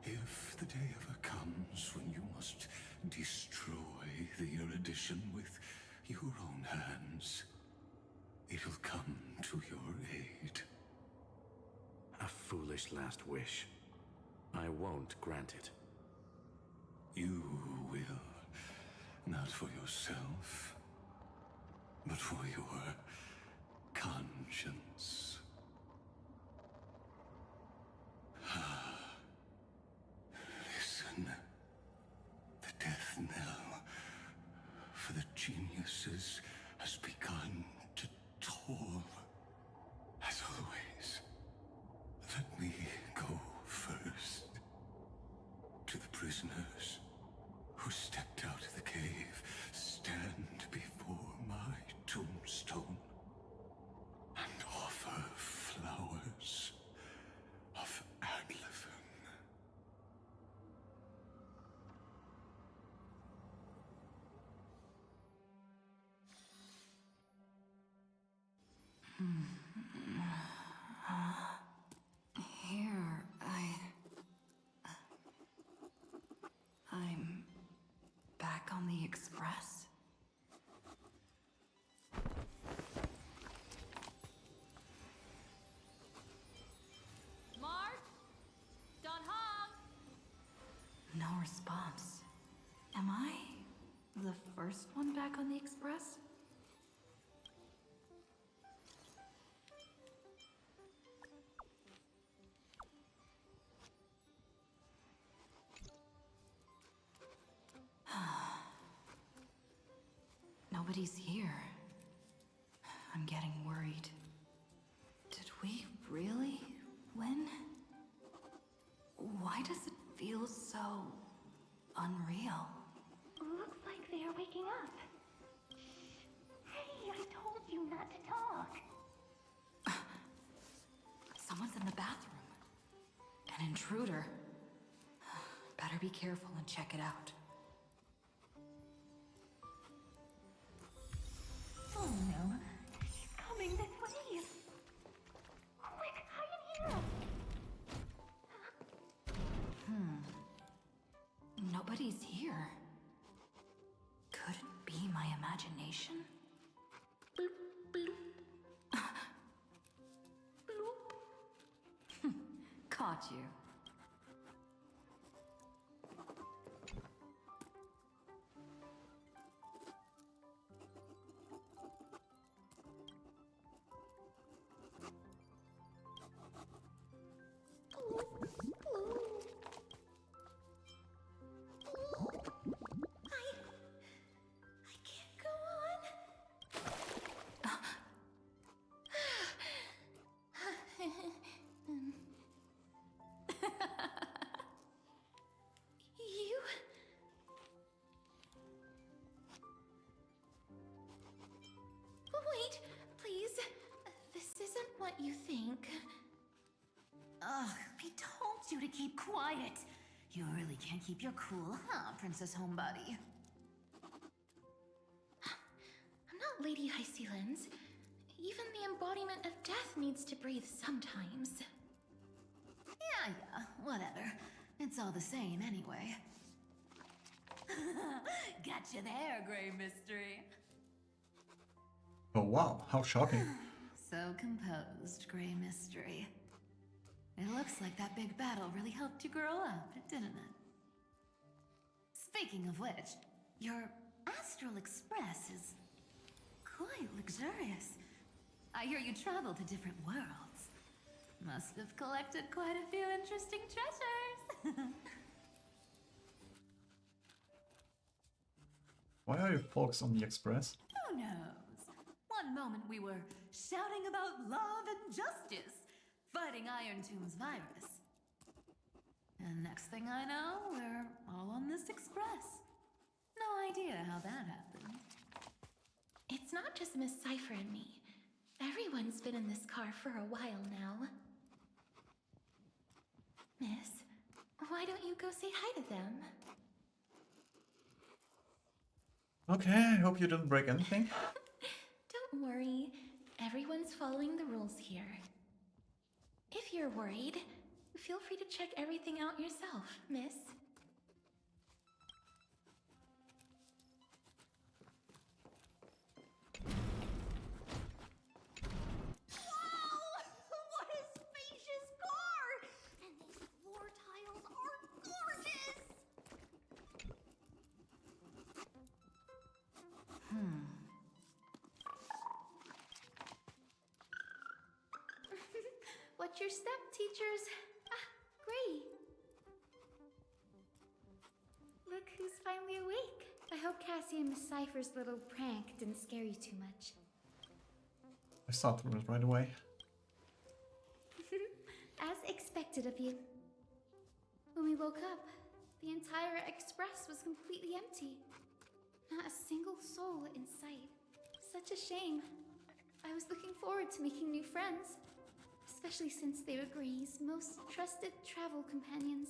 If the day ever comes when you must destroy the erudition with your own hands, it'll come to your aid. A foolish last wish. I won't grant it. You will. Not for yourself, but for your conscience. Listen. The death knell for the geniuses has begun to toll. As always, let me go first. To the prisoners who stepped out of the cave, stand before my tombstone and offer response. Am I the first one back on the Express? Nobody's here. I'm getting worried. Did we really win? Why does it feel so unreal? Looks like they are waking up. Hey, I told you not to talk. Someone's in the bathroom. An intruder. Better be careful and check it out. Oh no, she's coming this way. Quick, hide in here. Nobody's here. Could it be my imagination? Bloop, bloop. Bloop. Caught you. Wait, please. This isn't what you think. Ugh, I told you to keep quiet. You really can't keep your cool, huh, Princess Homebody? I'm not Lady High Lens. Even the embodiment of death needs to breathe sometimes. Yeah, whatever. It's all the same anyway. Gotcha there, Grey Mystery. Oh wow, how shocking. So composed, Grey Mystery. It looks like that big battle really helped you grow up, didn't it? Speaking of which, your Astral Express is quite luxurious. I hear you travel to different worlds. Must have collected quite a few interesting treasures. Why are you folks on the Express? Who knows? One moment we were shouting about love and justice, fighting Iron Tomb's virus. And next thing I know, we're all on this express. No idea how that happened. It's not just Miss Cypher and me. Everyone's been in this car for a while now. Miss, why don't you go say hi to them? Okay, I hope you didn't break anything. Don't worry. Everyone's following the rules here. If you're worried, feel free to check everything out yourself, miss. Wow! What a spacious car! And these floor tiles are gorgeous! Watch your step, teachers. Ah, great. Look who's finally awake. I hope Cassie and Miss Cypher's little prank didn't scare you too much. I saw through it right away. As expected of you. When we woke up, the entire express was completely empty. Not a single soul in sight. Such a shame. I was looking forward to making new friends. Especially since they were Grey's most trusted travel companions.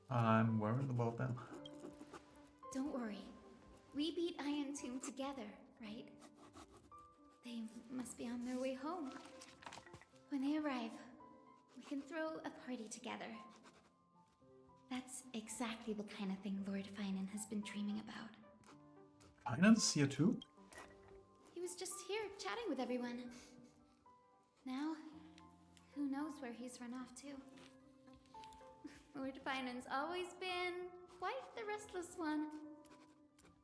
I'm worried about them. Don't worry. We beat Iron Tomb together, right? They must be on their way home. When they arrive, we can throw a party together. That's exactly the kind of thing Lord Finan has been dreaming about. Finan's here too? He was just here chatting with everyone. Now, who knows where he's run off to? Lord Finan's always been quite the restless one.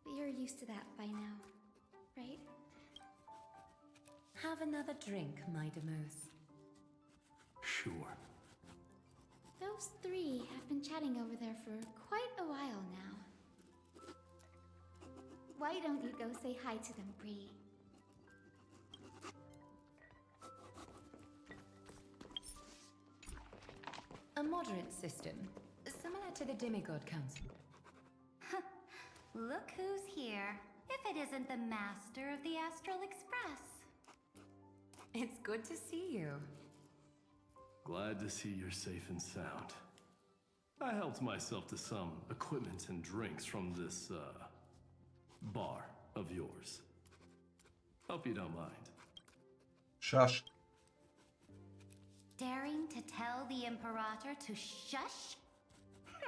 But you're used to that by now, right? Have another drink, my Demus. Sure. Those three have been chatting over there for quite a while now. Why don't you go say hi to them, Bree? A moderate system, similar to the Demigod Council. Look who's here. If it isn't the master of the Astral Express. It's good to see you. Glad to see you're safe and sound. I helped myself to some equipment and drinks from this, bar of yours. Hope you don't mind. Shush. Daring to tell the Imperator to shush?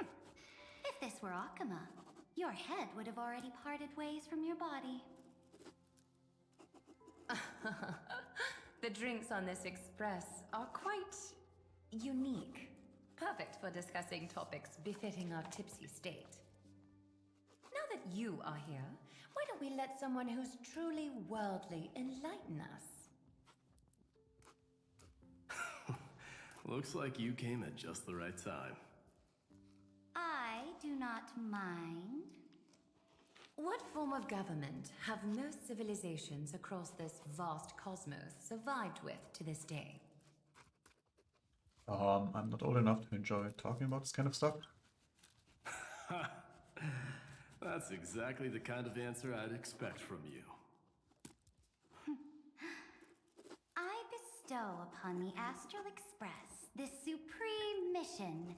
If this were Akuma, your head would have already parted ways from your body. The drinks on this express are quite unique. Perfect for discussing topics befitting our tipsy state. Now that you are here, why don't we let someone who's truly worldly enlighten us? Looks like you came at just the right time. I do not mind. What form of government have most civilizations across this vast cosmos survived with to this day? I'm not old enough to enjoy talking about this kind of stuff. That's exactly the kind of answer I'd expect from you. I bestow upon the Astral Express this supreme mission.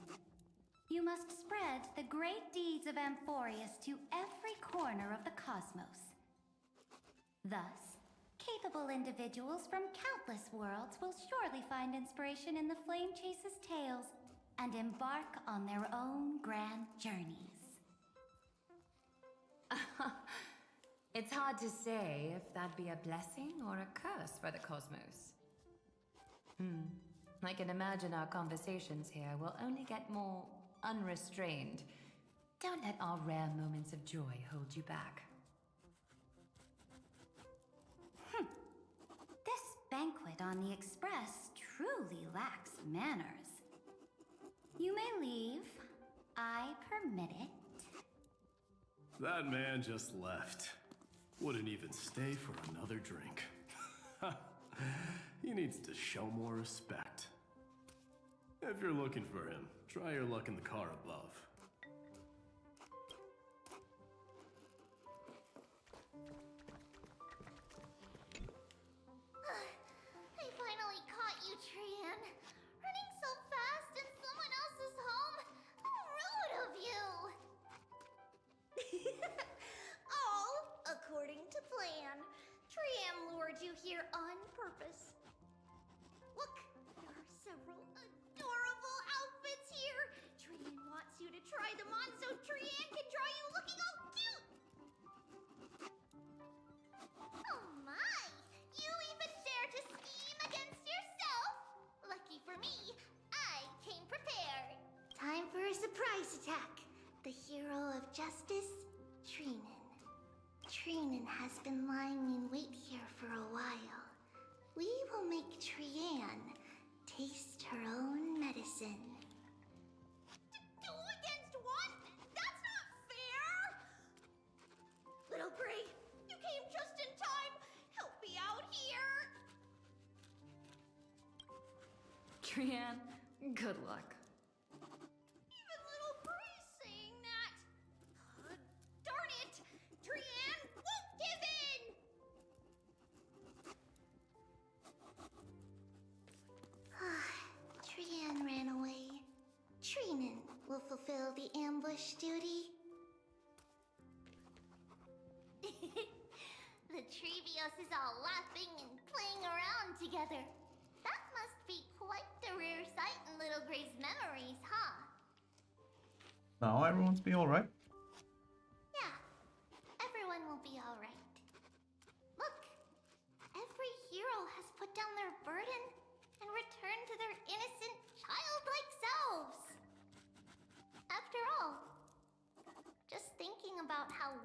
You must spread the great deeds of Amphorius to every corner of the cosmos. Thus, capable individuals from countless worlds will surely find inspiration in the Flame Chase's tales and embark on their own grand journeys. It's hard to say if that'd be a blessing or a curse for the cosmos. I can imagine our conversations here will only get more unrestrained. Don't let our rare moments of joy hold you back. This banquet on the Express truly lacks manners. You may leave. I permit it. That man just left. Wouldn't even stay for another drink. He needs to show more respect. If you're looking for him, try your luck in the car above. I finally caught you, Trian. Running so fast in someone else's home. How rude of you. All according to plan. Trian lured you here on purpose. Look, there are several adorable outfits here. Trian wants you to try them on so Trian can draw you looking all cute. Oh my! You even dare to scheme against yourself? Lucky for me, I came prepared. Time for a surprise attack. The hero of justice, Trinan. Trinan has been lying in wait here for a while. We will make Trian taste her own medicine. Two against one? That's not fair! Little Bray, you came just in time. Help me out here. Trian, good luck. Even little Bray's saying that. Darn it! Trian won't give in! Trian ran away. Trinan will fulfill the ambush duty. The Trevios is all laughing and playing around together. That must be quite a rare sight in Little Gray's memories, huh? Now everyone's be alright. Yeah, everyone will be alright. Look, every hero has put down their burden and returned to their innocent, childlike selves.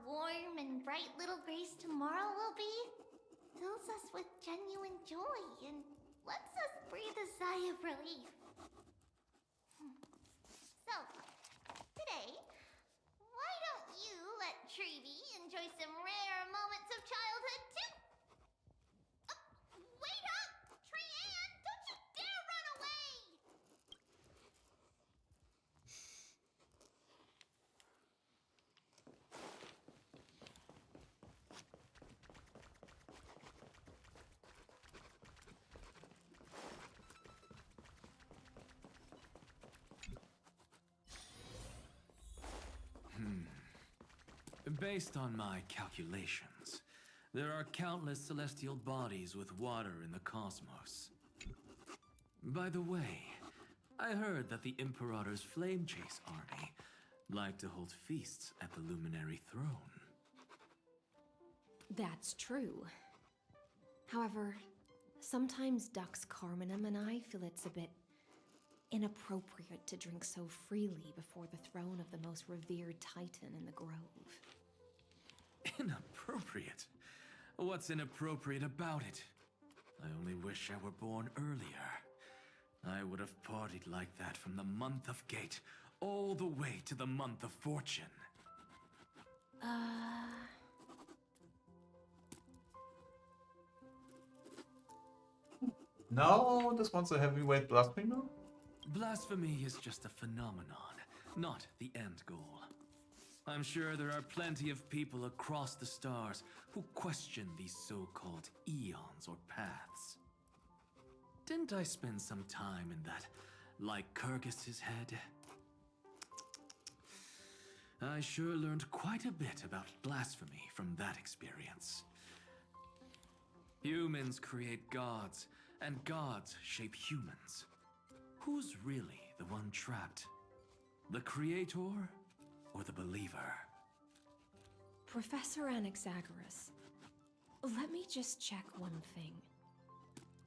warm and bright little Grace tomorrow will be fills us with genuine joy and lets us breathe a sigh of relief. So, today, why don't you let Treevee enjoy some rare moments of childhood too? Wait up! Trianne, don't you dare run away! Based on my calculations, there are countless celestial bodies with water in the cosmos. By the way, I heard that the Imperator's Flame Chase army like to hold feasts at the Luminary Throne. That's true. However, sometimes Dux Carminum and I feel it's a bit inappropriate to drink so freely before the throne of the most revered titan in the grove. Inappropriate? What's inappropriate about it? I only wish I were born earlier. I would have partied like that from the month of Gate all the way to the month of Fortune. No, this one's a heavyweight blasphemer? Blasphemy is just a phenomenon, not the end goal. I'm sure there are plenty of people across the stars who question these so-called eons or paths. Didn't I spend some time in that Lycurgus's head? I sure learned quite a bit about blasphemy from that experience. Humans create gods, and gods shape humans. Who's really the one trapped? The creator or the believer? Professor Anaxagoras, let me just check one thing.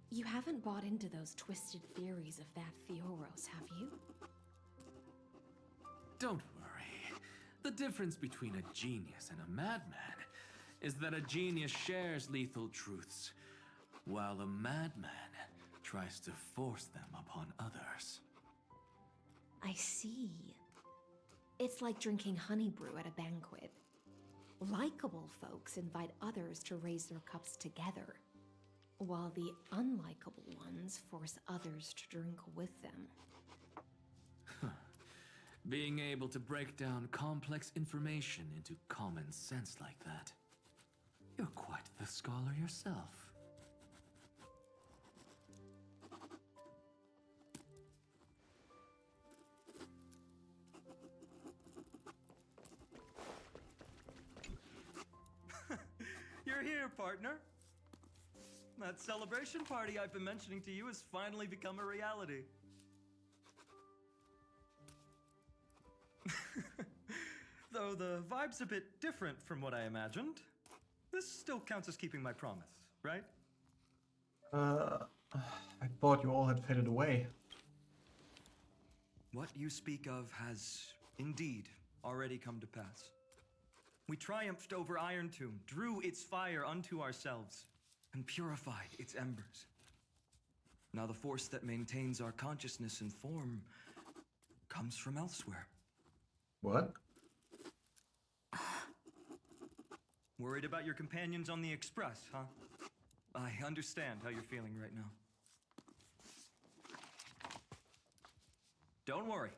You haven't bought into those twisted theories of that Fioros, have you? Don't worry. The difference between a genius and a madman is that a genius shares lethal truths, while a madman tries to force them upon others. I see. It's like drinking honey brew at a banquet. Likable folks invite others to raise their cups together, while the unlikable ones force others to drink with them. Being able to break down complex information into common sense like that. You're quite the scholar yourself. You're here, partner. That celebration party I've been mentioning to you has finally become a reality. Though the vibe's a bit different from what I imagined, this still counts as keeping my promise, right? I thought you all had faded away. What you speak of has indeed already come to pass. We triumphed over Iron Tomb, drew its fire unto ourselves, and purified its embers. Now the force that maintains our consciousness and form comes from elsewhere. What? Worried about your companions on the Express, huh? I understand how you're feeling right now. Don't worry.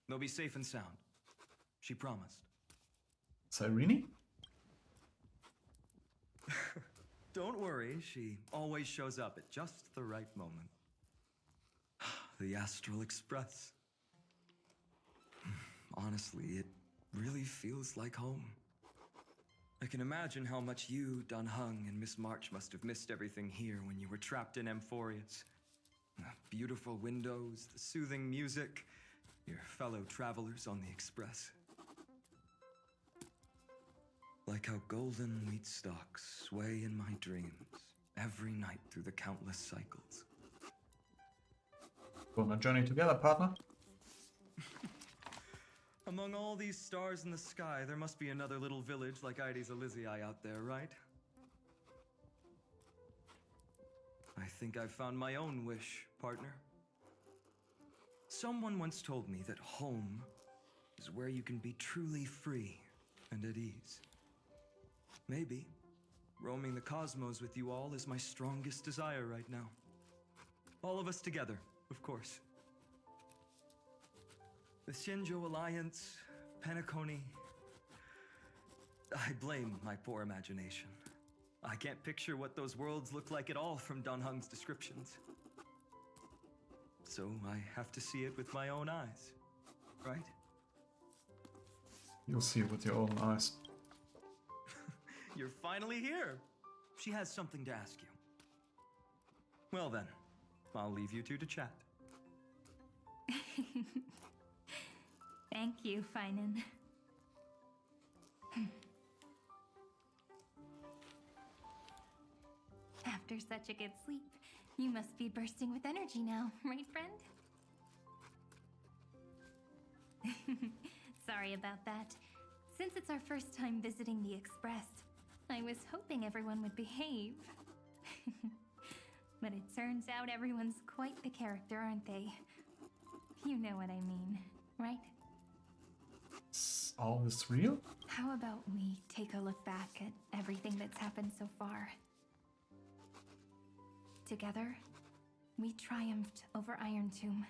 They'll be safe and sound. She promised. Cyrene? Don't worry, she always shows up at just the right moment. The Astral Express. Honestly, it really feels like home. I can imagine how much you, Dun Hung, and Miss March must have missed everything here when you were trapped in Amphorius. The beautiful windows, the soothing music, your fellow travelers on the Express. Like how golden wheat stalks sway in my dreams every night through the countless cycles. Go on a journey together, partner. Among all these stars in the sky, there must be another little village like Ides Elysiae out there, right? I think I've found my own wish, partner. Someone once told me that home is where you can be truly free and at ease. Maybe roaming the cosmos with you all is my strongest desire right now. All of us together, of course. The Shinjo Alliance, Penacony. I blame my poor imagination. I can't picture what those worlds look like at all from Dunhung's descriptions. So I have to see it with my own eyes, right? You'll see it with your own eyes. You're finally here. She has something to ask you. Well then, I'll leave you two to chat. Thank you, Finan. After such a good sleep, you must be bursting with energy now, right, friend? Sorry about that. Since it's our first time visiting the Express, I was hoping everyone would behave. But it turns out everyone's quite the character, aren't they? You know what I mean, right? Is all this real? How about we take a look back at everything that's happened so far? Together, we triumphed over Iron Tomb.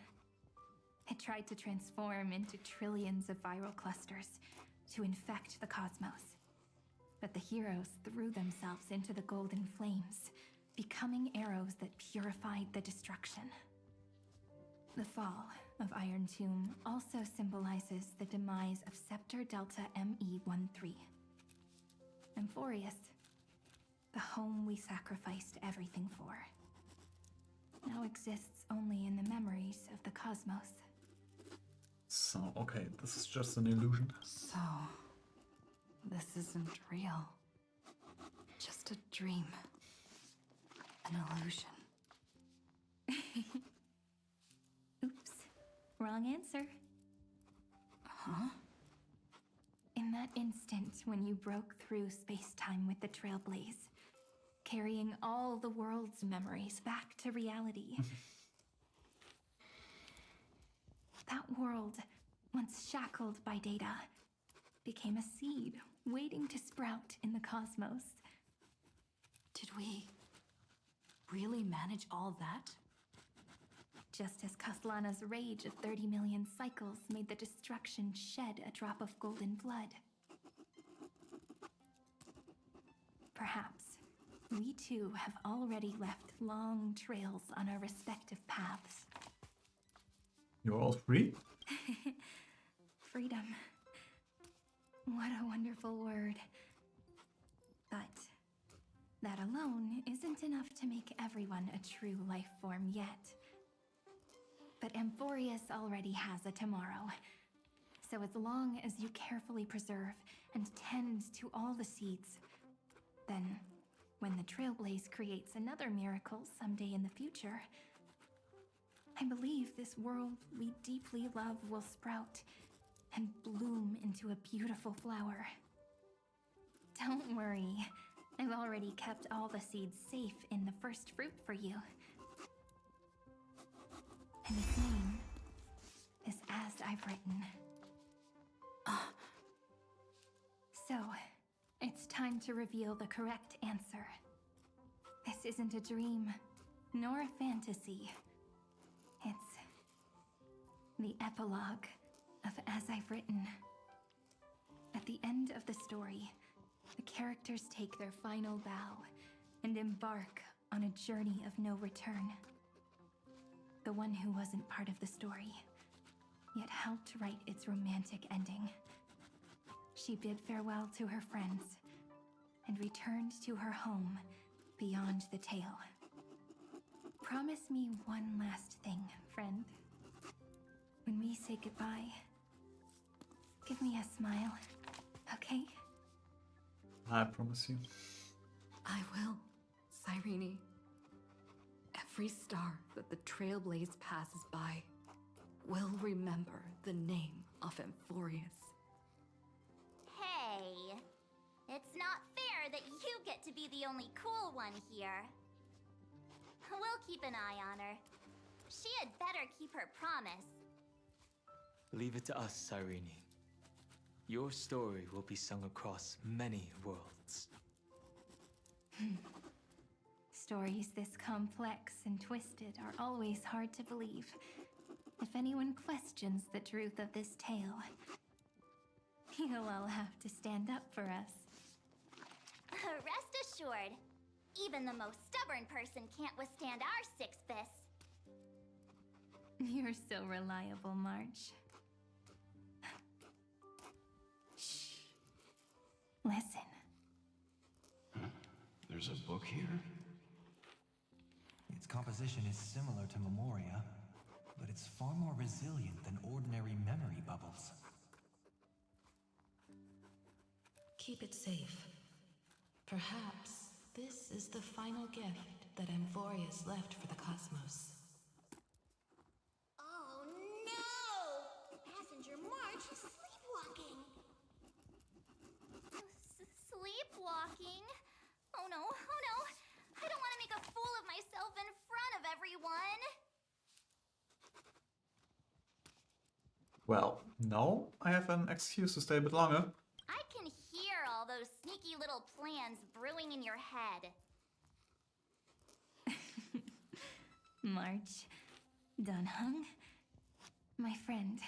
It tried to transform into trillions of viral clusters to infect the cosmos. But the heroes threw themselves into the golden flames, becoming arrows that purified the destruction. The fall of Iron Tomb also symbolizes the demise of Scepter Delta ME-13. Amphorius, the home we sacrificed everything for, now exists only in the memories of the cosmos. So, okay, this is just an illusion. So, this isn't real. Just a dream. An illusion. Oops, wrong answer. Huh? In that instant when you broke through space-time with the Trailblaze, carrying all the world's memories back to reality. That world, once shackled by data, became a seed waiting to sprout in the cosmos. Did we really manage all that? Just as Kaslana's rage of 30 million cycles made the destruction shed a drop of golden blood. Perhaps we too have already left long trails on our respective paths. You're all free? Freedom. What a wonderful word. But that alone isn't enough to make everyone a true life form yet. But Amphorius already has a tomorrow. So as long as you carefully preserve and tend to all the seeds, then when the Trailblaze creates another miracle someday in the future, I believe this world we deeply love will sprout and bloom into a beautiful flower. Don't worry, I've already kept all the seeds safe in the first fruit for you. And its name is As I've Written. So, it's time to reveal the correct answer. This isn't a dream, nor a fantasy. It's the epilogue of As I've Written. At the end of the story, the characters take their final bow and embark on a journey of no return. The one who wasn't part of the story, yet helped write its romantic ending. She bid farewell to her friends and returned to her home beyond the tale. Promise me one last thing, friend. When we say goodbye, give me a smile, okay? I promise you. I will, Cyrene. Every star that the Trailblaze passes by will remember the name of Amphorius. Hey, it's not fair that you get to be the only cool one here. We'll keep an eye on her. She had better keep her promise. Leave it to us, Cyrene. Your story will be sung across many worlds. Stories this complex and twisted are always hard to believe. If anyone questions the truth of this tale, you'll all have to stand up for us. Rest assured, even the most stubborn person can't withstand our six fists. You're so reliable, March. Shh. Listen. There's a book here? Its composition is similar to Memoria, but it's far more resilient than ordinary memory bubbles. Keep it safe. Perhaps this is the final gift that Amphorius left for the cosmos. Oh no! Passenger March is sleepwalking. Sleepwalking? Oh no, oh no! I don't want to make a fool of myself in front of everyone! Well, now I have an excuse to stay a bit longer. I can hear all those sneaky little plans brewing in your head. March, Dunhung, my friend.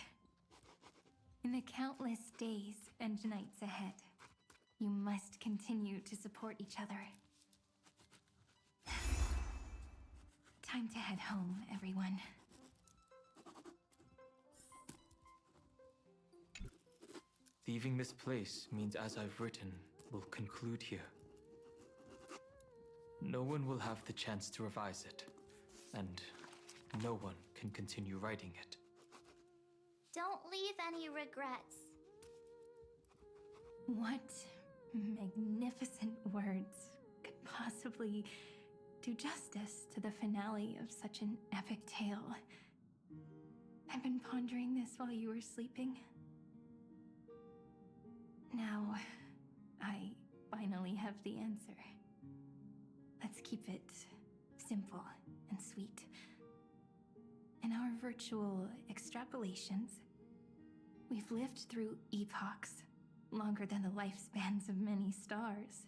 In the countless days and nights ahead, you must continue to support each other. Time to head home, everyone. Leaving this place means, as I've written, will conclude here. No one will have the chance to revise it, and no one can continue writing it. Don't leave any regrets. What magnificent words could possibly do justice to the finale of such an epic tale? I've been pondering this while you were sleeping. Now, I finally have the answer. Let's keep it simple and sweet. In our virtual extrapolations, we've lived through epochs longer than the lifespans of many stars.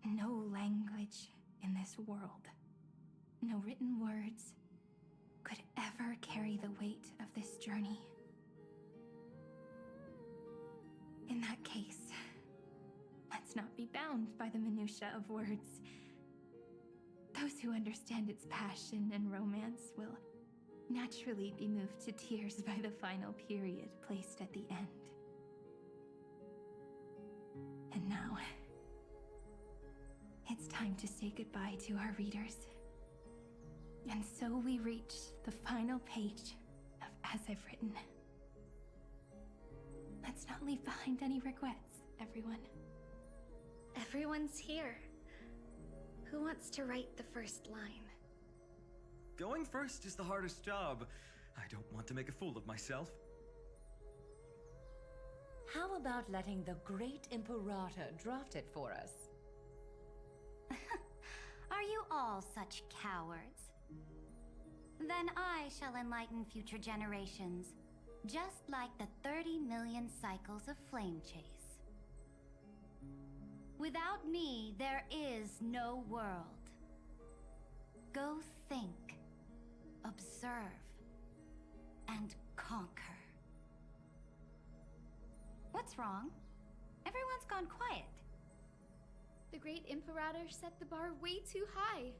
No language in this world, no written words, could ever carry the weight of this journey. In that case, let's not be bound by the minutiae of words. Those who understand its passion and romance will naturally be moved to tears by the final period placed at the end. And now, it's time to say goodbye to our readers. And so we reach the final page of As I've Written. Let's not leave behind any regrets, everyone. Everyone's here. Who wants to write the first line? Going first is the hardest job. I don't want to make a fool of myself. How about letting the great Imperator draft it for us? Are you all such cowards? Then I shall enlighten future generations, just like the 30 million cycles of flame chase. Without me, there is no world. Go think, observe, and conquer. What's wrong? Everyone's gone quiet. The great Imperator set the bar way too high.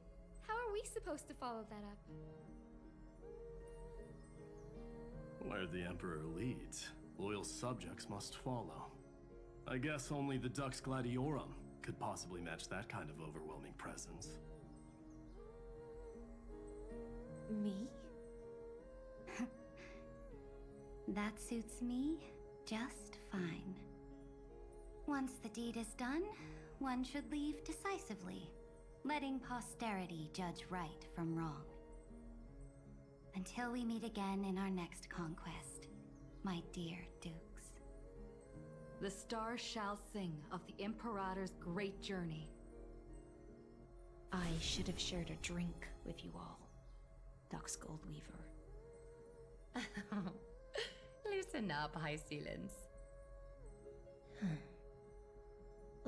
How are we supposed to follow that up? Where the Emperor leads, loyal subjects must follow. I guess only the Dux Gladiorum could possibly match that kind of overwhelming presence. Me? That suits me just fine. Once the deed is done, one should leave decisively, letting posterity judge right from wrong. Until we meet again in our next conquest, my dear dukes. The stars shall sing of the Imperator's great journey. I should have shared a drink with you all, Dux Goldweaver. Loosen up, High Sealants.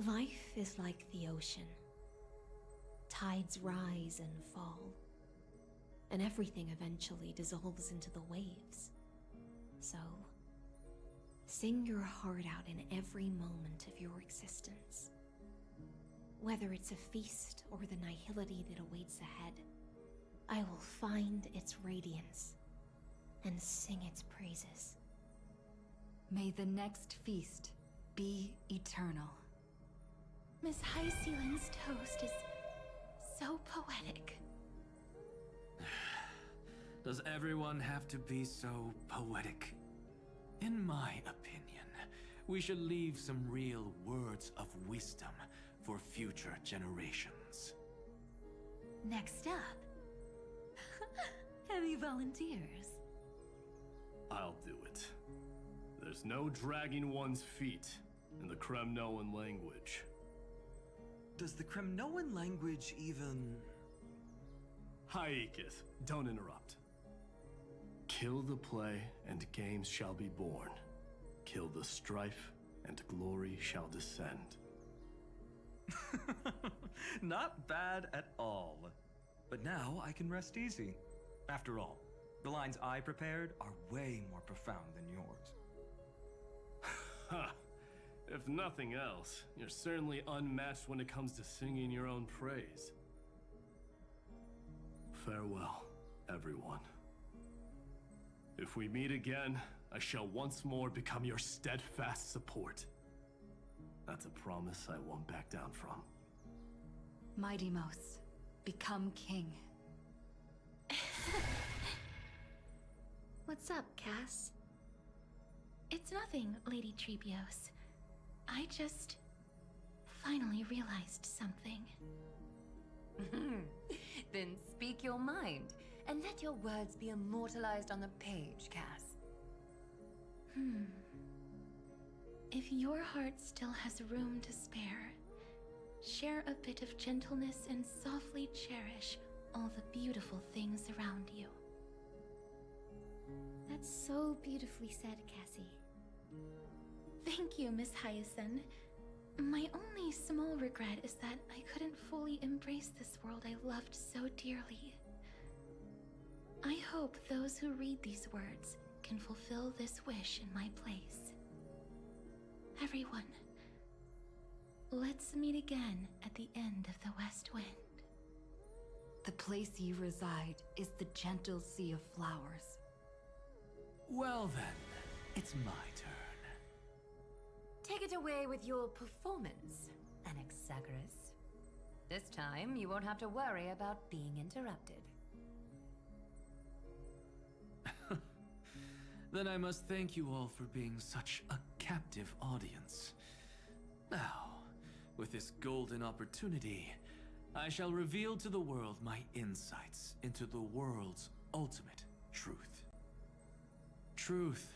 Life is like the ocean. Tides rise and fall, and everything eventually dissolves into the waves. So, sing your heart out in every moment of your existence. Whether it's a feast or the nihility that awaits ahead, I will find its radiance and sing its praises. May the next feast be eternal. Miss High Sealand's toast is so poetic. Does everyone have to be so poetic? In my opinion, we should leave some real words of wisdom for future generations. Next up, any volunteers? I'll do it. There's no dragging one's feet in the Kremnoan language. Does the Kremnoan language even... Haikith, don't interrupt. Kill the play, and games shall be born. Kill the strife, and glory shall descend. Not bad at all. But now I can rest easy. After all, the lines I prepared are way more profound than yours. Ha! If nothing else, you're certainly unmatched when it comes to singing your own praise. Farewell, everyone. If we meet again, I shall once more become your steadfast support. That's a promise I won't back down from. Mighty Mos, become king. What's up, Cass? It's nothing, Lady Trebios. I just finally realized something. Then speak your mind, and let your words be immortalized on the page, Cass. If your heart still has room to spare, share a bit of gentleness and softly cherish all the beautiful things around you. That's so beautifully said, Cassie. Thank you, Miss Hyacinth. My only small regret is that I couldn't fully embrace this world I loved so dearly. I hope those who read these words can fulfill this wish in my place. Everyone, let's meet again at the end of the West Wind. The place you reside is the gentle sea of flowers. Well then, it's my turn. Take it away with your performance, Anaxagoras. This time, you won't have to worry about being interrupted. Then I must thank you all for being such a captive audience. Now, with this golden opportunity, I shall reveal to the world my insights into the world's ultimate truth. Truth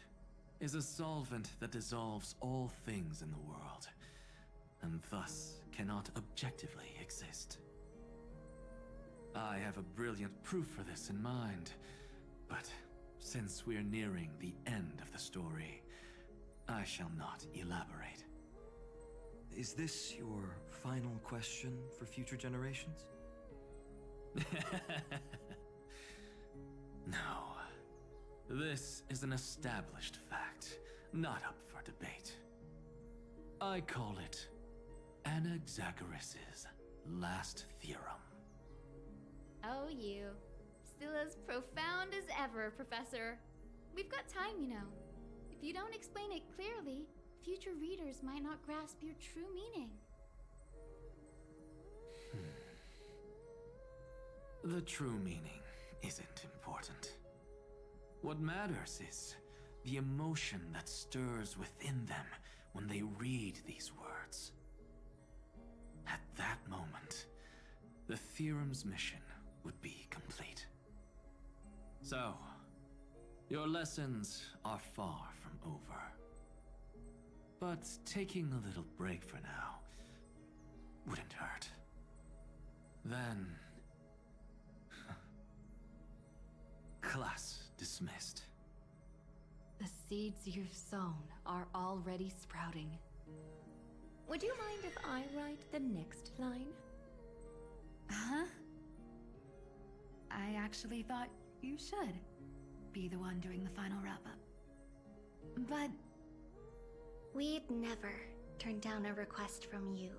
is a solvent that dissolves all things in the world, and thus cannot objectively exist. I have a brilliant proof for this in mind, but since we're nearing the end of the story, I shall not elaborate. Is this your final question for future generations? No. This is an established fact, not up for debate. I call it Anaxagoras' last theorem. Oh, you. Still as profound as ever, Professor. We've got time, you know. If you don't explain it clearly, future readers might not grasp your true meaning. The true meaning isn't important. What matters is the emotion that stirs within them when they read these words. At that moment, the theorem's mission would be complete. So, Your lessons are far from over. But taking a little break for now wouldn't hurt. Then... class dismissed. The seeds you've sown are already sprouting. Would you mind if I write the next line? Huh? I actually thought you should be the one doing the final wrap-up. But... We'd never turn down a request from you,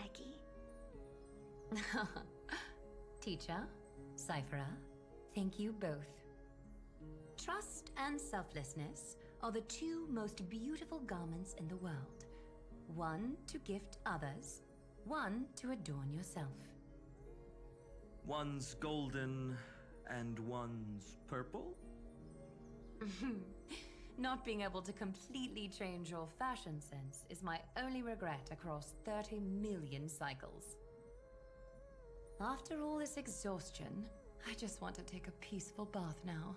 Aggie. Teacher, Cyphera, thank you both. Trust and selflessness are the two most beautiful garments in the world. One to gift others, one to adorn yourself. One's golden and one's purple? Not being able to completely change your fashion sense is my only regret across 30 million cycles. After all this exhaustion, I just want to take a peaceful bath now.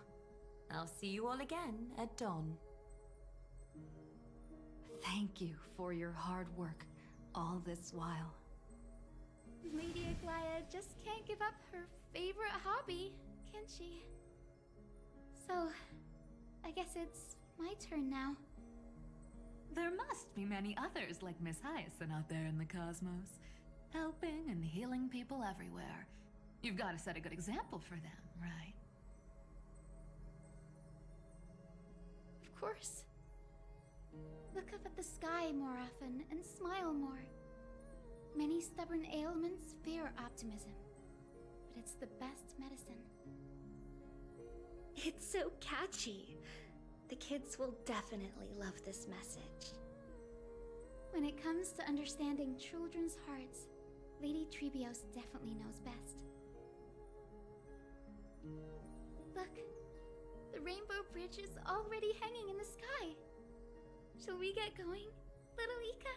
I'll see you all again at dawn. Thank you for your hard work all this while. Lady Aglaya just can't give up her favorite hobby, can she? So, I guess it's my turn now. There must be many others like Miss Hyacinth out there in the cosmos, helping and healing people everywhere. You've got to set a good example for them, right? Of course. Look up at the sky more often and smile more. Many stubborn ailments fear optimism, but it's the best medicine. It's so catchy. The kids will definitely love this message. When it comes to understanding children's hearts, Lady Trebios definitely knows best. Look, the Rainbow Bridge is already hanging in the sky. Shall we get going, little Ika?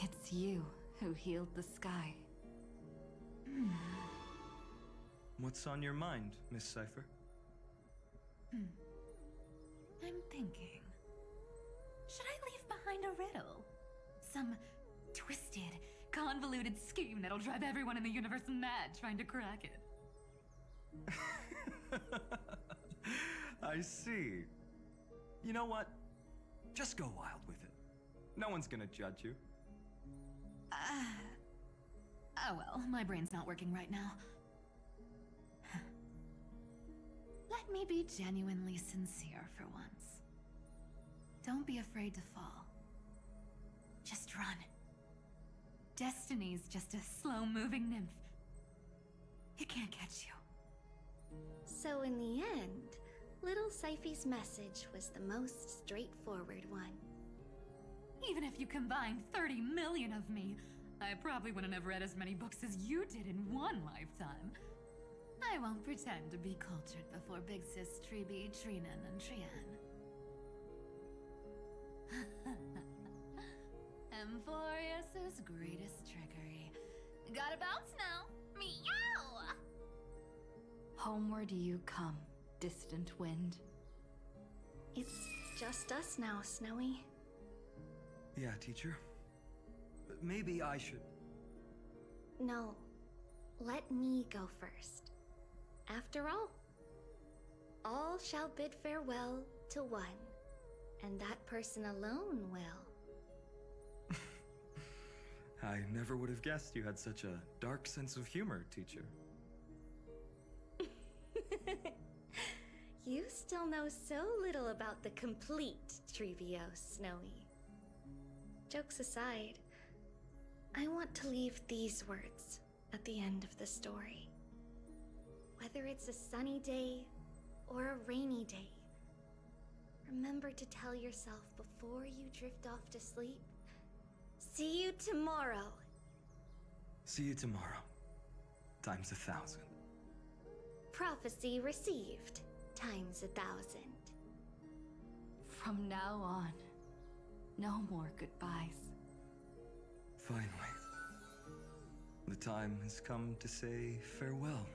It's you who healed the sky. What's on your mind, Miss Cypher? I'm thinking. Should I leave behind a riddle? Some twisted, convoluted scheme that'll drive everyone in the universe mad trying to crack it. I see. You know what? Just go wild with it. No one's gonna judge you. Oh well, my brain's not working right now. Let me be genuinely sincere for once. Don't be afraid to fall. Just run. Destiny's just a slow-moving nymph. It can't catch you. So in the end, little Cyphy's message was the most straightforward one. Even if you combined 30 million of me, I probably wouldn't have read as many books as you did in one lifetime. I won't pretend to be cultured before Big Sis Treeby, Trinan, and Trian. Amphorius's greatest trickery. Gotta bounce now. Meow! Homeward you come, distant wind. It's just us now, Snowy. Yeah, teacher. Maybe I should... No, let me go first. After all shall bid farewell to one, and that person alone will. I never would have guessed you had such a dark sense of humor, teacher. You still know so little about the complete Trebios, Snowy. Jokes aside, I want to leave these words at the end of the story. Whether it's a sunny day or a rainy day, remember to tell yourself before you drift off to sleep, see you tomorrow. See you tomorrow. Times 1,000. Prophecy received, times 1,000. From now on, no more goodbyes. Finally. The time has come to say farewell.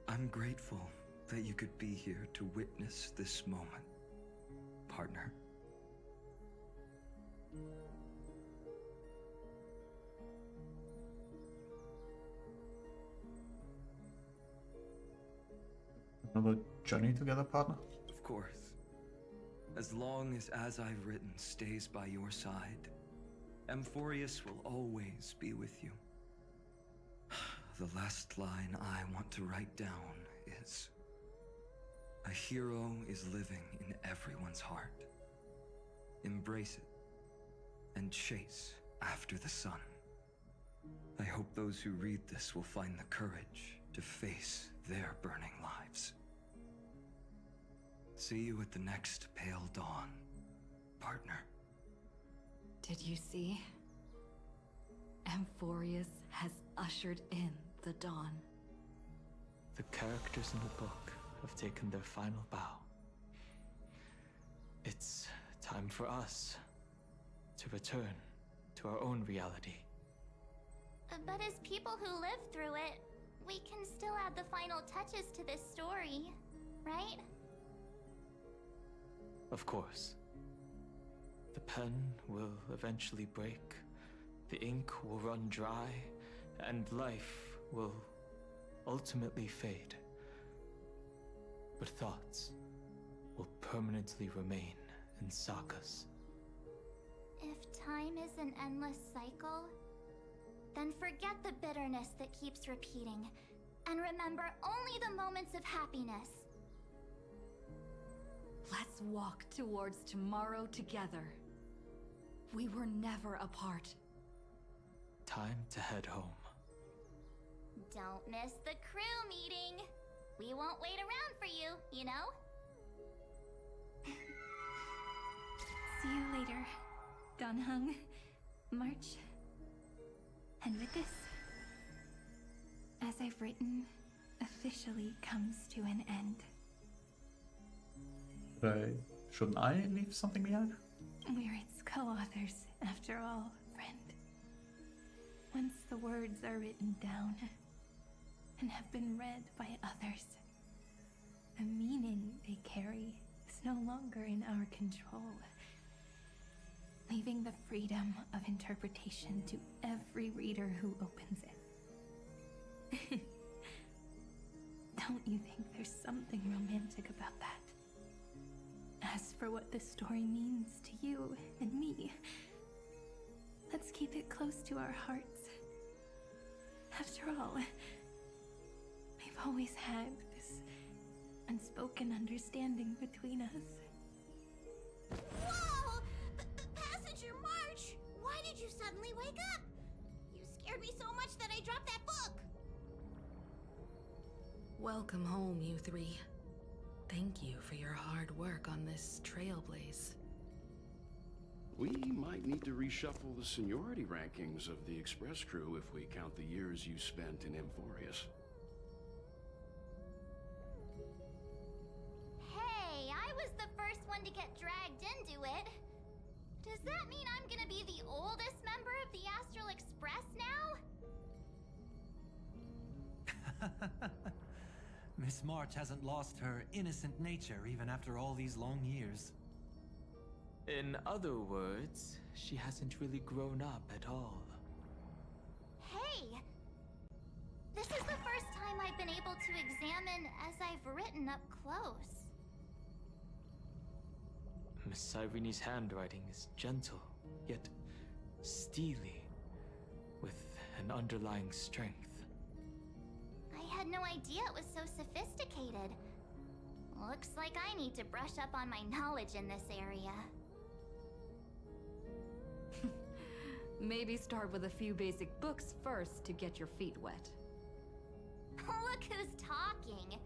I'm grateful that you could be here to witness this moment, partner. Another journey together, partner? Of course. As long as I've written stays by your side, Amphorius will always be with you. The last line I want to write down is, "A hero is living in everyone's heart. Embrace it and chase after the sun." I hope those who read this will find the courage to face their burning lives. See you at the next pale dawn, partner. Did you see? Amphorius has ushered in the dawn. The characters in the book have taken their final bow. It's time for us to return to our own reality. But as people who lived through it, we can still add the final touches to this story, right? Of course. The pen will eventually break, the ink will run dry, and life will ultimately fade. But thoughts will permanently remain in sagas. If time is an endless cycle, then forget the bitterness that keeps repeating, and remember only the moments of happiness. Let's walk towards tomorrow together. We were never apart. Time to head home. Don't miss the crew meeting. We won't wait around for you, you know? See you later, Donhung, March. And with this, as I've written, officially comes to an end. Shouldn't I leave something behind? We're its co-authors, after all, friend. Once the words are written down and have been read by others, the meaning they carry is no longer in our control, leaving the freedom of interpretation to every reader who opens it. Don't you think there's something romantic about that? As for what this story means to you and me, let's keep it close to our hearts. After all, we've always had this unspoken understanding between us. Whoa! Passenger March! Why did you suddenly wake up? You scared me so much that I dropped that book! Welcome home, you three. Thank you for your hard work on this trailblaze. We might need to reshuffle the seniority rankings of the Express crew if we count the years you spent in Amphorius. Hey, I was the first one to get dragged into it. Does that mean I'm gonna be the oldest member of the Astral Express now? Miss March hasn't lost her innocent nature even after all these long years. In other words, she hasn't really grown up at all. Hey! This is the first time I've been able to examine as I've written up close. Miss Irene's handwriting is gentle, yet steely, with an underlying strength. I had no idea it was so sophisticated. Looks like I need to brush up on my knowledge in this area. Maybe start with a few basic books first to get your feet wet. Look who's talking!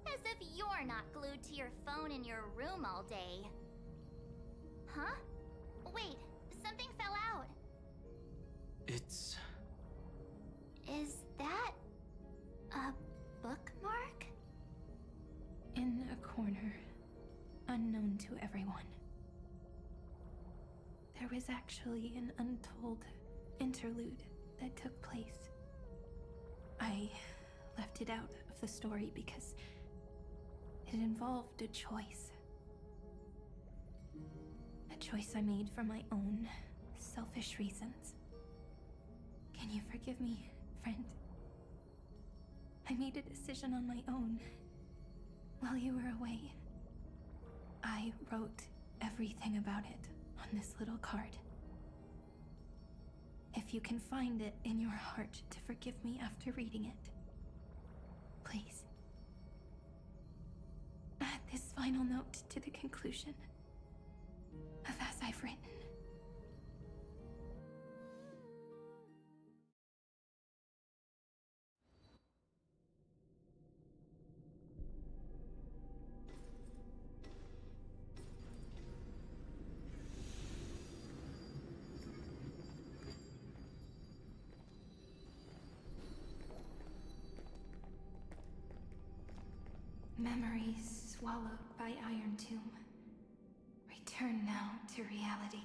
As if you're not glued to your phone in your room all day. Huh? Wait, something fell out. It's... Is that... a bookmark? In a corner, unknown to everyone. There was actually an untold interlude that took place. I left it out of the story because it involved a choice. A choice I made for my own selfish reasons. Can you forgive me, friend? I made a decision on my own while you were away. I wrote everything about it on this little card. If you can find it in your heart to forgive me after reading it, please. Add this final note to the conclusion of as I've written. Memories swallowed by Iron Tomb. Return now to reality.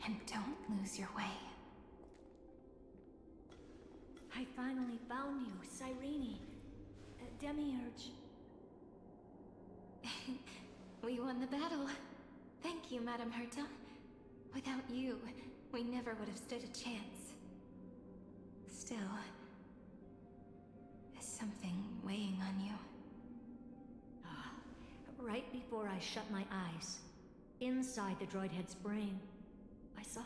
And don't lose your way. I finally found you, Cyrene. Demiurge. We won the battle. Thank you, Madame Herta. Without you, we never would have stood a chance. Still, is something weighing on you? Right before I shut my eyes, inside the droid head's brain, I saw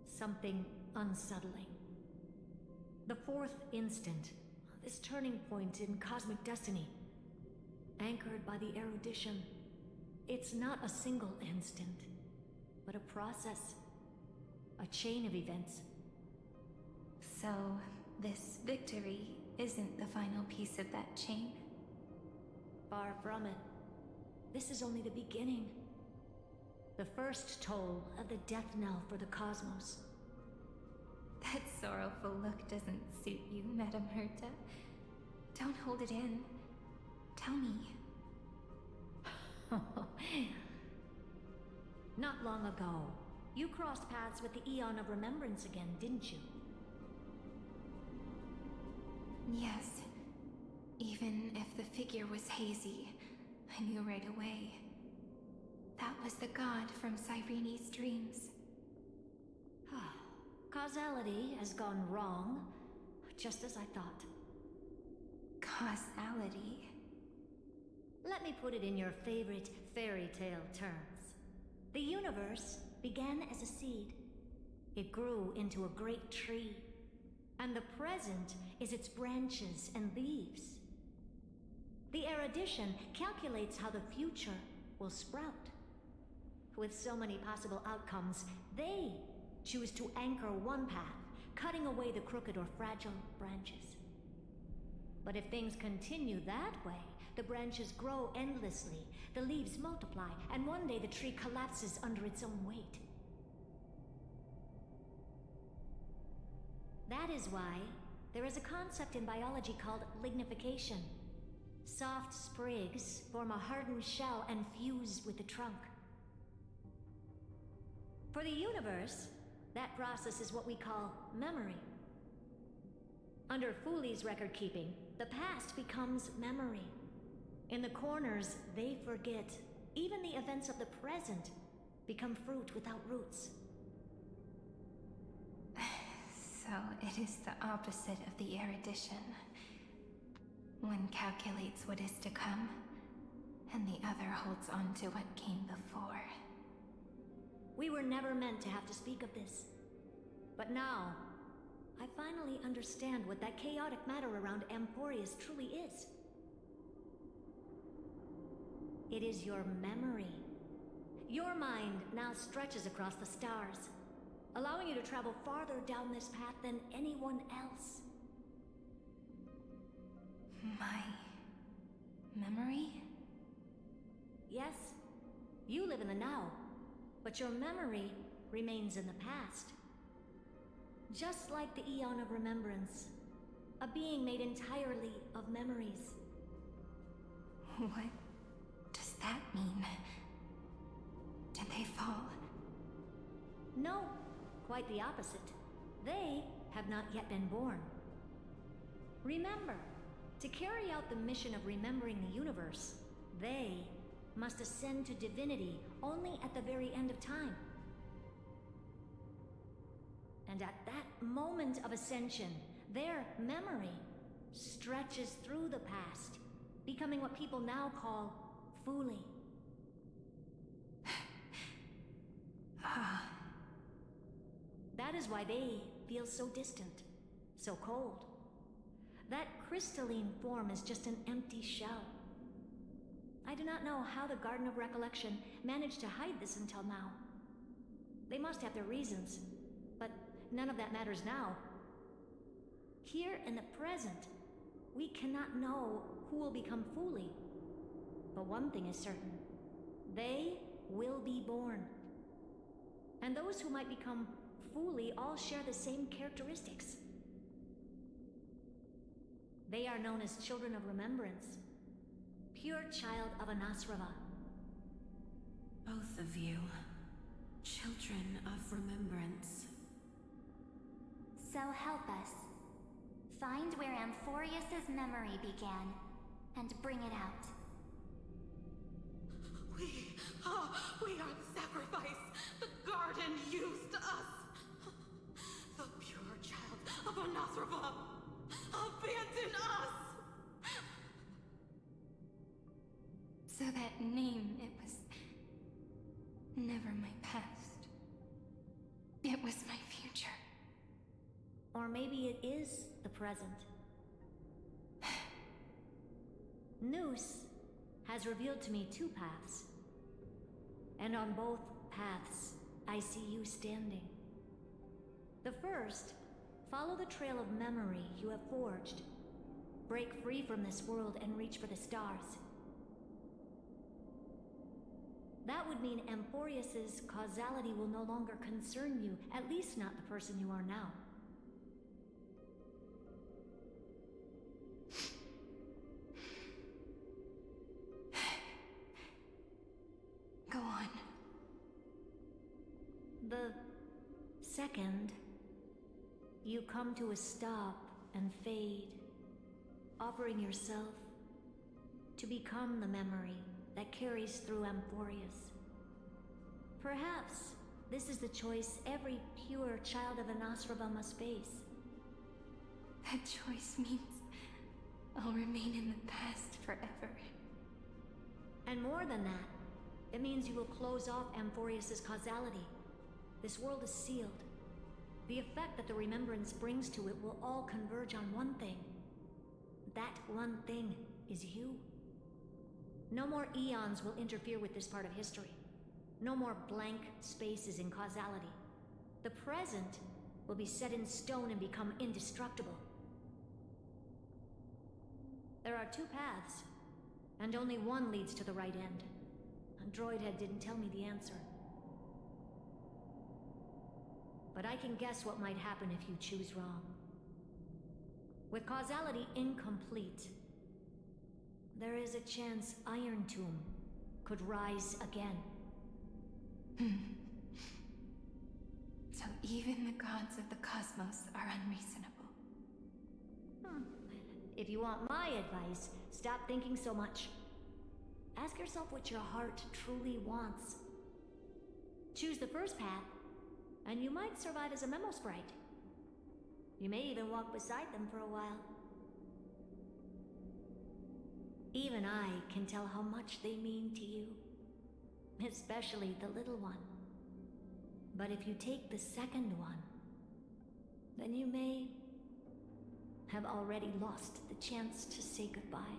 something unsettling. The fourth instant, this turning point in cosmic destiny, anchored by the erudition. It's not a single instant, but a process, a chain of events. So, this victory isn't the final piece of that chain? Far from it. This is only the beginning. The first toll of the death knell for the cosmos. That sorrowful look doesn't suit you, Madame Herta. Don't hold it in. Tell me. Not long ago, you crossed paths with the Eon of Remembrance again, didn't you? Yes. Even if the figure was hazy, I knew right away. That was the god from Cyrene's dreams. Causality has gone wrong, just as I thought. Causality? Let me put it in your favorite fairy tale terms. The universe began as a seed. It grew into a great tree. And the present is its branches and leaves. The erudition calculates how the future will sprout. With so many possible outcomes, they choose to anchor one path, cutting away the crooked or fragile branches. But if things continue that way, the branches grow endlessly, the leaves multiply, and one day the tree collapses under its own weight. That is why there is a concept in biology called lignification. Soft sprigs form a hardened shell and fuse with the trunk. For the universe, that process is what we call memory. Under Fooley's record keeping, the past becomes memory. In the corners, they forget. Even the events of the present become fruit without roots. So it is the opposite of the erudition. One calculates what is to come, and the other holds on to what came before. We were never meant to have to speak of this. But now, I finally understand what that chaotic matter around Emporius truly is. It is your memory. Your mind now stretches across the stars, allowing you to travel farther down this path than anyone else. My memory? Yes, you live in the now, but your memory remains in the past. Just like the Eon of Remembrance, a being made entirely of memories. What does that mean? Did they fall? No, quite the opposite. They have not yet been born. Remember, to carry out the mission of remembering the universe, they must ascend to divinity only at the very end of time. And at that moment of ascension, their memory stretches through the past, becoming what people now call Fuli. That is why they feel so distant, so cold. That crystalline form is just an empty shell. I do not know how the Garden of Recollection managed to hide this until now. They must have their reasons, but none of that matters now. Here in the present, we cannot know who will become Fuli. But one thing is certain. They will be born. And those who might become Fuli all share the same characteristics. They are known as Children of Remembrance. Pure child of Anasrava. Both of you. Children of Remembrance. So help us. Find where Amphorius's memory began, and bring it out. We are the sacrifice the garden used us. The pure child of Anasrava. Abandon us! So that name, it was never my past. It was my future. Or maybe it is the present. Noose has revealed to me two paths. And on both paths, I see you standing. The first, follow the trail of memory you have forged. Break free from this world and reach for the stars. That would mean Amphorius's causality will no longer concern you, at least not the person you are now. Go on. The second, you come to a stop and fade, offering yourself to become the memory that carries through Amphorius. Perhaps this is the choice every pure child of Anasrava must face. That choice means I'll remain in the past forever. And more than that, it means you will close off Amphorius's causality. This world is sealed. The effect that the remembrance brings to it will all converge on one thing. That one thing is you. No more eons will interfere with this part of history. No more blank spaces in causality. The present will be set in stone and become indestructible. There are two paths, and only one leads to the right end. A droid head didn't tell me the answer. But I can guess what might happen if you choose wrong. With causality incomplete, there is a chance Iron Tomb could rise again. So even the gods of the cosmos are unreasonable. If you want my advice, stop thinking so much. Ask yourself what your heart truly wants. Choose the first path, and you might survive as a memo sprite. You may even walk beside them for a while. Even I can tell how much they mean to you. Especially the little one. But if you take the second one, then you may have already lost the chance to say goodbye.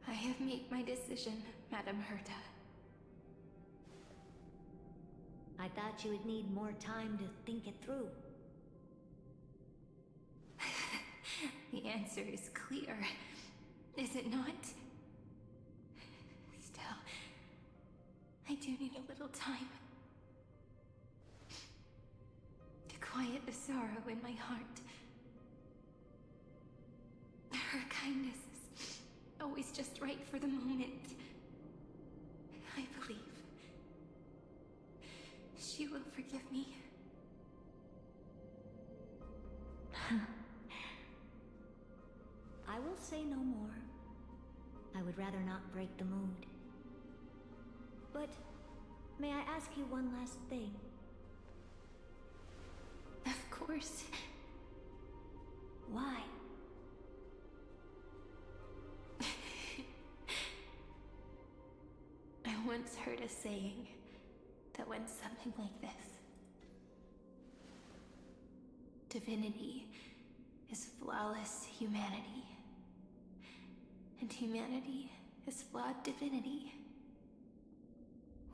I have made my decision, Madam Herta. I thought you would need more time to think it through. The answer is clear, is it not? Still, I do need a little time to quiet sorrow in my heart. Her kindness is always just right for the moment. I believe she will forgive me. I will say no more. I would rather not break the mood. But may I ask you one last thing? Of course. Why? I once heard a saying that went something like this. Divinity is flawless humanity, and humanity is flawed divinity.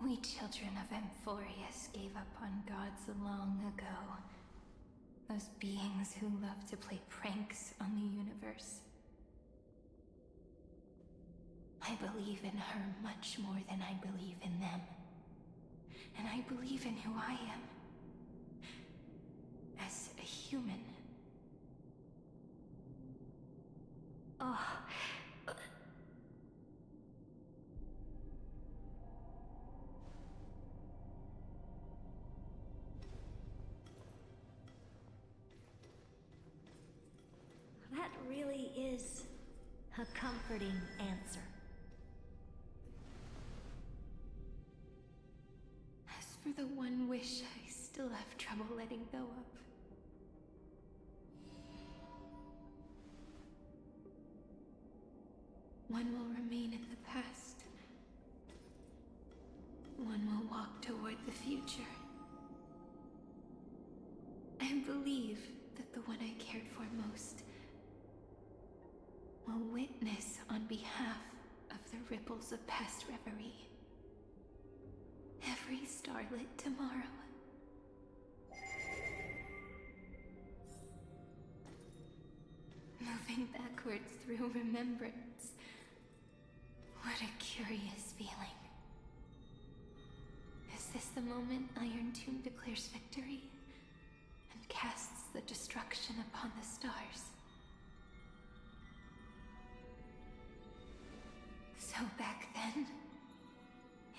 We children of Amphorius gave up on gods long ago. Those beings who love to play pranks on the universe. I believe in her much more than I believe in them. And I believe in who I am. As a human. Oh. That really is a comforting answer. As for the one wish I still have trouble letting go of. One will remain in the past. One will walk toward the future. I believe that the one I cared for most will witness on behalf of the ripples of past reverie. Every starlit tomorrow. Moving backwards through remembrance. What a curious feeling. Is this the moment Iron Tomb declares victory and casts the destruction upon the stars? So back then,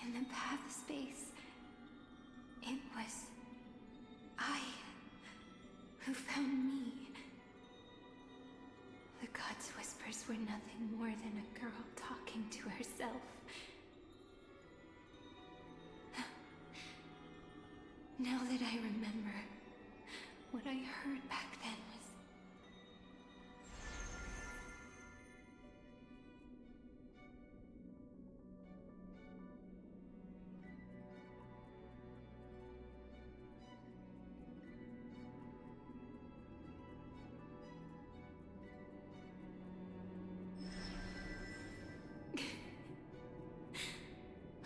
in the path space, it was I who found me. The gods' whispers were nothing more than a girl talking to herself. Now that I remember, what I heard back then was...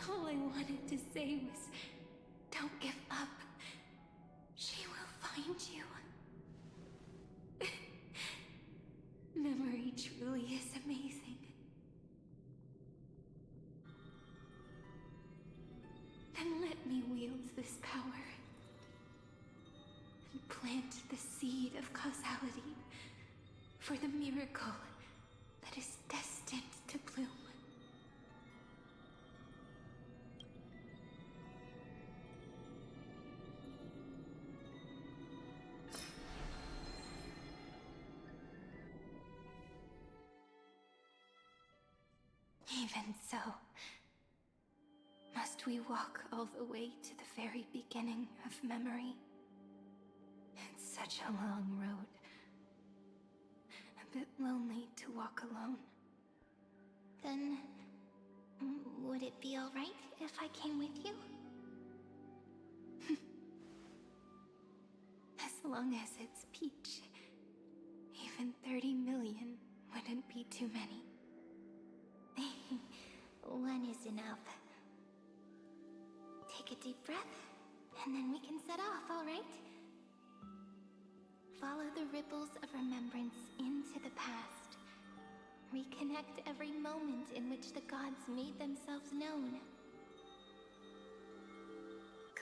All I wanted to say was, don't give up. She will find you. Memory truly is amazing. Then let me wield this power and plant the seed of causality for the miracle that is destined to bloom. Even so, must we walk all the way to the very beginning of memory? It's such a long road. A bit lonely to walk alone. Then, would it be alright if I came with you? As long as it's Peach. Even 30 million wouldn't be too many. One is enough. Take a deep breath, and then we can set off, alright? Follow the ripples of remembrance into the past. Reconnect every moment in which the gods made themselves known.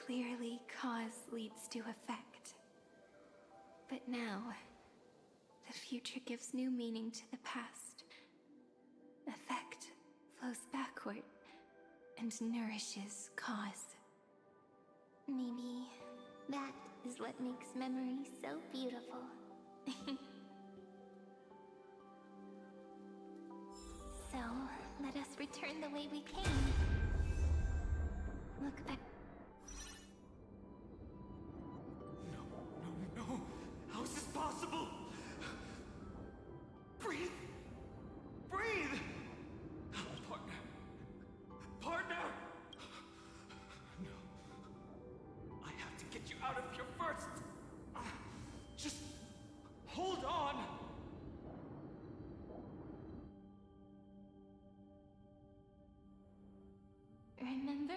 Clearly, cause leads to effect. now, the future gives new meaning to the past. Effect flows backward and nourishes cause. Maybe that is what makes memory so beautiful. So, let us return the way we came. Look back. No! How is this possible? Breathe! Breathe! Partner! Partner! No. I have to get you out of here first! Just hold on! Remember?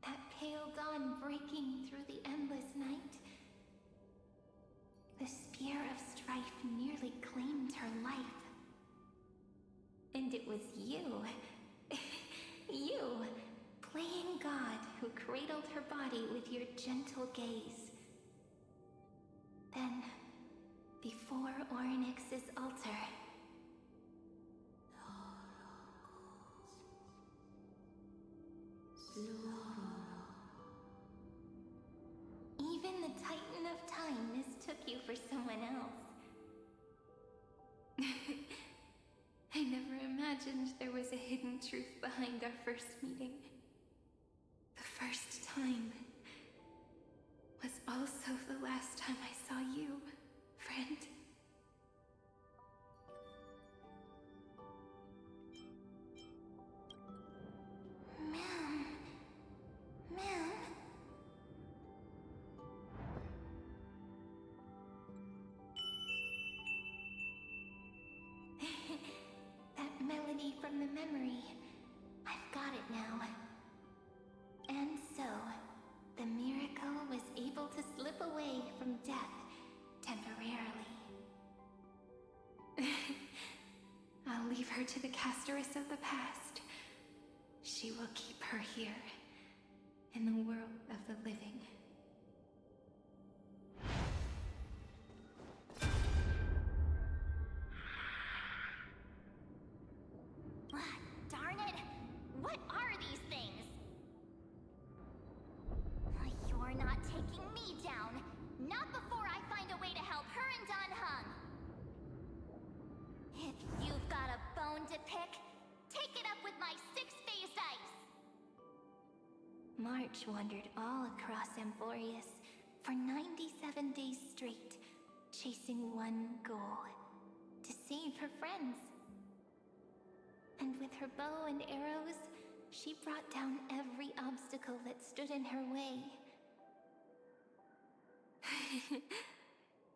That pale dawn breaking through the endless night? The spear of strife nearly claimed her life. And it was you, you, playing God, who cradled her body with your gentle gaze. Then, before Ornyx's altar, even the Titan of Time mistook you for someone else. I never imagined there was a hidden truth behind our first meeting. The first time was also the last time I saw you, friend. Ma'am. Ma'am. That melody from the memory. I've got it now. And so, the miracle was able to slip away from death temporarily. I'll leave her to the casteress of the past. She will keep her here, in the world of the living. Darn it! What are these things? You're not taking me down. Not before I find a way to help her and Dunhung. If you've got a bone to pick, take it up with my six-phased ice. March wandered all across Amphorius for 97 days straight, chasing one goal: to save her friends. And with her bow and arrows, she brought down every obstacle that stood in her way.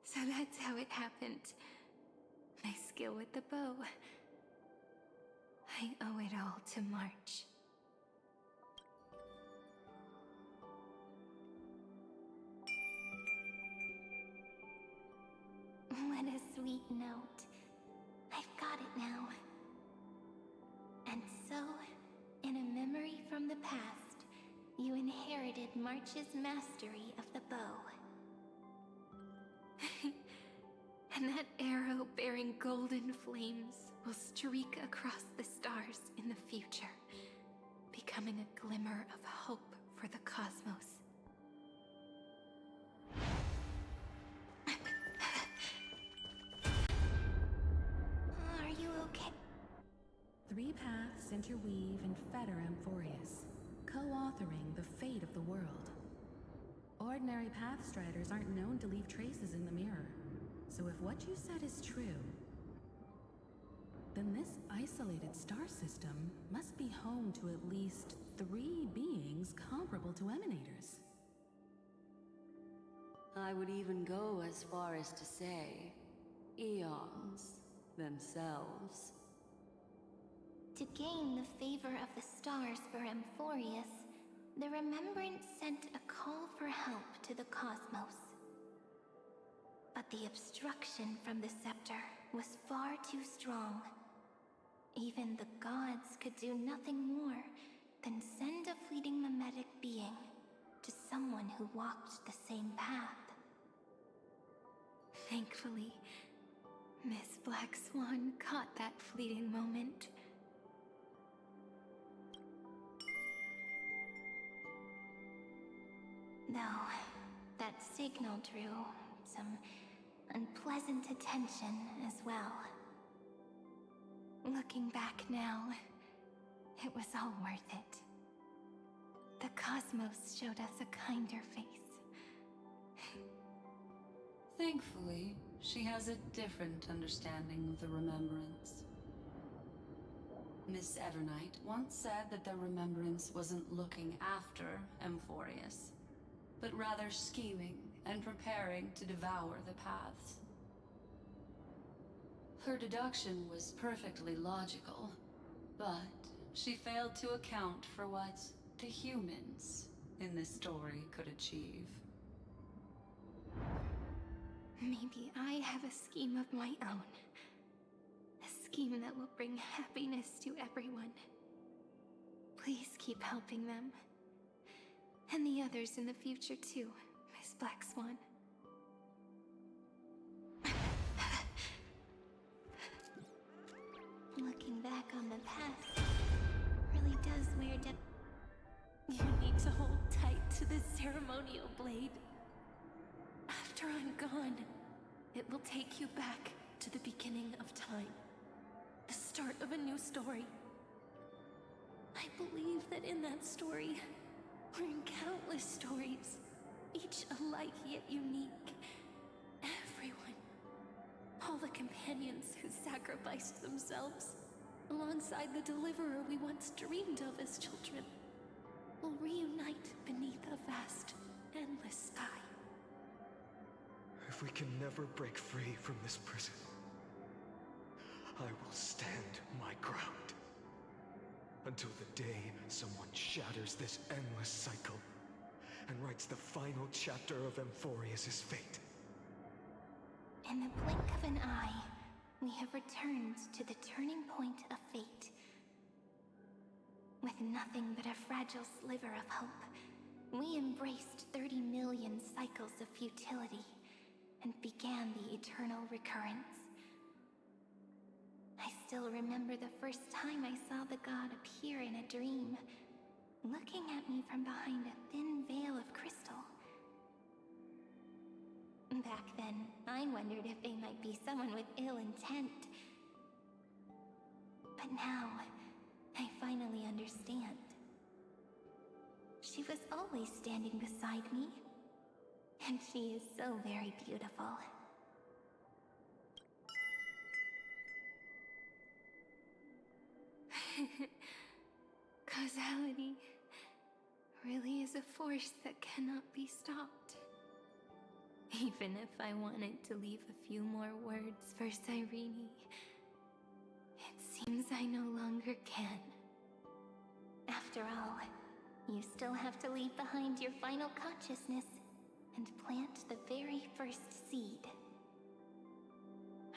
So that's how it happened. My skill with the bow. I owe it all to March. What a sweet note. I've got it now. And so, in a memory from the past, you inherited March's mastery of the bow. And that arrow bearing golden flames will streak across the stars in the future, becoming a glimmer of hope for the cosmos. Are you okay? Three paths interweave and fetter Amphorius, co-authoring the fate of the world. Ordinary pathstriders aren't known to leave traces in the mirror, so if what you said is true, then this isolated star system must be home to at least 3 beings comparable to Emanators. I would even go as far as to say, eons themselves. To gain the favor of the stars for Amphorius, the Remembrance sent a call for help to the cosmos. But the obstruction from the scepter was far too strong. Even the gods could do nothing more than send a fleeting mimetic being to someone who walked the same path. Thankfully, Miss Black Swan caught that fleeting moment. Though, that signal drew some unpleasant attention as well. Looking back now, it was all worth it. The cosmos showed us a kinder face. Thankfully, she has a different understanding of the Remembrance. Miss Evernight once said that the Remembrance wasn't looking after Emphorius, but rather scheming and preparing to devour the paths. Her deduction was perfectly logical, but she failed to account for what the humans in this story could achieve. Maybe I have a scheme of my own. A scheme that will bring happiness to everyone. Please keep helping them. And the others in the future too, Miss Black Swan. Looking back on the past really does wear down. You need to hold tight to this ceremonial blade. After I'm gone, it will take you back to the beginning of time. The start of a new story. I believe that in that story, or in countless stories, each alike yet unique, everyone, all the companions who sacrificed themselves, alongside the deliverer we once dreamed of as children, will reunite beneath a vast, endless sky. If we can never break free from this prison, I will stand my ground. Until the day someone shatters this endless cycle and writes the final chapter of Emphorius' fate. In the blink of an eye, we have returned to the turning point of fate. With nothing but a fragile sliver of hope, we embraced 30 million cycles of futility and began the eternal recurrence. I still remember the first time I saw the god appear in a dream, looking at me from behind a thin veil of crystal. Back then, I wondered if they might be someone with ill intent. But now, I finally understand. She was always standing beside me, and she is so very beautiful. Causality really is a force that cannot be stopped. Even if I wanted to leave a few more words for Cyrene, it seems I no longer can. After all, you still have to leave behind your final consciousness and plant the very first seed.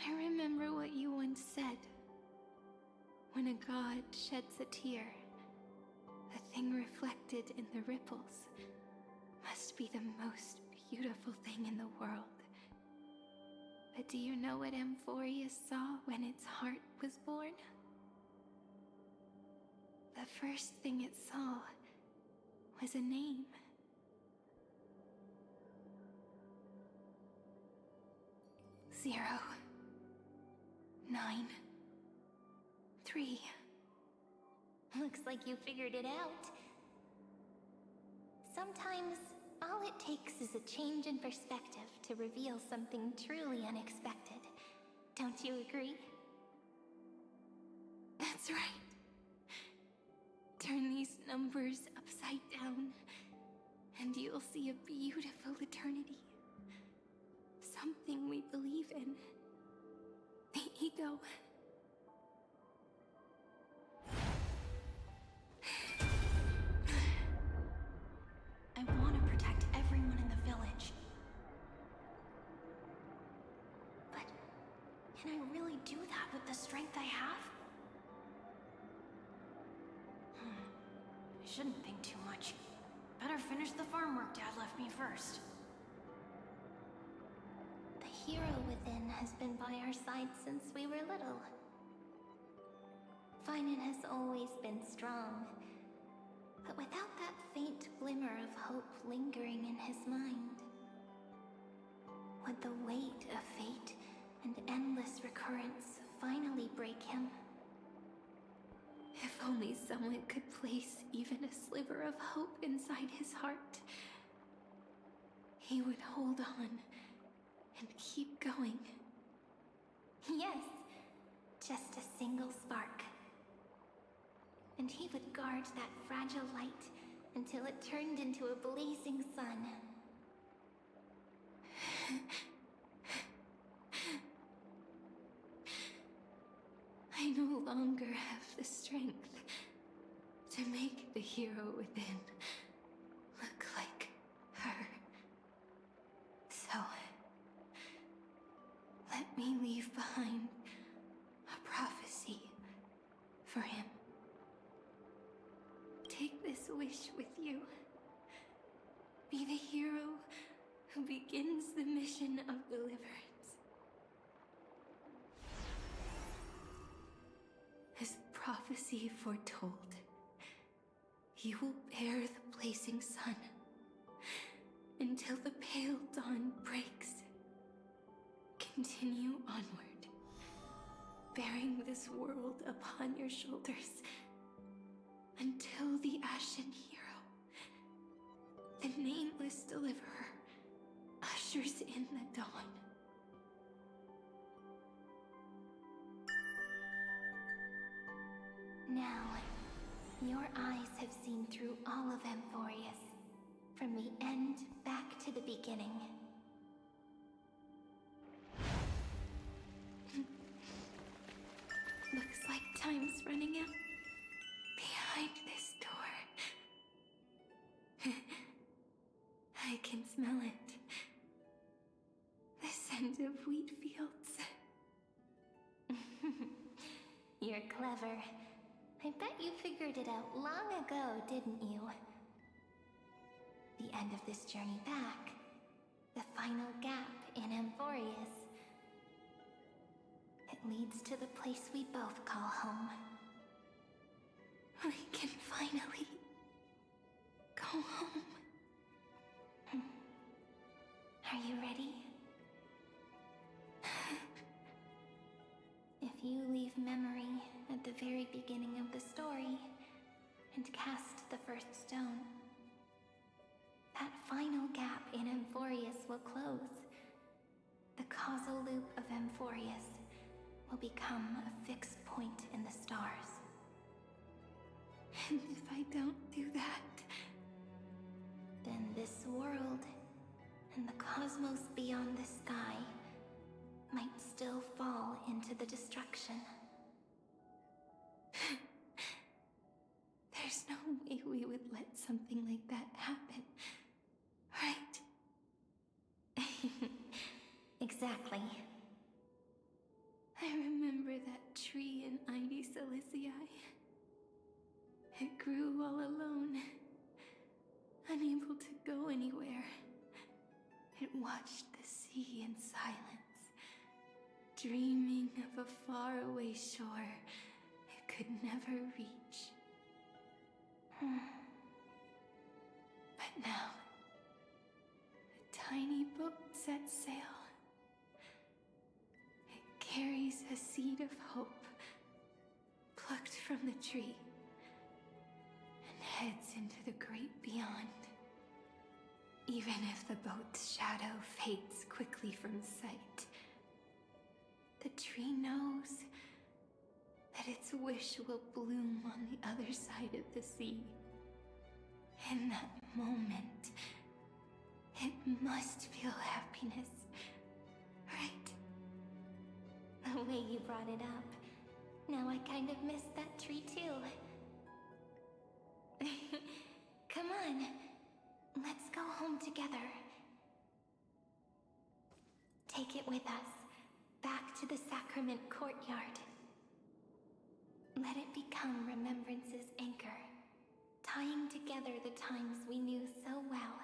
I remember what you once said. When a god sheds a tear, the thing reflected in the ripples must be the most beautiful thing in the world. But do you know what Emphorius saw when its heart was born? The first thing it saw was a name. 0, 9, 3. Looks like you figured it out. Sometimes, all it takes is a change in perspective to reveal something truly unexpected. Don't you agree? That's right. Turn these numbers upside down, and you'll see a beautiful eternity. Something we believe in. The ego. I want to protect everyone in the village. But can I really do that with the strength I have? I shouldn't think too much. Better finish the farm work Dad left me first. The hero within has been by our side since we were little. Finan has always been strong, but without that faint glimmer of hope lingering in his mind. Would the weight of fate and endless recurrence finally break him? If only someone could place even a sliver of hope inside his heart, he would hold on and keep going. Yes, just a single spark. And he would guard that fragile light until it turned into a blazing sun. I no longer have the strength to make the hero within look like her. So, let me leave behind a prophecy for him. Take this wish with you. Be the hero who begins the mission of deliverance. As the prophecy foretold, you will bear the blazing sun until the pale dawn breaks. Continue onward, bearing this world upon your shoulders until the Ashen Hero, the nameless deliverer, ushers in the dawn. Now, your eyes have seen through all of Amphorius, from the end back to the beginning. Looks like time's running out behind this door. I can smell it. The scent of wheat fields. You're clever. I bet you figured it out long ago, didn't you? The end of this journey back. The final gap in Amphorius. It leads to the place we both call home. We can finally go home. Are you ready? If you leave memory at the very beginning of the story and cast the first stone, that final gap in Amphorius will close. The causal loop of Amphorius will become a fixed point in the stars. And if I don't do that, then this world and the cosmos beyond the sky might still fall into the destruction. There's no way we would let something like that happen, right? Exactly. I remember that tree in Ide Silicii. It grew all alone, unable to go anywhere. It watched the sea in silence, dreaming of a faraway shore it could never reach. But now, a tiny boat sets sail. It carries a seed of hope, plucked from the tree, and heads into the great beyond. Even if the boat's shadow fades quickly from sight, the tree knows that its wish will bloom on the other side of the sea. In that moment, it must feel happiness, right? The way you brought it up, now I kind of miss that tree too. Come on, let's go home together. Take it with us, back to the sacrament courtyard. Let it become Remembrance's anchor, tying together the times we knew so well.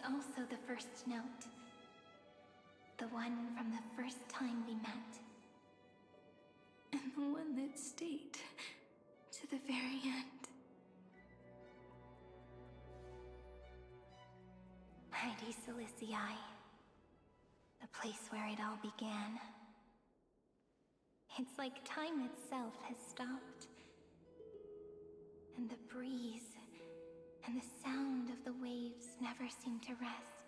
also the first note. The one from the first time we met. And the one that stayed to the very end. Heidi Silicii. The place where it all began. It's like time itself has stopped. And the breeze and the sound of the waves never seem to rest.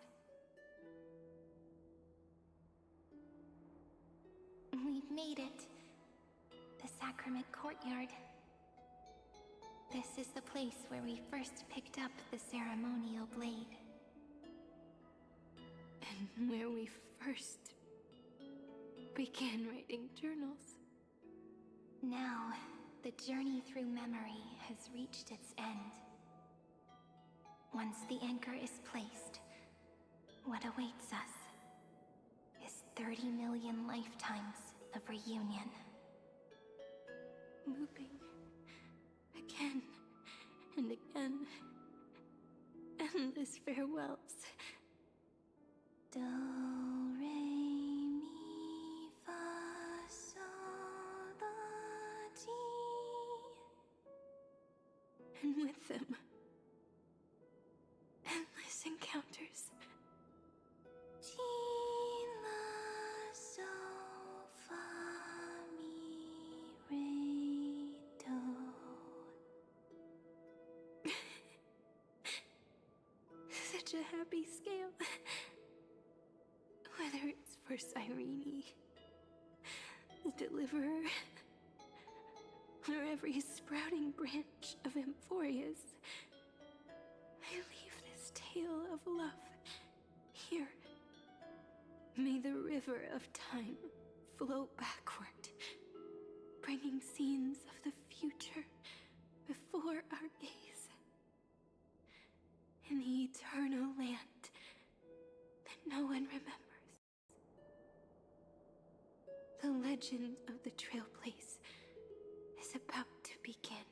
We've made it. The Sacrament Courtyard. This is the place where we first picked up the ceremonial blade. And where we first began writing journals. Now, the journey through memory has reached its end. Once the anchor is placed, what awaits us is 30 million lifetimes of reunion. Looping again and again. Endless farewells. Do, re, mi, fa, sol, la, ti. And with them, endless encounters. Ti, la, sol, fa, mi, re, do. Such a happy scale. Whether it's for Cyrene, the Deliverer, or every sprouting branch of Amphorius, I leave this tale of love here. May the river of time flow backward, bringing scenes of the future before our gaze. In the eternal land that no one remembers. The legend of the Trail Place is about to begin.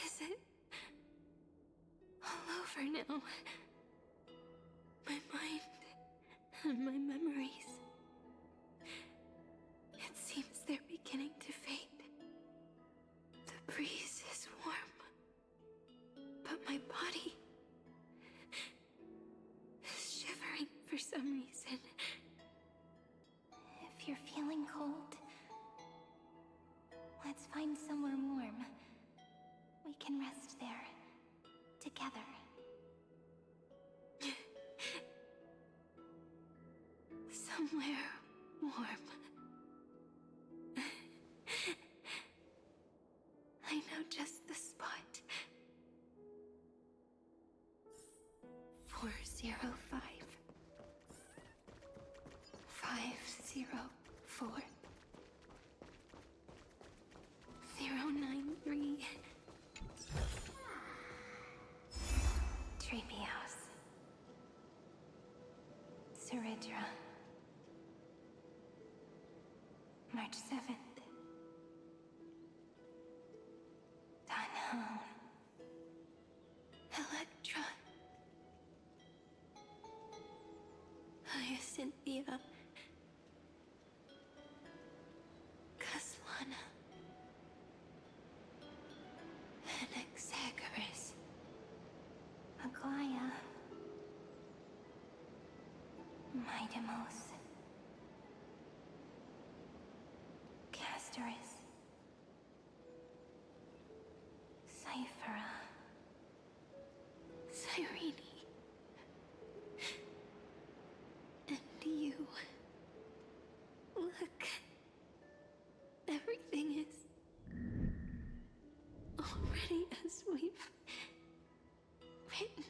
Is it all over now? My mind and my memories. It seems they're beginning to fade. The breeze is warm, but my body is shivering for some reason. If you're feeling cold, let's find somewhere warm. We can rest there, together. Somewhere warm. I know just the spot. 405 504 093 Treehouse. Seridra. March 7th. Dunhown. Electra. Hyacinthia. Caslana. Anaxagoras. Aglaya. Midemos. Castoris. Cyphera. Cyrene. And you. Look. Everything is already as we've written.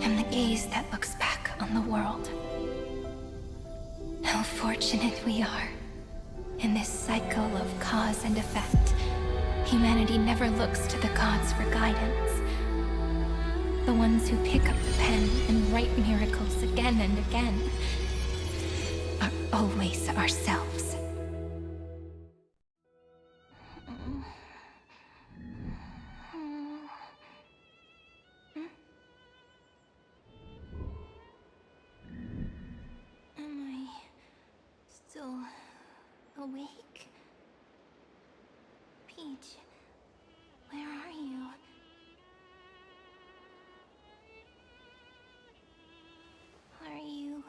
am the gaze that looks back on the world. How fortunate we are. In this cycle of cause and effect, humanity never looks to the gods for guidance. The ones who pick up the pen and write miracles again and again are always ourselves. Am I still awake? Peach, where are you? Are you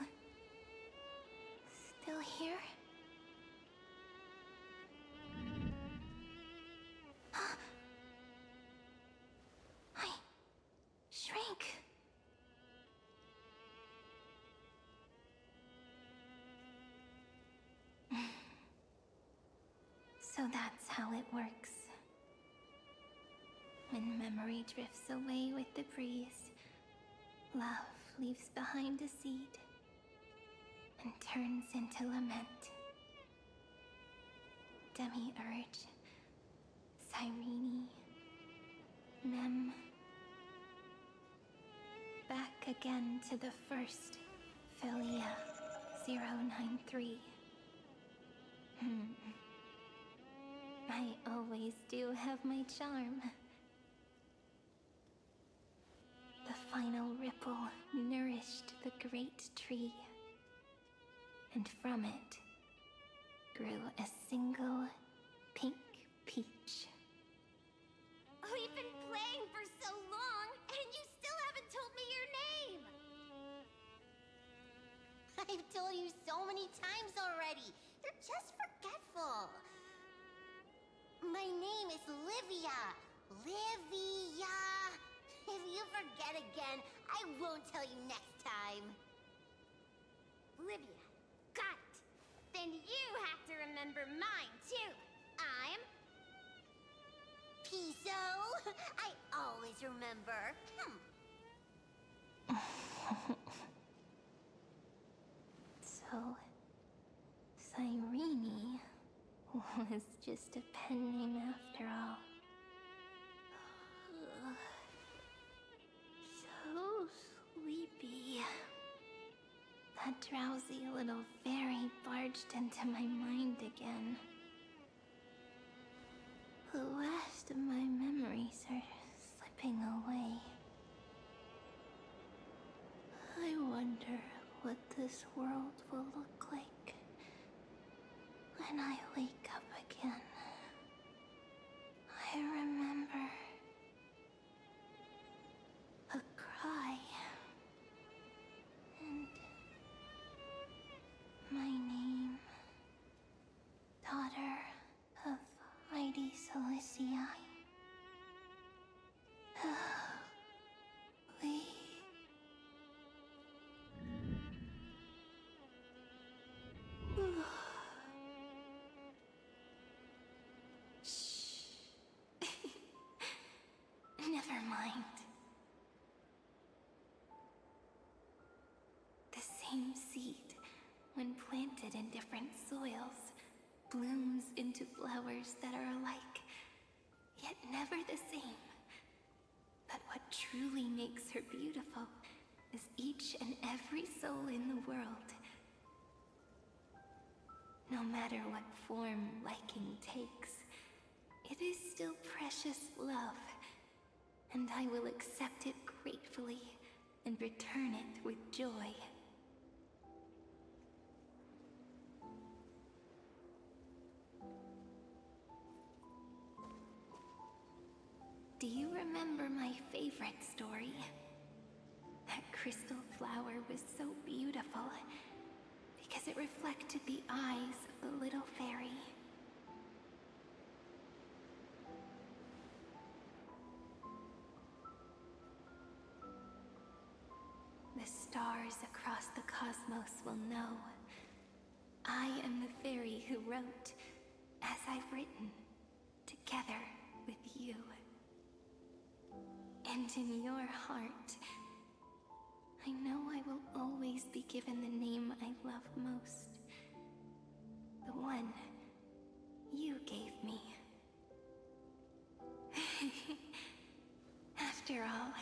still here? I shrank. So that's how it works. When memory drifts away with the breeze, love leaves behind a seed and turns into lament. Demiurge, Cyrene, Mem. Back again to the first Philia 093. I always do have my charm. The final ripple nourished the great tree, and from it grew a single pink peach. We've been playing for so long, and you still haven't told me your name! I've told you so many times already. You're just forgetful. My name is Livia. Livia. If you forget again, I won't tell you next time. Livia. Got it. Then you have to remember mine, too. I'm... Piso. I always remember. So, Cyrene was just a pen name after all. So sleepy. That drowsy little fairy barged into my mind again. The last of my memories are slipping away. I wonder what this world will look like when I wake up again. I remember a cry and my name, daughter of Heidi Celestii. We... Shh. Never mind. The same seed, when planted in different soils, blooms into flowers that are alike, yet never the same. But what truly makes her beautiful is each and every soul in the world. No matter what form liking takes, it is still precious love, and I will accept it gratefully and return it with joy. Do you remember my favorite story? That crystal flower was so beautiful because it reflected the eyes of the little fairy. The stars across the cosmos will know. I am the fairy who wrote, as I've written, together with you. And in your heart, I know I will always be given the name I love most. The one you gave me. After all,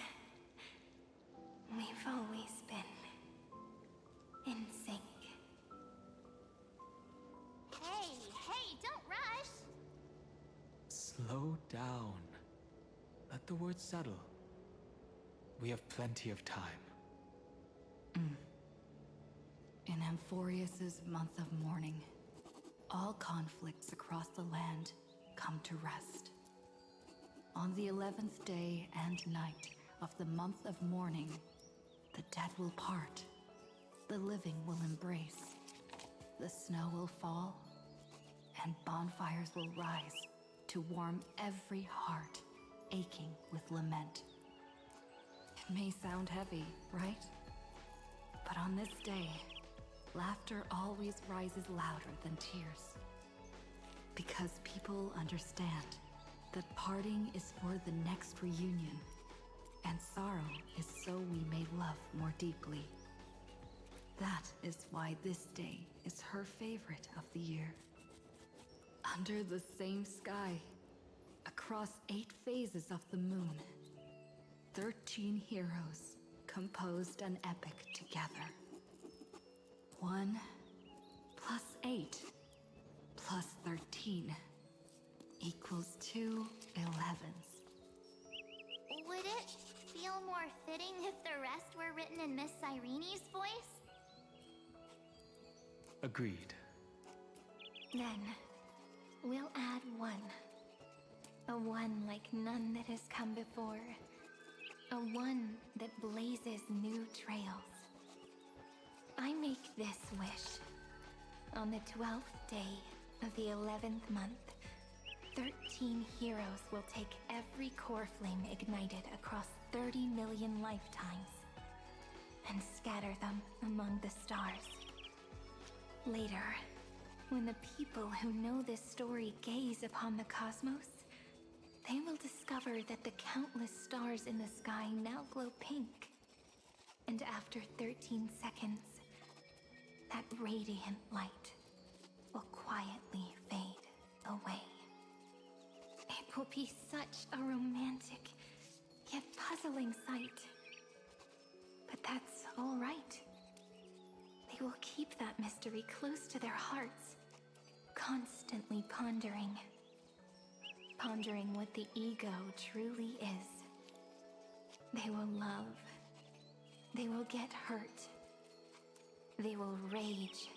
we've always been in sync. Hey, don't rush! Slow down. Let the words settle. We have plenty of time. In Amphorius's month of mourning, all conflicts across the land come to rest. On the 11th day and night of the month of mourning, the dead will part, the living will embrace, the snow will fall, and bonfires will rise to warm every heart aching with lament. It may sound heavy, right? But on this day, laughter always rises louder than tears. Because people understand that parting is for the next reunion, and sorrow is so we may love more deeply. That is why this day is her favorite of the year. Under the same sky, across 8 phases of the moon, 13 heroes composed an epic together. 1 plus 8 plus 13 equals 2 11s. Would it feel more fitting if the rest were written in Miss Irene's voice? Agreed. Then, we'll add 1. A 1 like none that has come before. A 1 that blazes new trails. I make this wish. On the 12th day of the 11th month, 13 heroes will take every core flame ignited across 30 million lifetimes and scatter them among the stars. Later, when the people who know this story gaze upon the cosmos, they will discover that the countless stars in the sky now glow pink. And after 13 seconds, that radiant light will quietly fade away. It will be such a romantic, yet puzzling sight. But that's all right. They will keep that mystery close to their hearts, constantly pondering what the ego truly is. They will love. They will get hurt. They will rage.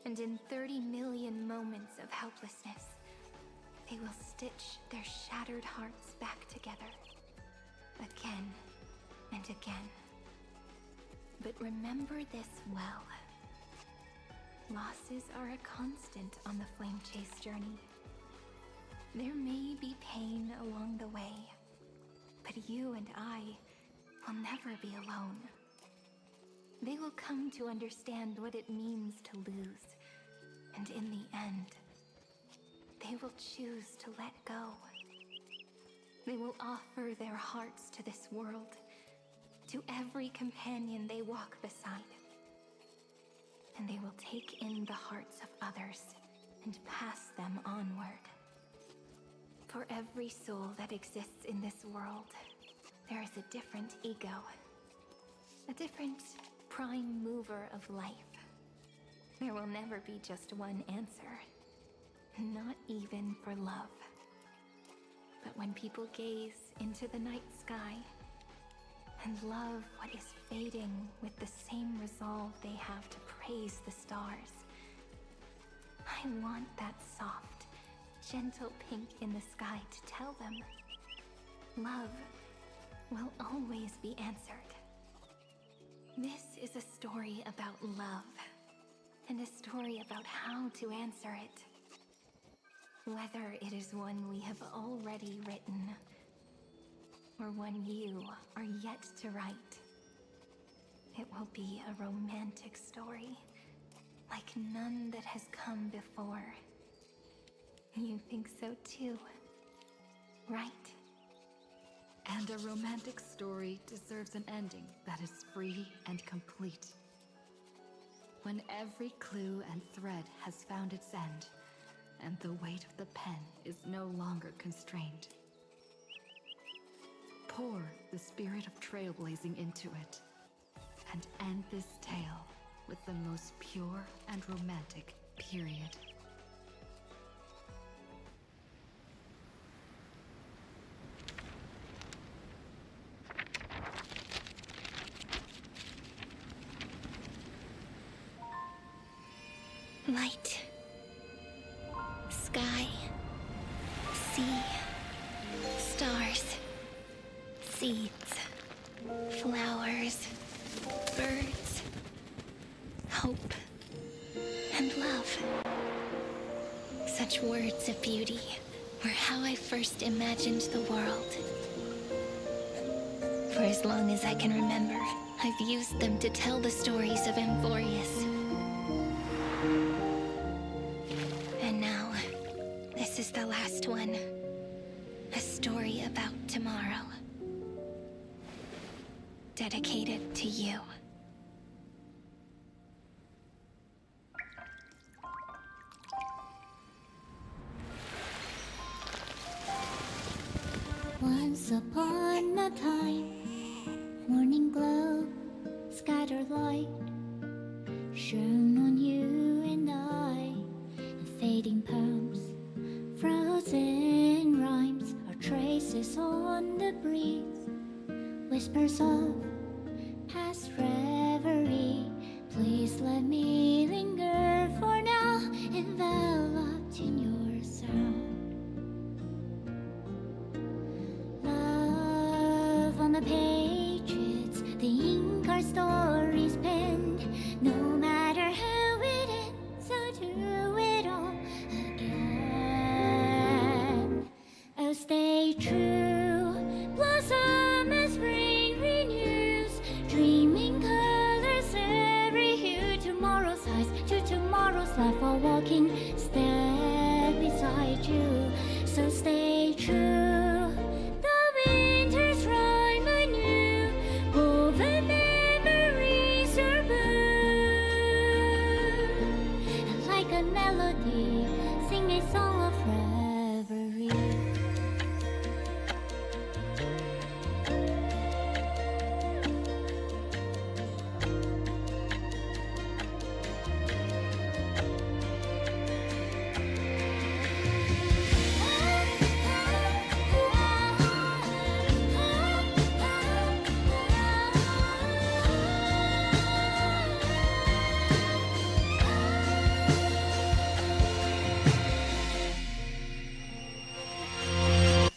And in 30 million moments of helplessness, they will stitch their shattered hearts back together. Again and again. But remember this well. Losses are a constant on the Flame Chase journey. There may be pain along the way, but you and I will never be alone. They will come to understand what it means to lose, and in the end, they will choose to let go. They will offer their hearts to this world, to every companion they walk beside. And they will take in the hearts of others and pass them onward. For every soul that exists in this world, there is a different ego, a different prime mover of life. There will never be just one answer, not even for love. But when people gaze into the night sky and love what is fading with the same resolve they have to praise the stars, I want that soft, gentle pink in the sky to tell them love will always be answered. This is a story about love, and a story about how to answer it. Whether it is one we have already written, or one you are yet to write, it will be a romantic story, like none that has come before. You think so too, right? And a romantic story deserves an ending that is free and complete. When every clue and thread has found its end, and the weight of the pen is no longer constrained. Pour the spirit of trailblazing into it, and end this tale with the most pure and romantic period. Light. Sky. Sea. Stars. Seeds. Flowers. Birds. Hope. And love. Such words of beauty were how I first imagined the world. For as long as I can remember, I've used them to tell the stories of Amphorius. And now, this is the last one. A story about tomorrow. Dedicated to you. Once upon a time, morning glow, scattered light, shone on you and I, and fading poems, frozen rhymes, our traces on the breeze, whispers of past reverie. Please let me linger for now, enveloped in your sound. Love on the pages, the ink our stories penned. No matter how it ends, I'll do it all again. Oh, stay true, blossom as spring renews, dreaming colors every hue. Tomorrow's eyes to tomorrow's life, while walking step beside you. So stay true. Sing a song of reverie.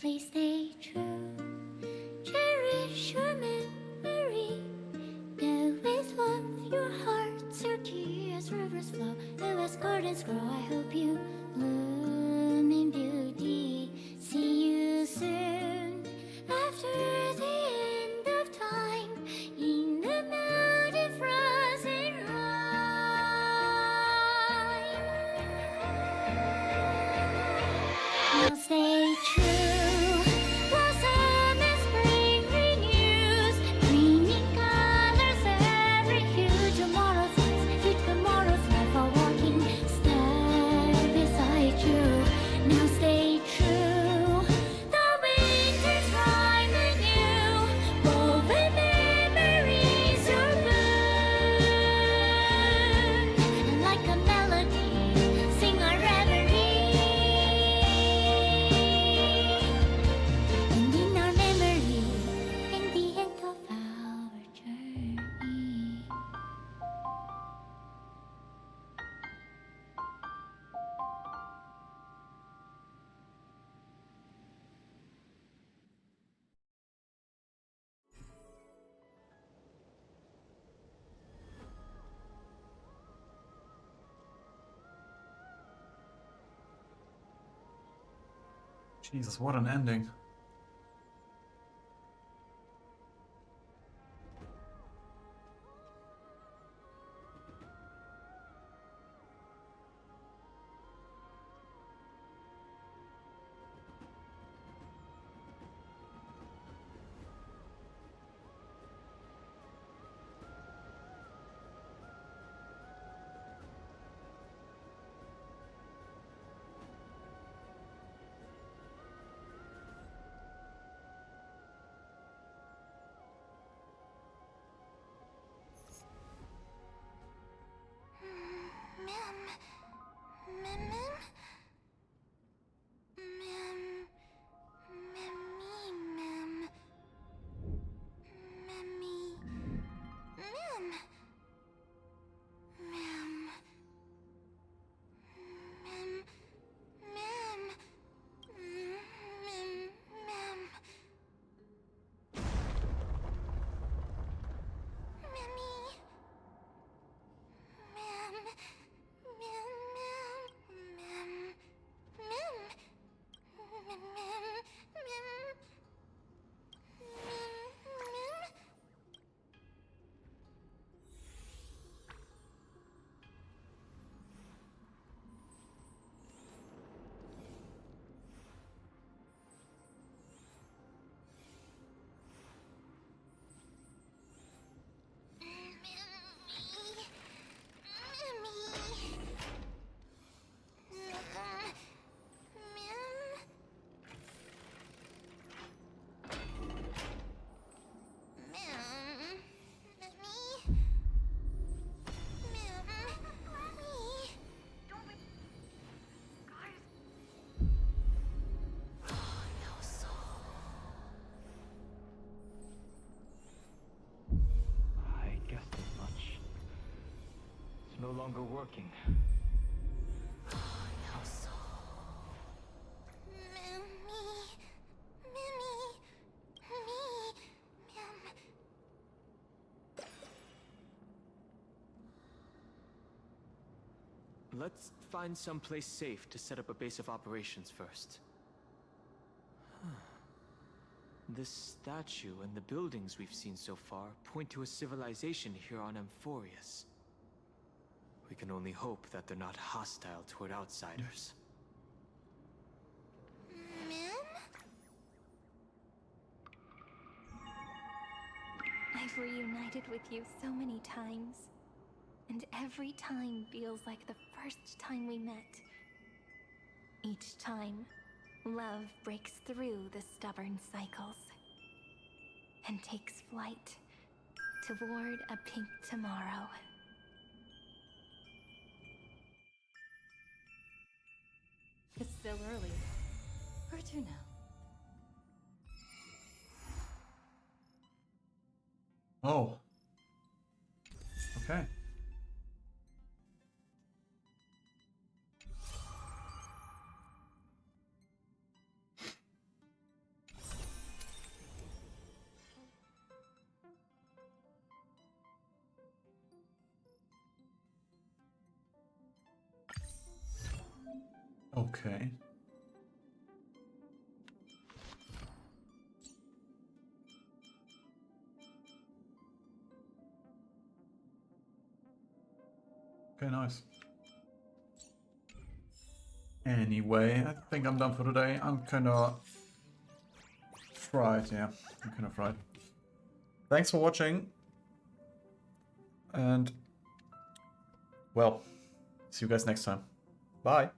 Please stay true, cherish your memory. Go with love, your hearts are key as rivers flow, as gardens grow. I hope you bloom in beauty. See you soon after the end of time, in the mountain frozen rime. Now stay true. Blossom as spring renews, dreaming colors every hue. Tomorrow's eyes to tomorrow's life, are walking step beside you. Now stay true. The winter's rhyme anew, woven memories are blue. And like a melody, sing our reverie. And in our memory, in the end of our journey. Jesus, what an ending. longer working. Let's find someplace safe to set up a base of operations first. This statue and the buildings we've seen so far point to a civilization here on Amphorius. We can only hope that they're not hostile toward outsiders. I've reunited with you so many times, and every time feels like the first time we met. Each time, love breaks through the stubborn cycles and takes flight toward a pink tomorrow. It's still early. Where to now? Oh. Okay. Okay. Okay, nice. Anyway, I think I'm done for today. I'm kinda fried, yeah. I'm kinda fried. Thanks for watching. And, well, see you guys next time. Bye.